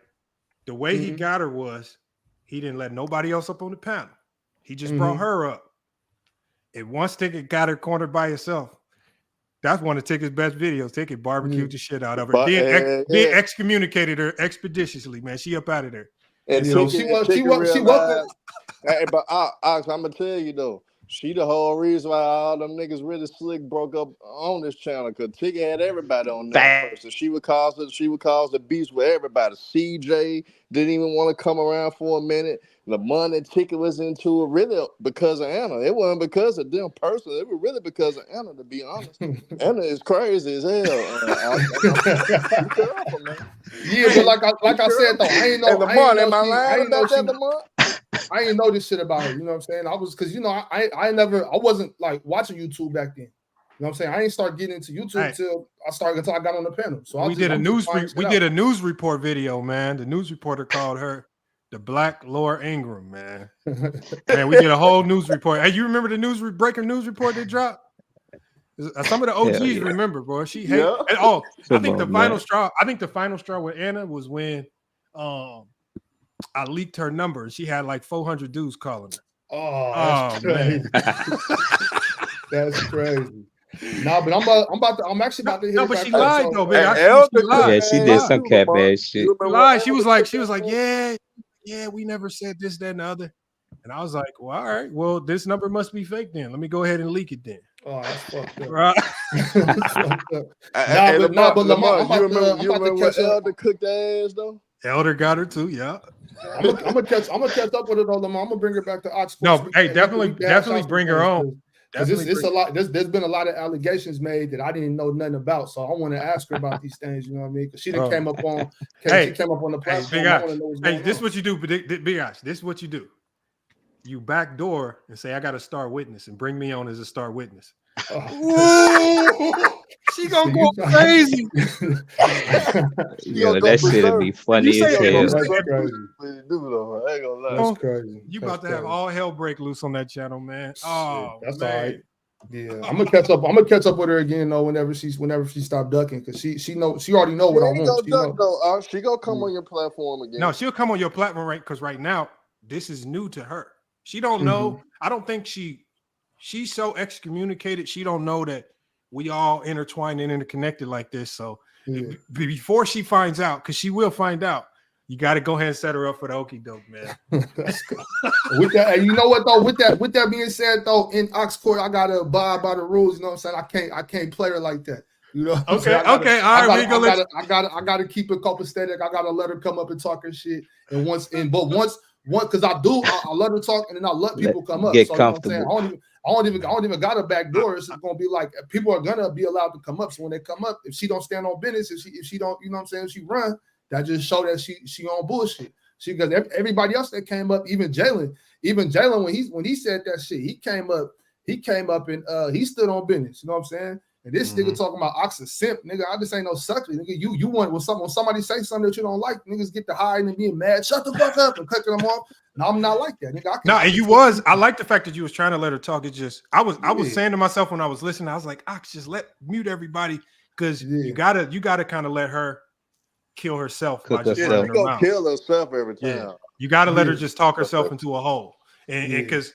The way he Mhm. got her was he didn't let nobody else up on the panel. He just Mhm. brought her up. And once Ticket got her cornered by herself, that's one of Ticket's best videos. Ticket barbecued the shit out of her. But, Then excommunicated her expeditiously, man. She up out of there. And so she Ticket welcome. realized. Hey, but Ox, I'm gonna tell you though, she the whole reason why all them niggas really slick broke up on this channel. Cause Ticket had everybody on there at first, and she would cause the beast with everybody. CJ didn't even want to come around for a minute. The money Ticket was into it really because of Anna. It wasn't because of them personally. It was really because of Anna. To be honest, Anna is crazy as hell. Be careful, man. Yeah, but like I said though, I ain't know. And Lamar, am I lying about that, Lamar? I ain't know this shit about her. You know what I'm saying? I was because I wasn't like watching YouTube back then. You know what I'm saying? I ain't start getting into YouTube until I got on the panel. So we did a news report video, man. The news reporter called her the Black Laura Ingram, man. Man, we did a whole news report. Hey, you remember the breaking news report they dropped? Some of the OGs remember, bro. She hate. Yeah. I think the final straw. I think the final straw with Anna was when I leaked her number and she had like 400 dudes calling her. Oh, that's crazy. That's crazy. No, but I'm actually about to hit. No, but she lied though, big. Yeah, she did some cat bad shit. She lied. She was like, yeah, we never said this, that, and the other. And I was like, well, all right, well, this number must be fake then. Let me go ahead and leak it then. Oh, that's fucked up. Right. That's fucked up. But Lamar, you remember what Elder cooked the ass though? Elder got her too, yeah. I'm gonna catch up with her though, Lamar. I'm gonna bring her back to Oxford. No, hey, definitely bring her on. Because it's a lot. There's been a lot of allegations made that I didn't know nothing about. So I want to ask her about these things. You know what I mean? Because she came up on the platform. This is what you do, Big Ash. This is what you do. You backdoor and say, I got a star witness and bring me on as a star witness. She gonna go crazy. Yeah, that shit'd be funny as hell. That's crazy. You about to have all hell break loose on that channel, man. Oh, that's man. all right. Yeah, I'm gonna catch up. I'm gonna catch up with her again though. Whenever she stopped ducking, because she already know what I want. She gonna come on your platform again. No, she'll come on your platform because right now this is new to her. She don't know. I don't think she's so excommunicated. She don't know that we all intertwined and interconnected like this. So before she finds out, because she will find out, you got to go ahead and set her up for the okie doke, man. With that, you know what though? With that being said though, in Ox Court, I gotta abide by the rules. You know what I'm saying? I can't play her like that. You know. Okay. All right. I gotta keep it copacetic. I gotta let her come up and talk her shit. And once, because I let her talk and then I let people come up. Get so comfortable. You know what I'm saying? I don't even got a back door. It's gonna be like people are gonna be allowed to come up. So when they come up, if she don't stand on business, if she don't, you know what I'm saying, if she run, that just show that she on bullshit. Because everybody else that came up, even Jalen when he said that shit, he came up and he stood on business. You know what I'm saying? And this nigga talking about Ox a simp, nigga. I just ain't no sucker, nigga. You want when somebody say something that you don't like, niggas get to hiding and being mad. Shut the fuck up and cutting them off. No, I'm not like that, nigga. I like the fact that you was trying to let her talk. It just I was saying to myself when I was listening, I was like, Ox, just mute everybody because you gotta kind of let her kill herself. She's gonna kill herself every time. Yeah. You gotta let her just talk herself into a hole. And because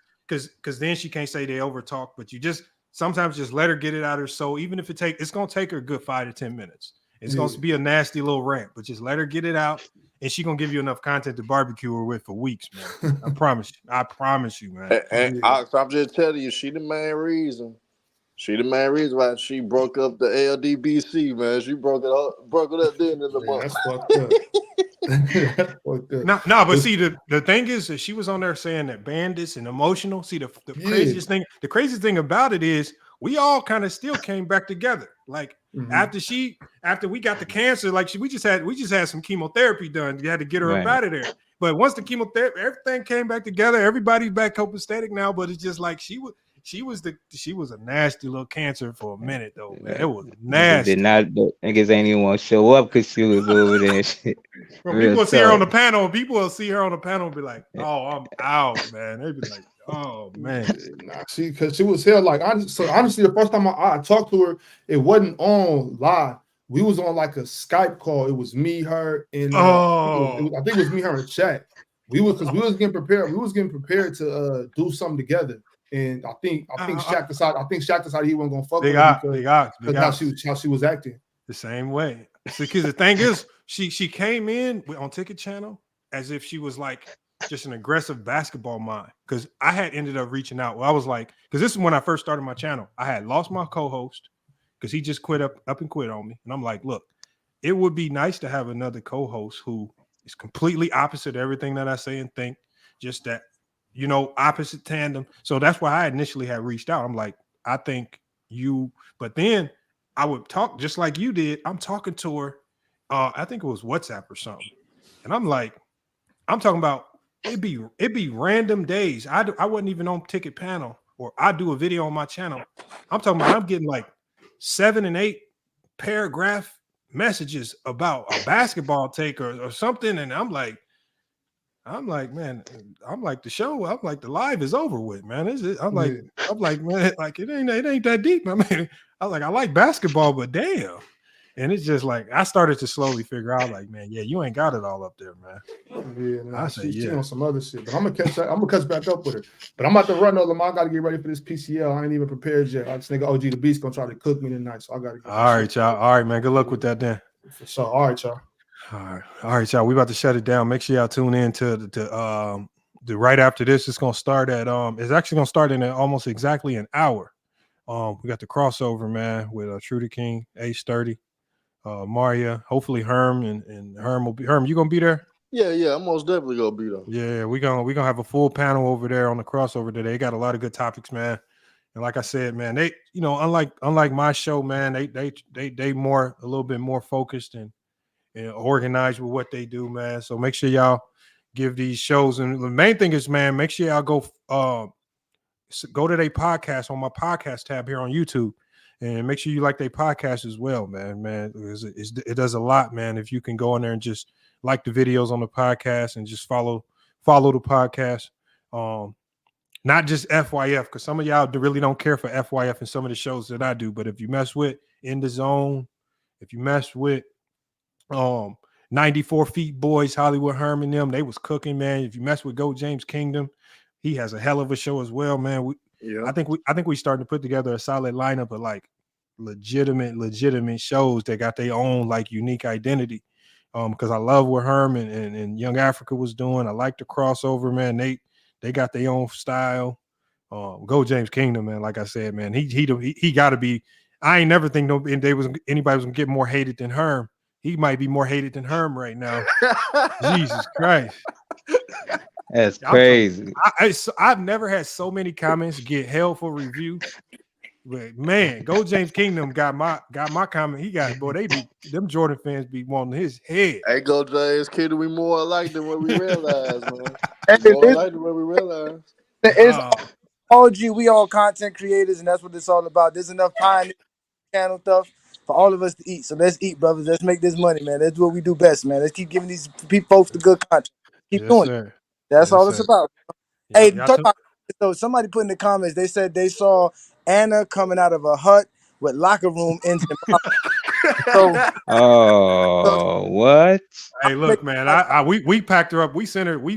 then she can't say they over talk, but you just sometimes just let her get it out of her soul, even if it's gonna take her a good 5 to 10 minutes. It's gonna be a nasty little rant, but just let her get it out, and she's gonna give you enough content to barbecue her with for weeks, man. I promise you, man. And I'm just telling you, she the main reason. She the main reason why she broke up the LDBC, man. She broke it up then in the month. That's fucked up. No, but see, the thing is that she was on there saying that bandits and emotional. See, the craziest thing about it is we all kind of still came back together. Like after we got the cancer, like we just had some chemotherapy done. You had to get her up out of there. But once the chemotherapy, everything came back together. Everybody's back copacetic now. But it's just like she was a nasty little cancer for a minute though, man. It was nasty. Niggas ain't even want to show up because she was over there and shit. Bro, people will see her on the panel. People will see her on the panel and be like, "Oh, I'm out, man." They'd be like, "Oh, man." Nah, because she was here. Like, honestly, the first time I talked to her, it wasn't on live. We was on like a Skype call. It was me, her, and I think it was me, her, and chat. We was getting prepared. We was getting prepared to do something together. And I think Shaq decided he wasn't gonna fuck with her because how she was acting. The same way. Because the thing is, she came in on Ticket Channel as if she was like just an aggressive basketball mind. Because I had ended up reaching out. Well, I was like, because this is when I first started my channel. I had lost my co-host because he just quit up and quit on me. And I'm like, look, it would be nice to have another co-host who is completely opposite of everything that I say and think. Just that, opposite tandem. So that's why I initially had reached out. I'm like, I think you, but then I would talk just like you did. I'm talking to her. I think it was WhatsApp or something. And I'm like, I'm talking about it'd be random days. I wasn't even on Ticket Panel, or I do a video on my channel. I'm talking about I'm getting like 7 and 8 paragraph messages about a basketball take or something. And I'm like, man, I'm like the show. I'm like the live is over with, man. I'm like, man, like it ain't that deep. I mean, I like basketball, but damn. And it's just like I started to slowly figure out, like, man, yeah, you ain't got it all up there, man. Yeah, nah, she on some other shit. But I'm gonna catch back up with her. But I'm about to run though, Lamar. I gotta get ready for this PCL. I ain't even prepared yet. This nigga OG the Beast gonna try to cook me tonight, so I gotta get all right, y'all. All right, man. Good luck with that then. For sure. All right, y'all. All right, y'all. We about to shut it down. Make sure y'all tune in to the right after this. It's gonna start at it's actually gonna start in almost exactly an hour. We got the crossover, man, with Trudy King, Age 30, Maria, hopefully Herm and Herm will be you gonna be there? Yeah, I'm most definitely gonna be there. Yeah, we're gonna have a full panel over there on the crossover today. They got a lot of good topics, man. And like I said, man, they unlike my show, man, they more a little bit more focused and organized with what they do, man. So make sure y'all give these shows. And the main thing is, man, make sure y'all go to their podcast on my podcast tab here on YouTube, and make sure you like their podcast as well, man. It does a lot, man. If you can go in there and just like the videos on the podcast and just follow the podcast. Not just FYF, because some of y'all really don't care for FYF and some of the shows that I do. But if you mess with In the Zone, if you mess with 94 Feet Boys, Hollywood Herman, them, they was cooking, man. If you mess with Go James Kingdom, he has a hell of a show as well, man. I think we starting to put together a solid lineup of like legitimate shows that got their own like unique identity. Because I love what Herman and Young Africa was doing. I like the crossover, man. They got their own style. Go James Kingdom, man. Like I said, man, he got to be. I ain't never think anybody was gonna get more hated than Herm. He might be more hated than Herm right now. Jesus Christ. That's crazy. I've never had so many comments get hell for review. But man, Go James Kingdom got my comment. He got them Jordan fans be wanting his head. Hey, Go James Kingdom, we more alike than what we realize, man. More alike than what we realize. It's OG, we all content creators, and that's what it's all about. There's enough pioneer channel stuff for all of us to eat. So let's eat, brothers. Let's make this money, man. Let's do what we do best, man. Let's keep giving these folks the good content. Keep doing it. That's all it's about. Hey, so somebody put in the comments, they said they saw Anna coming out of a hut with locker room ends and what? Hey, look, man, we packed her up. We sent her. We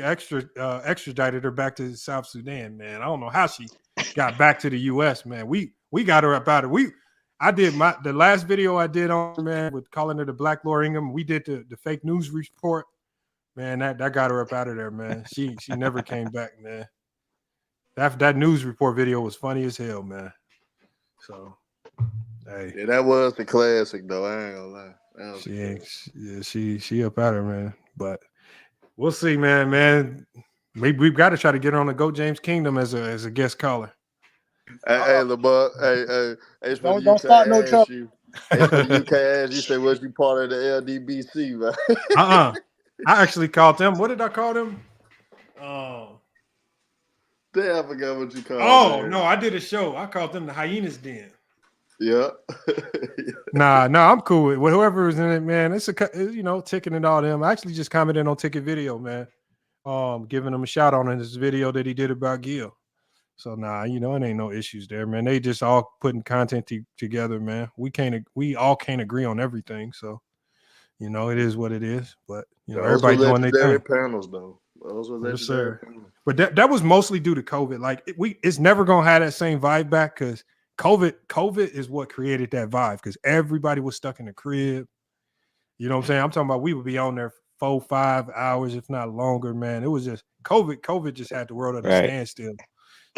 extradited her back to South Sudan, man. I don't know how she got back to the U.S., man. We got her up out of it. I did the last video I did on her, man, with calling her the Black Laura Ingham. We did the fake news report. Man, that got her up out of there, man. She never came back, man. That news report video was funny as hell, man. So Hey, yeah, that was the classic though. I ain't gonna lie. she ain't. She up at her, man. But we'll see, man. Maybe we've got to try to get her on the Go James Kingdom as a guest caller. Hey, Lamar. Hey, for the Don't UK start no ask trouble. you. Hey, for the UK ask you, say was you part of the LDBC, man? I actually called them. What did I call them? Oh, Damn, I forgot what you called. oh them. no, I did a show. I called them the Hyenas Den. Yeah. Nah, I'm cool with whoever is in it, man. It's Ticket and all them. I actually just commented on Ticket video, man. Giving him a shout out on his video that he did about Gil. So it ain't no issues there, man. They just all putting content together, man. We all can't agree on everything, so it is what it is. But everybody doing their thing. Panels though. Those were legendary panels. But that was mostly due to COVID. Like it's never gonna have that same vibe back because COVID is what created that vibe because everybody was stuck in the crib. You know what I'm saying? I'm talking about we would be on there 4-5 hours, if not longer, man. It was just COVID. COVID just had the world at a standstill.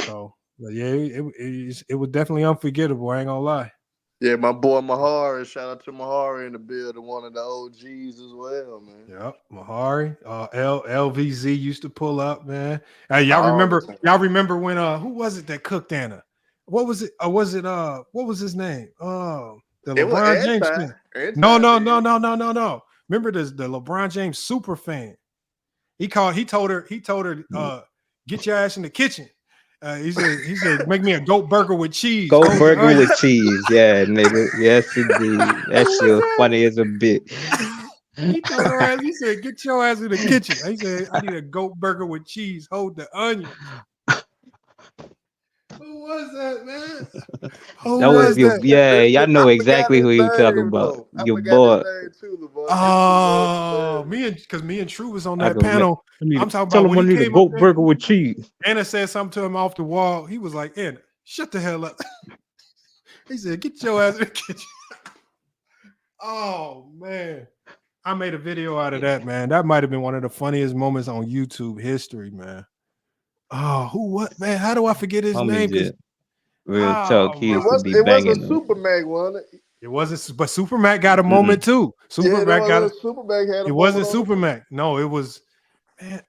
So, yeah, it was definitely unforgettable. I ain't gonna lie. Yeah, my boy Mahari. Shout out to Mahari in the building, one of the OGs as well, man. Yep, Mahari. LVZ used to pull up, man. Hey, y'all remember when who was it that cooked Anna? What was it? What was his name? The LeBron James fan. No. Remember the LeBron James super fan. He told her, get your ass in the kitchen. He said, make me a goat burger with cheese. Goat burger with cheese. Yeah, nigga. Yes, indeed. That shit was funny as a bit. He told her ass, he said, get your ass in the kitchen. He said, I need a goat burger with cheese. Hold the onion. Who was that, man? That was your, yeah, y'all know exactly who you're talking about. Your boy. Oh, me and True was on that panel. I'm talking about when he came goat burger with cheese. Anna said something to him off the wall. He was like, Anna, shut the hell up. He said, get your ass in the kitchen. Oh, man. I made a video out of that, man. That might have been one of the funniest moments on YouTube history, man. Oh, what, man? How do I forget his name? Real talk. He used to be banging. It wasn't Super Mac, wasn't it? It wasn't, but Super Mac got a moment too. Super Mac had a it wasn't Super Mac. No, it was. Man,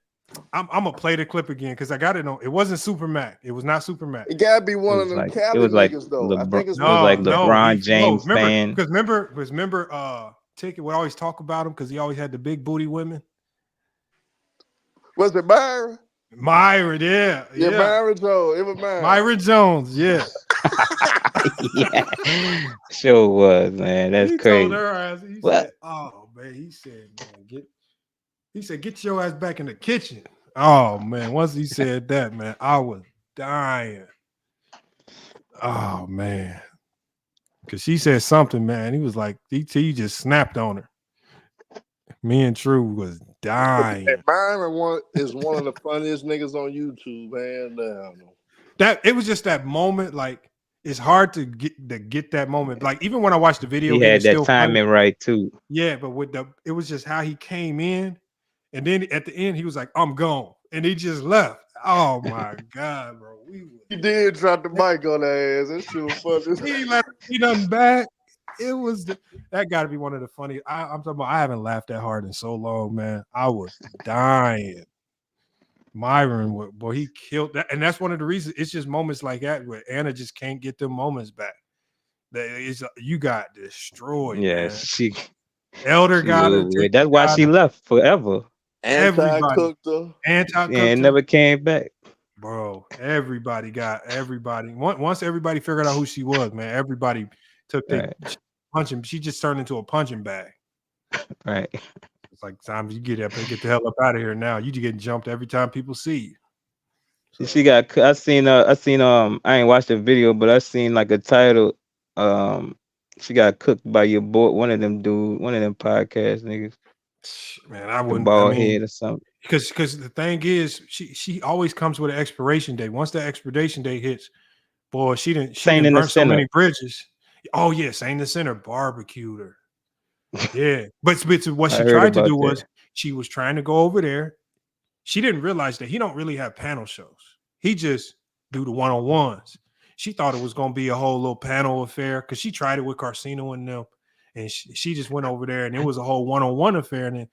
I'm gonna play the clip again because I got it on. It wasn't Super Mac. It was not Super Mac. It gotta be one of them Cali niggas though. I think it's like LeBron James fan. Because remember, Ticket would always talk about him because he always had the big booty women. Was it Myra? Myra, yeah. Myra Jones. It was Myra Jones, yeah. Yeah, sure was, man. That's crazy. Told her ass, he said, "Oh man," he said, "Man, get your ass back in the kitchen." Oh man, once he said that, man, I was dying. Oh man, because she said something, man. He was like, DT just snapped on her. Me and True was dying. Byron is one of the funniest niggas on YouTube, man. That it was just that moment, like it's hard to get that moment. Like even when I watched the video, he had that timing right too. Yeah, but it was just how he came in, and then at the end he was like, "I'm gone," and he just left. Oh my god, bro! He did drop the mic on that ass. That shit was funny. He left. He done back. It was that got to be one of the funny. I'm talking about. I haven't laughed that hard in so long, man. I was dying. Myron, boy, he killed that, and that's one of the reasons. It's just moments like that where Anna just can't get them moments back. You got destroyed. Yeah, man. Elder got it. That's why she left forever. Anti-cooked her. Anti-cooked her. And never came back. Bro, everybody. Once everybody figured out who she was, man, everybody took their punching. She just turned into a punching bag. Right. It's like time you get up and get the hell up out of here now. You just getting jumped every time people see you. She got. I seen. I ain't watched the video, but I seen like a title. She got cooked by your boy, one of them podcast niggas. Man, I wouldn't. Bald head or something. Because the thing is, she always comes with an expiration date. Once that expiration date hits, boy, she didn't burn so many bridges. Oh yes, ain't the center barbecued her. Yeah, but what she tried to do was she was trying to go over there. She didn't realize that he don't really have panel shows. He just do the one-on-ones. she thought it was gonna be a whole little panel affair because she tried it with Carcino and them, and she just went over there and it was a whole one-on-one affair. And then,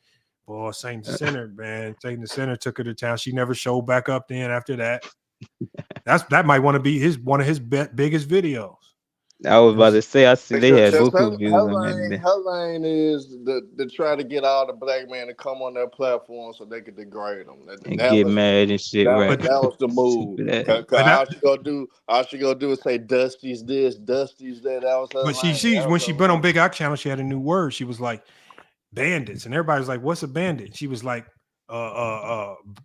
boy, Satan the Sinner, man, Satan the Sinner took her to town. She never showed back up then after that. That might want to be one of his biggest videos. I was about to say, I see they had Because buku views on that. her lane is to try to get all the black men to come on their platform so they could degrade them. And get mad and shit, right? That was the move. All she gonna do is say Dusty's this, Dusty's that. That was her But when she went on Big Ock Channel, she had a new word. She was like bandits, and everybody's like, "What's a bandit?" She was like,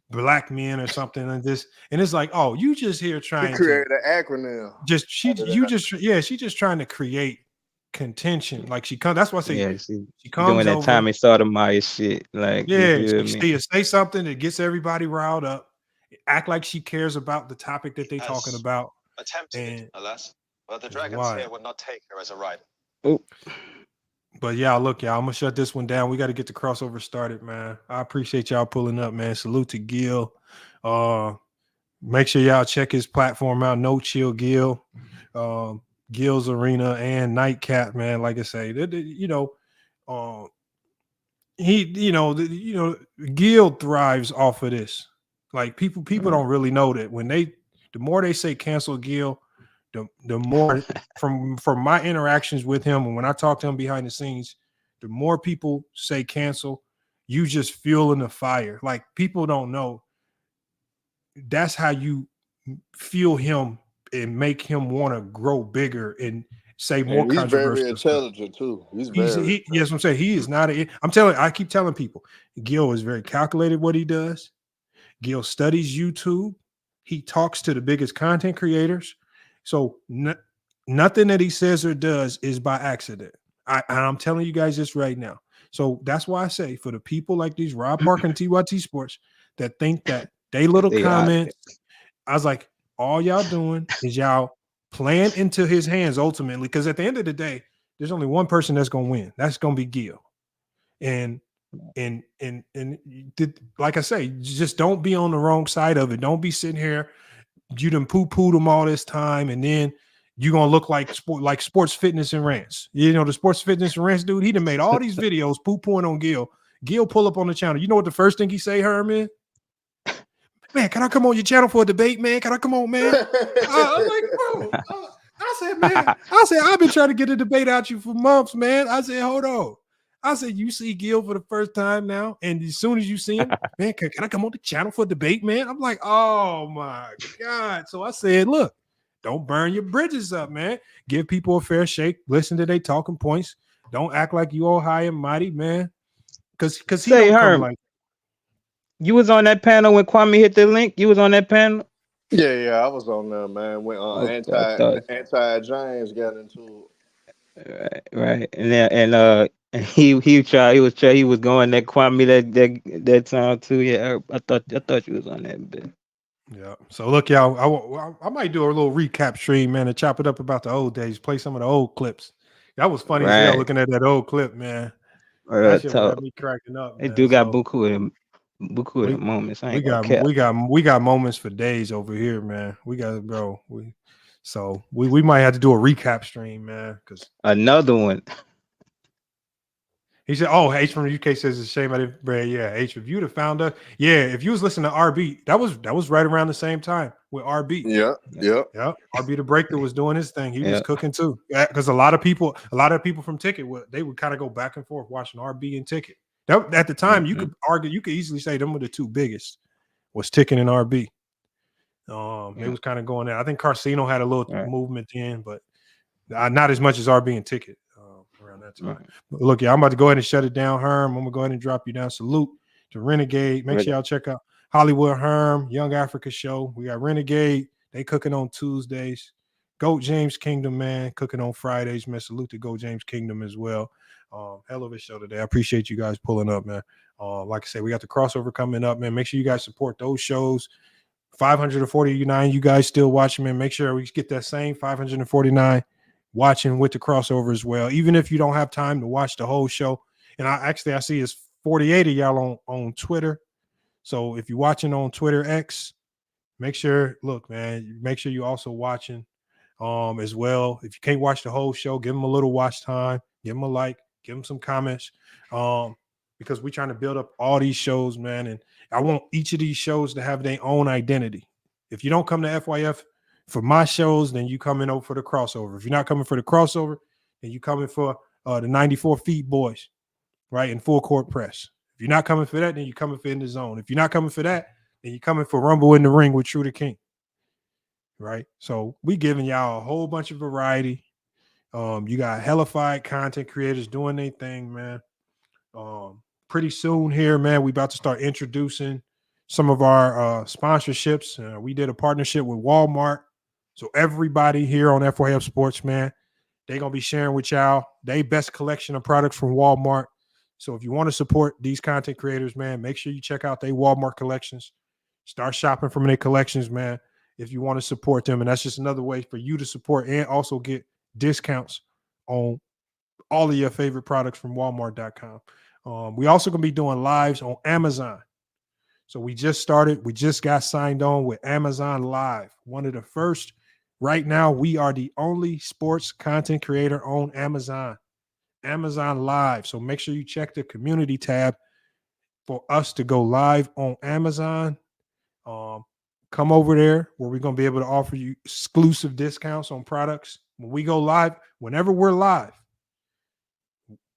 black men or something like this, and it's like, oh, you just here trying to create an acronym. She's just trying to create contention. Like she comes. That's why I say she comes doing that over, Tommy Sotomayor shit. Like she say something that gets everybody riled up, act like she cares about the topic that they're talking about. Attempted, alas, but the dragons here would not take her as a rival. Oh. But yeah, look, y'all, I'm gonna shut this one down. We got to get the crossover started, man. I appreciate y'all pulling up, man. Salute to Gil. Make sure y'all check his platform out. No Chill Gil, Gil's Arena and Nightcap, man. Like I say, Gil thrives off of this. Like people don't really know that the more they say cancel Gil, the more from my interactions with him and when I talk to him behind the scenes, the more people say cancel, you just fueling the fire. Like people don't know that's how you fuel him and make him want to grow bigger and say more controversial. He's very intelligent too. Yes, I'm saying he is not. I keep telling people, Gil is very calculated what he does. Gil studies YouTube. He talks to the biggest content creators. So nothing that he says or does is by accident. I'm telling you guys this right now. So that's why I say for the people like these Rob Parker and TYT Sports that think that they little comments, I was like, all y'all doing is y'all playing into his hands ultimately, because at the end of the day, there's only one person that's gonna win. That's gonna be Gil. And like I say, just don't be on the wrong side of it. Don't be sitting here. You done poo-pooed them all this time, and then you're gonna look like Sports Fitness and Rants. You know, the Sports Fitness and Rants dude, he done made all these videos poo-pooing on Gil. Gil pull up on the channel. You know what the first thing he say, Herman? Man, can I come on your channel for a debate, man? Can I come on, man? I'm like, bro. I said, man, I've been trying to get a debate out you for months, man. I said, hold on. I said, you see Gil for the first time now, and as soon as you see him, man, can I come on the channel for a debate, man? I'm like, oh my God. So I said, look, don't burn your bridges up, man. Give people a fair shake. Listen to their talking points. Don't act like you all high and mighty, man. Because he don't come like. You was on that panel when Kwame hit the link. You was on that panel. Yeah, I was on there, man. When anti James got into it. Right, and he was going that Kwame that time too. Yeah, I thought you was on that bit. Yeah. So look, y'all, I might do a little recap stream, man, and chop it up about the old days. Play some of the old clips. That was funny as hell looking at that old clip, man. That shit had me cracking up. They do got buku of moments. We got moments for days over here, man. We might have to do a recap stream, man. Because another one. He said, "Oh, H from the UK says it's a shame I didn't." Bro, yeah, H, if you'd have found us, yeah, if you was listening to RB, that was right around the same time with RB. Yeah. RB the Breaker was doing his thing. He was cooking too, because a lot of people from Ticket they would kind of go back and forth watching RB and Ticket. At the time, you could argue, you could easily say them were the two biggest. Was Ticket and RB. It was kind of going there. I think Carcino had a little movement then, but not as much as RB and Ticket. Around that time. But look, I'm about to go ahead and shut it down, Herm. I'm gonna go ahead and drop you down. Salute to Renegade. Make sure y'all check out Hollywood Herm, Young Africa Show. We got Renegade. They cooking on Tuesdays. Goat James Kingdom, man, cooking on Fridays, man. Salute to Goat James Kingdom as well. Hell of a show today. I appreciate you guys pulling up, man. Like I said, we got the crossover coming up, man. Make sure you guys support those shows. 549, you guys still watching, man. Make sure we get that same 549 watching with the crossover as well, even if you don't have time to watch the whole show. And I see it's 48 of y'all on Twitter. So if you're watching on Twitter X, make sure you also watching as well. If you can't watch the whole show, give them a little watch time, give them a like, give them some comments, because we're trying to build up all these shows, man. And I want each of these shows to have their own identity. If you don't come to FYF for my shows, then you coming over for the crossover. If you're not coming for the crossover, then you coming for the 94 Feet Boys, right? In Full Court Press. If you're not coming for that, then you're coming for In the Zone. If you're not coming for that, then you're coming for Rumble in the Ring with True the King. Right? So we giving y'all a whole bunch of variety. You got hellified content creators doing their thing, man. Pretty soon here, man, we about to start introducing some of our sponsorships. We did a partnership with Walmart. So everybody here on FYF Sports, man, they're going to be sharing with y'all their best collection of products from Walmart. So if you want to support these content creators, man, make sure you check out their Walmart collections. Start shopping from their collections, man, if you want to support them. And that's just another way for you to support and also get discounts on all of your favorite products from Walmart.com. We also going to be doing lives on Amazon. So we just got signed on with Amazon Live. One of the first. Right now, we are the only sports content creator on Amazon Live. So make sure you check the community tab for us to go live on Amazon. Come over there where we're going to be able to offer you exclusive discounts on products. When we go live, whenever we're live,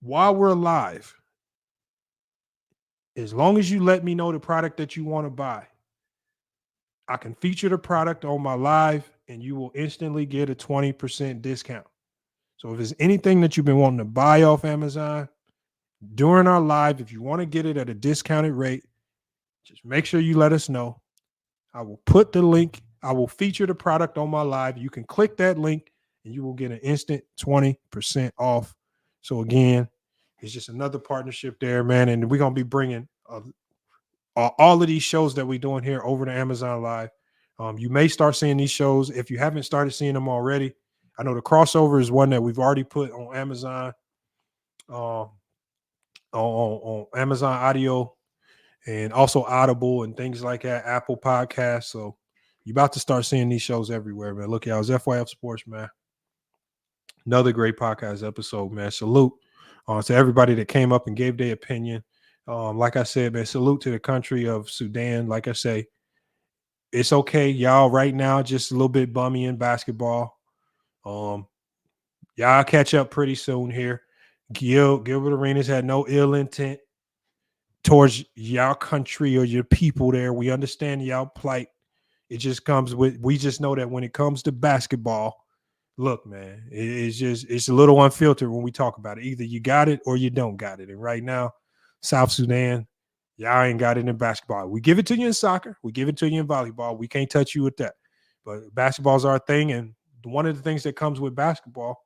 while we're live, as long as you let me know the product that you want to buy, I can feature the product on my live and you will instantly get a 20% discount. So if there's anything that you've been wanting to buy off Amazon during our live, if you want to get it at a discounted rate, just make sure you let us know. I will put the link. I will feature the product on my live. You can click that link and you will get an instant 20% off. So again, it's just another partnership there, man. And we're going to be bringing all of these shows that we're doing here over to Amazon Live. You may start seeing these shows if you haven't started seeing them already. I know the crossover is one that we've already put on Amazon, on Amazon Audio, and also Audible and things like that, Apple Podcasts. So you're about to start seeing these shows everywhere, man. Look, y'all, it's FYF Sports, man. Another great podcast episode, man. Salute to everybody that came up and gave their opinion. Like I said, man, salute to the country of Sudan. Like I say, it's okay, y'all. Right now, just a little bit bummy in basketball. Y'all catch up pretty soon here. Gilbert Arenas had no ill intent towards y'all country or your people there. We understand y'all plight. It just comes with, we just know that when it comes to basketball, look, man, it's a little unfiltered when we talk about it. Either you got it or you don't got it. And right now, South Sudan, y'all ain't got it in basketball. We give it to you in soccer. We give it to you in volleyball. We can't touch you with that. But basketball's our thing. And one of the things that comes with basketball,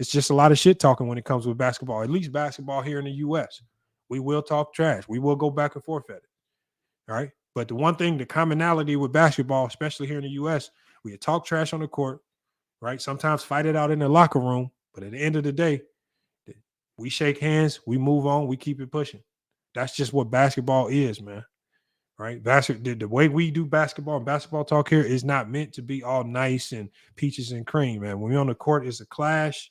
it's just a lot of shit talking when it comes with basketball, at least basketball here in the U.S. We will talk trash. We will go back and forth at it. All right. But the one thing, the commonality with basketball, especially here in the U.S., we talk trash on the court, right? Sometimes fight it out in the locker room. But at the end of the day, we shake hands, we move on, we keep it pushing. That's just what basketball is, man. Right? The way we do basketball and basketball talk here is not meant to be all nice and peaches and cream, man. When we're on the court, it's a clash.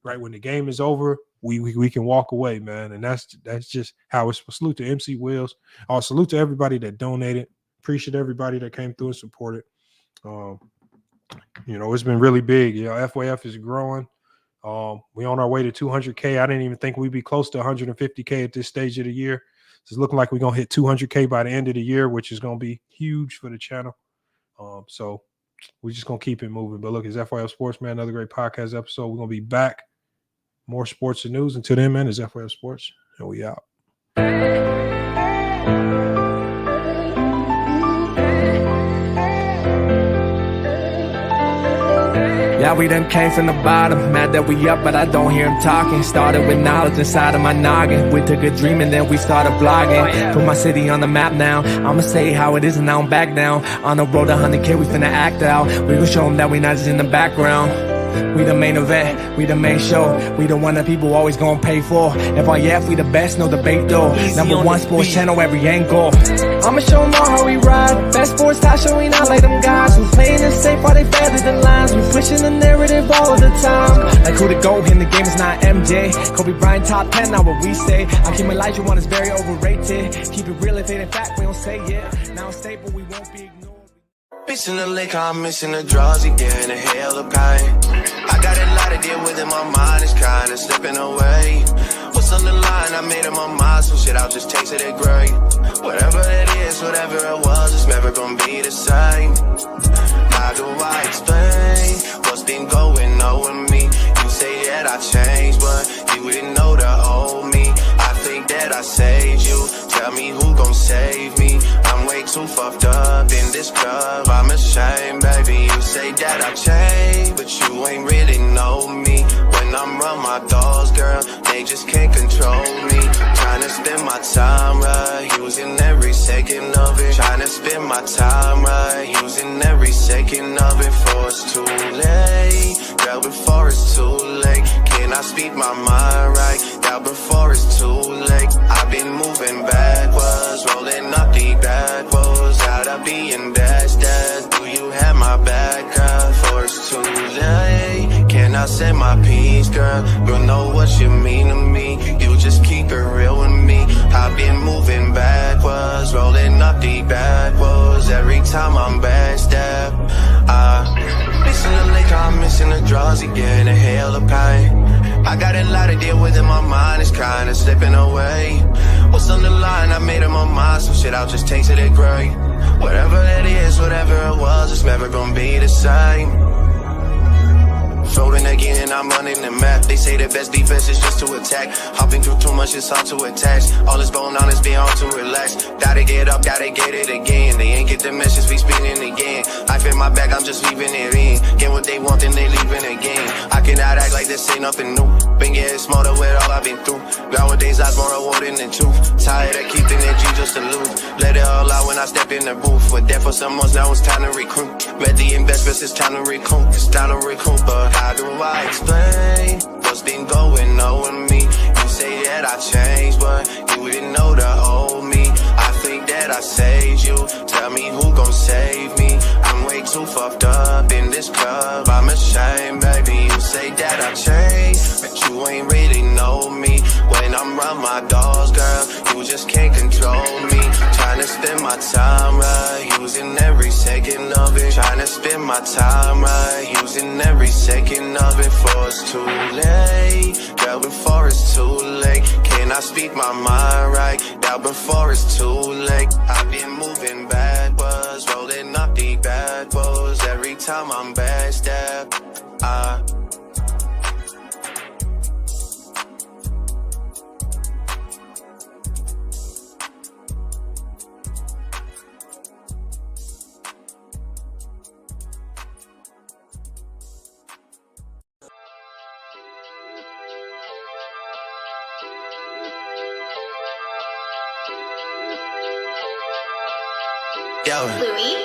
Right? When the game is over, we can walk away, man. And that's just how it's. Salute to MC Wills. Salute to everybody that donated. Appreciate everybody that came through and supported. It's been really big. FYF is growing. We on our way to 200K. I didn't even think we'd be close to 150K at this stage of the year. It's looking like we're going to hit 200K by the end of the year, which is going to be huge for the channel. So we're just going to keep it moving. But look, it's FYF Sports, man. Another great podcast episode. We're going to be back. More sports and news. Until then, man, it's FYF Sports, and we out. Yeah, we done came from the bottom. Mad that we up, but I don't hear him talking. Started with knowledge inside of my noggin. We took a dream and then we started blogging. Put my city on the map now. I'ma say how it is and I don't back down. On the road to 100K, we finna act out. We gon' show them that we not just in the background. We the main event, we the main show. We the one that people always gonna pay for. FIF, we the best, no debate though. Number one sports channel, every angle. I'ma show them all how we ride. Best sports talk show, we not like them guys who playing it safe while they feather the lines. We pushing the narrative all of the time. Like who to go in the game is not MJ. Kobe Bryant top 10, not what we say. I keep Elijah one is very overrated. Keep it real if it ain't fact, we don't say it. Now it's stable, we won't be ignored. Missing the lake, I'm missing the draws again, a hell of pain. I got a lot to deal with and my mind is kinda slipping away. What's on the line? I made up my mind, some shit I'll just taste it great. Whatever it is, whatever it was, it's never gonna be the same. How do I explain what's been going on with me? You say that I changed, but you didn't know the old me. I think that I saved you, tell me who gon' save me. I'm way too fucked up in this club, I'm ashamed, baby. You say that I changed, but you ain't really know me. When I'm around my dogs, girl, they just can't control me. Trying to spend my time right, using every second of it. Trying to spend my time right, using every second of it. Before it's too late, girl, before it's too late. Can I speak my mind right, girl, before it's too late. I've been moving backwards, rolling up the backwards. Out of being dash. Do you have my back, girl, before it's too late? Can I say my piece, girl? Girl, know what you mean to me. You just keep it real with me. I've been moving backwards, rolling up the backwards. Every time I'm backstep, missing the lake, I'm missing the draws again, a hell of pain. I got a lot to deal with and my mind is kinda slipping away. What's on the line? I made up my mind, some shit I'll just taste it great. Whatever it is, whatever it was, it's never gonna be the same. Folding again and I'm running the map. They say the best defense is just to attack. Hopping through too much, it's hard to attach. All that's going on is being hard to relax. Gotta get up, gotta get it again. They ain't get the message, we spinning again. I feel my back, I'm just leaving it in. Get what they want, then they leaving again. I cannot act like this ain't nothing new. Been getting smarter with all I've been through. Nowadays, I'm more rewarding than truth. Tired of keeping energy just to lose. Let it all out when I step in the booth. We're there for some months, now it's time to recruit. Met the investments, it's time to recoup. It's time to recoup, but how do I explain what's been going on with me? You say that I changed, but you didn't know the old me. I think that I saved you, tell me who gon' save me. I'm way too fucked up in this club, I'm ashamed, baby. You say that I changed, but you ain't really know me. When I'm around my dogs, girl, you just can't control me. Trying to spend my time right, using every second of it. Trying to spend my time right, using every second of it. Before it's too late, girl, before it's too late. Can I speak my mind right, now before it's too late. I've been moving backwards, rolling up the backwards. Every time I'm backstep,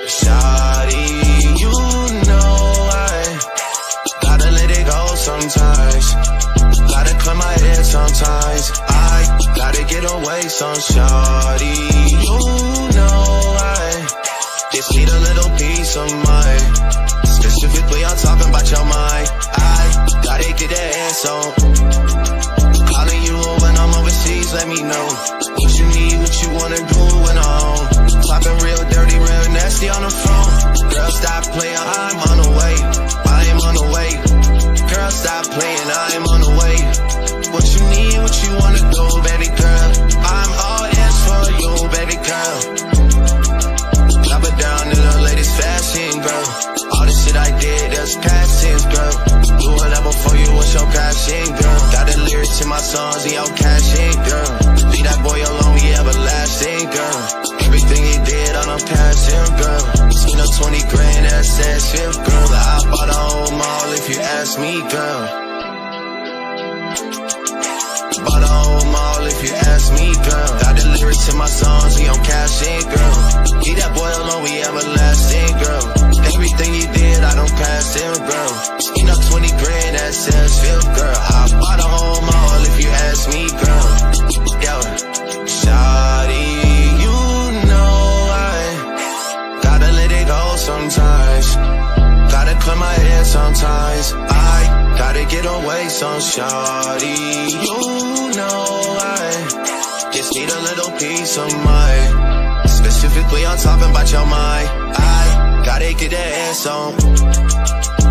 shawty, you know I gotta let it go sometimes. Gotta clear my head sometimes. I gotta get away some shawty. You know I just need a little peace of mind. Specifically, I'm talking about your mind. I gotta get that ass on. Calling you when I'm overseas, let me know what you need, what you wanna do when I'm home. Talking real dirty, real nasty on the phone. Girl, stop playing, I'm on the way. I am on the way. Girl, stop playing, I am on the way. What you need, what you wanna do, baby girl. I'm all ears for you, baby girl. Drop it down to the latest fashion, girl. All the shit I did, that's past tense, girl. Do it up before you, what's your passion, girl? Got the lyrics to my songs and your cash in, girl. Leave that boy alone, we everlasting, girl. Everything he did, I don't pass him, girl. Seen a 20 grand asset ship, girl. I bought a whole mall if you ask me, girl. Bought a whole mall if you ask me, girl. Got the lyrics to my songs, we on cash in, girl. Keep that boy alone, we everlasting, girl. Everything he did, I don't pass him, girl. Seen a 20 some shawty. You know I just need a little peace of mind. Specifically, I'm talking about your mind. I gotta get that ass on.